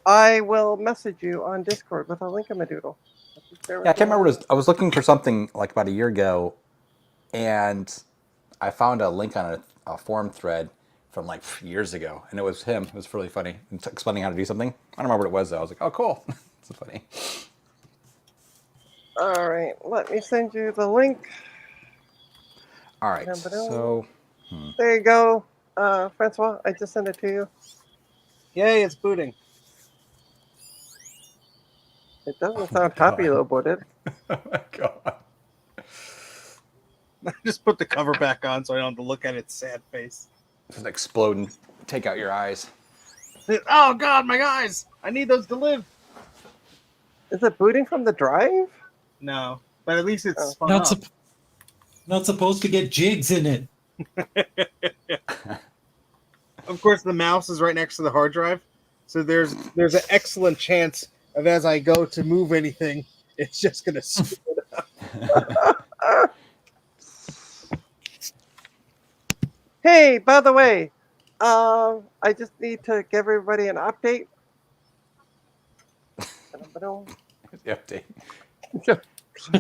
I will message you on Discord with a link in my doodle. Yeah, I can't remember what it was. I was looking for something like about a year ago, and I found a link on a forum thread from like years ago, and it was him. It was really funny, explaining how to do something. I don't remember what it was though. I was like, oh, cool. It's funny. All right, let me send you the link. All right, so There you go, Francois. I just sent it to you. Yay, it's booting. It doesn't Oh sound my happy God. though, but it. oh my god. I just put the cover back on so I don't have to look at its sad face. Just explode and take out your eyes. Oh God, my eyes! I need those to live. Is it booting from the drive? No, but at least it's spun Not, up. not supposed to get jigs in it. Of course, the mouse is right next to the hard drive, so there's an excellent chance of as I go to move anything, it's just gonna screw it up. Hey, by the way, I just need to give everybody an update. The update.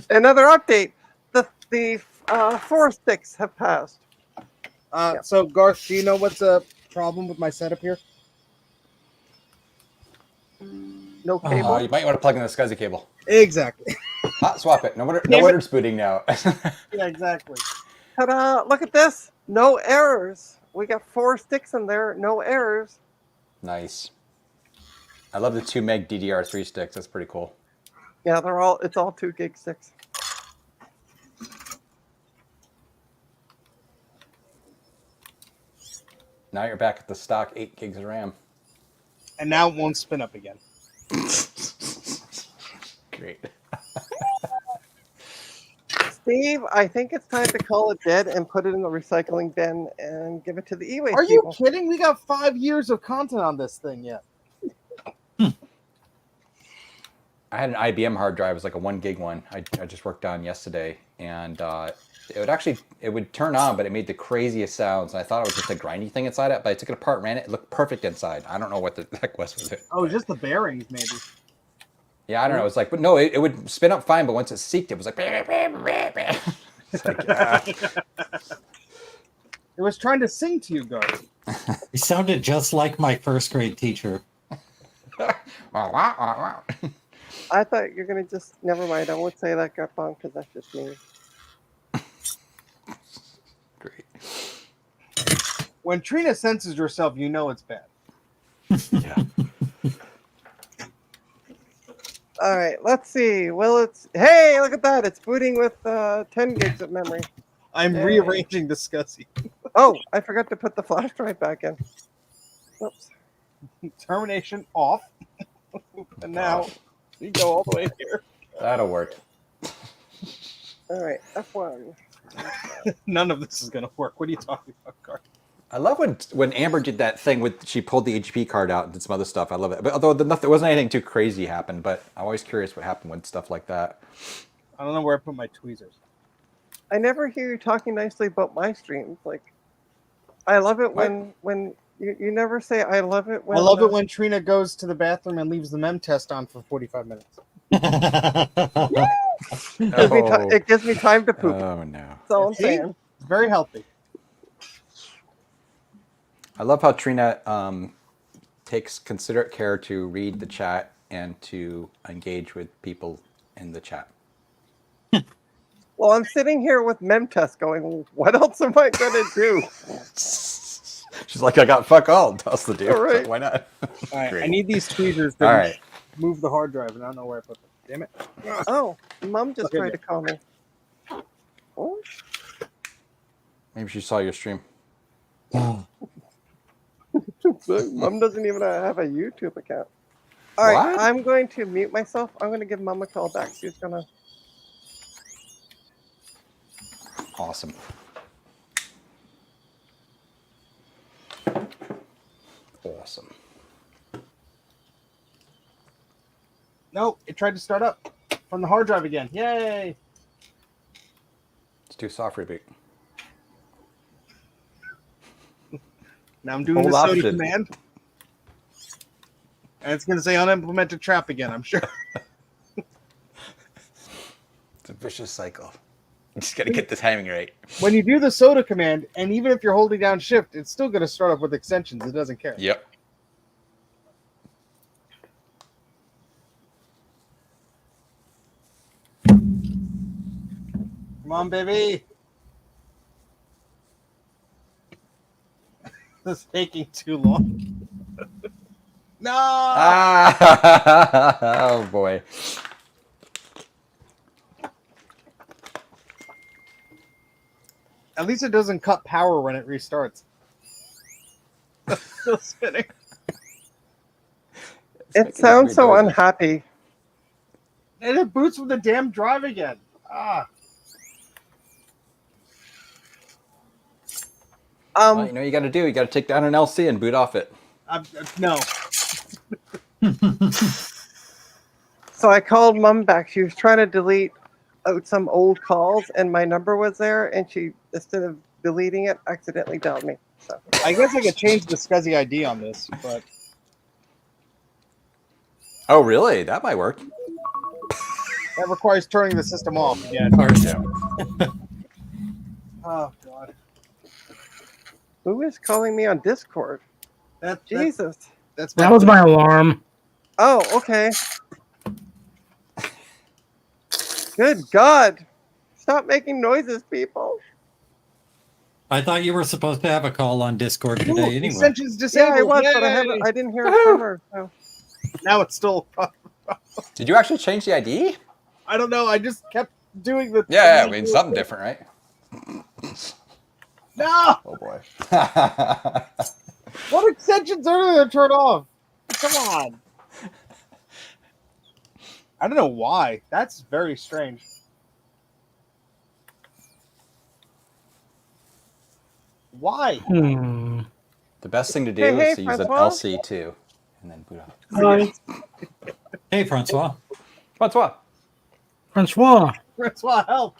Another update. The 4 sticks have passed. So Garth, do you know what's a problem with my setup here? No cable. You might want to plug in the SCSI cable. Exactly. Swap it. No wonder it's booting now. Yeah, exactly. Ta-da! Look at this. No errors. We got 4 sticks in there. No errors. Nice. I love the 2 meg DDR3 sticks. That's pretty cool. Yeah, it's all 2 gig sticks. Now you're back at the stock 8 gigs of RAM. And now it won't spin up again. Great. Steve, I think it's time to call it dead and put it in the recycling bin and give it to the e-waste Are you people. kidding? We got 5 years of content on this thing yet. I had an IBM hard drive. It was like a 1 gig one. I just worked on yesterday, and it would turn on, but it made the craziest sounds. And I thought it was just a grindy thing inside it, but I took it apart, ran it. It looked perfect inside. I don't know what the heck was with it. Oh, just the bearings, maybe. Yeah, I don't know. It was like, but no, it would spin up fine, but once it seeked, it was like. It's like It was trying to sing to you, Garth. He sounded just like my first grade teacher. I thought you're going to just... Never mind. I won't say that, Garpon, because that's just me. Great. When Trina senses herself, you know it's bad. Yeah. All right, let's see. Well, hey, look at that. It's booting with 10 gigs of memory. I'm Yay. rearranging the SCSI. Oh, I forgot to put the flash drive back in. Oops. Termination off. And now you go all the way here. That'll work. All right, F1. None of this is going to work. What are you talking about, Garth? I love when Amber did that thing with she pulled the HP card out and did some other stuff. I love it. But although there wasn't anything too crazy happened, but I'm always curious what happened with stuff like that. I don't know where I put my tweezers. I never hear you talking nicely about my streams. Like, I love it when you never say I love it when... I love it when Trina goes to the bathroom and leaves the mem test on for 45 minutes. It gives me time to poop. Oh no. That's all I'm See? saying. It's very healthy. I love how Trina takes considerate care to read the chat and to engage with people in the chat. Well, I'm sitting here with Memtest going, what else am I going to do? She's like, I got fuck all else to do. All right. So why not? All right, Great. I need these tweezers to All right. move the hard drive, and I don't know where I put them. Damn it. Oh, Mom just Okay, tried yeah. to call me. Oh, Maybe she saw your stream. Mom doesn't even have a YouTube account. All right, What? I'm going to mute myself. I'm going to give Mom a call back. She's going to... Awesome. Awesome. No, it tried to start up from the hard drive again. Yay! Let's do soft reboot. Now I'm doing Hold the soda option. command. And it's going to say unimplemented trap again, I'm sure. It's a vicious cycle. You just got to get the timing right. When you do the soda command, and even if you're holding down shift, it's still going to start up with extensions. It doesn't care. Yep. Come on, baby. This is taking too long. No. Ah! Oh boy. At least it doesn't cut power when it restarts. Still spinning. It sounds so weird noises. unhappy. And it boots with the damn drive again. Ah. Well, you know what you got to do? You got to take down an LC and boot off it. No. So I called Mom back. She was trying to delete out some old calls, and my number was there, and she, instead of deleting it, accidentally dialed me. So I guess I could change the SCSI ID on this, but Oh, really? That might work. that requires turning the system off again. Oh god. who is calling me on Discord? Jesus. That's That was my alarm. Oh, okay. Good God. Stop making noises, people. I thought you were supposed to have a call on Discord today anyway. Extensions Yeah, disabled. I was, but Yay! I didn't hear it from her. So. Now it's still. Did you actually change the ID? I don't know. I just kept doing the. Yeah, I mean something different, right? No. Oh boy. What extensions are there to turn off? Come on. I don't know why. That's very strange. Why? Hmm. The best thing to do Hey, is to use an Francois? LC2 and then boot off. Hi, Hey, Francois. Francois. Francois. Francois, help.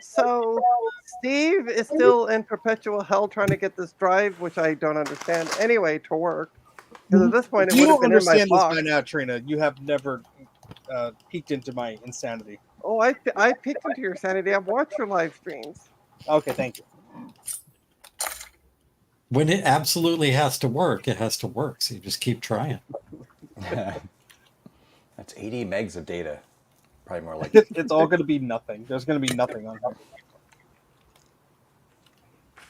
So Steve is still in perpetual hell trying to get this drive, which I don't understand anyway, to work. Because at this point, it You would have don't been in my understand this box. by now, Trina. You have never peeked into my insanity. Oh, I peeked into your sanity. I've watched your live streams. Okay, thank you. When it absolutely has to work, it has to work. So you just keep trying. That's 80 megs of data. Probably more like It's all going to be nothing. There's going to be nothing on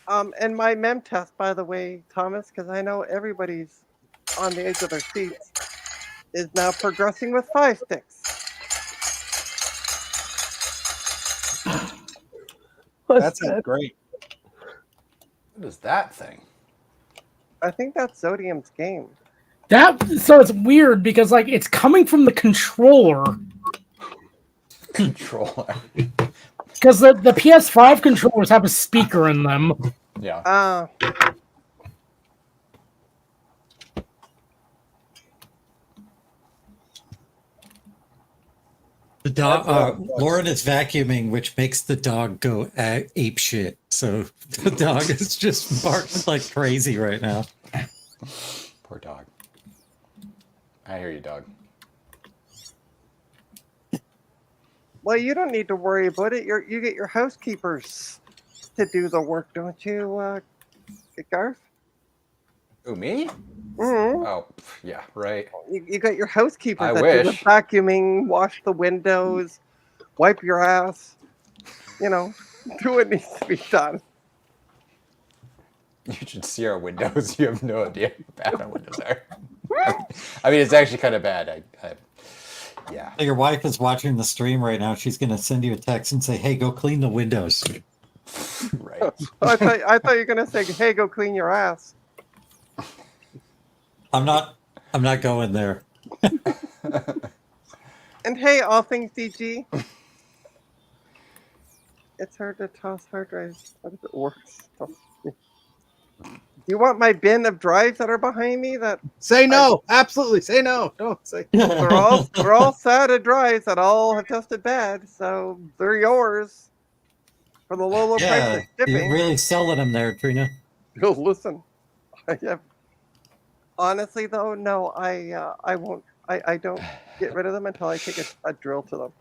here. And my mem test, by the way, Thomas, because I know everybody's on the edge of their seats, is now progressing with 5 sticks. That sounds great. what is that thing? I think that's Zodium's game. So it's weird because like it's coming from the controller Controller. because the PS5 controllers have a speaker in them. Yeah. The dog, Lauren is vacuuming, which makes the dog go ape shit. So the dog is just barking like crazy right now. Poor dog. I hear you, dog. Well, you don't need to worry about it. You get your housekeepers to do the work, don't you, Garth? Who, me? Mm-hmm. Oh, yeah, right. You got your housekeepers I that do the wish. vacuuming, wash the windows, wipe your ass. You know, do what needs to be done. You should see our windows. You have no idea how bad our windows are. I mean, it's actually kind of bad. Yeah. Your wife is watching the stream right now. She's going to send you a text and say, "Hey, go clean the windows." Right. I thought you were gonna say, "Hey, go clean your ass." I'm not going there. And hey, all things DG. It's hard to toss hard drives. What if it works? Do you want my bin of drives that are behind me? That Say no. Absolutely. Say no. Don't say. they're all SATA drives that all have tested bad, so they're yours for the low price Yeah, of shipping. you're really selling them there, Trina. Listen, I have Honestly, though, no, I won't. I don't get rid of them until I take a drill to them.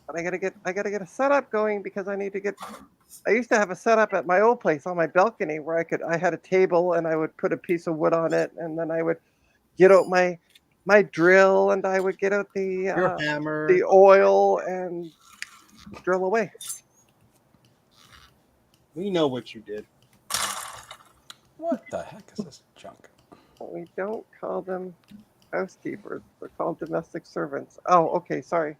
But I gotta get a setup going because I need to get. I used to have a setup at my old place on my balcony where I had a table and I would put a piece of wood on it, and then I would get out my drill and I would get out Your hammer. the oil and drill away. We know what you did. What the heck is this junk? We don't call them housekeepers. They're called domestic servants. Oh, okay, sorry.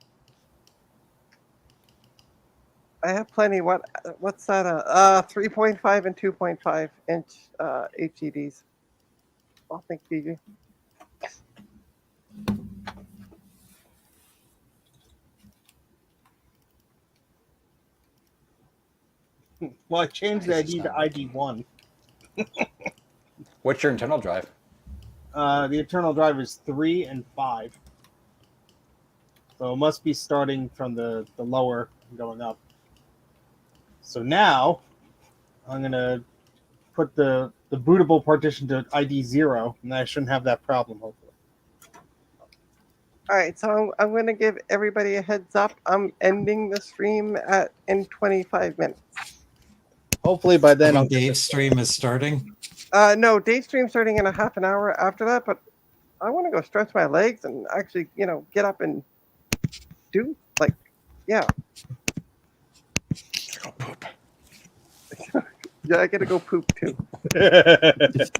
I have plenty. What's that? 3.5 and 2.5 inch HEDs. I'll think Fiji. Well, I changed the ID to ID1. What's your internal drive? The internal drive is 3 and 5. So it must be starting from the lower and going up. So now I'm gonna put the bootable partition to ID 0, and I shouldn't have that problem, hopefully. All right, so I'm going to give everybody a heads up. I'm ending the stream in 25 minutes. Hopefully by then I'll When Dave's stream is starting. No, day stream starting in a half an hour after that, but I want to go stretch my legs and actually, get up and do yeah. Go poop. Yeah, I gotta go poop too. Is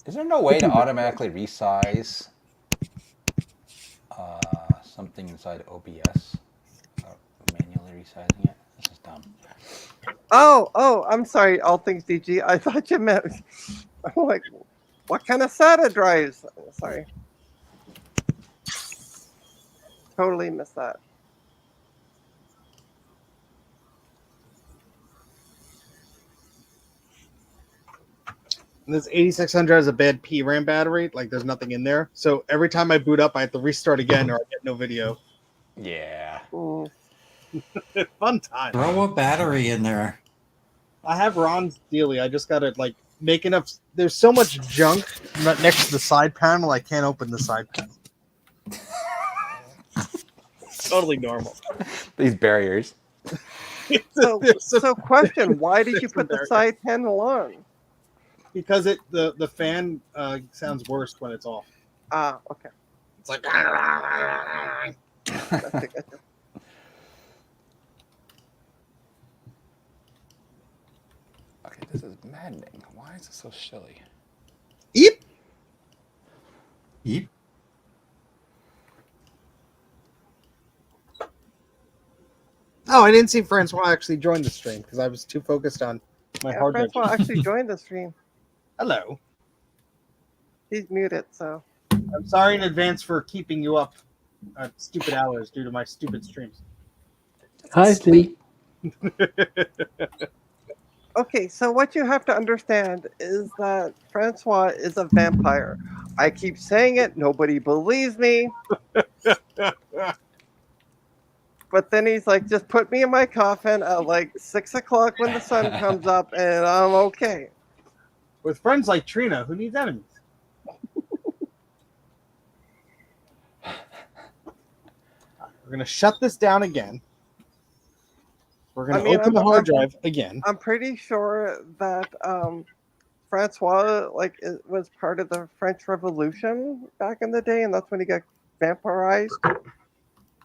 there no way to automatically resize something inside OBS? Manually resizing it? This is dumb. Oh, I'm sorry, all things DG. I thought you meant. I'm like, what kind of SATA drives? Sorry. Totally missed that. And this 8600 has a bad PRAM battery. Like, there's nothing in there. So every time I boot up, I have to restart again or I get no video. Yeah. Fun time. Throw a battery in there. I have Ron's dealie. I just got to, make enough. There's so much junk next to the side panel, I can't open the side panel. Totally normal. These barriers. So question, why did you put the side panel on? Because the fan sounds worse when it's off. Ah, okay. It's like Gotcha. Okay, this is maddening. Why is it so silly? Eep. Yeep. Oh, I didn't see Francois actually join the stream because I was too focused on my hard drive. Francois actually joined the stream. Hello. He's muted, so. I'm sorry in advance for keeping you up at stupid hours due to my stupid streams. Hi, Steve. Okay, so what you have to understand is that Francois is a vampire. I keep saying it, nobody believes me. But then he's like, just put me in my coffin at 6 o'clock when the sun comes up and I'm okay. With friends like Trina, who needs enemies? We're going to shut this down again. We're going to open the hard drive again. I'm pretty sure that Francois was part of the French Revolution back in the day, and that's when he got vampirized.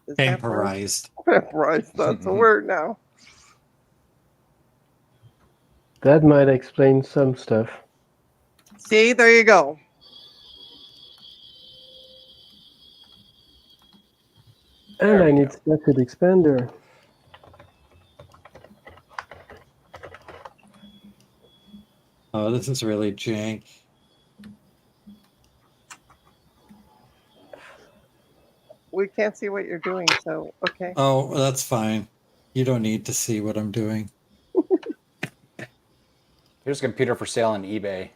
Vampirized. Vampirized, that's a word now. That might explain some stuff. See, there you go. And I need Static Expander. Oh, this is really jank. We can't see what you're doing, so okay. Oh, that's fine. You don't need to see what I'm doing. Here's a computer for sale on eBay.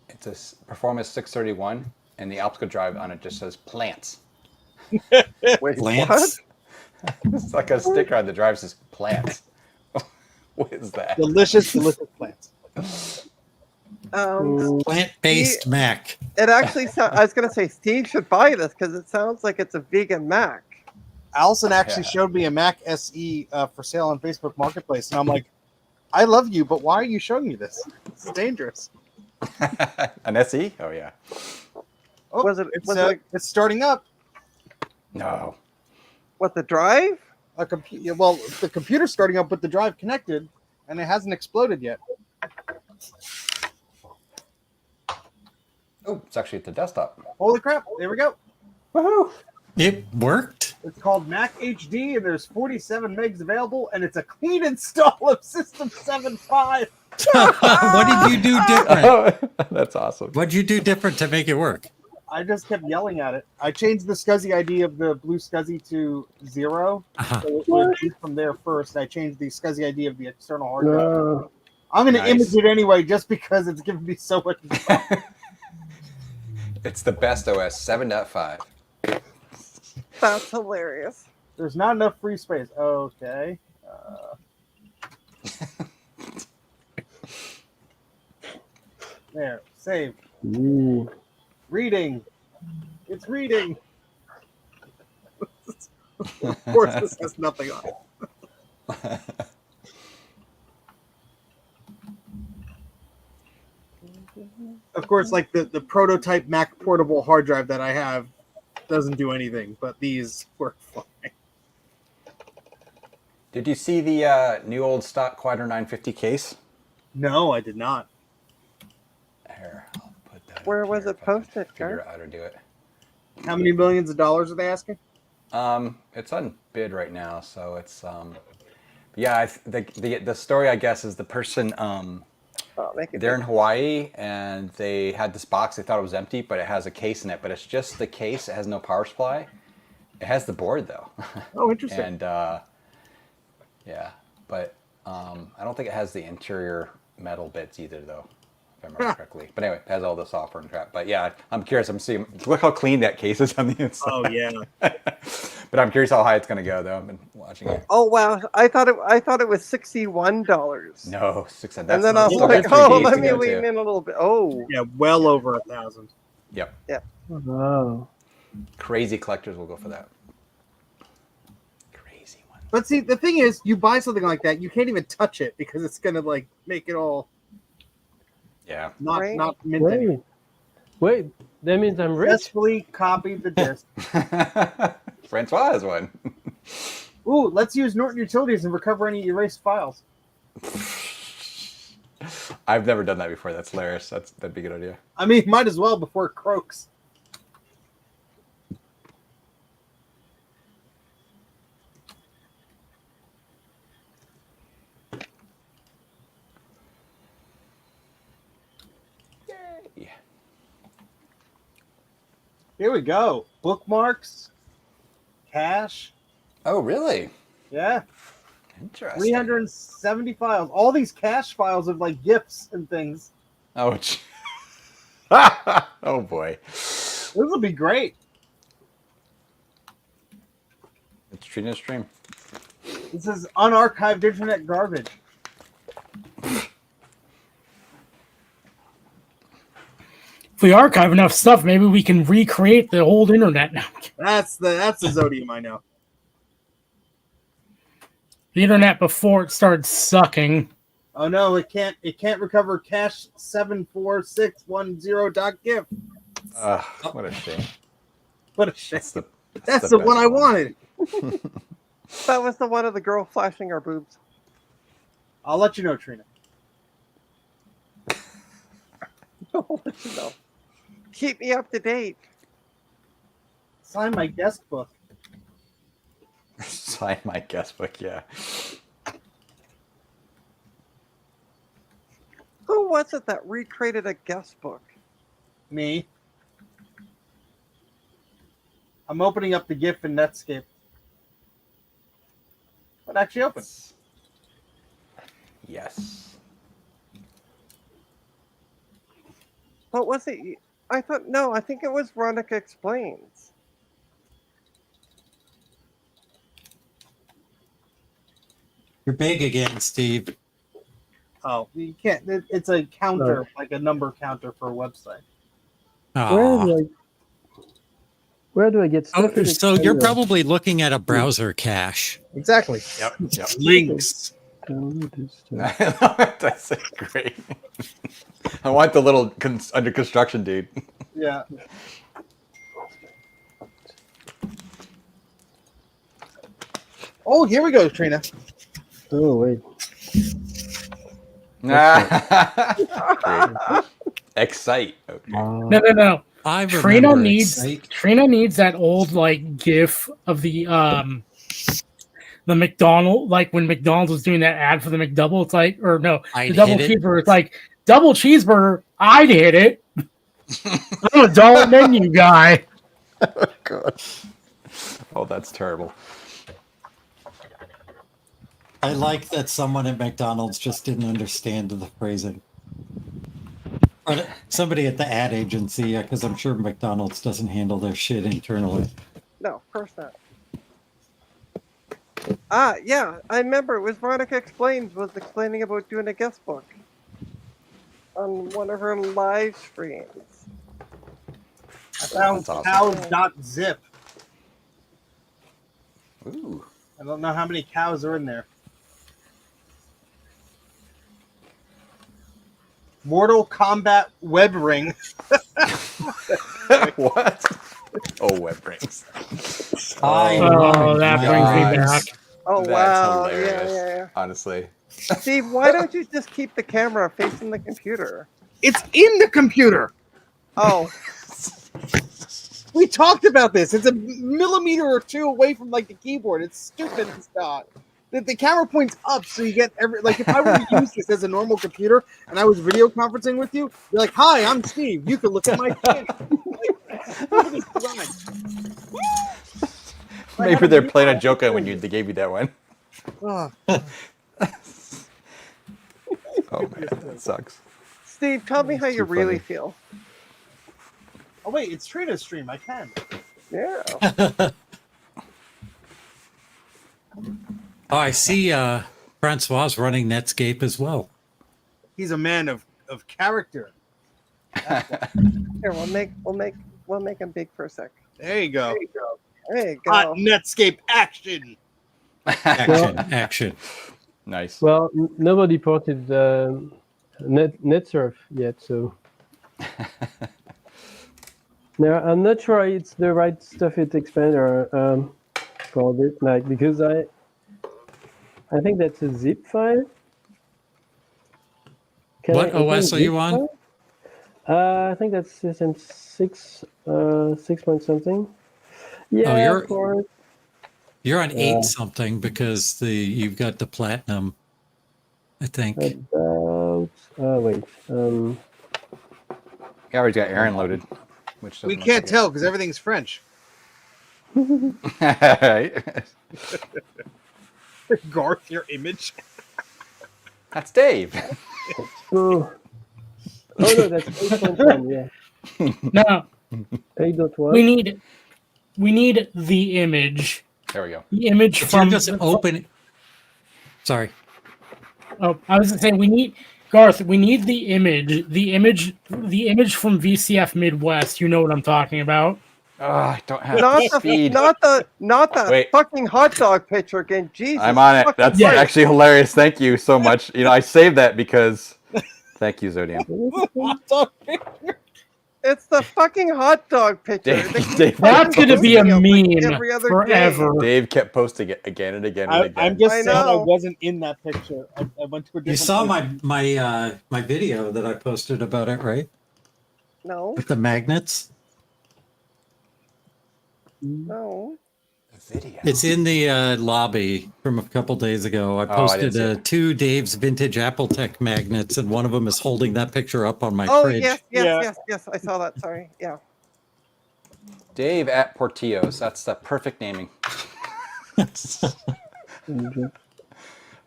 It's a Performance 631, and the OptiCo drive on it just says plants. Wait, Plants? It's like a sticker on the drive that says plants. What is that? Delicious plants. Plant-based Mac. It actually I was gonna say Steve should buy this because it sounds like it's a vegan Mac. Allison actually Yeah. showed me a Mac SE for sale on Facebook Marketplace, and I'm like, I love you, but why are you showing me this? This is dangerous. An SE? Oh yeah. Oh, Was it- It's, was it- it's starting up. No. What, the drive? Well, the computer's starting up with the drive connected, and it hasn't exploded yet. Oh, it's actually at the desktop. Holy crap! There we go. Woohoo! It worked. It's called Mac HD, and there's 47 megs available, and it's a clean install of System 7.5. What did you do different? Oh, that's awesome. What'd you do different to make it work? I just kept yelling at it. I changed the SCSI ID of the blue SCSI to 0. Uh-huh. So it would be from there first. I changed the SCSI ID of the external hard drive. No. I'm going to Nice. image it anyway just because it's giving me so much. It's the best OS 7.5. That's hilarious. There's not enough free space. Okay. There. Save. Ooh. Reading. It's reading. Of course, this has nothing on it. Of course, like the prototype Mac portable hard drive that I have doesn't do anything, but these work fine. Did you see the new old stock Quadro 950 case? No, I did not. Here, I'll put that. Where up was here it if I can posted, Figure Garth? out how to do it. How many millions of dollars are they asking? It's on bid right now, so it's yeah. The story I guess is the person Oh, make it they're in Hawaii and they had this box. They thought it was empty, but it has a case in it. But it's just the case. It has no power supply. It has the board though. Oh, interesting. And yeah, but I don't think it has the interior metal bits either though, if I remember correctly. But anyway, it has all the software and crap. But yeah, I'm curious. I'm seeing. Look how clean that case is on the inside. Oh yeah. But I'm curious how high it's gonna go though. I've been watching it. Oh wow! I thought it was $61. No, 600. And then I was still got like, 3 oh, days let to me go, lean too. in a little bit. Oh, Yeah, well over 1,000. Yep. Wow. Crazy collectors will go for that. Crazy one. But see, the thing is, you buy something like that, you can't even touch it because it's gonna like make it all Yeah. not Right. not mint anymore. Wait, that means I'm rich. Successfully copied the disk. Francois has one. Ooh, let's use Norton Utilities and recover any erased files. I've never done that before. That's hilarious. That'd be a good idea. I mean, might as well before it croaks. Yeah. Here we go. Bookmarks, cache. Oh, really? Yeah, Interesting. 370 files. All these cache files of like GIFs and things. Oh, oh boy. This will be great. It's treating a stream. This is unarchived internet garbage. If we archive enough stuff, maybe we can recreate the old internet now. That's the Zodium I know. The internet before it started sucking. Oh no, it can't recover cache 74610.gif. What a shame. What a shame. That's the best one I wanted. that was the one of the girl flashing her boobs. I'll let you know, Trina. I'll let you know. Keep me up to date. Sign my guest book. Sign my guest book, yeah. Who was it that recreated a guest book? Me. I'm opening up the GIF in Netscape. What actually opened? Yes. What was it? I think it was Veronica Explains. You're big again, Steve. Oh, you can't. It's a counter, like a number counter for a website. Aw. Where do I get stuff? Oh, so you're probably looking at a browser cache. Exactly. Yep. Yep. Links. That's great. I want the little under construction dude. Yeah. Oh, here we go, Trina. Oh wait. Excite. Okay. No. I Trina remember needs Excite. Trina needs that old like GIF of the McDonald, like when McDonald's was doing that ad for the McDouble. It's like, or no, I'd the double hit it. cheeseburger. It's like double cheeseburger. I'd hit it. I'm a dollar menu guy. God. Oh, that's terrible. I like that someone at McDonald's just didn't understand the phrasing. Or somebody at the ad agency, because I'm sure McDonald's doesn't handle their shit internally. No, of course not. Ah, yeah, I remember. It was Veronica Explains was explaining about doing a guest book on one of her live streams. I found That's awesome. cows.zip. Ooh. I don't know how many cows are in there. Mortal Kombat web ring. What? Oh, web rings. Oh, that brings me back. Oh, That's wow. hilarious. Yeah. Honestly. Steve, why don't you just keep the camera facing the computer? It's in the computer. Oh, We talked about this. It's a millimeter or two away from like the keyboard. It's stupid, Scott. The camera points up, so you get every like. If I were to use this as a normal computer and I was video conferencing with you, you're like, "Hi, I'm Steve. You can look at my chin." Maybe they're playing a joke on when they gave you that one. Oh, Oh man, that sucks. Steve, tell me how you too really funny. feel. oh wait, it's Trina's stream. I can. Yeah. Oh, I see Francois running Netscape as well. He's a man of character. Here, we'll make him big for a sec. There you go. There you go. Hot Netscape action. Action. Nice. Well, nobody ported NetSurf yet, so. No, I'm not sure it's the right Stuffit expander called it, like because I think that's a zip file. What OS are you on? I think that's system 6 point something. Yeah, you're- of course. You're on 8 something because you've got the platinum, I think. About wait. Gary's got Aaron loaded, which We doesn't can't look tell because everything's French. like it. Garth, your image. That's Dave. Oh no, that's 8.1. Yeah, No, 8.1. we need the image. There we go. The image If you're from just open. Sorry. Oh, I was gonna say we need Garth. We need the image. The image from VCF Midwest. You know what I'm talking about. Oh, I don't have Not the the speed. not the Wait. fucking hot dog picture again. Jesus. I'm on it. fucking That's Christ. actually hilarious. Thank you so much. You know, I saved that because. Thank you, Zodium. It's the fucking hot dog picture. Dave- They keep Dave- That's fucking gonna be a posting it, like, meme every other forever. Dave kept posting it again and again and again. I'm just I saying I know. wasn't in that picture. I went to a different You saw place. my video that I posted about it, right? No, With the magnets. no. Video. It's in the lobby from a couple days ago. I I posted didn't see it. 2 Dave's vintage Appletech magnets, and one of them is holding that picture up on my Oh fridge. yes. Yeah. I saw that. Sorry. Yeah. Dave at Portillo's. That's the perfect naming.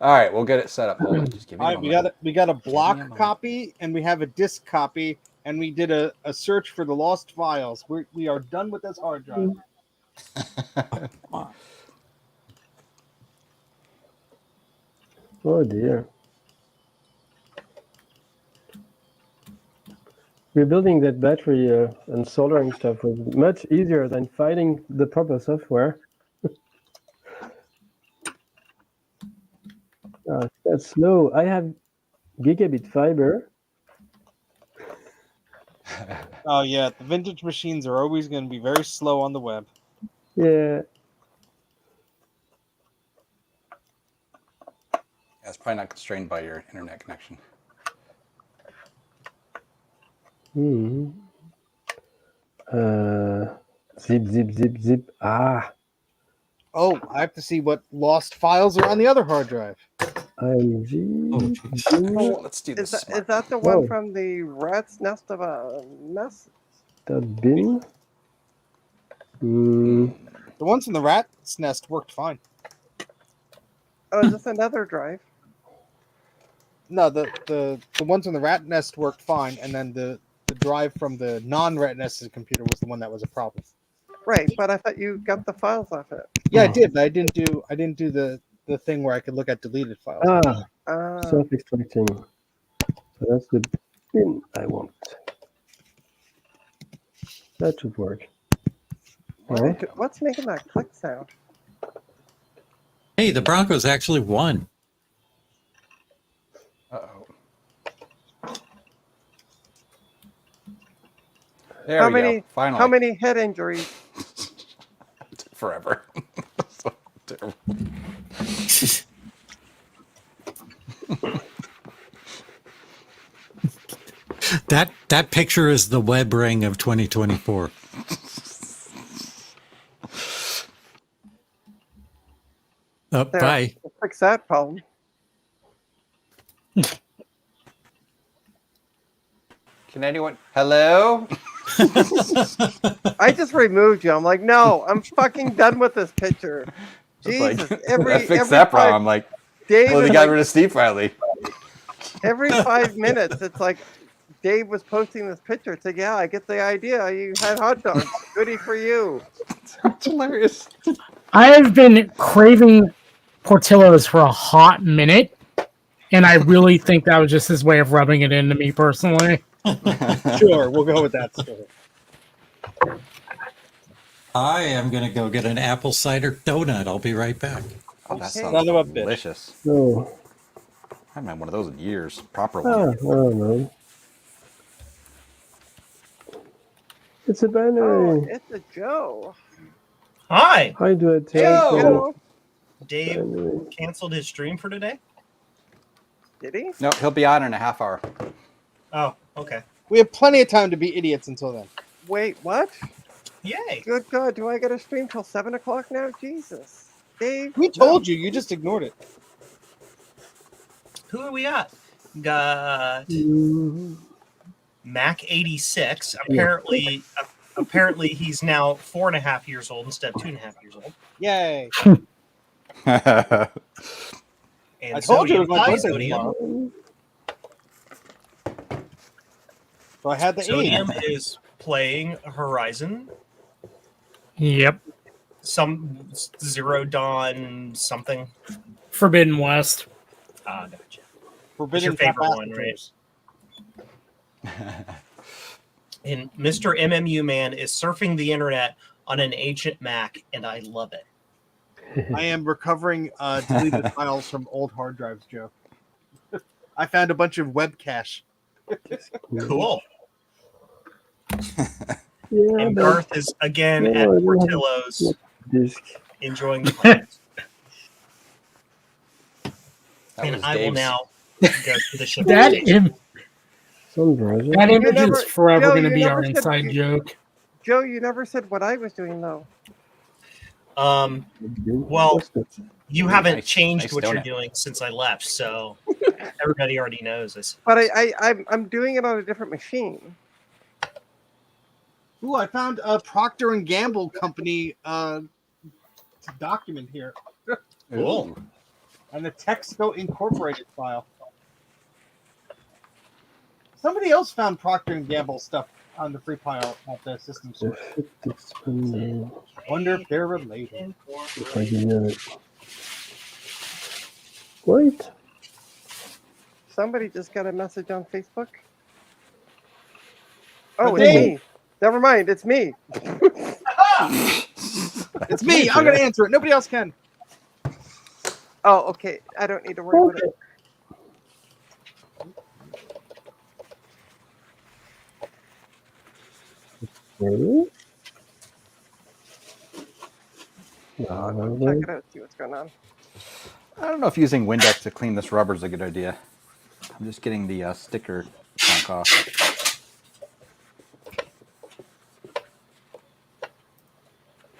All right, we'll get it set up. Hold on, just give me All a right, moment. we got a block moment. copy and we have a disk copy and we did a search for the lost files. We are done with this hard drive. Oh dear. rebuilding that battery and soldering stuff was much easier than finding the proper software. That's slow. I have gigabit fiber. Oh yeah, the vintage machines are always going to be very slow on the web. Yeah. It's probably not constrained by your internet connection. Hmm. Zip, zip, zip, zip. Ah, Oh, I have to see what lost files are on the other hard drive. IMG. Oh, let's do Is this. that the one Whoa. from the rat's nest of a mess? Bin. Hmm. The ones in the rat's nest worked fine. Oh, is this another drive? No, the ones in the rat nest worked fine, and then the drive from the non-rat nested computer was the one that was a problem. Right, but I thought you got the files off it. Yeah, I did, but I didn't do the thing where I could look at deleted files. Self-extracting. So that's the bin I want. That should work. Right? What's making that click sound? Hey, the Broncos actually won. Uh-oh. There How we many? go. Finally. How many head injuries? Forever. So terrible. That picture is the web ring of 2024. Oh, There, bye. fix that problem. Can anyone? Hello? I just removed you. I'm like, no, I'm fucking done with this picture. Just Jesus, like, every I fixed every that problem. five- I'm like, Dave well, they is got like, rid of Steve finally. every 5 minutes, it's like Dave was posting this picture. It's like, yeah, I get the idea. You had hot dogs. Goody for you. It's hilarious. I've been craving Portillo's for a hot minute, and I really think that was just his way of rubbing it into me personally. Sure, we'll go with that story. I am going to go get an apple cider donut. I'll be right back. Oh, that Okay. sounds Son of a bitch. delicious. So, I haven't had one of those in years. Proper one. I don't know. It's a Oh, binary. it's a Joe. Hi, How do I take Joe. Dave binary? canceled his stream for today. Did he? No, he'll be on in a half hour. Oh, okay. We have plenty of time to be idiots until then. Wait, what? Yay. Good God, do I get a stream till 7 o'clock now? Jesus. Dave? We told you, you just ignored it. Who are we at? Got Mm, Mac 86. Apparently, apparently he's now 4.5 years old instead of 2.5 years old. Yay. And I told you it was my Hi, birthday Sodium. tomorrow. So I had the Sodium age. is playing Horizon, Yep. some Zero Dawn something. Forbidden West. Ah, gotcha. Forbidden your favorite one, capacitors. And Mr. MMU Man is surfing the internet on an ancient Mac, and I love it. I am recovering deleted files from old hard drives, Joe. I found a bunch of web cache. Cool. Yeah, And but Garth is again No, at I don't have- Portillo's disk. enjoying the content. That And was I will Dave's. now go to the shipping That station. Some browser. That image never- is forever Joe, going to you be never our said- inside joke. Joe, you never said what I was doing, though. Well, you haven't Nice- changed nice what you're donut. doing since I left, so everybody already knows this. But I'm doing it on a different machine. Ooh, I found a Procter and Gamble company document here Cool. and the Texaco Incorporated file. Somebody else found Procter and Gamble stuff on the free pile at the system source. Wonder if they're related. If I can get it. Wait. Somebody just got a message on Facebook. Oh, But it's Dave- me. Never mind, it's me. It's me. I'm gonna answer it. Nobody else can. Oh, okay. I don't need to worry about it. Okay. Check it out, see what's going on. I don't know if using Windex to clean this rubber is a good idea. I'm just getting the sticker chunk off.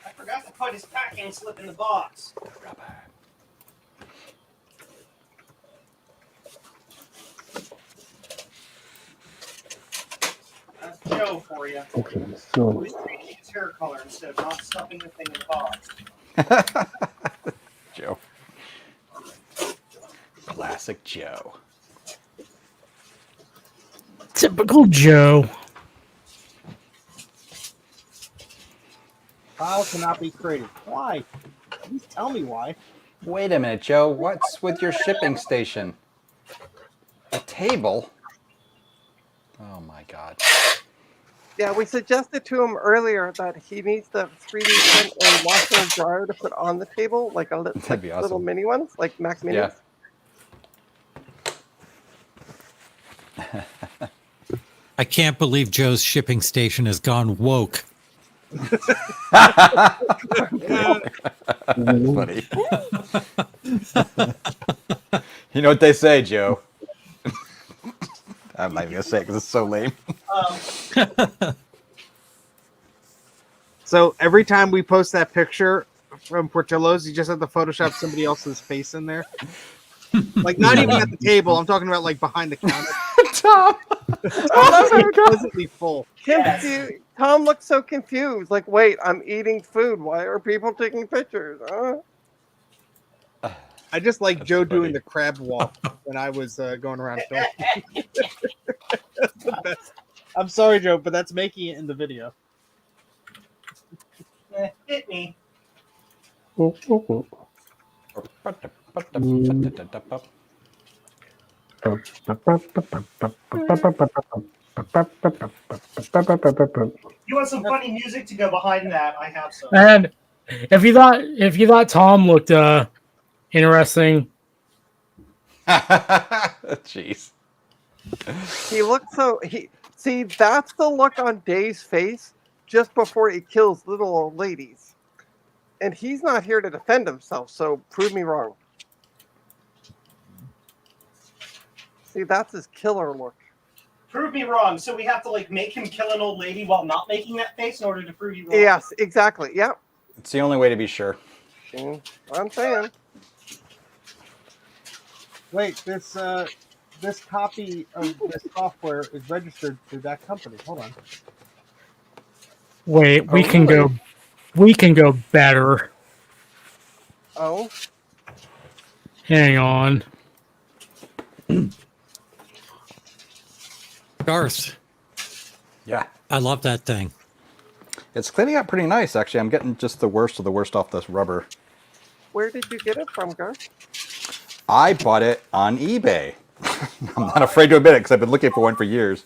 I forgot to put his packing slip in the box. That's Joe for you. Okay, so Always changing his hair color instead of not stuffing the thing in the box. Joe. Classic Joe. Typical Joe. Kyle cannot be creative. Why? Please tell me why. Wait a minute, Joe. What's with your shipping station? A table? Oh my god. Yeah, we suggested to him earlier that he needs the 3D print a washer and dryer to put on the table, like a That'd be little awesome. mini ones, like Mac Minis. Yeah. I can't believe Joe's shipping station has gone woke. Funny. You know what they say, Joe? I'm not even gonna say it because it's so lame. So every time we post that picture from Portillo's, you just have to Photoshop somebody else's face in there. Like not even at the table. I'm talking about like behind the counter. Tom. Pleasantly full. Tom looks so confused. Like, wait, I'm eating food. Why are people taking pictures? I just like That's Joe funny. doing the crab walk when I was going around filming. That's the best. I'm sorry, Joe, but that's making it in the video. Hit me. You want some funny music to go behind that? I have some. And if you thought Tom looked interesting, Jeez. He looks so see, that's the look on Dave's face just before he kills little old ladies. And he's not here to defend himself, so prove me wrong. See, that's his killer look. Prove me wrong. So we have to like make him kill an old lady while not making that face in order to prove you wrong. Yes, exactly. Yep. It's the only way to be sure. See what I'm saying. Wait, this copy of this software is registered to that company. Hold on. wait, we Oh, can really? go better. Oh, Hang on. Garth, Yeah. I love that thing. It's cleaning up pretty nice, actually. I'm getting just the worst of the worst off this rubber. where did you get it from, Garth? I bought it on eBay. I'm not afraid to admit it because I've been looking for one for years.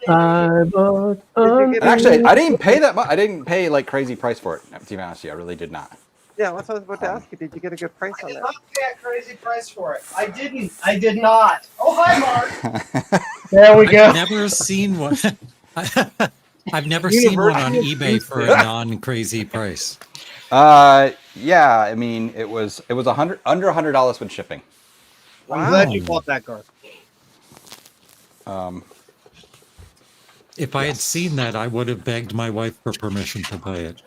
I bought Did you get And actually, I didn't pay that much. I didn't pay like crazy price for it. To be honest, with you, I really did not. Yeah, that's what I was about to ask you. Did you get a good price I on did that? not pay a crazy price for it. I didn't. I did not. Oh, hi, Mark. There we go. I've never seen one. I've never seen one on eBay for a non-crazy price. Yeah. I mean, it was under $100 with shipping. I'm glad you bought that, Garth. If I had seen that, I would have begged my wife for permission to buy it.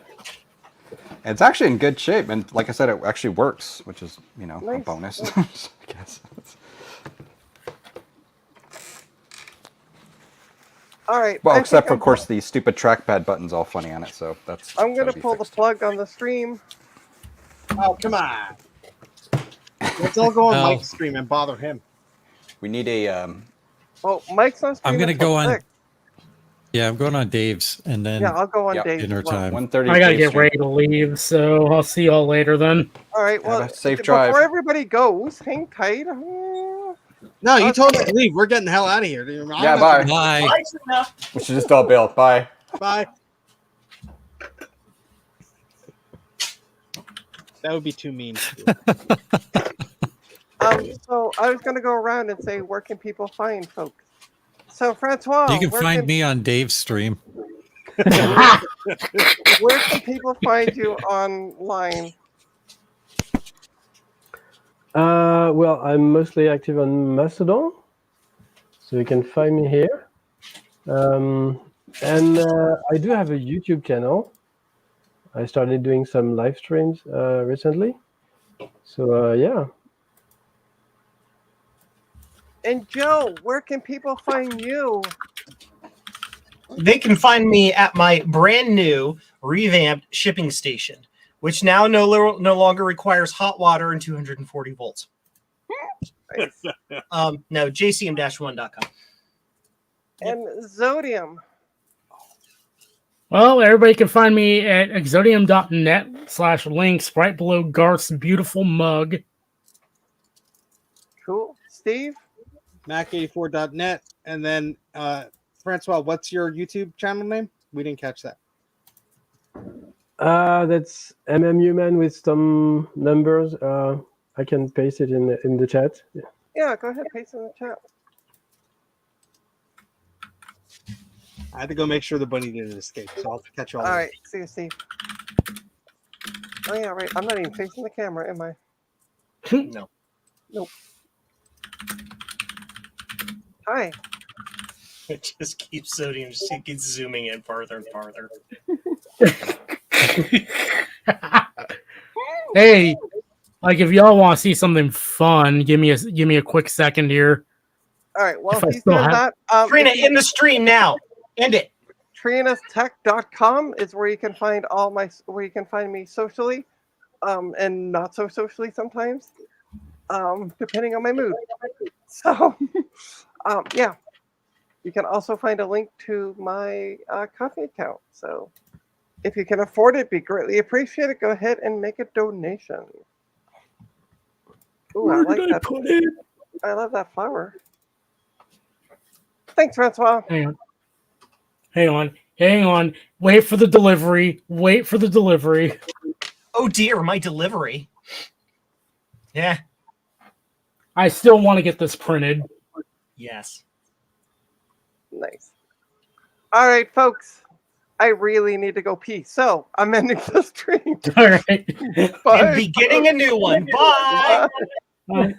It's actually in good shape, and like I said, it actually works, which is a Nice. bonus, I guess. All right. Well, I except think for, I'm of course, the stupid trackpad button's all funny on it, so that's. I'm gonna gotta be pull the fixed. plug on the stream. Oh, come on. Let's all go on Oh. Mike's stream and bother him. We need a. Oh, Mike's on stream. I'm gonna until go on. 6. Yeah, I'm going on Dave's, and then Yeah, I'll go on Yeah, Dave's dinner as well. time. 1:30. I gotta Dave get stream. ready to leave, so I'll see y'all later then. All right. Have Well, a safe before drive. everybody goes, hang tight. No, you told us to leave. We're getting the hell out of here. Yeah, bye. Bye. Life's enough. We should just all bail. Bye. Bye. That would be too mean. So I was going to go around and say, where can people find folks? So Francois, You can where find me on Dave's stream. Where can people find you online? Well, I'm mostly active on Mastodon, so you can find me here. And I do have a YouTube channel. I started doing some live streams recently. So yeah. And Joe, where can people find you? They can find me at my brand new revamped shipping station, which now no longer requires hot water and 240 volts. Nice. No, jcm-1.com. And Zodium. Well, everybody can find me at exodium.net/links right below Garth's beautiful mug. Cool. Steve? Mac84.net. And then, Francois, what's your YouTube channel name? We didn't catch that. That's MMUman with some numbers. I can paste it in the chat. Yeah, go ahead, paste in the chat. I had to go make sure the bunny didn't escape, so I'll catch you all. All later. right, see you, Steve. Oh yeah, right. I'm not even facing the camera, am I? No. Nope. Hi. It just keeps sodium, just keeps zooming in farther and farther. Hey, like if y'all want to see something fun, give me a quick second here. All right. Well, If I if he's still doing have- that, Trina, if you- in the stream now. End it. TrinaStech.com is where you can find where you can find me socially, and not so socially sometimes, depending on my mood. So, yeah. You can also find a link to my coffee account. So, if you can afford it, be greatly appreciated. Go ahead and make a donation. Ooh, I like that. Put it? I love that flower. Thanks, Francois. Hang on. Wait for the delivery. Oh dear, my delivery. Yeah. I still want to get this printed. Yes. Nice. All right, folks. I really need to go pee, so I'm ending the stream. All right. Bye. And beginning a new one. Bye. Bye.